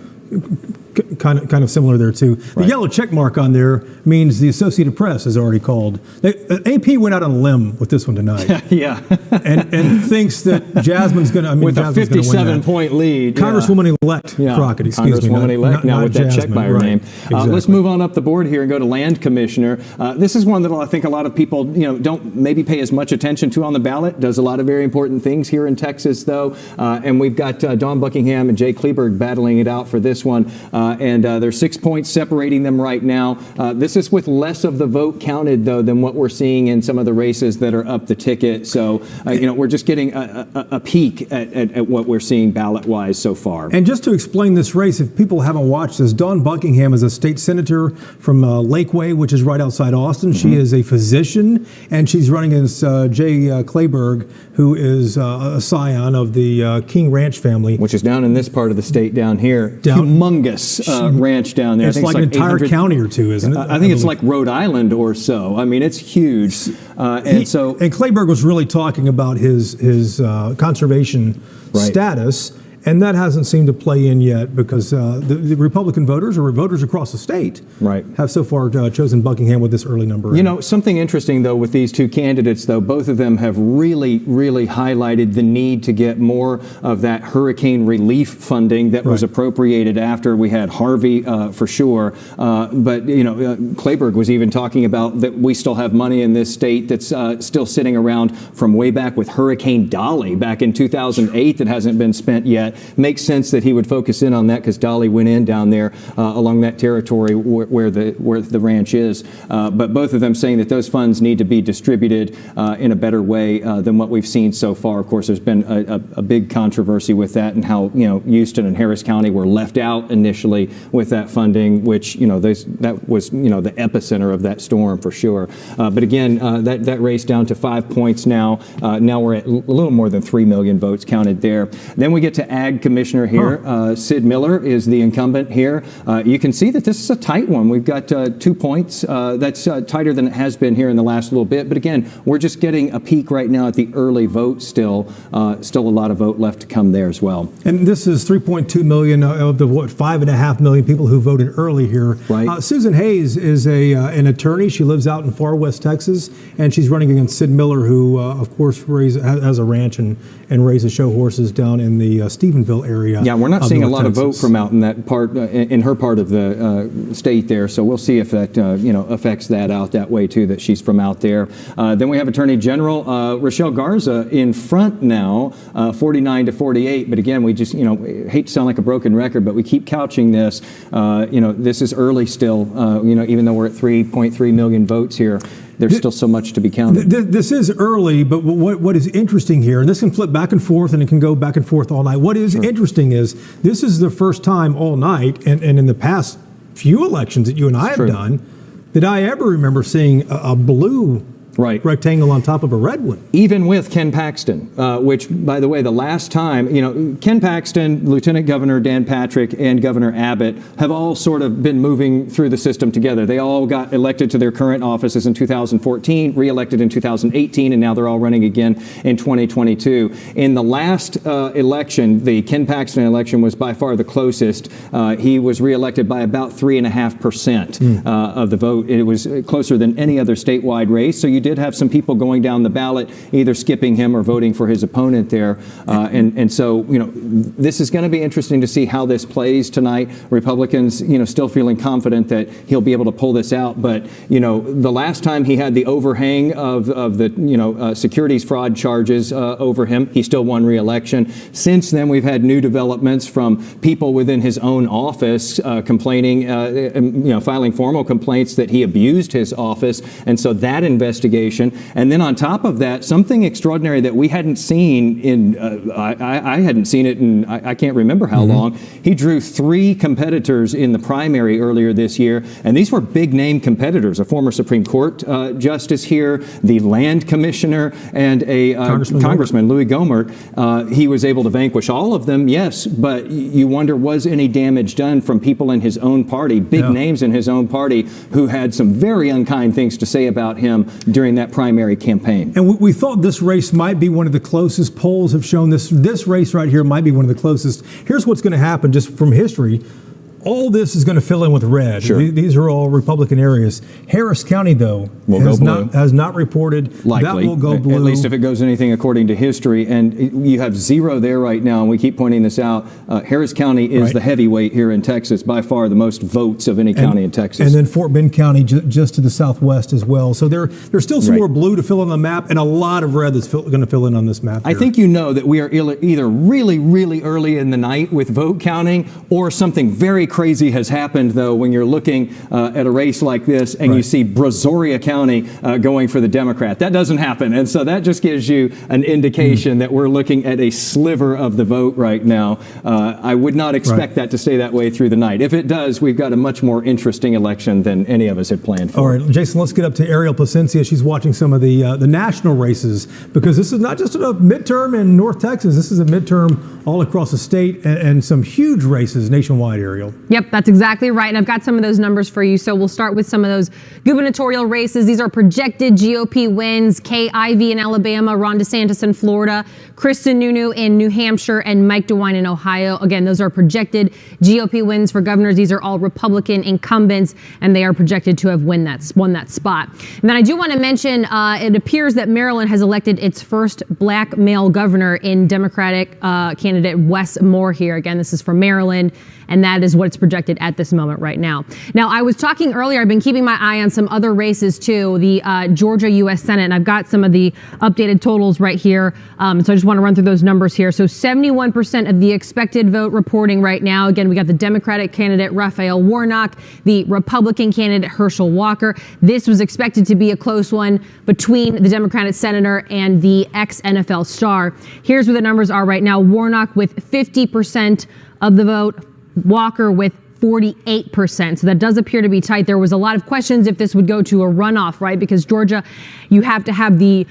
Speaker 2: Kind of similar there too. The yellow check mark on there means the Associated Press has already called. AP went out on a limb with this one tonight.
Speaker 22: Yeah,
Speaker 2: and thinks that Jasmine's going to.
Speaker 22: With a 57-point lead,
Speaker 2: Congresswoman-elect Crockett. Excuse me,
Speaker 22: Congresswoman-elect now with that check by her name.
Speaker 2: Exactly.
Speaker 22: Let's move on up the board here and go to Land Commissioner. This is one that I think a lot of people don't maybe pay as much attention to on the ballot. Does a lot of very important things here in Texas, though, and we've got Dawn Buckingham and Jay Kleberg battling it out for this one. And there's 6 points separating them right now. This is with less of the vote counted, though, than what we're seeing in some of the races that are up the ticket. So, we're just getting a peek at what we're seeing ballot-wise so far.
Speaker 2: And just to explain this race, if people haven't watched this, Dawn Buckingham is a state senator from Lakeway, which is right outside Austin. She is a physician, and she's running against Jay Kleberg, who is a scion of the King Ranch family.
Speaker 22: Which is down in this part of the state down here. Humongous ranch down there.
Speaker 2: It's like an entire county or two, isn't it?
Speaker 22: I think it's like Rhode Island or so. I mean, it's huge. And
Speaker 2: Kleberg was really talking about his conservation status. And that hasn't seemed to play in yet, because the Republican voters, or voters across the state, have so far chosen Buckingham with this early number.
Speaker 22: Something interesting, though, with these two candidates, though, both of them have really, really highlighted the need to get more of that hurricane relief funding that was appropriated after we had Harvey, for sure. But Kleberg was even talking about that we still have money in this state that's still sitting around from way back with Hurricane Dolly back in 2008 that hasn't been spent yet. Makes sense that he would focus in on that, because Dolly went in down there along that territory where the ranch is. But both of them saying that those funds need to be distributed in a better way than what we've seen so far. Of course, there's been a big controversy with that, and how Houston and Harris County were left out initially with that funding, which that was the epicenter of that storm for sure. But again, that race down to 5 points now. Now we're at a little more than 3 million votes counted there. Then we get to Ag Commissioner here. Sid Miller is the incumbent here. You can see that this is a tight one. We've got 2 points. That's tighter than it has been here in the last little bit. But again, we're just getting a peek right now at the early vote still. Still a lot of vote left to come there as well.
Speaker 2: And this is 3.2 million of the 5.5 million people who voted early here.
Speaker 22: Right.
Speaker 2: Susan Hayes is an attorney. She lives out in far west Texas, and she's running against Sid Miller, who of course has a ranch and raises show horses down in the Stephenville area.
Speaker 22: Yeah, we're not seeing a lot
Speaker 2: Texas.
Speaker 22: of vote from out in that part, in her part of the state there. So we'll see if that affects that out that way too, that she's from out there. Then we have Attorney General Rochelle Garza in front now, 49-48. But again, we just hate to sound like a broken record, but we keep couching this. This is early still. Even though we're at 3.3 million votes here. There's still so much to be counted.
Speaker 2: This is early, but what is interesting here, and this can flip back and forth, and it can go back and forth all night. What is interesting is this is the first time all night, and in the past few elections that you and I have done, that I ever remember seeing a blue rectangle on top of a red one.
Speaker 22: Even with Ken Paxton, which, by the way, the last time, Ken Paxton, Lieutenant Governor Dan Patrick, and Governor Abbott have all sort of been moving through the system together. They all got elected to their current offices in 2014, re-elected in 2018, and now they're all running again in 2022. In the last election, the Ken Paxton election was by far the closest. He was re-elected by about 3.5% of the vote. It was closer than any other statewide race. So you did have some people going down the ballot, either skipping him or voting for his opponent there. And so, this is going to be interesting to see how this plays tonight. Republicans, still feeling confident that he'll be able to pull this out. But, the last time he had the overhang of the, securities fraud charges over him, he still won re-election. Since then, we've had new developments from people within his own office complaining, filing formal complaints that he abused his office. And so that investigation. And then on top of that, something extraordinary that we hadn't seen in, I hadn't seen it in, I can't remember how long. He drew 3 competitors in the primary earlier this year. And these were big name competitors, a former Supreme Court justice here, the land commissioner, and a Congressman Louis Gohmert. He was able to vanquish all of them, yes, but you wonder, was any damage done from people in his own party, big names in his own party, who had some very unkind things to say about him during that primary campaign.
Speaker 2: And we thought this race might be one of the closest. Polls have shown this race right here might be one of the closest. Here's what's going to happen just from history. All this is going to fill in with red.
Speaker 22: Sure.
Speaker 2: These are all Republican areas. Harris County, though, has not reported.
Speaker 22: Likely.
Speaker 2: That will go blue.
Speaker 22: At least if it goes anything according to history. And you have 0 there right now, and we keep pointing this out. Harris County is the heavyweight here in Texas, by far the most votes of any county in Texas.
Speaker 2: And then Fort Bend County just to the southwest as well. So there's still some more blue to fill in the map, and a lot of red that's going to fill in on this map here.
Speaker 22: I think that we are either really, really early in the night with vote counting, or something very crazy has happened, though, when you're looking at a race like this and you see Brazoria County going for the Democrat. That doesn't happen. And so that just gives you an indication that we're looking at a sliver of the vote right now. I would not expect that to stay that way through the night. If it does, we've got a much more interesting election than any of us had planned for.
Speaker 2: All right, Jason, let's get up to Ariel Placencia. She's watching some of the national races, because this is not just a midterm in North Texas. This is a midterm all across the state, and some huge races nationwide, Ariel.
Speaker 6: Yep, that's exactly right. And I've got some of those numbers for you. So we'll start with some of those gubernatorial races. These are projected GOP wins. Kay Ivey in Alabama, Ron DeSantis in Florida, Kristen Nunu in New Hampshire, and Mike DeWine in Ohio. Again, those are projected GOP wins for governors. These are all Republican incumbents, and they are projected to have won that spot. And then I do want to mention, it appears that Maryland has elected its first black male governor in Democratic candidate Wes Moore here. Again, this is from Maryland, and that is what it's projected at this moment right now. Now, I was talking earlier, I've been keeping my eye on some other races too, the Georgia U.S. Senate, and I've got some of the updated totals right here. So I just want to run through those numbers here. So 71% of the expected vote reporting right now. Again, we got the Democratic candidate Raphael Warnock, the Republican candidate Herschel Walker. This was expected to be a close one between the Democratic senator and the ex-NFL star. Here's where the numbers are right now. Warnock with 50% of the vote, Walker with 48%. So that does appear to be tight. There was a lot of questions if this would go to a runoff, right? Because Georgia, you have to have the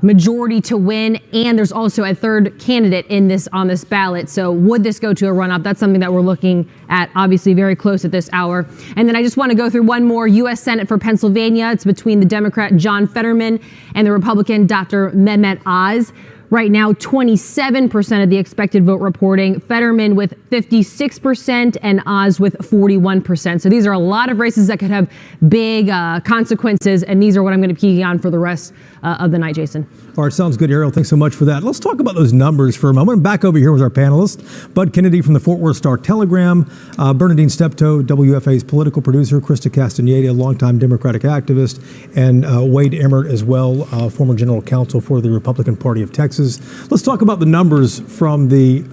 Speaker 6: majority to win, and there's also a third candidate on this ballot. So would this go to a runoff? That's something that we're looking at, obviously very close at this hour. And then I just want to go through one more. U.S. Senate for Pennsylvania. It's between the Democrat John Fetterman and the Republican Dr. Mehmet Oz. Right now, 27% of the expected vote reporting. Fetterman with 56% and Oz with 41%. So these are a lot of races that could have big consequences, and these are what I'm going to be keying on for the rest of the night, Jason.
Speaker 2: All right, sounds good, Ariel. Thanks so much for that. Let's talk about those numbers for a moment. Back over here with our panelists, Bud Kennedy from the Fort Worth Star-Telegram, Bernadine Steptoe, WFA's political producer, Krista Castaneda, longtime Democratic activist, and Wade Emmert as well, former general counsel for the Republican Party of Texas. Let's talk about the numbers from the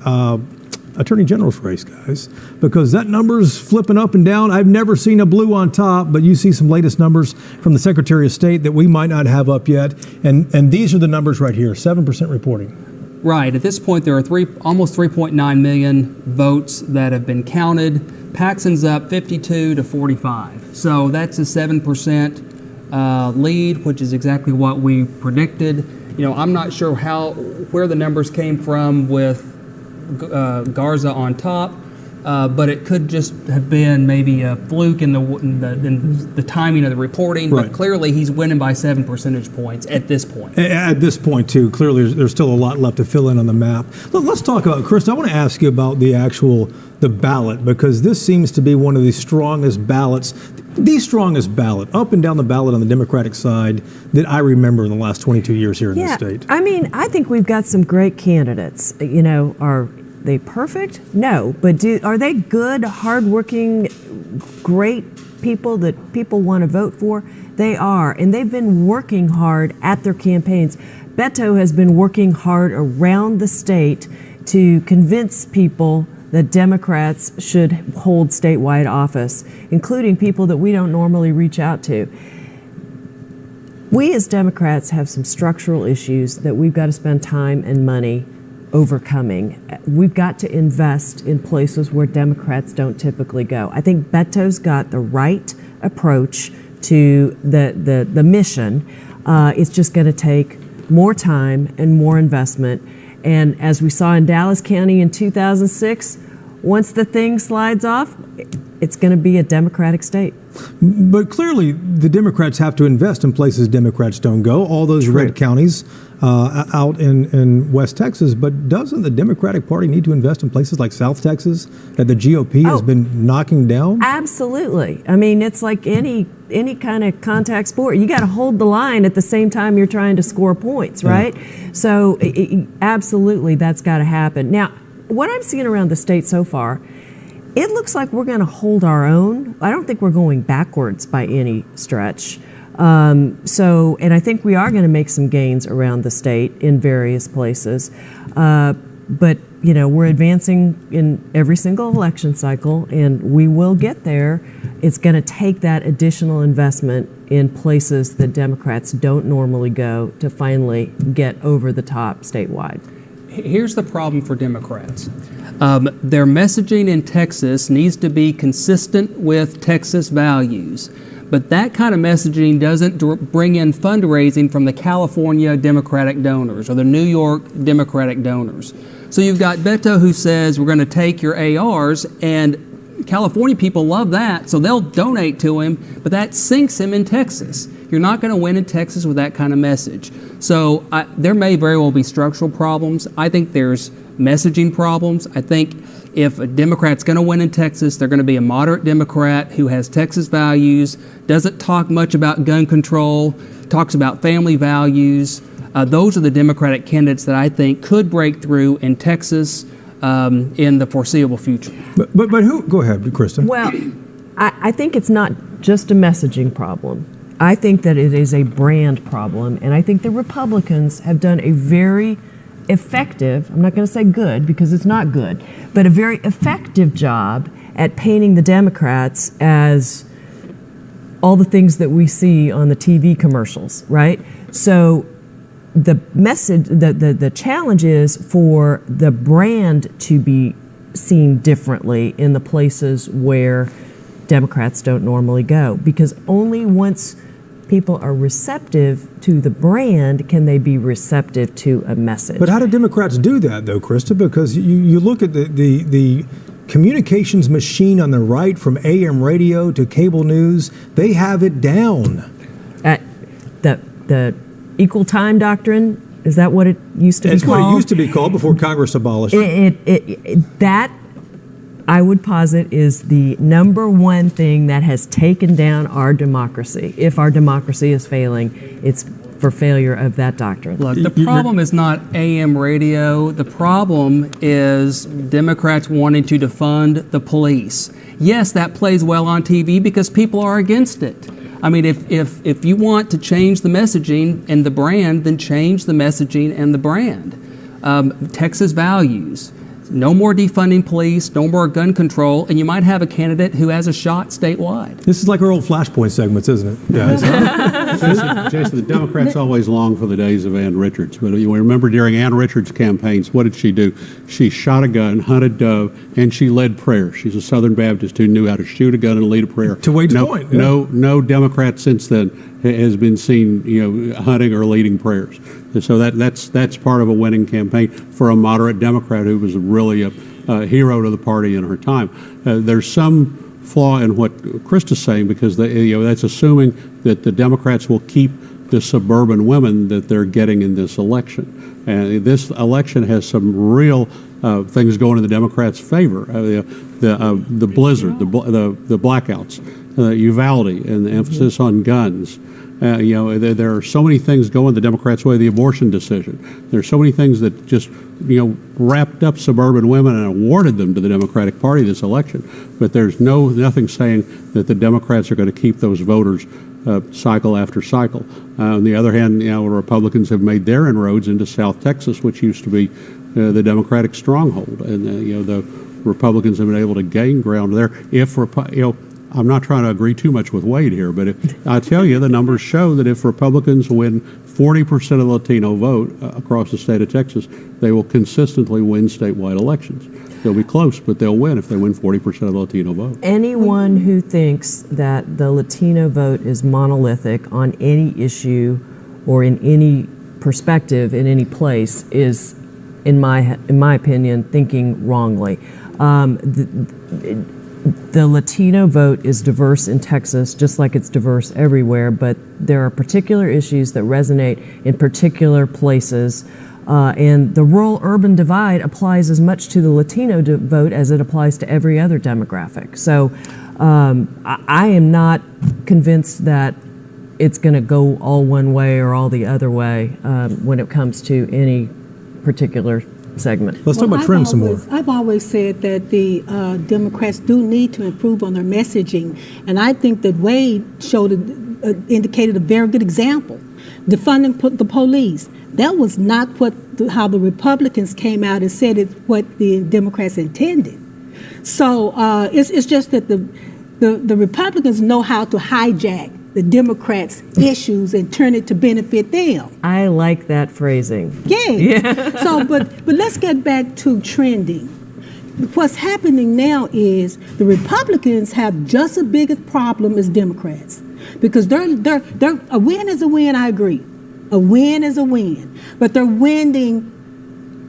Speaker 2: Attorney General's race, guys, because that number's flipping up and down. I've never seen a blue on top, but you see some latest numbers from the Secretary of State that we might not have up yet. And these are the numbers right here, 7% reporting.
Speaker 15: Right. At this point, there are almost 3.9 million votes that have been counted. Paxton's up 52 to 45. So that's a 7% lead, which is exactly what we predicted. I'm not sure where the numbers came from with Garza on top, but it could just have been maybe a fluke in the timing of the reporting. Right. But clearly, he's winning by 7 percentage points at this point.
Speaker 2: At this point, too, clearly there's still a lot left to fill in on the map. Let's talk about, Chris, I want to ask you about the ballot, because this seems to be one of the strongest ballots, the strongest ballot up and down the ballot on the Democratic side that I remember in the last 22 years here in the state.
Speaker 16: I mean, I think we've got some great candidates. Are they perfect? No. But are they good, hardworking, great people that people want to vote for? They are. And they've been working hard at their campaigns. Beto has been working hard around the state to convince people that Democrats should hold statewide office, including people that we don't normally reach out to. We as Democrats have some structural issues that we've got to spend time and money overcoming. We've got to invest in places where Democrats don't typically go. I think Beto's got the right approach to the mission. It's just going to take more time and more investment. And as we saw in Dallas County in 2006, once the thing slides off, it's going to be a Democratic state.
Speaker 2: But clearly, the Democrats have to invest in places Democrats don't go, all those red counties out in West Texas. But doesn't the Democratic Party need to invest in places like South Texas that the GOP has been knocking down?
Speaker 16: Absolutely. I mean, it's like any kind of contact sport. You got to hold the line at the same time you're trying to score points, right? Yeah. So absolutely, that's got to happen. Now, what I'm seeing around the state so far, it looks like we're going to hold our own. I don't think we're going backwards by any stretch. And I think we are going to make some gains around the state in various places. But, we're advancing in every single election cycle, and we will get there. It's going to take that additional investment in places that Democrats don't normally go to finally get over the top statewide.
Speaker 15: Here's the problem for Democrats. Their messaging in Texas needs to be consistent with Texas values. But that kind of messaging doesn't bring in fundraising from the California Democratic donors or the New York Democratic donors. So you've got Beto who says we're going to take your ARs, and California people love that, so they'll donate to him, but that sinks him in Texas. You're not going to win in Texas with that kind of message. So there may very well be structural problems. I think there's messaging problems. I think if a Democrat's going to win in Texas, they're going to be a moderate Democrat who has Texas values, doesn't talk much about gun control, talks about family values. Those are the Democratic candidates that I think could break through in Texas in the foreseeable future.
Speaker 2: But who? Go ahead, Krista.
Speaker 16: Well, I think it's not just a messaging problem. I think that it is a brand problem, and I think the Republicans have done a very effective, I'm not going to say good because it's not good, but a very effective job at painting the Democrats as all the things that we see on the TV commercials, right? So the message, the challenge is for the brand to be seen differently in the places where Democrats don't normally go, because only once people are receptive to the brand can they be receptive to a message.
Speaker 2: But how do Democrats do that, though, Krista? Because you look at the communications machine on the right, from AM radio to cable news, they have it down.
Speaker 16: The equal time doctrine, is that what it used to be called?
Speaker 2: It's what it used to be called before Congress abolished it.
Speaker 16: That, I would posit, is the number one thing that has taken down our democracy. If our democracy is failing, it's for failure of that doctrine.
Speaker 15: Look, the problem is not AM radio. The problem is Democrats wanting to defund the police. Yes, that plays well on TV because people are against it. I mean, if you want to change the messaging and the brand, then change the messaging and the brand. Texas values. No more defunding police, no more gun control, and you might have a candidate who has a shot statewide.
Speaker 2: This is like our old Flashpoint segments, isn't it, guys?
Speaker 7: Jason, the Democrats always long for the days of Ann Richards. But you remember during Ann Richards' campaigns, what did she do? She shot a gun, hunted dove, and she led prayer. She's a Southern Baptist who knew how to shoot a gun and lead a prayer.
Speaker 2: To Wade's point.
Speaker 7: No Democrat since then has been seen, hunting or leading prayers. And so that's part of a winning campaign for a moderate Democrat who was really a hero to the party in her time. There's some flaw in what Krista's saying, because that's assuming that the Democrats will keep the suburban women that they're getting in this election. And this election has some real things going in the Democrats' favor. The blizzard, the blackouts, Uvalde, and the emphasis on guns. There are so many things going the Democrats' way. The abortion decision. There's so many things that just wrapped up suburban women and awarded them to the Democratic Party this election. But there's nothing saying that the Democrats are going to keep those voters cycle after cycle. On the other hand, Republicans have made their inroads into South Texas, which used to be the Democratic stronghold, and the Republicans have been able to gain ground there. I'm not trying to agree too much with Wade here, but I tell you, the numbers show that if Republicans win 40% of the Latino vote across the state of Texas, they will consistently win statewide elections. They'll be close, but they'll win if they win 40% of the Latino vote.
Speaker 16: Anyone who thinks that the Latino vote is monolithic on any issue or in any perspective in any place is, in my opinion, thinking wrongly. The Latino vote is diverse in Texas, just like it's diverse everywhere, but there are particular issues that resonate in particular places. And the rural-urban divide applies as much to the Latino vote as it applies to every other demographic. So I am not convinced that it's going to go all one way or all the other way when it comes to any particular segment.
Speaker 2: Let's talk about trend some more.
Speaker 5: I've always said that the Democrats do need to improve on their messaging, and I think that Wade indicated a very good example. Defunding the police. That was not how the Republicans came out and said it's what the Democrats intended. So it's just that the Republicans know how to hijack the Democrats' issues and turn it to benefit them.
Speaker 16: I like that phrasing.
Speaker 5: Yeah. So, but let's get back to trending. What's happening now is the Republicans have just as big a problem as Democrats, because they're a win is a win. I agree, a win is a win, but they're winning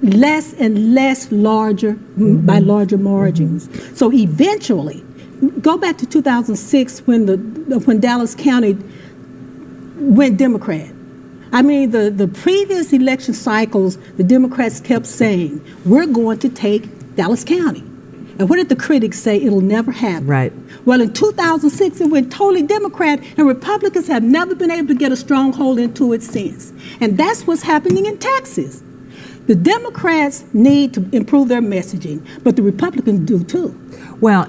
Speaker 5: less and less by larger margins. So eventually. Go back to 2006 when Dallas County went Democrat. I mean, the previous election cycles, the Democrats kept saying, we're going to take Dallas County. And what did the critics say? It'll never happen.
Speaker 16: Right.
Speaker 5: Well, in 2006, it went totally Democrat, and Republicans have never been able to get a stronghold into it since. And that's what's happening in Texas. The Democrats need to improve their messaging, but the Republicans do too.
Speaker 16: Well,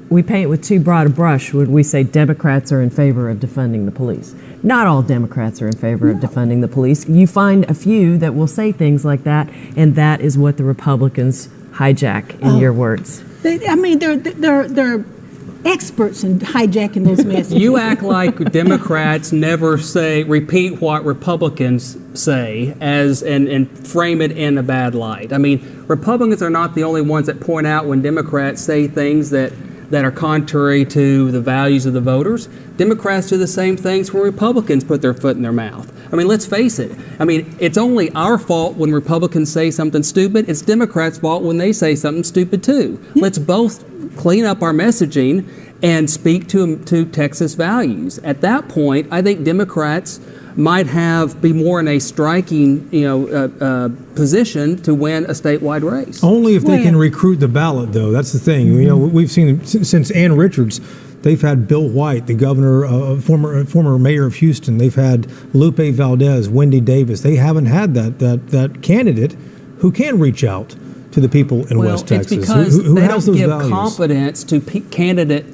Speaker 16: we paint with too broad a brush when we say Democrats are in favor of defunding the police. Not all Democrats are in favor of defunding the police. You find a few that will say things like that, and that is what the Republicans hijack, in your words.
Speaker 5: They're experts in hijacking those messages.
Speaker 15: You act like Democrats never repeat what Republicans say and frame it in a bad light. I mean, Republicans are not the only ones that point out when Democrats say things that are contrary to the values of the voters. Democrats do the same things when Republicans put their foot in their mouth. I mean, let's face it. I mean, it's only our fault when Republicans say something stupid. It's Democrats' fault when they say something stupid too. Yeah. Let's both clean up our messaging and speak to Texas values. At that point, I think Democrats might be more in a striking, position to win a statewide race.
Speaker 2: Only if they can recruit the ballot, though. That's the thing. We've seen since Ann Richards, they've had Bill White, the governor, former mayor of Houston. They've had Lupe Valdez, Wendy Davis. They haven't had that candidate who can reach out to the people in West Texas.
Speaker 15: It's because
Speaker 2: who
Speaker 15: they
Speaker 2: has
Speaker 15: don't
Speaker 2: those
Speaker 15: give
Speaker 2: values.
Speaker 15: confidence to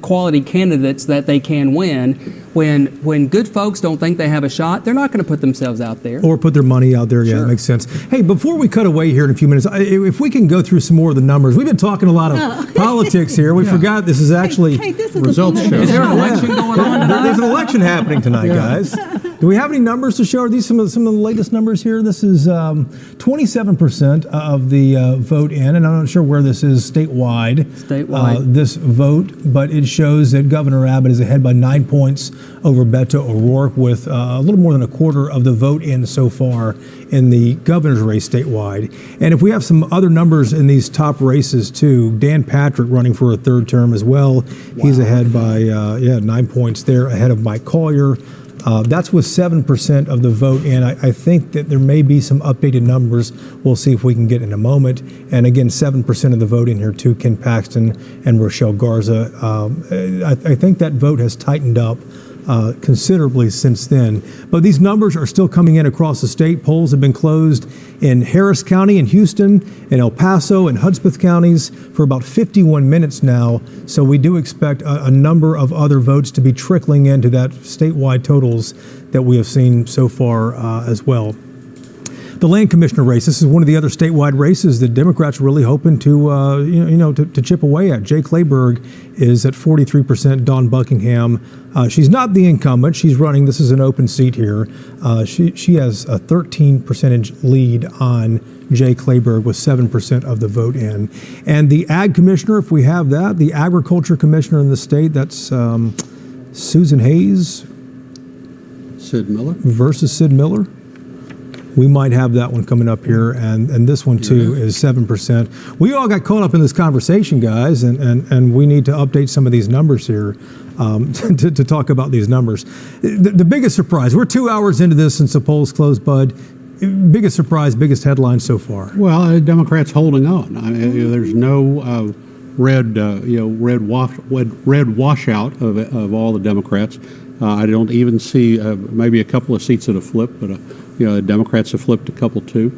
Speaker 15: quality candidates that they can win. When good folks don't think they have a shot, they're not going to put themselves out there.
Speaker 2: Or put their money out there. Yeah,
Speaker 15: Sure.
Speaker 2: It makes sense. Hey, before we cut away here in a few minutes, if we can go through some more of the numbers. We've been talking a lot of politics here. We forgot this is actually
Speaker 5: this is
Speaker 2: results show.
Speaker 15: Is there an election going on tonight?
Speaker 2: There's an election happening tonight, guys. Do we have any numbers to show? Are these some of the latest numbers here? This is 27% of the vote in, and I'm not sure where this is statewide. This vote, but it shows that Governor Abbott is ahead by 9 points over Beto O'Rourke, with a little more than a quarter of the vote in so far in the governor's race statewide. And if we have some other numbers in these top races too, Dan Patrick running for a third term as well. Wow. He's ahead by 9 points there, ahead of Mike Collier. That's with 7% of the vote in. I think that there may be some updated numbers. We'll see if we can get in a moment. And again, 7% of the vote in here too, Ken Paxton and Rochelle Garza. I think that vote has tightened up considerably since then. But these numbers are still coming in across the state. Polls have been closed in Harris County, in Houston, in El Paso, and Hudspeth counties for about 51 minutes now. So we do expect a number of other votes to be trickling into that statewide totals that we have seen so far as well. The land commissioner race. This is one of the other statewide races that Democrats are really hoping to chip away at. Jay Clayburgh is at 43%. Dawn Buckingham, she's not the incumbent. She's running. This is an open seat here. She has a 13 percentage lead on Jay Clayburgh with 7% of the vote in. And the ag commissioner, if we have that, the agriculture commissioner in the state, that's Susan Hayes.
Speaker 7: Sid Miller.
Speaker 2: Versus Sid Miller. We might have that one coming up here, and this one too is 7%. We all got caught up in this conversation, guys, and we need to update some of these numbers here to talk about these numbers. The biggest surprise, we're 2 hours into this since the polls closed, Bud. Biggest surprise, biggest headline so far.
Speaker 7: Well, Democrats holding on. I mean, there's no red washout of all the Democrats. I don't even see maybe a couple of seats that have flipped, but Democrats have flipped a couple too.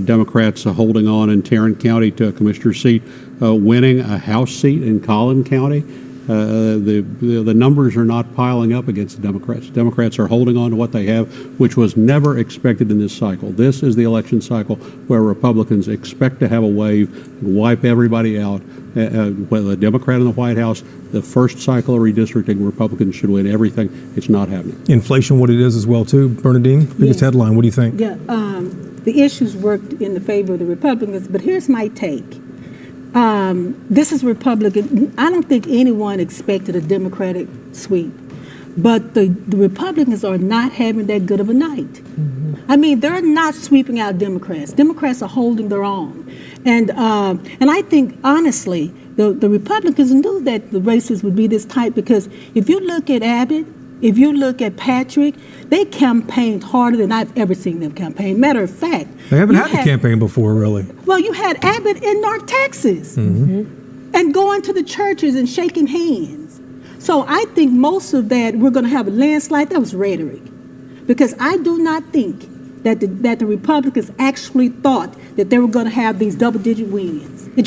Speaker 7: Democrats are holding on in Tarrant County to a commissioner's seat, winning a House seat in Collin County. The numbers are not piling up against the Democrats. Democrats are holding on to what they have, which was never expected in this cycle. This is the election cycle where Republicans expect to have a wave, wipe everybody out. Whether a Democrat in the White House, the first cycle of redistricting, Republicans should win everything. It's not happening.
Speaker 2: Inflation, what it is as well too. Bernadine, biggest headline. What do you think?
Speaker 5: Yeah, the issues worked in the favor of the Republicans, but here's my take. This is Republican. I don't think anyone expected a Democratic sweep, but the Republicans are not having that good of a night. Mm-hmm. I mean, they're not sweeping out Democrats. Democrats are holding their own, and I think honestly, the Republicans knew that the races would be this tight, because if you look at Abbott, if you look at Patrick, they campaigned harder than I've ever seen them campaign. Matter of fact,
Speaker 2: they haven't had a campaign before, really.
Speaker 5: Well, you had Abbott in North Texas, and going to the churches and shaking hands. So I think most of that, we're going to have a landslide. That was rhetoric, because I do not think that the Republicans actually thought that they were going to have these double-digit wins. It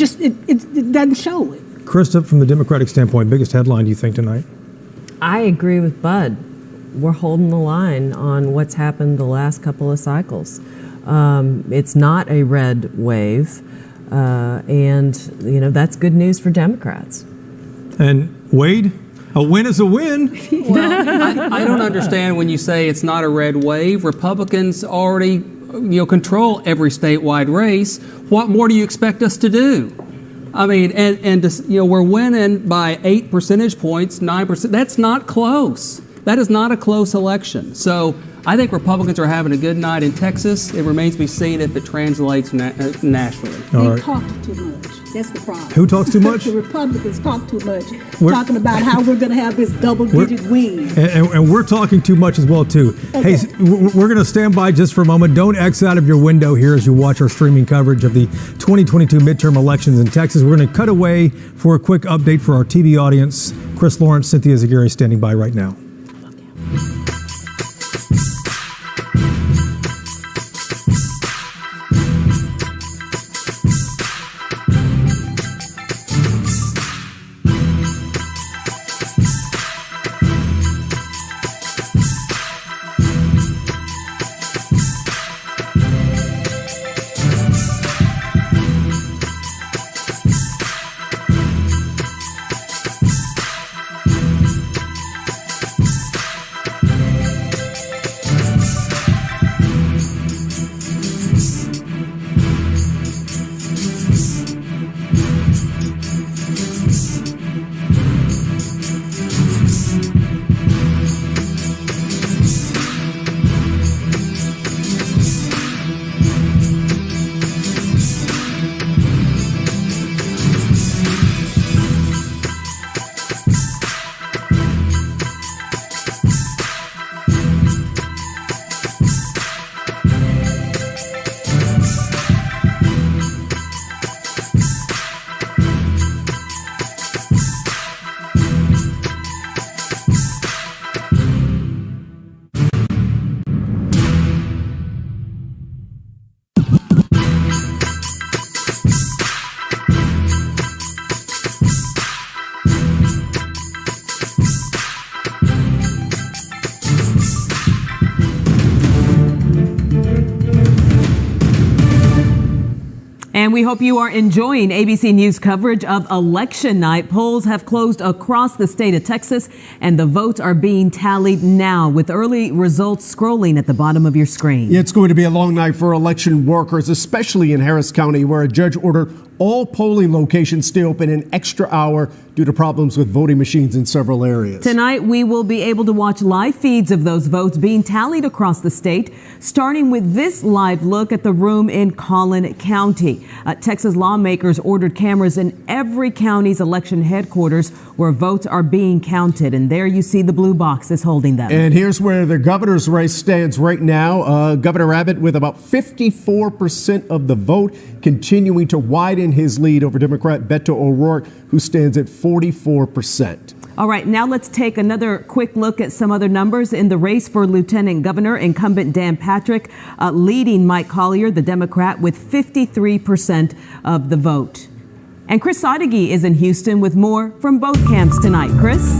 Speaker 5: doesn't show it.
Speaker 2: Krista, from the Democratic standpoint, biggest headline do you think tonight?
Speaker 16: I agree with Bud. We're holding the line on what's happened the last couple of cycles. It's not a red wave, and that's good news for Democrats.
Speaker 2: And Wade, a win is a win.
Speaker 15: Well, I don't understand when you say it's not a red wave. Republicans already control every statewide race. What more do you expect us to do? I mean, we're winning by 8 percentage points, 9%. That's not close. That is not a close election. So I think Republicans are having a good night in Texas. It remains to be seen if it translates nationally.
Speaker 5: They talk too much. That's the problem.
Speaker 2: Who talks too much?
Speaker 5: The Republicans talk too much, talking about how we're going to have this double-digit win.
Speaker 2: And we're talking too much as well, too. Okay. Hey, we're going to stand by just for a moment. Don't X out of your window here as you watch our streaming coverage of the 2022 midterm elections in Texas. We're going to cut away for a quick update for our TV audience. Chris Lawrence, Cynthia Zaguirre standing by right now.
Speaker 9: And we hope you are enjoying ABC News coverage of election night. Polls have closed across the state of Texas, and the votes are being tallied now, with early results scrolling at the bottom of your screen.
Speaker 8: It's going to be a long night for election workers, especially in Harris County, where a judge ordered all polling locations stay open an extra hour due to problems with voting machines in several areas.
Speaker 9: Tonight, we will be able to watch live feeds of those votes being tallied across the state, starting with this live look at the room in Collin County. Texas lawmakers ordered cameras in every county's election headquarters where votes are being counted. And there you see the blue boxes holding them.
Speaker 8: And here's where the governor's race stands right now. Governor Abbott with about 54% of the vote, continuing to widen his lead over Democrat Beto O'Rourke, who stands at 44%.
Speaker 9: All right, now let's take another quick look at some other numbers in the race for lieutenant governor. Incumbent Dan Patrick leading Mike Collier, the Democrat, with 53% of the vote. And Chris Sadeghi is in Houston with more from both camps tonight. Chris?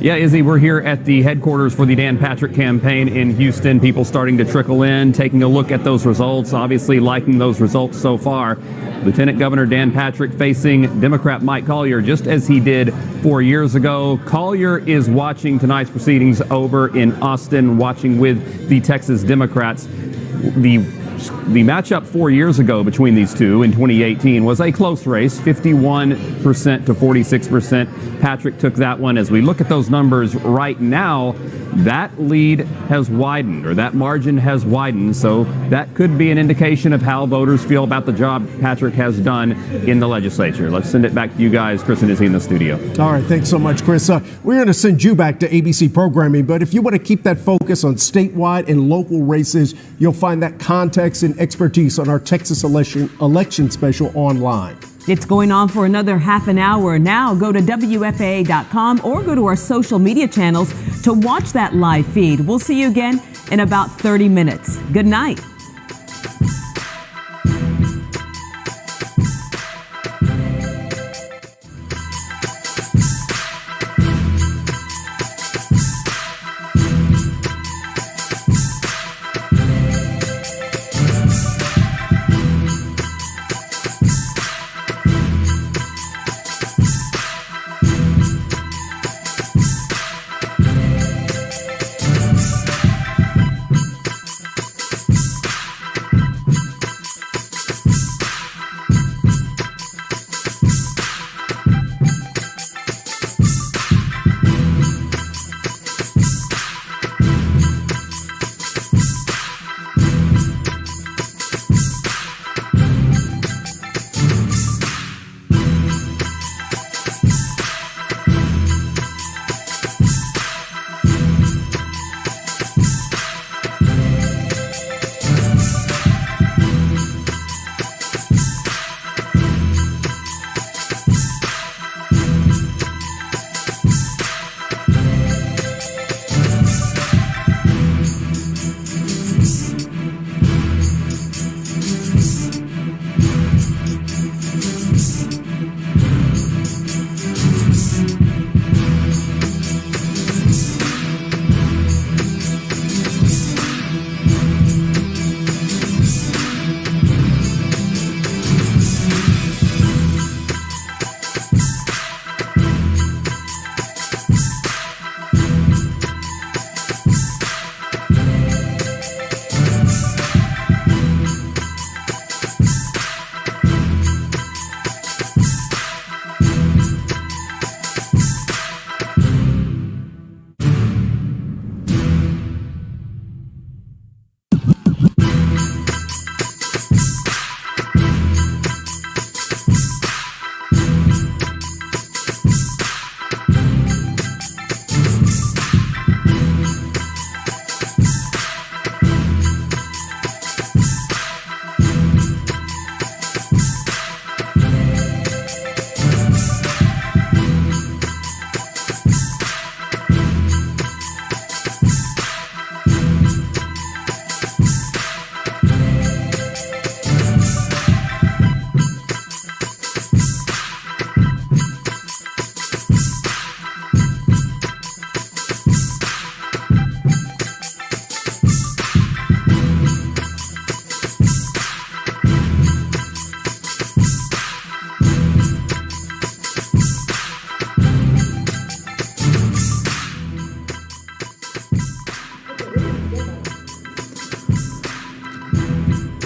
Speaker 17: Yeah, Izzy, we're here at the headquarters for the Dan Patrick campaign in Houston. People starting to trickle in, taking a look at those results, obviously liking those results so far. Lieutenant Governor Dan Patrick facing Democrat Mike Collier, just as he did 4 years ago. Collier is watching tonight's proceedings over in Austin, watching with the Texas Democrats. The matchup 4 years ago between these two in 2018 was a close race, 51% to 46%. Patrick took that one. As we look at those numbers right now, that lead has widened, or that margin has widened. So that could be an indication of how voters feel about the job Patrick has done in the legislature. Let's send it back to you guys. Chris and Izzy in the studio.
Speaker 8: All right. Thanks so much, Chris. We're going to send you back to ABC programming. But if you want to keep that focus on statewide and local races, you'll find that context and expertise on our Texas election special online.
Speaker 9: It's going on for another half an hour. Now go to WFAA.com or go to our social media channels to watch that live feed. We'll see you again in about 30 minutes. Good night.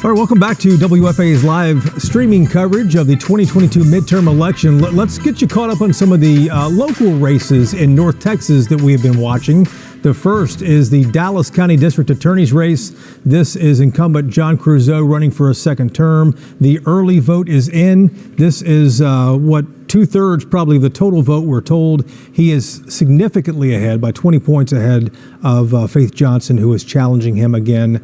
Speaker 2: All right, welcome back to WFA's live streaming coverage of the 2022 midterm election. Let's get you caught up on some of the local races in North Texas that we have been watching. The first is the Dallas County District Attorney's race. This is incumbent John Creuzot running for a second term. The early vote is in. This is what 2/3 probably of the total vote, we're told. He is significantly ahead, by 20 points ahead of Faith Johnson, who is challenging him again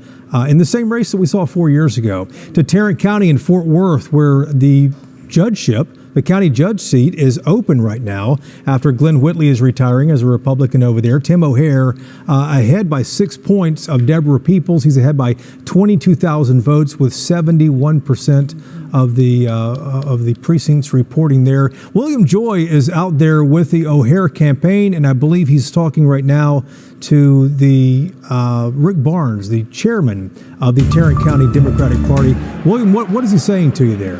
Speaker 2: in the same race that we saw 4 years ago. To Tarrant County in Fort Worth, where the judgeship, the county judge seat, is open right now after Glenn Whitley is retiring as a Republican over there. Tim O'Hare ahead by 6 points of Deborah Peoples. He's ahead by 22,000 votes with 71% of the precincts reporting there. William Joy is out there with the O'Hare campaign, and I believe he's talking right now to the Rick Barnes, the chairman of the Tarrant County Democratic Party. William, what is he saying to you there?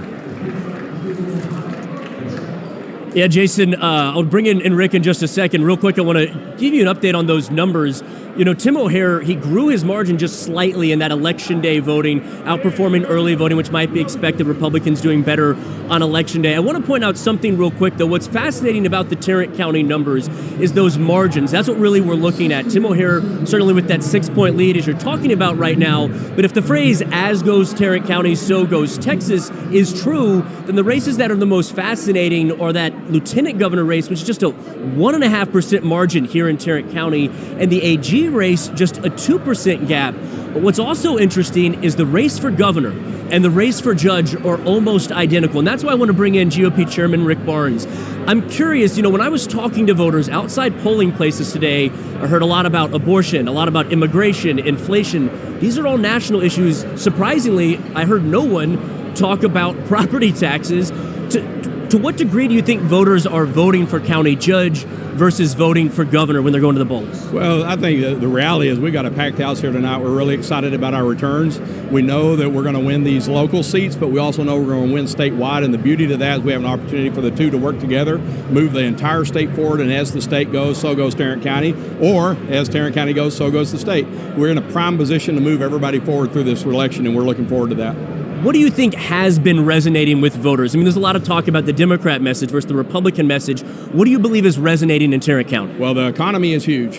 Speaker 18: Yeah, Jason, I'll bring in Rick in just a second. Real quick, I want to give you an update on those numbers. You know, Tim O'Hare, he grew his margin just slightly in that election day voting, outperforming early voting, which might be expected. Republicans doing better on election day. I want to point out something real quick, though. What's fascinating about the Tarrant County numbers is those margins. That's what really we're looking at. Tim O'Hare, certainly with that 6-point lead, as you're talking about right now. But if the phrase, as goes Tarrant County, so goes Texas, is true, then the races that are the most fascinating are that lieutenant governor race, which is just a 1.5% margin here in Tarrant County, and the AG race, just a 2% gap. But what's also interesting is the race for governor and the race for judge are almost identical. And that's why I want to bring in GOP Chairman Rick Barnes. I'm curious, when I was talking to voters outside polling places today, I heard a lot about abortion, a lot about immigration, inflation. These are all national issues. Surprisingly, I heard no one talk about property taxes. To what degree do you think voters are voting for county judge versus voting for governor when they're going to the polls?
Speaker 19: Well, I think the reality is we got a packed house here tonight. We're really excited about our returns. We know that we're going to win these local seats, but we also know we're going to win statewide. And the beauty to that is we have an opportunity for the two to work together, move the entire state forward. And as the state goes, so goes Tarrant County. Or as Tarrant County goes, so goes the state. We're in a prime position to move everybody forward through this election, and we're looking forward to that.
Speaker 18: What do you think has been resonating with voters? I mean, there's a lot of talk about the Democrat message versus the Republican message. What do you believe is resonating in Tarrant County?
Speaker 19: Well, the economy is huge.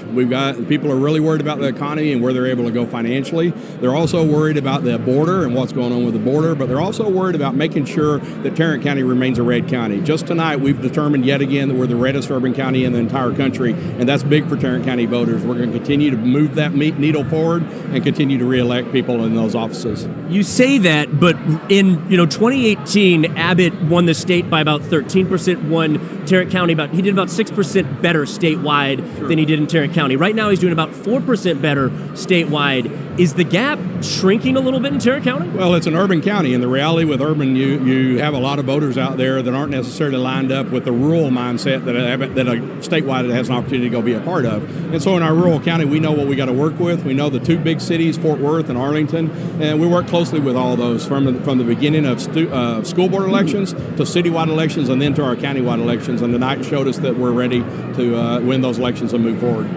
Speaker 19: People are really worried about the economy and where they're able to go financially. They're also worried about the border and what's going on with the border, but they're also worried about making sure that Tarrant County remains a red county. Just tonight, we've determined yet again that we're the reddest urban county in the entire country, and that's big for Tarrant County voters. We're going to continue to move that needle forward and continue to reelect people in those offices.
Speaker 18: You say that, but in 2018, Abbott won the state by about 13%, won Tarrant County he did about 6% better statewide than he did in Tarrant County. Right now he's doing about 4% better statewide. Is the gap shrinking a little bit in Tarrant County?
Speaker 19: Well, it's an urban county, and the reality with urban, you have a lot of voters out there that aren't necessarily lined up with the rural mindset that a statewide has an opportunity to go be a part of. And so in our rural county, we know what we got to work with. We know the two big cities, Fort Worth and Arlington, and we work closely with all those from the beginning of school board elections to citywide elections and then to our countywide elections. And tonight showed us that we're ready to win those elections and move forward.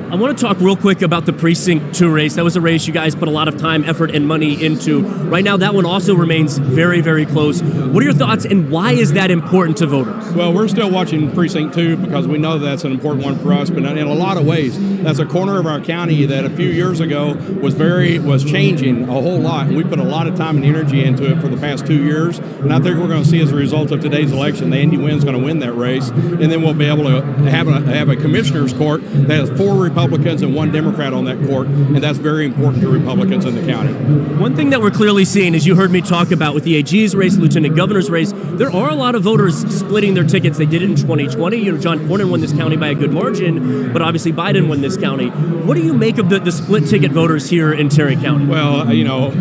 Speaker 18: I want to talk real quick about the Precinct 2 race. That was a race you guys put a lot of time, effort, and money into. Right now, that one also remains very, very close. What are your thoughts, and why is that important to voters?
Speaker 19: Well, we're still watching Precinct 2 because we know that's an important one for us, but in a lot of ways, that's a corner of our county that a few years ago was changing a whole lot, and we put a lot of time and energy into it for the past 2 years, and I think we're going to see as a result of today's election, the Andy Wynn's going to win that race, and then we'll be able to have a commissioner's court that has 4 Republicans and 1 Democrat on that court, and that's very important to Republicans in the county.
Speaker 18: One thing that we're clearly seeing, as you heard me talk about with the AG's race, Lieutenant Governor's race, there are a lot of voters splitting their tickets. They did it in 2020. John Cornyn won this county by a good margin, but obviously Biden won this county. What do you make of the split ticket voters here in Tarrant County?
Speaker 19: Well,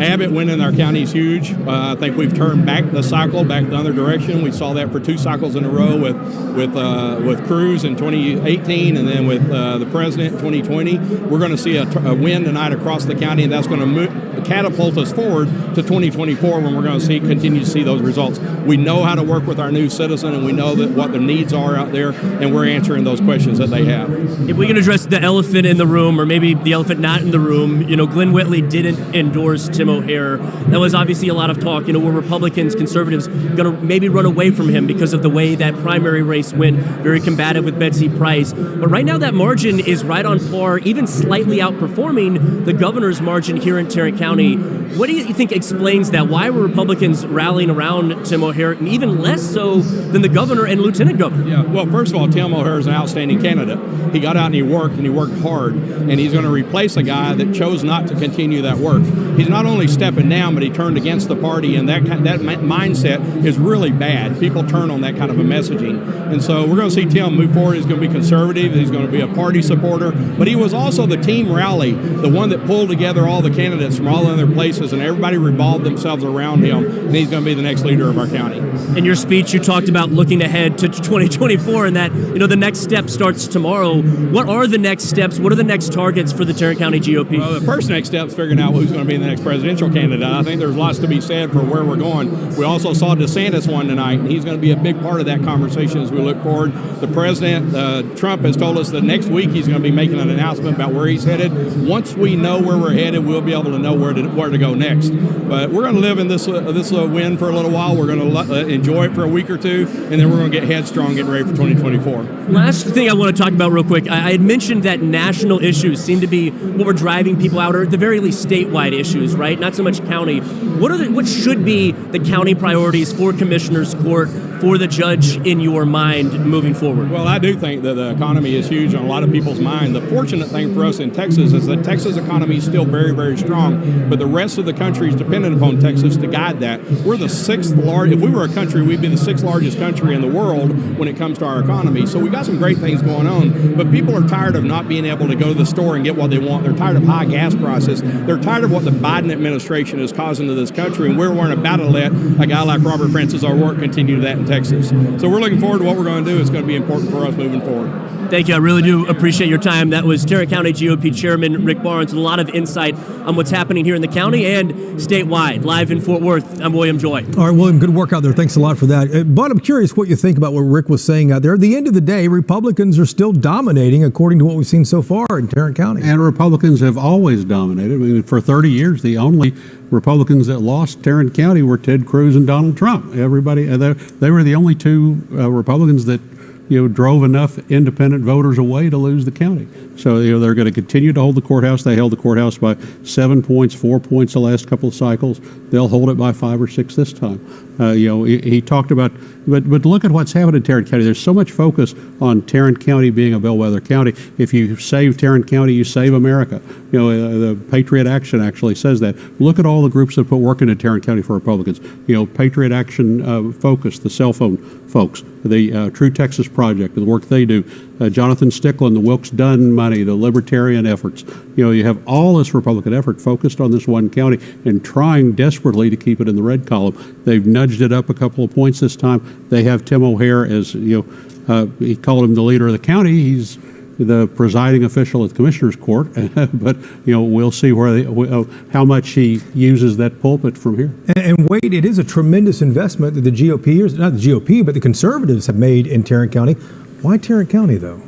Speaker 19: Abbott winning our county is huge. I think we've turned back the cycle, back the other direction. We saw that for 2 cycles in a row with Cruz in 2018 and then with the president in 2020. We're going to see a win tonight across the county, and that's going to catapult us forward to 2024 when we're going to continue to see those results. We know how to work with our new citizen, and we know that what their needs are out there, and we're answering those questions that they have.
Speaker 18: If we can address the elephant in the room, or maybe the elephant not in the room, Glenn Whitley didn't endorse Tim O'Hare. That was obviously a lot of talk. Were Republicans, conservatives going to maybe run away from him because of the way that primary race went, very combative with Betsy Price. But right now that margin is right on par, even slightly outperforming the governor's margin here in Tarrant County. What do you think explains that? Why were Republicans rallying around Tim O'Hare, and even less so than the governor and lieutenant governor?
Speaker 19: Yeah, well, first of all, Tim O'Hare is an outstanding candidate. He got out and he worked hard, and he's going to replace a guy that chose not to continue that work. He's not only stepping down, but he turned against the party, and that mindset is really bad. People turn on that kind of a messaging. And so we're going to see Tim move forward. He's going to be conservative. He's going to be a party supporter. But he was also the team rally, the one that pulled together all the candidates from all other places, and everybody revolved themselves around him, and he's going to be the next leader of our county.
Speaker 18: In your speech, you talked about looking ahead to 2024 and that, the next step starts tomorrow. What are the next steps? What are the next targets for the Tarrant County GOP?
Speaker 19: Well, the first next step is figuring out who's going to be the next presidential candidate. I think there's lots to be said for where we're going. We also saw DeSantis won tonight, and he's going to be a big part of that conversation as we look forward. The president, Trump, has told us that next week he's going to be making an announcement about where he's headed. Once we know where we're headed, we'll be able to know where to go next. But we're going to live in this win for a little while. We're going to enjoy it for a week or two, and then we're going to get headstrong, getting ready for 2024.
Speaker 18: Last thing I want to talk about real quick. I had mentioned that national issues seem to be what we're driving people out, or at the very least statewide issues, right? Not so much county. What should be the county priorities for Commissioner's Court, for the judge, in your mind moving forward?
Speaker 19: Well, I do think that the economy is huge on a lot of people's mind. The fortunate thing for us in Texas is that Texas economy is still very, very strong, but the rest of the country is dependent upon Texas to guide that. We're the sixth largest. If we were a country, we'd be the sixth largest country in the world when it comes to our economy. So we got some great things going on, but people are tired of not being able to go to the store and get what they want. They're tired of high gas prices. They're tired of what the Biden administration is causing to this country, and we're about to let a guy like Robert Francis O'Rourke continue that in Texas. So we're looking forward to what we're going to do. It's going to be important for us moving forward.
Speaker 18: Thank you. I really do appreciate your time. That was Tarrant County GOP Chairman Rick Barnes with a lot of insight on what's happening here in the county and statewide. Live in Fort Worth, I'm William Joy.
Speaker 2: All right, William, good work out there. Thanks a lot for that. But I'm curious what you think about what Rick was saying out there. At the end of the day, Republicans are still dominating according to what we've seen so far in Tarrant County.
Speaker 7: And Republicans have always dominated. I mean, for 30 years, the only Republicans that lost Tarrant County were Ted Cruz and Donald Trump. Everybody, they were the only two Republicans that drove enough independent voters away to lose the county. So they're going to continue to hold the courthouse. They held the courthouse by 7 points, 4 points the last couple of cycles. They'll hold it by 5 or 6 this time. He talked about, but look at what's happened in Tarrant County. There's so much focus on Tarrant County being a bellwether county. If you save Tarrant County, you save America. The Patriot Action actually says that. Look at all the groups that put work into Tarrant County for Republicans. Patriot Action Focus, the cell phone folks, the True Texas Project, the work they do, Jonathan Stickland, the Wilkes-Dunn money, the libertarian efforts. You have all this Republican effort focused on this one county and trying desperately to keep it in the red column. They've nudged it up a couple of points this time. They have Tim O'Hare as, he called him the leader of the county. He's the presiding official at the Commissioner's Court, but we'll see how much he uses that pulpit from here.
Speaker 2: And Wade, it is a tremendous investment that the GOP, or not the GOP, but the conservatives have made in Tarrant County. Why Tarrant County, though?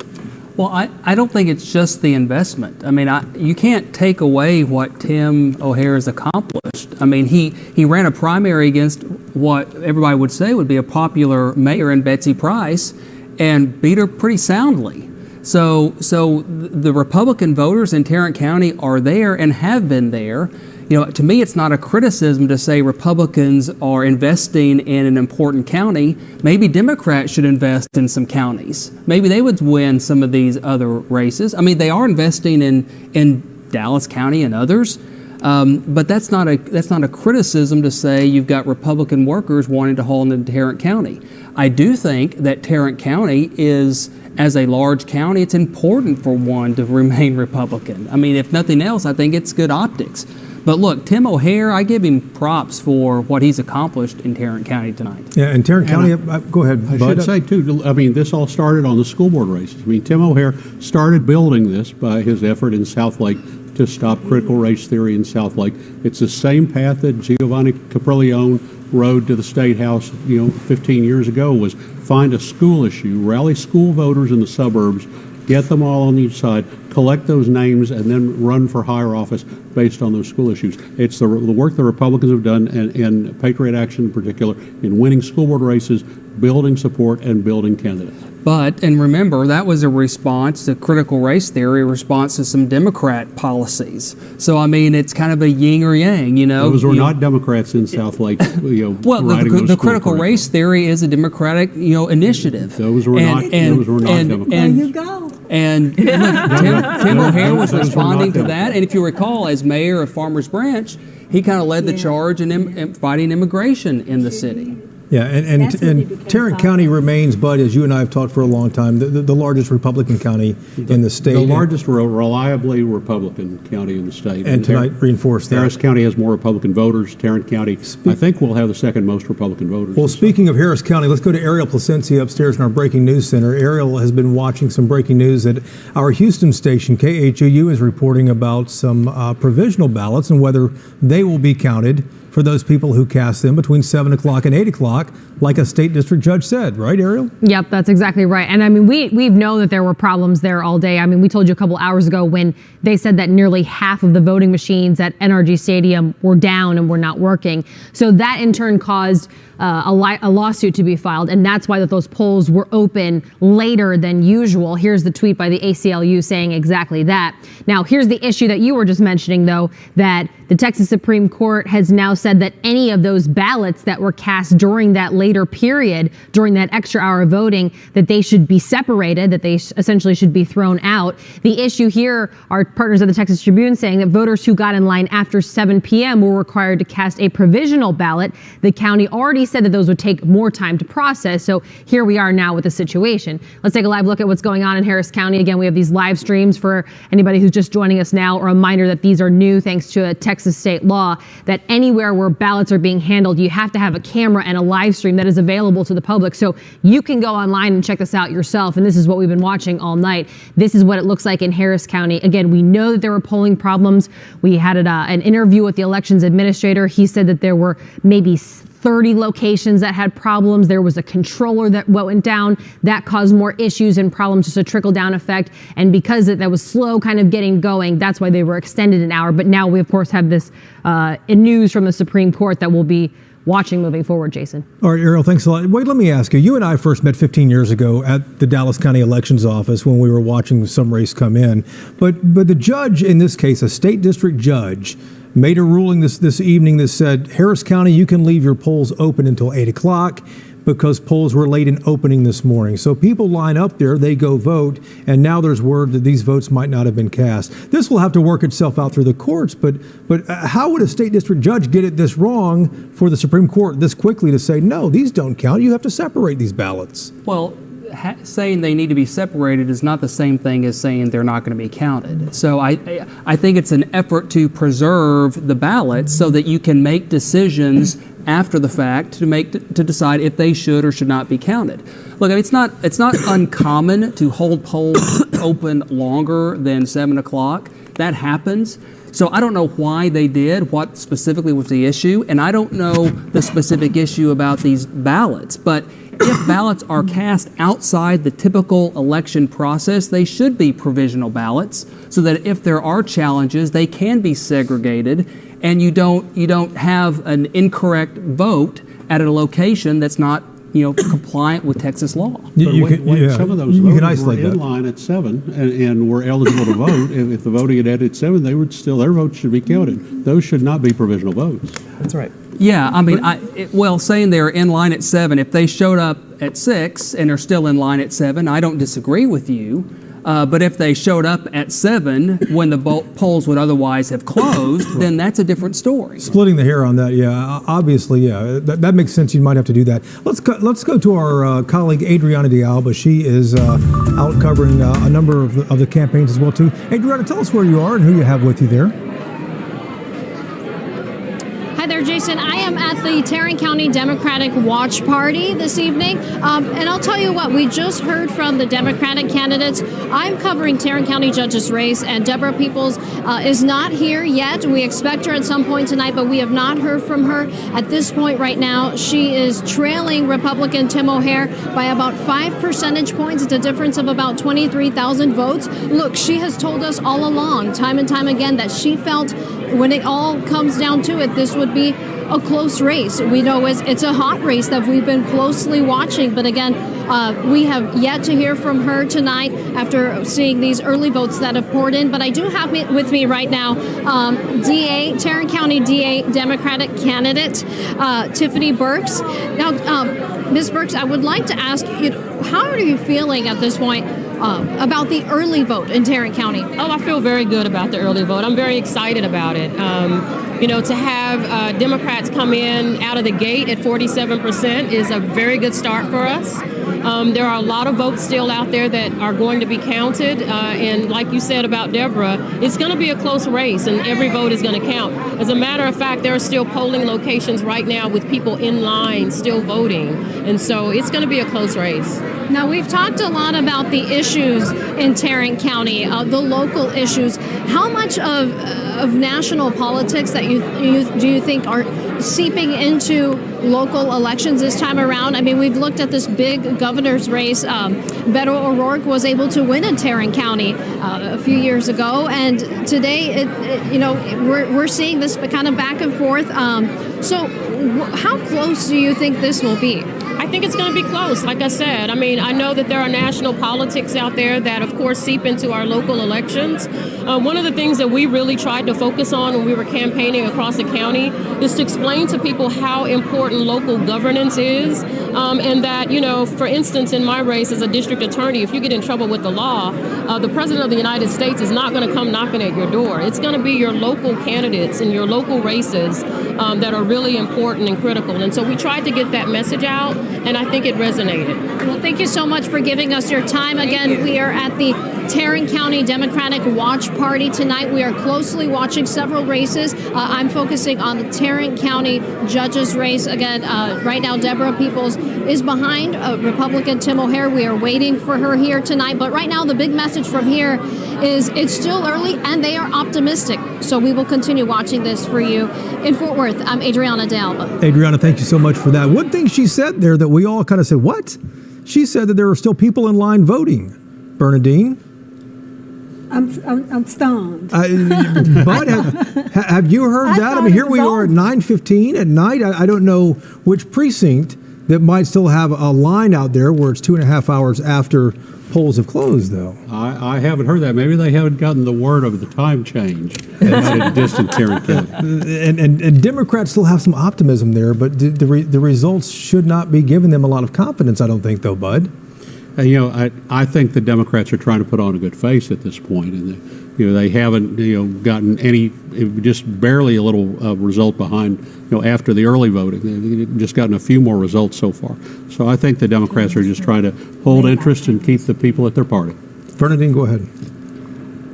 Speaker 15: Well, I don't think it's just the investment. I mean, you can't take away what Tim O'Hare has accomplished. I mean, he ran a primary against what everybody would say would be a popular mayor in Betsy Price and beat her pretty soundly. So the Republican voters in Tarrant County are there and have been there. To me, it's not a criticism to say Republicans are investing in an important county. Maybe Democrats should invest in some counties. Maybe they would win some of these other races. I mean, they are investing in Dallas County and others, but that's not a criticism to say you've got Republican workers wanting to hold in Tarrant County. I do think that Tarrant County is, as a large county, it's important for one to remain Republican. I mean, if nothing else, I think it's good optics. But look, Tim O'Hare, I give him props for what he's accomplished in Tarrant County tonight.
Speaker 2: Yeah, and Tarrant County, go ahead.
Speaker 7: I should say, too, I mean, this all started on the school board races. I mean, Tim O'Hare started building this by his effort in South Lake to stop critical race theory in Southlake. It's the same path that Giovanni Capriglione rode to the State House, 15 years ago, was find a school issue, rally school voters in the suburbs, get them all on each side, collect those names, and then run for higher office based on those school issues. It's the work the Republicans have done, and Patriot Action in particular, in winning school board races, building support, and building candidates.
Speaker 15: But, and remember, that was a response to critical race theory, a response to some Democrat policies. So, I mean, it's kind of a yin or yang,
Speaker 7: Those were not Democrats in Southlake,
Speaker 15: well, the critical race theory is a Democratic, initiative.
Speaker 7: Those were not Democrats.
Speaker 5: There you go.
Speaker 15: And look, Tim O'Hare was responding to that. And if you recall, as mayor of Farmers Branch, he kind of led the charge in fighting immigration in the city.
Speaker 2: Yeah, and Tarrant County remains, Bud, as you and I have talked for a long time, the largest Republican county in the state.
Speaker 7: The largest reliably Republican county in the state.
Speaker 2: And tonight reinforced that.
Speaker 7: Harris County has more Republican voters. Tarrant County, I think, will have the second most Republican voters.
Speaker 2: Well, speaking of Harris County, let's go to Ariel Placencia upstairs in our breaking news center. Ariel has been watching some breaking news that our Houston station, KHOU, is reporting about some provisional ballots and whether they will be counted for those people who cast them between 7 o'clock and 8 o'clock, like a state district judge said, right, Ariel?
Speaker 6: Yep, that's exactly right. And I mean, we've known that there were problems there all day. I mean, we told you a couple hours ago when they said that nearly half of the voting machines at NRG Stadium were down and were not working. So that in turn caused a lawsuit to be filed, and that's why those polls were open later than usual. Here's the tweet by the ACLU saying exactly that. Now, here's the issue that you were just mentioning, though, that the Texas Supreme Court has now said that any of those ballots that were cast during that later period, during that extra hour of voting, that they should be separated, that they essentially should be thrown out. The issue here are partners of the Texas Tribune saying that voters who got in line after 7 p.m. were required to cast a provisional ballot. The county already said that those would take more time to process. So here we are now with the situation. Let's take a live look at what's going on in Harris County. Again, we have these live streams for anybody who's just joining us now. A reminder that these are new thanks to a Texas state law that anywhere where ballots are being handled, you have to have a camera and a live stream that is available to the public. So you can go online and check this out yourself. And this is what we've been watching all night. This is what it looks like in Harris County. Again, we know that there were polling problems. We had an interview with the elections administrator. He said that there were maybe 30 locations that had problems. There was a controller that went down. That caused more issues and problems, just a trickle-down effect. And because that was slow kind of getting going, that's why they were extended an hour. But now we, of course, have this news from the Supreme Court that we'll be watching moving forward, Jason.
Speaker 2: All right, Ariel, thanks a lot. Wait, let me ask you. You and I first met 15 years ago at the Dallas County Elections Office when we were watching some race come in. But the judge in this case, a state district judge, made a ruling this evening that said, Harris County, you can leave your polls open until 8 o'clock because polls were late in opening this morning. So people line up there, they go vote, and now there's word that these votes might not have been cast. This will have to work itself out through the courts, but how would a state district judge get it this wrong for the Supreme Court this quickly to say, no, these don't count, you have to separate these ballots?
Speaker 15: Well, saying they need to be separated is not the same thing as saying they're not going to be counted. So I think it's an effort to preserve the ballots so that you can make decisions after the fact to decide if they should or should not be counted. Look, I mean, it's not uncommon to hold polls open longer than 7 o'clock. That happens. So I don't know why they did, what specifically was the issue, and I don't know the specific issue about these ballots. But if ballots are cast outside the typical election process, they should be provisional ballots so that if there are challenges, they can be segregated and you don't have an incorrect vote at a location that's not compliant with Texas law.
Speaker 7: Some of those voters were in line at 7 and were eligible to vote. If the voting had ended at 7, their votes should be counted. Those should not be provisional votes.
Speaker 16: That's right.
Speaker 15: Yeah, I mean, saying they're in line at 7, if they showed up at 6 and are still in line at 7, I don't disagree with you. But if they showed up at 7 when the polls would otherwise have closed, then that's a different story.
Speaker 2: Splitting the hair on that, yeah, obviously, yeah, that makes sense. You might have to do that. Let's go to our colleague Adriana de Alba. She is out covering a number of the campaigns as well too. Adriana, tell us where you are and who you have with you there.
Speaker 1: Hi there, Jason. I am at the Tarrant County Democratic Watch Party this evening. And I'll tell you what, we just heard from the Democratic candidates. I'm covering Tarrant County Judge's race, and Deborah Peoples is not here yet. We expect her at some point tonight, but we have not heard from her. At this point right now, she is trailing Republican Tim O'Hare by about 5 percentage points. It's a difference of about 23,000 votes. Look, she has told us all along, time and time again, that she felt when it all comes down to it, this would be a close race. We know it's a hot race that we've been closely watching, but again, we have yet to hear from her tonight after seeing these early votes that have poured in. But I do have with me right now Tarrant County DA Democratic candidate Tiffany Burks. Now, Ms. Burks, I would like to ask you, how are you feeling at this point about the early vote in Tarrant County?
Speaker 20: Oh, I feel very good about the early vote. I'm very excited about it. To have Democrats come in out of the gate at 47% is a very good start for us. There are a lot of votes still out there that are going to be counted. And like you said about Deborah, it's going to be a close race and every vote is going to count. As a matter of fact, there are still polling locations right now with people in line still voting. And so it's going to be a close race.
Speaker 1: Now, we've talked a lot about the issues in Tarrant County, the local issues. How much of national politics that do you think are seeping into local elections this time around? I mean, we've looked at this big governor's race. Beto O'Rourke was able to win in Tarrant County a few years ago, and today, we're seeing this kind of back and forth. So, how close do you think this will be?
Speaker 20: I think it's going to be close, like I said. I mean, I know that there are national politics out there that, of course, seep into our local elections. One of the things that we really tried to focus on when we were campaigning across the county is to explain to people how important local governance is, and that, for instance, in my race as a district attorney, if you get in trouble with the law, the President of the United States is not going to come knocking at your door. It's going to be your local candidates and your local races that are really important and critical. And so we tried to get that message out, and I think it resonated.
Speaker 1: Well, thank you so much for giving us your time. Again, we are at the Tarrant County Democratic Watch Party tonight. We are closely watching several races. I'm focusing on the Tarrant County Judge's race. Again, right now, Deborah Peoples is behind Republican Tim O'Hare. We are waiting for her here tonight. But right now, the big message from here is it's still early, and they are optimistic. So we will continue watching this for you. In Fort Worth, I'm Adriana De Alba.
Speaker 2: Adriana, thank you so much for that. One thing she said there that we all kind of said, what? She said that there are still people in line voting. Bernadine?
Speaker 5: I'm stunned.
Speaker 2: Bud, have you heard that? I mean, here we are at 9:15 at night. I don't know which precinct that might still have a line out there where it's 2.5 hours after polls have closed, though.
Speaker 7: I haven't heard that. Maybe they haven't gotten the word of the time change in distant Tarrant County.
Speaker 2: And Democrats still have some optimism there, but the results should not be giving them a lot of confidence, I don't think, though, Bud.
Speaker 7: I think the Democrats are trying to put on a good face at this point, and they haven't gotten any, just barely a little result behind after the early voting. They've just gotten a few more results so far. So I think the Democrats are just trying to hold interest and keep the people at their party.
Speaker 2: Bernadine, go ahead.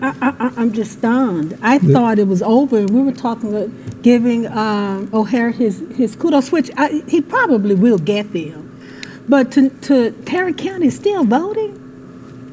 Speaker 5: I'm just stunned. I thought it was over. We were talking, giving O'Hare his kudos, which he probably will get them. But to Tarrant County still voting?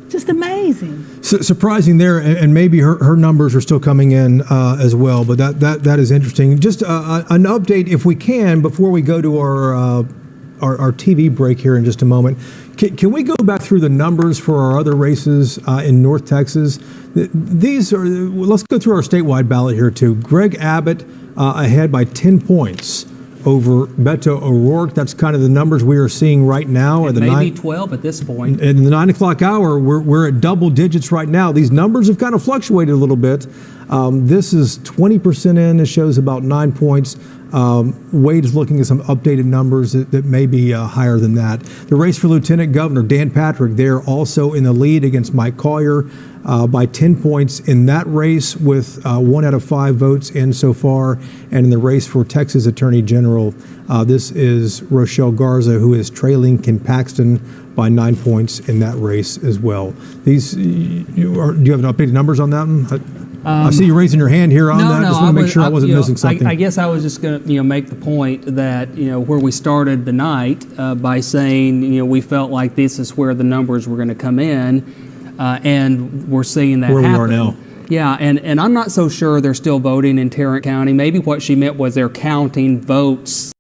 Speaker 5: Just amazing.
Speaker 2: Surprising there, and maybe her numbers are still coming in as well, but that is interesting. Just an update, if we can, before we go to our TV break here in just a moment. Can we go back through the numbers for our other races in North Texas? Let's go through our statewide ballot here too. Greg Abbott ahead by 10 points. Over Beto O'Rourke. That's kind of the numbers we are seeing right now.
Speaker 15: It may be 12 at this point.
Speaker 2: In the 9 o'clock hour, we're at double digits right now. These numbers have kind of fluctuated a little bit. This is 20% in. It shows about 9 points. Wade is looking at some updated numbers that may be higher than that. The race for Lieutenant Governor, Dan Patrick, there also in the lead against Mike Collier by 10 points in that race with 1 out of 5 votes in so far. And in the race for Texas Attorney General, this is Rochelle Garza, who is trailing Ken Paxton by 9 points in that race as well. Do you have an updated numbers on that one? I see you raising your hand here on that. Just want to make sure I wasn't missing something.
Speaker 15: I guess I was just going to make the point that where we started the night by saying we felt like this is where the numbers were going to come in, and we're seeing that
Speaker 2: where
Speaker 15: happen.
Speaker 2: We are now.
Speaker 15: Yeah, and I'm not so sure they're still voting in Tarrant County. Maybe what she meant was they're counting votes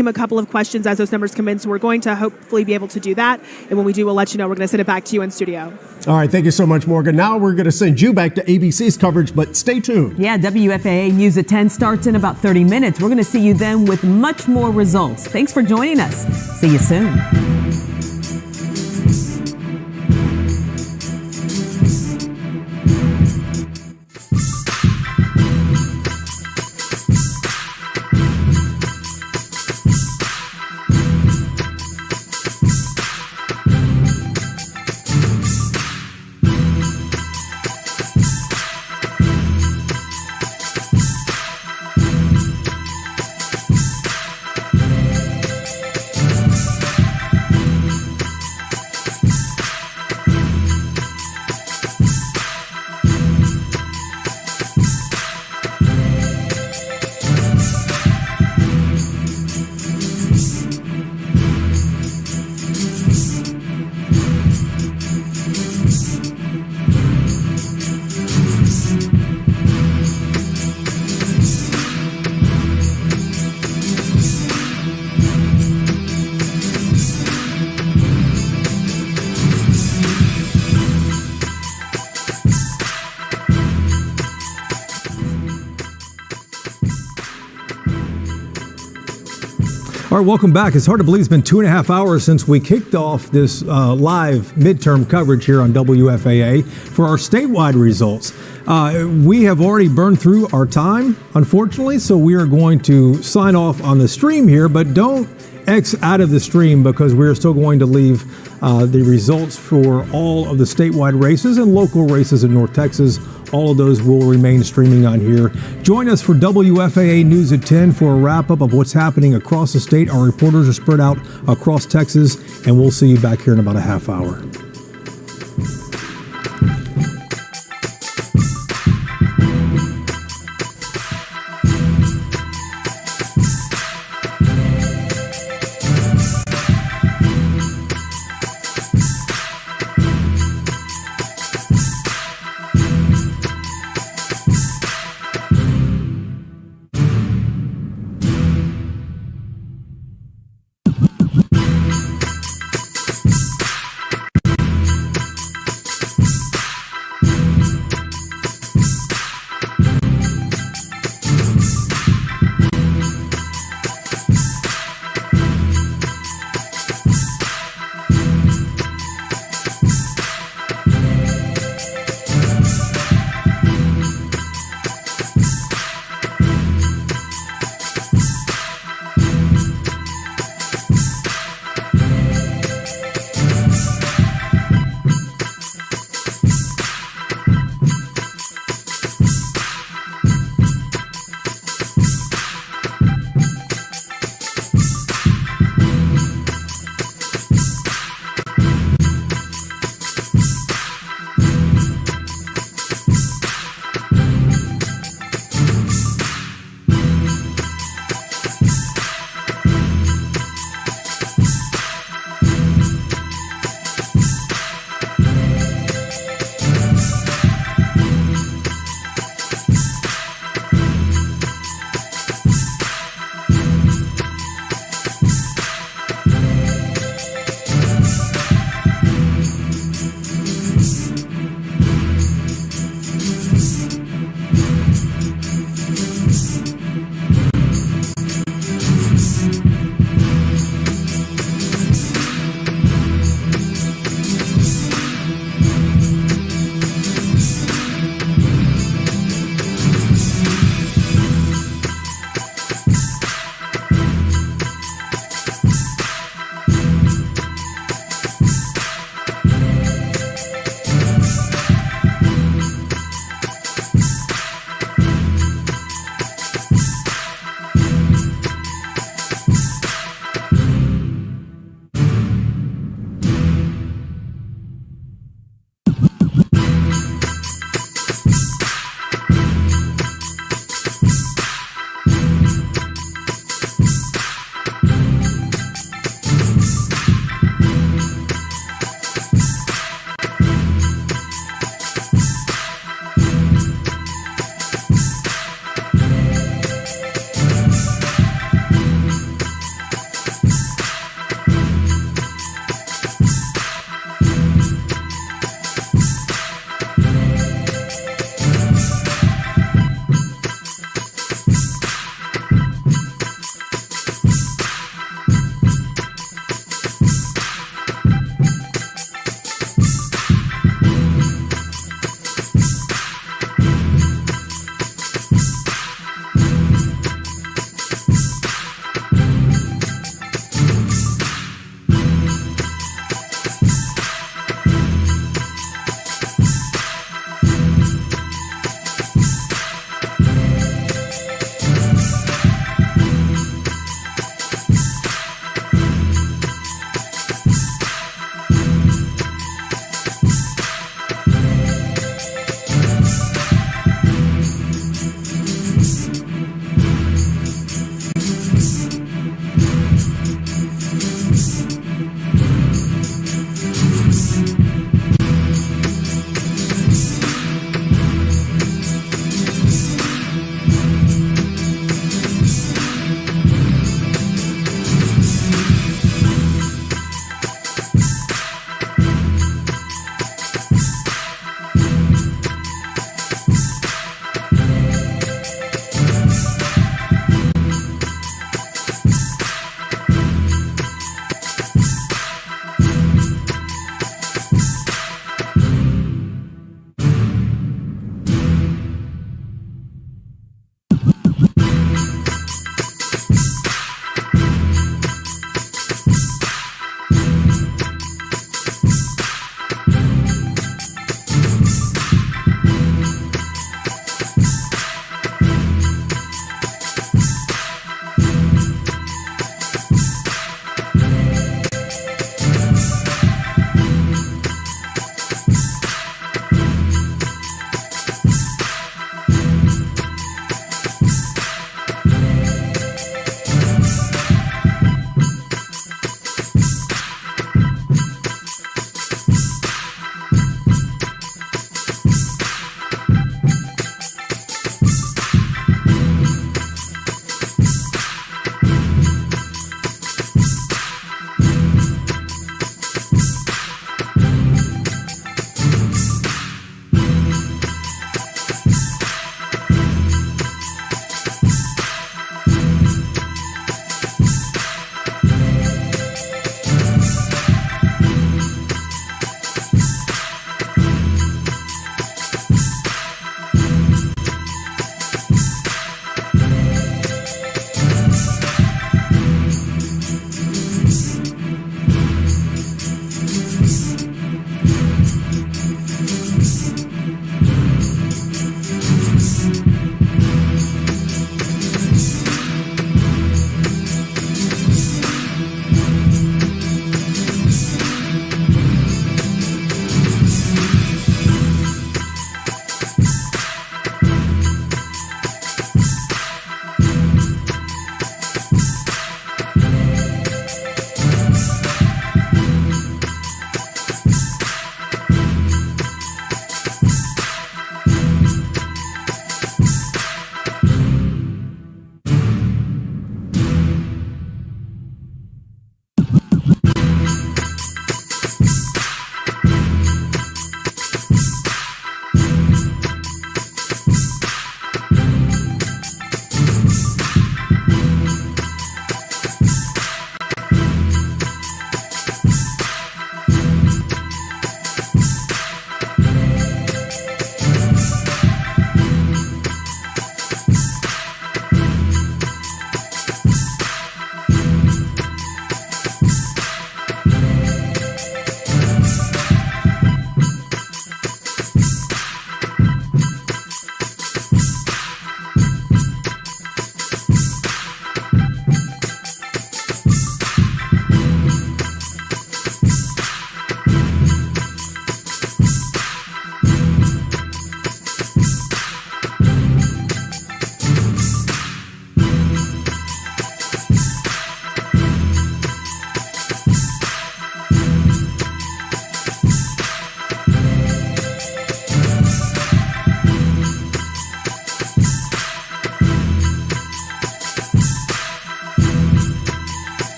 Speaker 12: him a couple of questions as those numbers come in. So we're going to hopefully be able to do that. And when we do, we'll let you know. We're going to send it back to you in studio.
Speaker 8: All right. Thank you so much, Morgan. Now we're going to send you back to ABC's coverage, but stay tuned.
Speaker 9: Yeah, WFAA News at 10 starts in about 30 minutes. We're going to see you then with much more results. Thanks for joining us. See you soon.
Speaker 2: All right, welcome back. It's hard to believe it's been 2.5 hours since we kicked off this live midterm coverage here on WFAA for our statewide results. We have already burned through our time, unfortunately, so we are going to sign off on the stream here, but don't X out of the stream because we're still going to leave the results for all of the statewide races and local races in North Texas. All of those will remain streaming on here. Join us for WFAA News at 10 for a wrap-up of what's happening across the state. Our reporters are spread out across Texas, and we'll see you back here in about a half hour.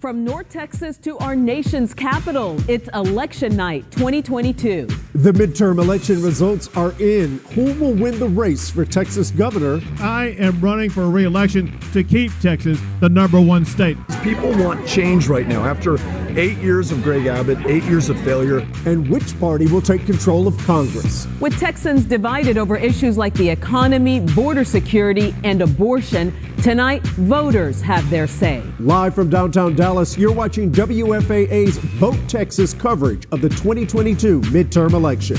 Speaker 9: From North Texas to our nation's capital, it's election night 2022.
Speaker 8: The midterm election results are in. Who will win the race for Texas governor?
Speaker 3: I am running for re-election to keep Texas the #1 state.
Speaker 11: People want change right now after 8 years of Greg Abbott, 8 years of failure.
Speaker 8: And which party will take control of Congress?
Speaker 9: With Texans divided over issues like the economy, border security, and abortion, tonight voters have their say.
Speaker 8: Live from downtown Dallas, you're watching WFAA's Vote Texas coverage of the 2022 midterm election.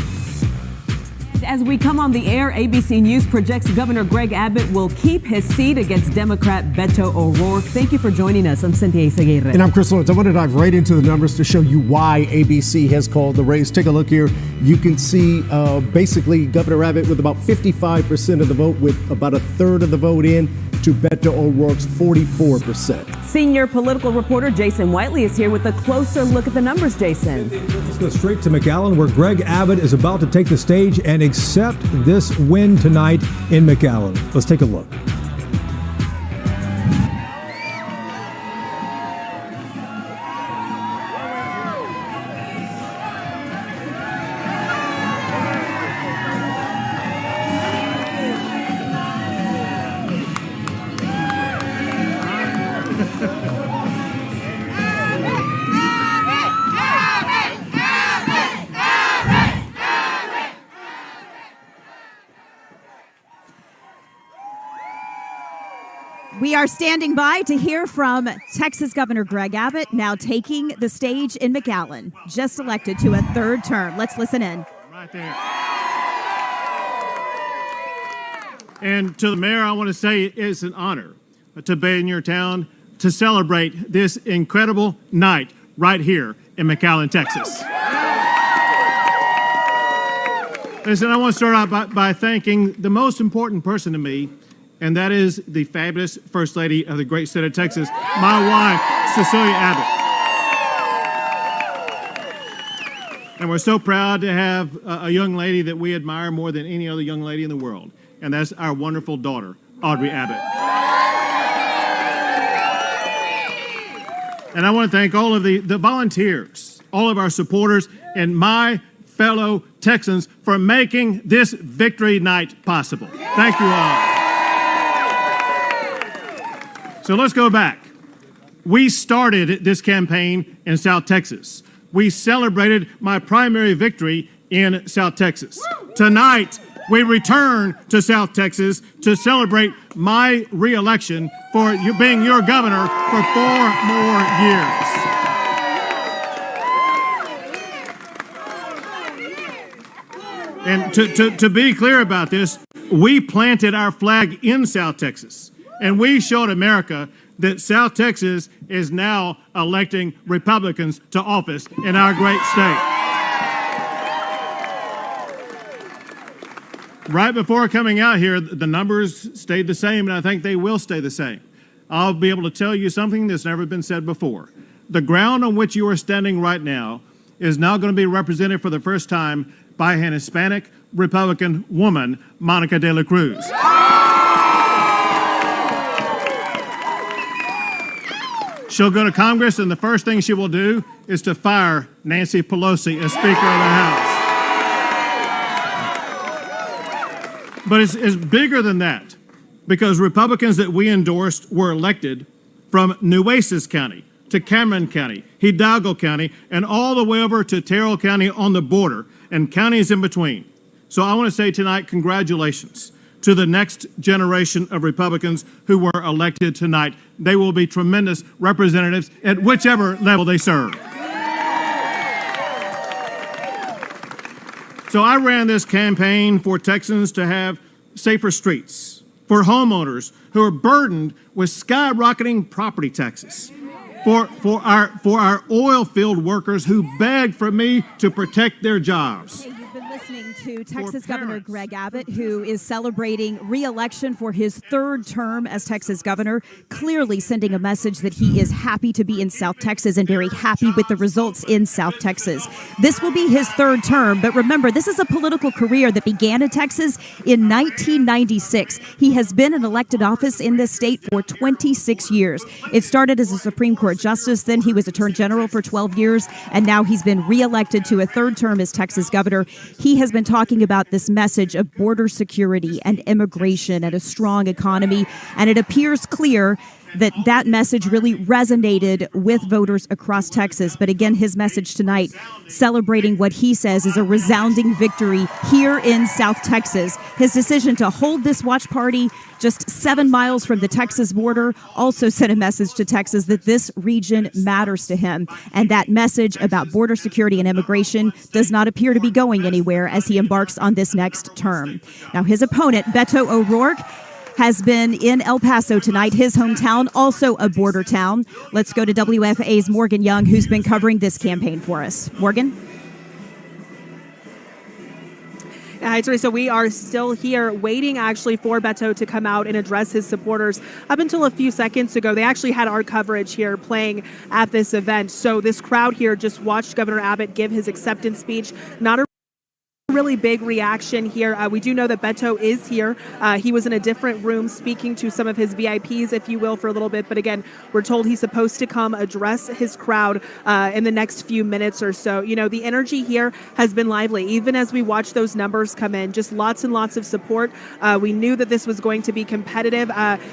Speaker 9: As we come on the air, ABC News projects Governor Greg Abbott will keep his seat against Democrat Beto O'Rourke. Thank you for joining us. I'm Cynthia Seguirre.
Speaker 8: And I'm Chris Lawrence. I want to dive right into the numbers to show you why ABC has called the race. Take a look here. You can see basically Governor Abbott with about 55% of the vote, with about a third of the vote in, to Beto O'Rourke's 44%.
Speaker 9: Senior political reporter Jason Whiteley is here with a closer look at the numbers. Jason.
Speaker 2: Let's go straight to McAllen, where Greg Abbott is about to take the stage and accept this win tonight in McAllen. Let's take a look.
Speaker 10: We are standing by to hear from Texas Governor Greg Abbott, now taking the stage in McAllen, just elected to a third term. Let's listen in.
Speaker 3: Right there. And to the mayor, I want to say it's an honor to be in your town to celebrate this incredible night right here in McAllen, Texas. Listen, I want to start out by thanking the most important person to me, and that is the fabulous First Lady of the great state of Texas, my wife, Cecilia Abbott. And we're so proud to have a young lady that we admire more than any other young lady in the world, and that's our wonderful daughter, Audrey Abbott. And I want to thank all of the volunteers, all of our supporters, and my fellow Texans for making this victory night possible. Thank you all. So let's go back. We started this campaign in South Texas. We celebrated my primary victory in South Texas. Tonight, we return to South Texas to celebrate my re-election for you being your governor for 4 more years. And to be clear about this, we planted our flag in South Texas. And we showed America that South Texas is now electing Republicans to office in our great state. Right before coming out here, the numbers stayed the same, and I think they will stay the same. I'll be able to tell you something that's never been said before. The ground on which you are standing right now is now going to be represented for the first time by an Hispanic Republican woman, Monica De La Cruz. She'll go to Congress, and the first thing she will do is to fire Nancy Pelosi as Speaker of the House. But it's bigger than that, because Republicans that we endorsed were elected from Nueces County to Cameron County, Hidalgo County, and all the way over to Terrell County on the border, and counties in between. So I want to say tonight, congratulations to the next generation of Republicans who were elected tonight. They will be tremendous representatives at whichever level they serve. So I ran this campaign for Texans to have safer streets, for homeowners who are burdened with skyrocketing property taxes, for our oil field workers who beg for me to protect their jobs.
Speaker 10: You've been listening to Texas Governor Greg Abbott, who is celebrating re-election for his third term as Texas governor, clearly sending a message that he is happy to be in South Texas and very happy with the results in South Texas. This will be his third term, but remember, this is a political career that began in Texas in 1996. He has been in elected office in this state for 26 years. It started as a Supreme Court justice, then he was Attorney General for 12 years, and now he's been re-elected to a third term as Texas governor. He has been talking about this message of border security and immigration and a strong economy, and it appears clear that message really resonated with voters across Texas. But again, his message tonight, celebrating what he says is a resounding victory here in South Texas. His decision to hold this watch party just 7 miles from the Texas border also sent a message to Texas that this region matters to him. And that message about border security and immigration does not appear to be going anywhere as he embarks on this next term. Now, his opponent, Beto O'Rourke, has been in El Paso tonight, his hometown, also a border town. Let's go to WFA's Morgan Young, who's been covering this campaign for us. Morgan?
Speaker 12: Hi, Teresa. We are still here waiting actually for Beto to come out and address his supporters. Up until a few seconds ago, they actually had our coverage here playing at this event. So this crowd here just watched Governor Abbott give his acceptance speech. Not a really big reaction here. We do know that Beto is here. He was in a different room speaking to some of his VIPs, if you will, for a little bit. But again, we're told he's supposed to come address his crowd in the next few minutes or so. You know, the energy here has been lively. Even as we watch those numbers come in, just lots and lots of support. We knew that this was going to be competitive.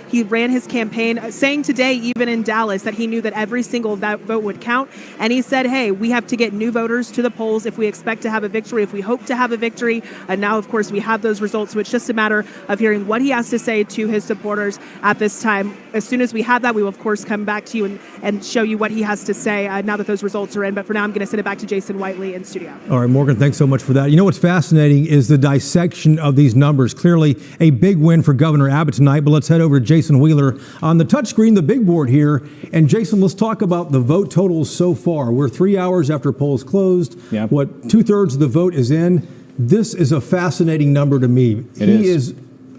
Speaker 12: He ran his campaign saying today, even in Dallas, that he knew that every single vote would count. And he said, hey, we have to get new voters to the polls if we expect to have a victory, if we hope to have a victory. And now, of course, we have those results. So it's just a matter of hearing what he has to say to his supporters at this time. As soon as we have that, we will, of course, come back to you and show you what he has to say now that those results are in. But for now, I'm going to send it back to Jason Whiteley in studio.
Speaker 2: All right, Morgan, thanks so much for that. You know what's fascinating is the dissection of these numbers. Clearly a big win for Governor Abbott tonight, but let's head over to Jason Wheeler on the touchscreen, the big board here. And Jason, let's talk about the vote totals so far. We're 3 hours after polls closed. Yeah. What, 2/3 of the vote is in? This is a fascinating number to me.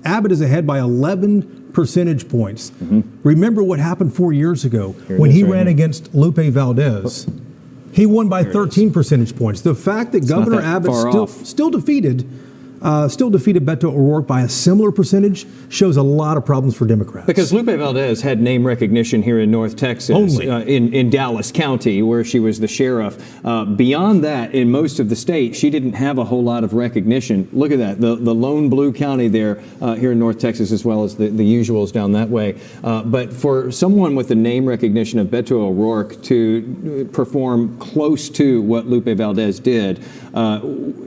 Speaker 2: Abbott is ahead by 11 percentage points. Mm-hmm. Remember what happened 4 years ago when he ran against Lupe Valdez. He won by 13 percentage points. The fact that Governor Abbott still defeated Beto O'Rourke by a similar percentage shows a lot of problems for Democrats.
Speaker 22: Because Lupe Valdez had name recognition here in North Texas, in Dallas County, where she was the sheriff. Beyond that, in most of the state, she didn't have a whole lot of recognition. Look at that, the lone blue county there here in North Texas, as well as the usuals down that way. But for someone with the name recognition of Beto O'Rourke to perform close to what Lupe Valdez did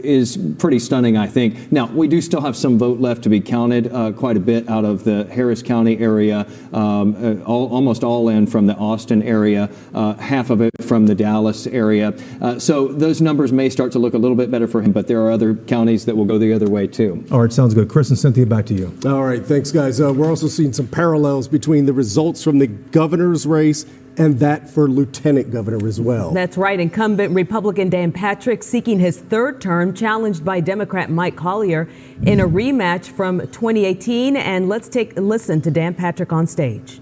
Speaker 22: is pretty stunning, I think. Now, we do still have some vote left to be counted, quite a bit out of the Harris County area, almost all in from the Austin area, half of it from the Dallas area. So those numbers may start to look a little bit better for him, but there are other counties that will go the other way, too.
Speaker 2: All right, sounds good. Chris and Cynthia, back to you.
Speaker 8: All right, thanks, guys. We're also seeing some parallels between the results from the governor's race and that for lieutenant governor as well.
Speaker 9: That's right. Incumbent Republican Dan Patrick seeking his third term, challenged by Democrat Mike Collier in a rematch from 2018. And let's take a listen to Dan Patrick on stage.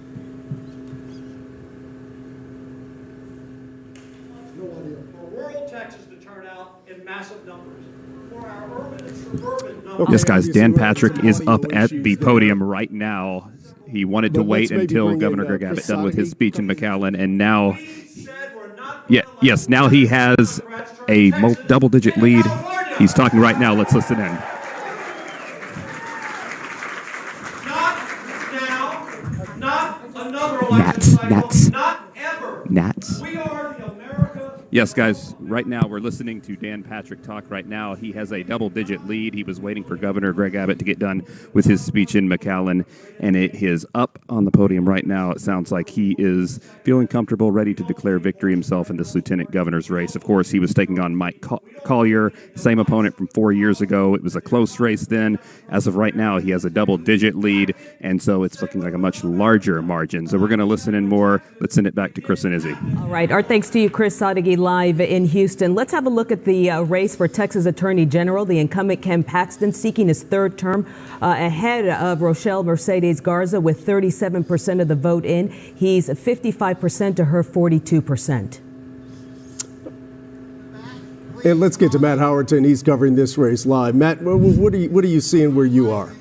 Speaker 4: Rural Texas to turn out in massive numbers. For our urban and suburban numbers.
Speaker 17: Yes, guys, Dan Patrick is up at the podium right now. He wanted to wait until Governor Greg Abbott done with his speech in McAllen, and now, now he has a double-digit lead. He's talking right now. Let's listen in.
Speaker 4: Not another election cycle. Not ever.
Speaker 17: Nats.
Speaker 4: We are the America.
Speaker 17: Yes, guys, right now we're listening to Dan Patrick talk right now. He has a double-digit lead. He was waiting for Governor Greg Abbott to get done with his speech in McAllen, and it is up on the podium right now. It sounds like he is feeling comfortable, ready to declare victory himself in this lieutenant governor's race. Of course, he was taking on Mike Collier, same opponent from 4 years ago. It was a close race then. As of right now, he has a double-digit lead, and so it's looking like a much larger margin. So we're going to listen in more. Let's send it back to Chris and Izzy.
Speaker 9: All right. Our thanks to you, Chris Sadeghi. live in Houston. Let's have a look at the race for Texas Attorney General. The incumbent Ken Paxton seeking his third term ahead of Rochelle Mercedes Garza with 37% of the vote in. He's 55% to her 42%.
Speaker 8: And let's get to Matt Howerton. He's covering this race live. Matt, what are you seeing where you are?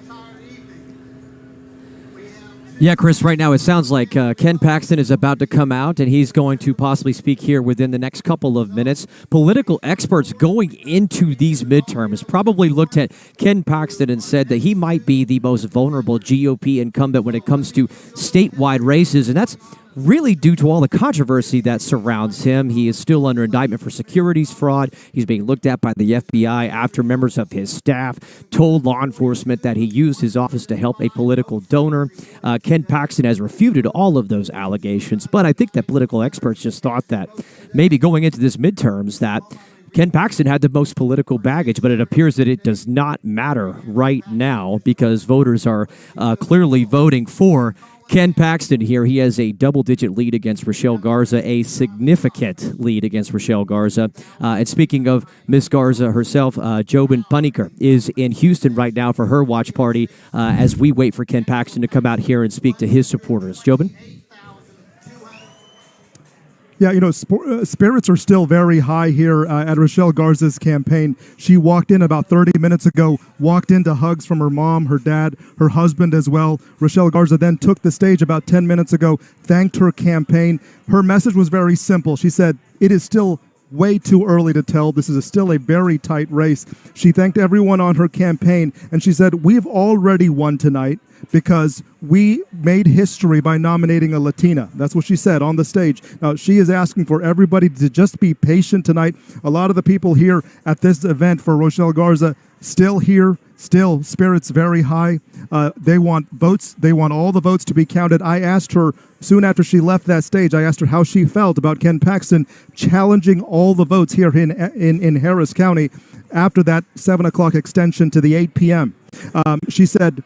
Speaker 13: Yeah, Chris, right now it sounds like Ken Paxton is about to come out, and he's going to possibly speak here within the next couple of minutes. Political experts going into these midterms probably looked at Ken Paxton and said that he might be the most vulnerable GOP incumbent when it comes to statewide races, and that's really due to all the controversy that surrounds him. He is still under indictment for securities fraud. He's being looked at by the FBI after members of his staff told law enforcement that he used his office to help a political donor. Ken Paxton has refuted all of those allegations, but I think that political experts just thought that maybe going into this midterms that Ken Paxton had the most political baggage, but it appears that it does not matter right now because voters are clearly voting for Ken Paxton here. He has a double-digit lead against Rochelle Garza, a significant lead against Rochelle Garza. And speaking of Miss Garza herself, Jobin Paniker is in Houston right now for her watch party as we wait for Ken Paxton to come out here and speak to his supporters. Jobin?
Speaker 21: Yeah, spirits are still very high here at Rochelle Garza's campaign. She walked in about 30 minutes ago, walked into hugs from her mom, her dad, her husband as well. Rochelle Garza then took the stage about 10 minutes ago, thanked her campaign. Her message was very simple. She said, "It is still way too early to tell. This is still a very tight race." She thanked everyone on her campaign, and she said, "We've already won tonight because we made history by nominating a Latina." That's what she said on the stage. Now, she is asking for everybody to just be patient tonight. A lot of the people here at this event for Rochelle Garza still here, still spirits very high. They want votes. They want all the votes to be counted. I asked her soon after she left that stage, I asked her how she felt about Ken Paxton challenging all the votes here in Harris County after that 7 o'clock extension to the 8 p.m. She said,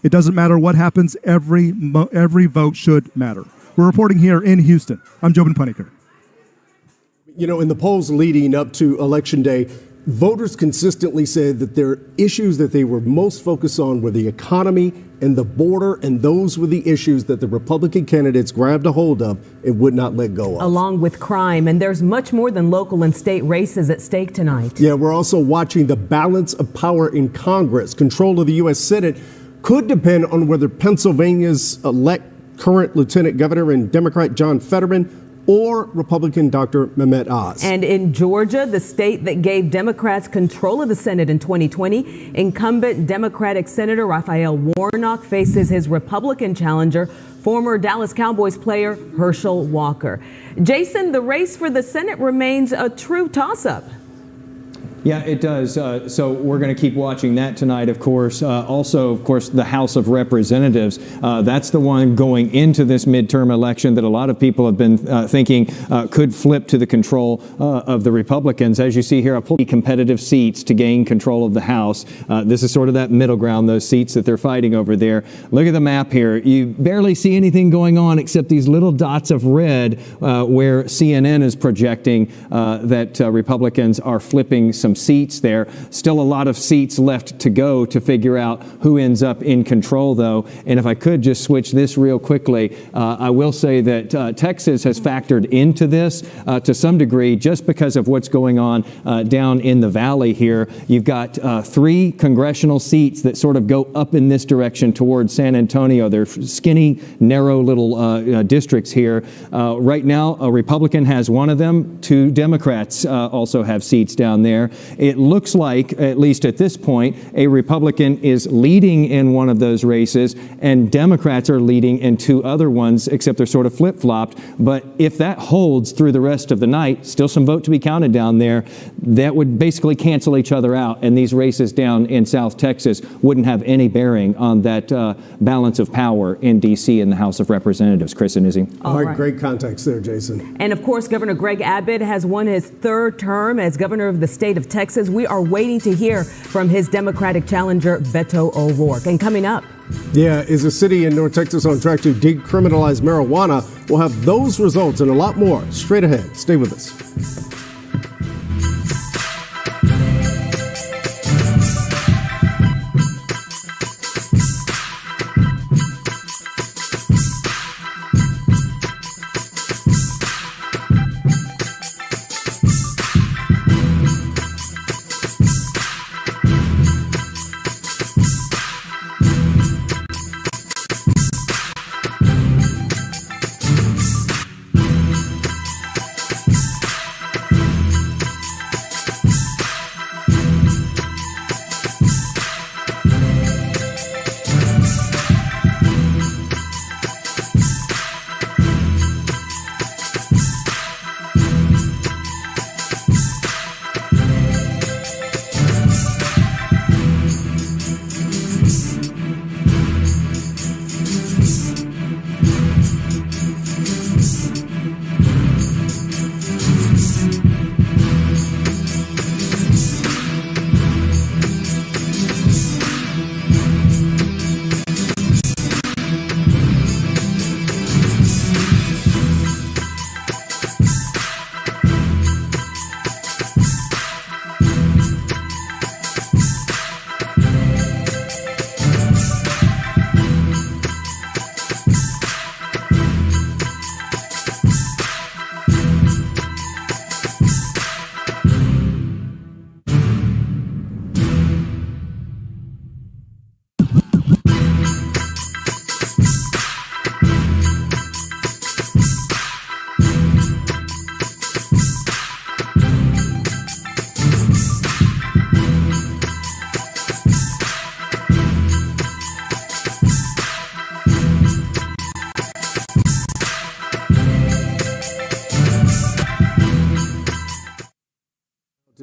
Speaker 21: "It doesn't matter what happens. Every vote should matter." We're reporting here in Houston. I'm Jobin Paniker.
Speaker 8: In the polls leading up to Election Day, voters consistently said that their issues that they were most focused on were the economy and the border, and those were the issues that the Republican candidates grabbed a hold of and would not let go of.
Speaker 9: Along with crime, and there's much more than local and state races at stake tonight.
Speaker 8: Yeah, we're also watching the balance of power in Congress. Control of the U.S. Senate could depend on whether Pennsylvania's current Lieutenant Governor and Democrat John Fetterman or Republican Dr. Mehmet Oz.
Speaker 9: And in Georgia, the state that gave Democrats control of the Senate in 2020, incumbent Democratic Senator Raphael Warnock faces his Republican challenger, former Dallas Cowboys player Herschel Walker. Jason, the race for the Senate remains a true toss-up.
Speaker 22: Yeah, it does. So we're going to keep watching that tonight, of course. Also, of course, the House of Representatives. That's the one going into this midterm election that a lot of people have been thinking could flip to the control of the Republicans. As you see here, competitive seats to gain control of the House. This is sort of that middle ground, those seats that they're fighting over there. Look at the map here. You barely see anything going on except these little dots of red where CNN is projecting that Republicans are flipping some seats there. Still a lot of seats left to go to figure out who ends up in control, though. And if I could just switch this real quickly, I will say that Texas has factored into this to some degree just because of what's going on down in the valley here. You've got 3 congressional seats that sort of go up in this direction towards San Antonio. They're skinny, narrow little districts here. Right now, a Republican has one of them. 2 Democrats also have seats down there. It looks like, at least at this point, a Republican is leading in one of those races, and Democrats are leading in 2 other ones, except they're sort of flip-flopped. But if that holds through the rest of the night, still some vote to be counted down there, that would basically cancel each other out, and these races down in South Texas wouldn't have any bearing on that balance of power in D.C. in the House of Representatives. Chris and Izzy.
Speaker 8: All right, great context there, Jason.
Speaker 9: And of course, Governor Greg Abbott has won his 3rd term as governor of the state of Texas. We are waiting to hear from his Democratic challenger, Beto O'Rourke. And coming up.
Speaker 8: Yeah, is a city in North Texas on track to decriminalize marijuana? We'll have those results and a lot more straight ahead. Stay with us.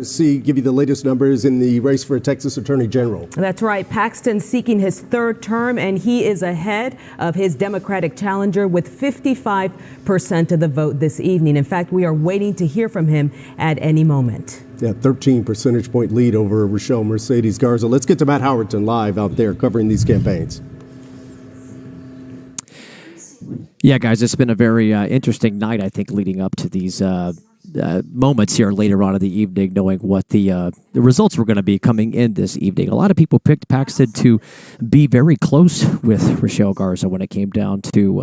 Speaker 8: give you the latest numbers in the race for a Texas Attorney General.
Speaker 9: That's right. Paxton seeking his third term, and he is ahead of his Democratic challenger with 55% of the vote this evening. In fact, we are waiting to hear from him at any moment.
Speaker 8: Yeah, 13 percentage point lead over Rochelle Mercedes Garza. Let's get to Matt Howerton live out there covering these campaigns.
Speaker 13: Yeah, guys, it's been a very interesting night, I think, leading up to these moments here later on in the evening, knowing what the results were going to be coming in this evening. A lot of people picked Paxton to be very close with Rochelle Garza when it came down to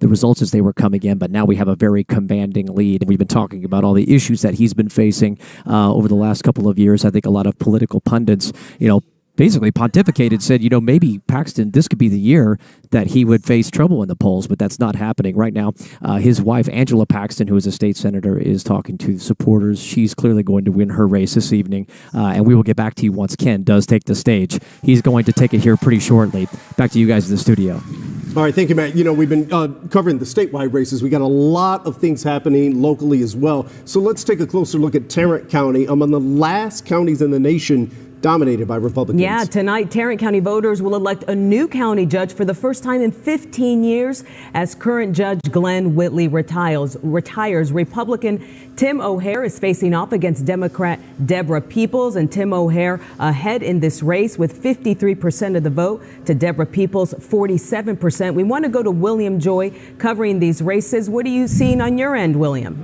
Speaker 13: the results as they were coming in, but now we have a very commanding lead. We've been talking about all the issues that he's been facing over the last couple of years. I think a lot of political pundits, basically pontificated, said, maybe Paxton, this could be the year that he would face trouble in the polls, but that's not happening right now. His wife, Angela Paxton, who is a state senator, is talking to supporters. She's clearly going to win her race this evening, and we will get back to you once Ken does take the stage. He's going to take it here pretty shortly. Back to you guys in the studio.
Speaker 8: All right, thank you, Matt. We've been covering the statewide races. We got a lot of things happening locally as well. So let's take a closer look at Tarrant County, among the last counties in the nation dominated by Republicans.
Speaker 9: Yeah, tonight, Tarrant County voters will elect a new county judge for the first time in 15 years as current Judge Glenn Whitley retires. Republican Tim O'Hare is facing off against Democrat Deborah Peoples, and Tim O'Hare ahead in this race with 53% of the vote to Deborah Peoples' 47%. We want to go to William Joy covering these races. What are you seeing on your end, William?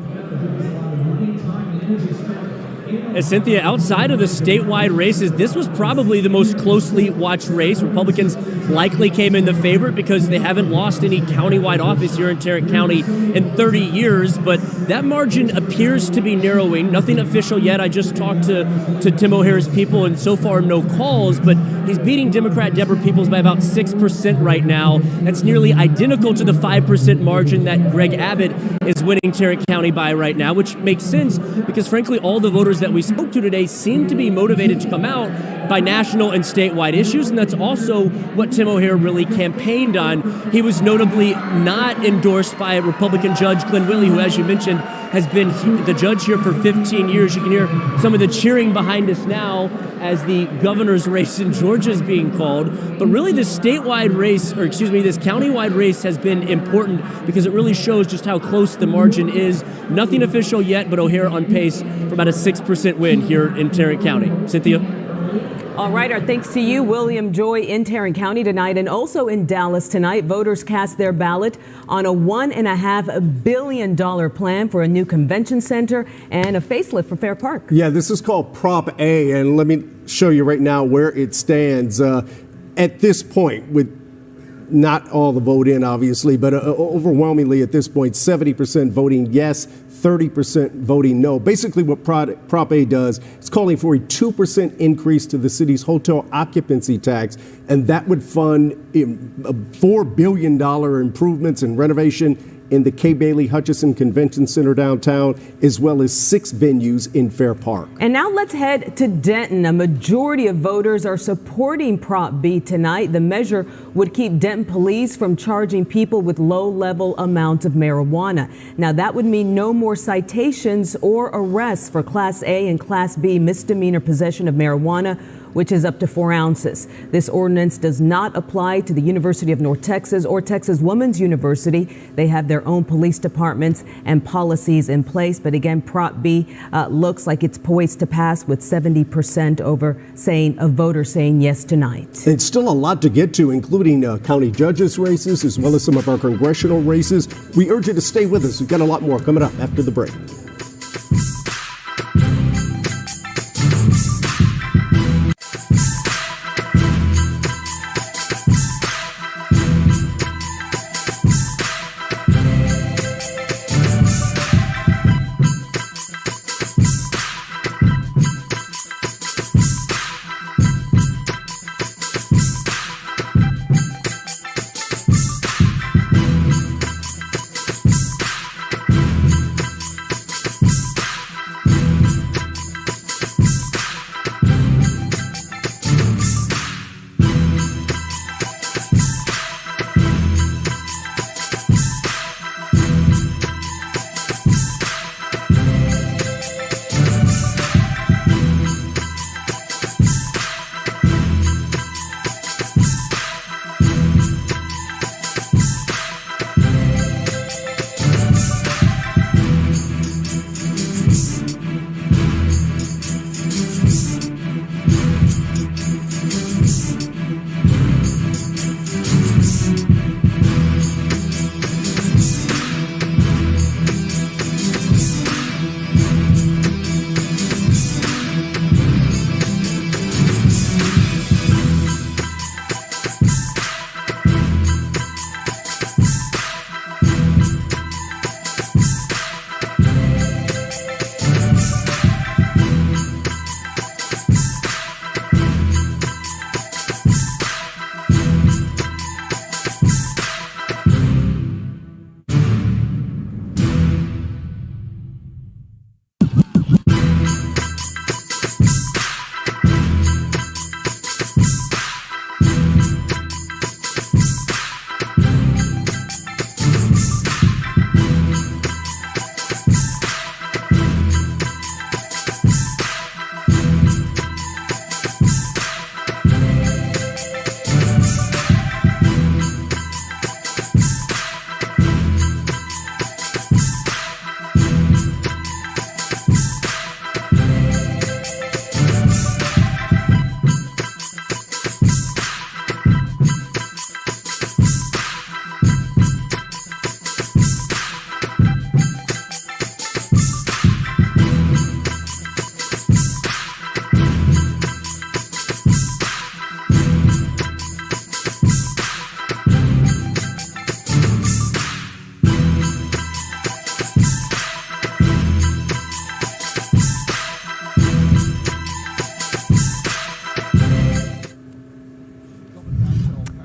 Speaker 18: Cynthia, outside of the statewide races, this was probably the most closely watched race. Republicans likely came in the favorite because they haven't lost any countywide office here in Tarrant County in 30 years, but that margin appears to be narrowing. Nothing official yet. I just talked to Tim O'Hare's people, and so far no calls, but he's beating Democrat Deborah Peoples by about 6% right now. That's nearly identical to the 5% margin that Greg Abbott is winning Tarrant County by right now, which makes sense because, frankly, all the voters that we spoke to today seem to be motivated to come out by national and statewide issues, and that's also what Tim O'Hare really campaigned on. He was notably not endorsed by a Republican Judge Glenn Whitley, who, as you mentioned, has been the judge here for 15 years. You can hear some of the cheering behind us now as the governor's race in Georgia is being called. But really this statewide race, this countywide race has been important because it really shows just how close the margin is. Nothing official yet, but O'Hare on pace for about a 6% win here in Tarrant County. Cynthia?
Speaker 9: All right, our thanks to you, William Joy, in Tarrant County tonight, and also in Dallas tonight. Voters cast their ballot on a $1.5 billion plan for a new convention center and a facelift for Fair Park.
Speaker 8: Yeah, this is called Prop A, and let me show you right now where it stands. At this point, with not all the vote in, obviously, but overwhelmingly at this point, 70% voting yes, 30% voting no. Basically what Prop A does is calling for a 2% increase to the city's hotel occupancy tax, and that would fund $4 billion improvements and renovation in the Kay Bailey Hutchison Convention Center downtown, as well as 6 venues in Fair Park.
Speaker 9: And now let's head to Denton. A majority of voters are supporting Prop B tonight. The measure would keep Denton police from charging people with low-level amounts of marijuana. Now, that would mean no more citations or arrests for Class A and Class B misdemeanor possession of marijuana, which is up to 4 ounces. This ordinance does not apply to the University of North Texas or Texas Women's University. They have their own police departments and policies in place. But again, Prop B looks like it's poised to pass with 70% of voters saying yes tonight.
Speaker 8: It's still a lot to get to, including county judges races, as well as some of our congressional races. We urge you to stay with us. We've got a lot more coming up after the break.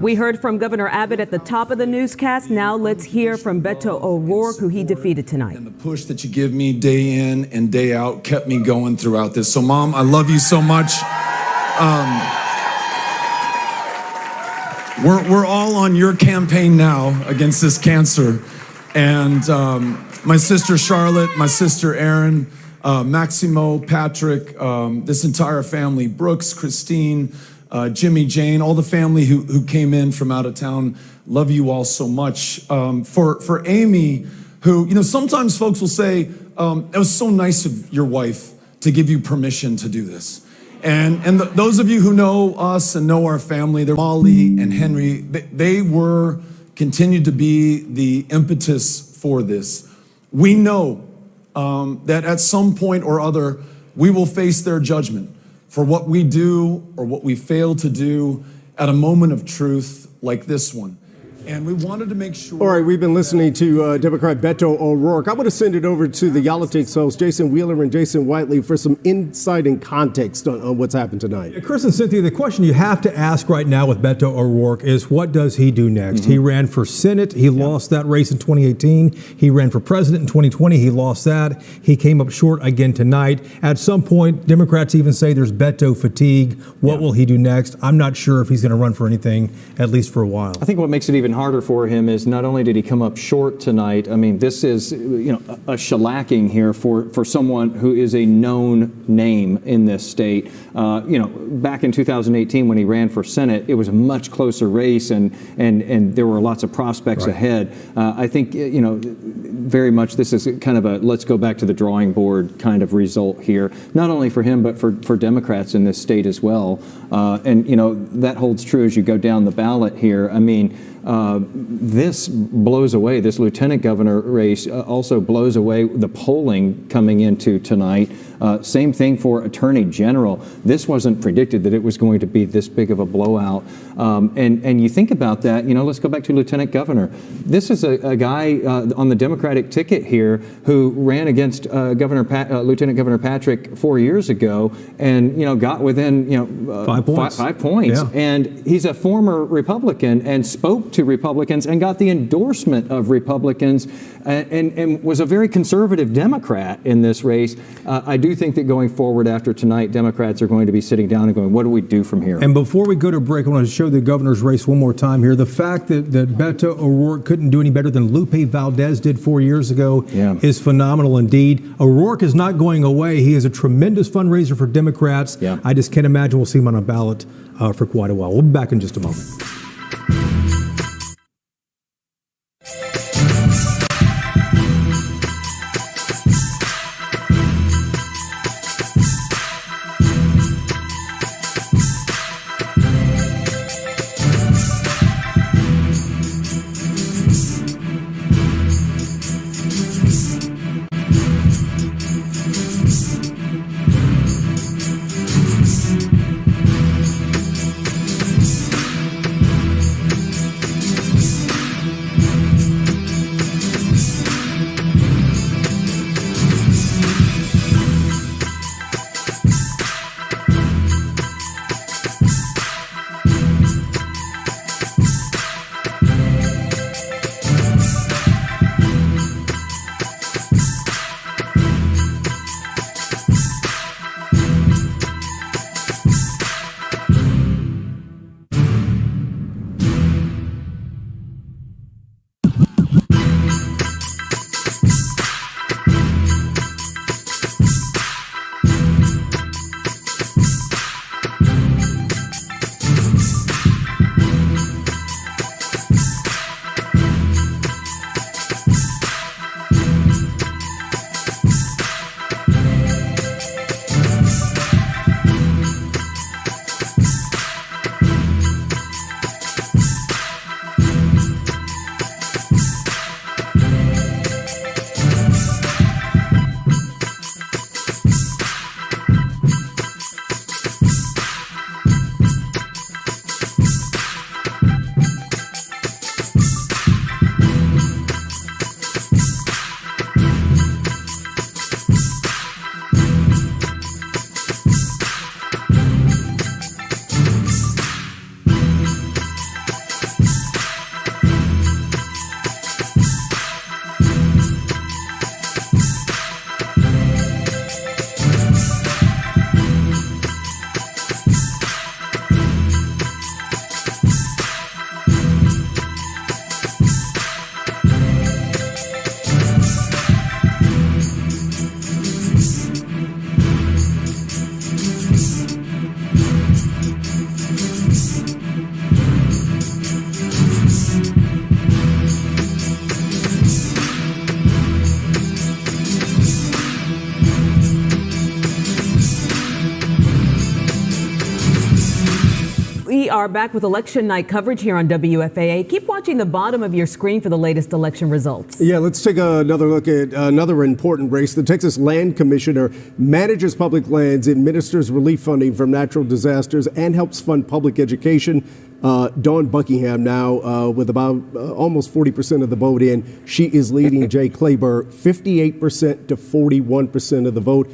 Speaker 9: We heard from Governor Abbott at the top of the newscast. Now let's hear from Beto O'Rourke, who he defeated tonight.
Speaker 11: And the push that you give me day in and day out kept me going throughout this. So, Mom, I love you so much. We're all on your campaign now against this cancer. And my sister Charlotte, my sister Erin, Maximo, Patrick, this entire family, Brooks, Christine, Jimmy, Jane, all the family who came in from out of town. Love you all so much. For Amy, who, sometimes folks will say, it was so nice of your wife to give you permission to do this. And those of you who know us and know our family, they're Molly and Henry, they continued to be the impetus for this. We know that at some point or other, we will face their judgment for what we do or what we fail to do at a moment of truth like this one. And we wanted to make sure.
Speaker 8: All right, we've been listening to Democrat Beto O'Rourke. I'm going to send it over to the Politics hosts, Jason Wheeler and Jason Whiteley, for some insight and context on what's happened tonight.
Speaker 2: Chris and Cynthia, the question you have to ask right now with Beto O'Rourke is, what does he do next? He ran for Senate. He lost that race in 2018. He ran for president in 2020. He lost that. He came up short again tonight. At some point, Democrats even say there's Beto fatigue. What will he do next? I'm not sure if he's going to run for anything, at least for a while.
Speaker 22: I think what makes it even harder for him is not only did he come up short tonight, I mean, this is, a shellacking here for someone who is a known name in this state. Back in 2018 when he ran for Senate, it was a much closer race and there were lots of prospects ahead. I think, very much this is kind of a let's go back to the drawing board kind of result here, not only for him, but for Democrats in this state as well. That holds true as you go down the ballot here. I mean, this blows away, this lieutenant governor race also blows away the polling coming into tonight. Same thing for attorney general. This wasn't predicted that it was going to be this big of a blowout. And you think about that, let's go back to lieutenant governor. This is a guy on the Democratic ticket here who ran against Lieutenant Governor Patrick 4 years ago and, got within,
Speaker 2: 5 points.
Speaker 22: 5 points. Yeah. And he's a former Republican and spoke to Republicans and got the endorsement of Republicans and was a very conservative Democrat in this race. I do think that going forward after tonight, Democrats are going to be sitting down and going, what do we do from here?
Speaker 2: And before we go to break, I want to show the governor's race one more time here. The fact that Beto O'Rourke couldn't do any better than Lupe Valdez did 4 years ago is phenomenal indeed. O'Rourke is not going away. He is a tremendous fundraiser for Democrats. I just can't imagine we'll see him on a ballot for quite a while. We'll be back in just a moment.
Speaker 9: are back with election night coverage here on WFAA. Keep watching the bottom of your screen for the latest election results.
Speaker 8: Yeah, let's take another look at another important race. The Texas Land Commissioner manages public lands, administers relief funding from natural disasters, and helps fund public education. Dawn Buckingham now with about almost 40% of the vote in. She is leading Jay Claber 58% to 41% of the vote.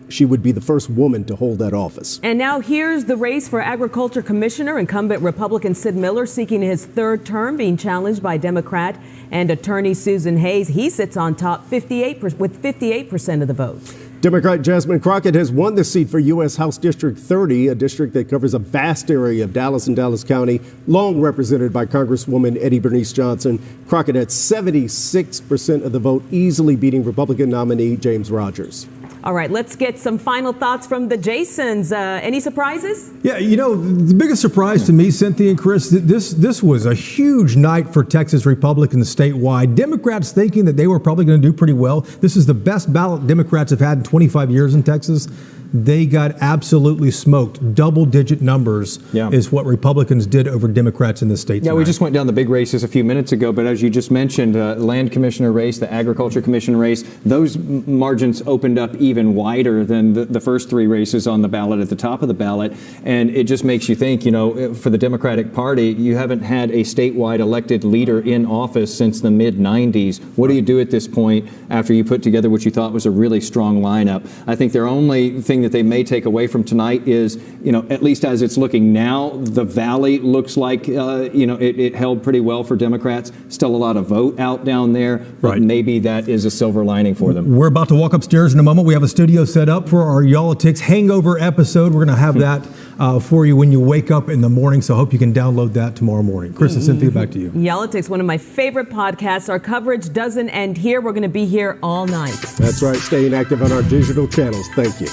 Speaker 8: She would be the first woman to hold that office.
Speaker 9: And now here's the race for Agriculture Commissioner. Incumbent Republican Sid Miller seeking his third term, being challenged by Democrat and attorney Susan Hayes. He sits on top with 58% of the vote.
Speaker 8: Democrat Jasmine Crockett has won the seat for U.S. House District 30, a district that covers a vast area of Dallas and Dallas County, long represented by Congresswoman Eddie Bernice Johnson. Crockett had 76% of the vote, easily beating Republican nominee James Rogers.
Speaker 9: All right, let's get some final thoughts from the Jasons. Any surprises?
Speaker 2: Yeah, the biggest surprise to me, Cynthia and Chris, this was a huge night for Texas Republicans statewide. Democrats thinking that they were probably going to do pretty well. This is the best ballot Democrats have had in 25 years in Texas. They got absolutely smoked. Double-digit numbers is what Republicans did over Democrats in the state tonight.
Speaker 22: Yeah, we just went down the big races a few minutes ago, but as you just mentioned, Land Commissioner race, the Agriculture Commission race, those margins opened up even wider than the first three races on the ballot at the top of the ballot. And it just makes you think, for the Democratic Party, you haven't had a statewide elected leader in office since the mid-90s. What do you do at this point after you put together what you thought was a really strong lineup? I think their only thing that they may take away from tonight is, at least as it's looking now, the Valley looks like, it held pretty well for Democrats. Still a lot of vote out down there, but maybe that is a silver lining for them.
Speaker 2: We're about to walk upstairs in a moment. We have a studio set up for our Yolitics Hangover episode. We're going to have that for you when you wake up in the morning, so I hope you can download that tomorrow morning. Chris and Cynthia, back to you.
Speaker 9: Yolitics, one of my favorite podcasts. Our coverage doesn't end here. We're going to be here all night.
Speaker 8: That's right. Staying active on our digital channels. Thank you.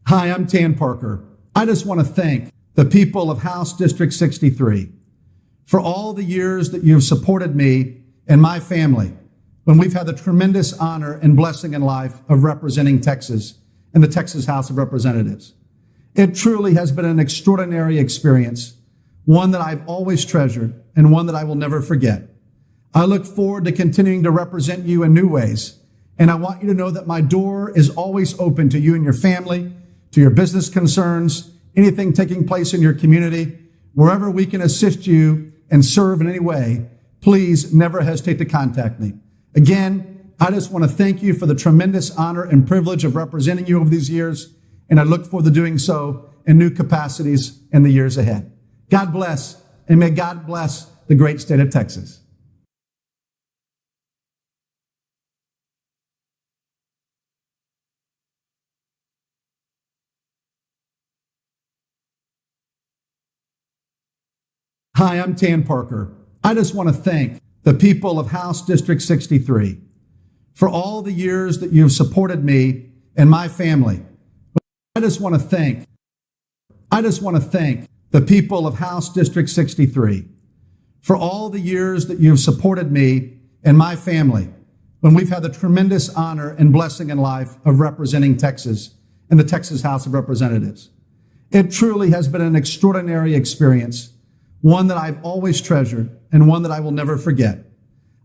Speaker 14: Hi, I'm Tan Parker. I just want to thank the people of House District 63 for all the years that you have supported me and my family when we've had the tremendous honor and blessing in life of representing Texas in the Texas House of Representatives. It truly has been an extraordinary experience, one that I've always treasured and one that I will never forget. I look forward to continuing to represent you in new ways, and I want you to know that my door is always open to you and your family, to your business concerns, anything taking place in your community, wherever we can assist you and serve in any way. Please never hesitate to contact me. Again, I just want to thank you for the tremendous honor and privilege of representing you over these years, and I look forward to doing so in new capacities in the years ahead. God bless, and may God bless the great state of Texas. Hi, I'm Tan Parker. I just want to thank the people of House District 63 for all the years that you have supported me and my family. I just want to thank the people of House District 63 for all the years that you have supported me and my family when we've had the tremendous honor and blessing in life of representing Texas in the Texas House of Representatives. It truly has been an extraordinary experience, one that I've always treasured and one that I will never forget.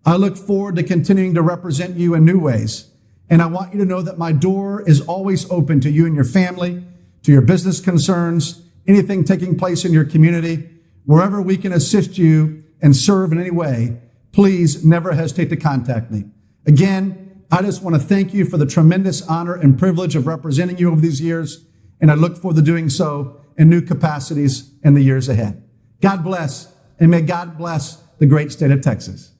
Speaker 14: I look forward to continuing to represent you in new ways, and I want you to know that my door is always open to you and your family, to your business concerns, anything taking place in your community, wherever we can assist you and serve in any way. Please never hesitate to contact me. Again, I just want to thank you for the tremendous honor and privilege of representing you over these years, and I look forward to doing so in new capacities in the years ahead. God bless, and may God bless the great state of Texas.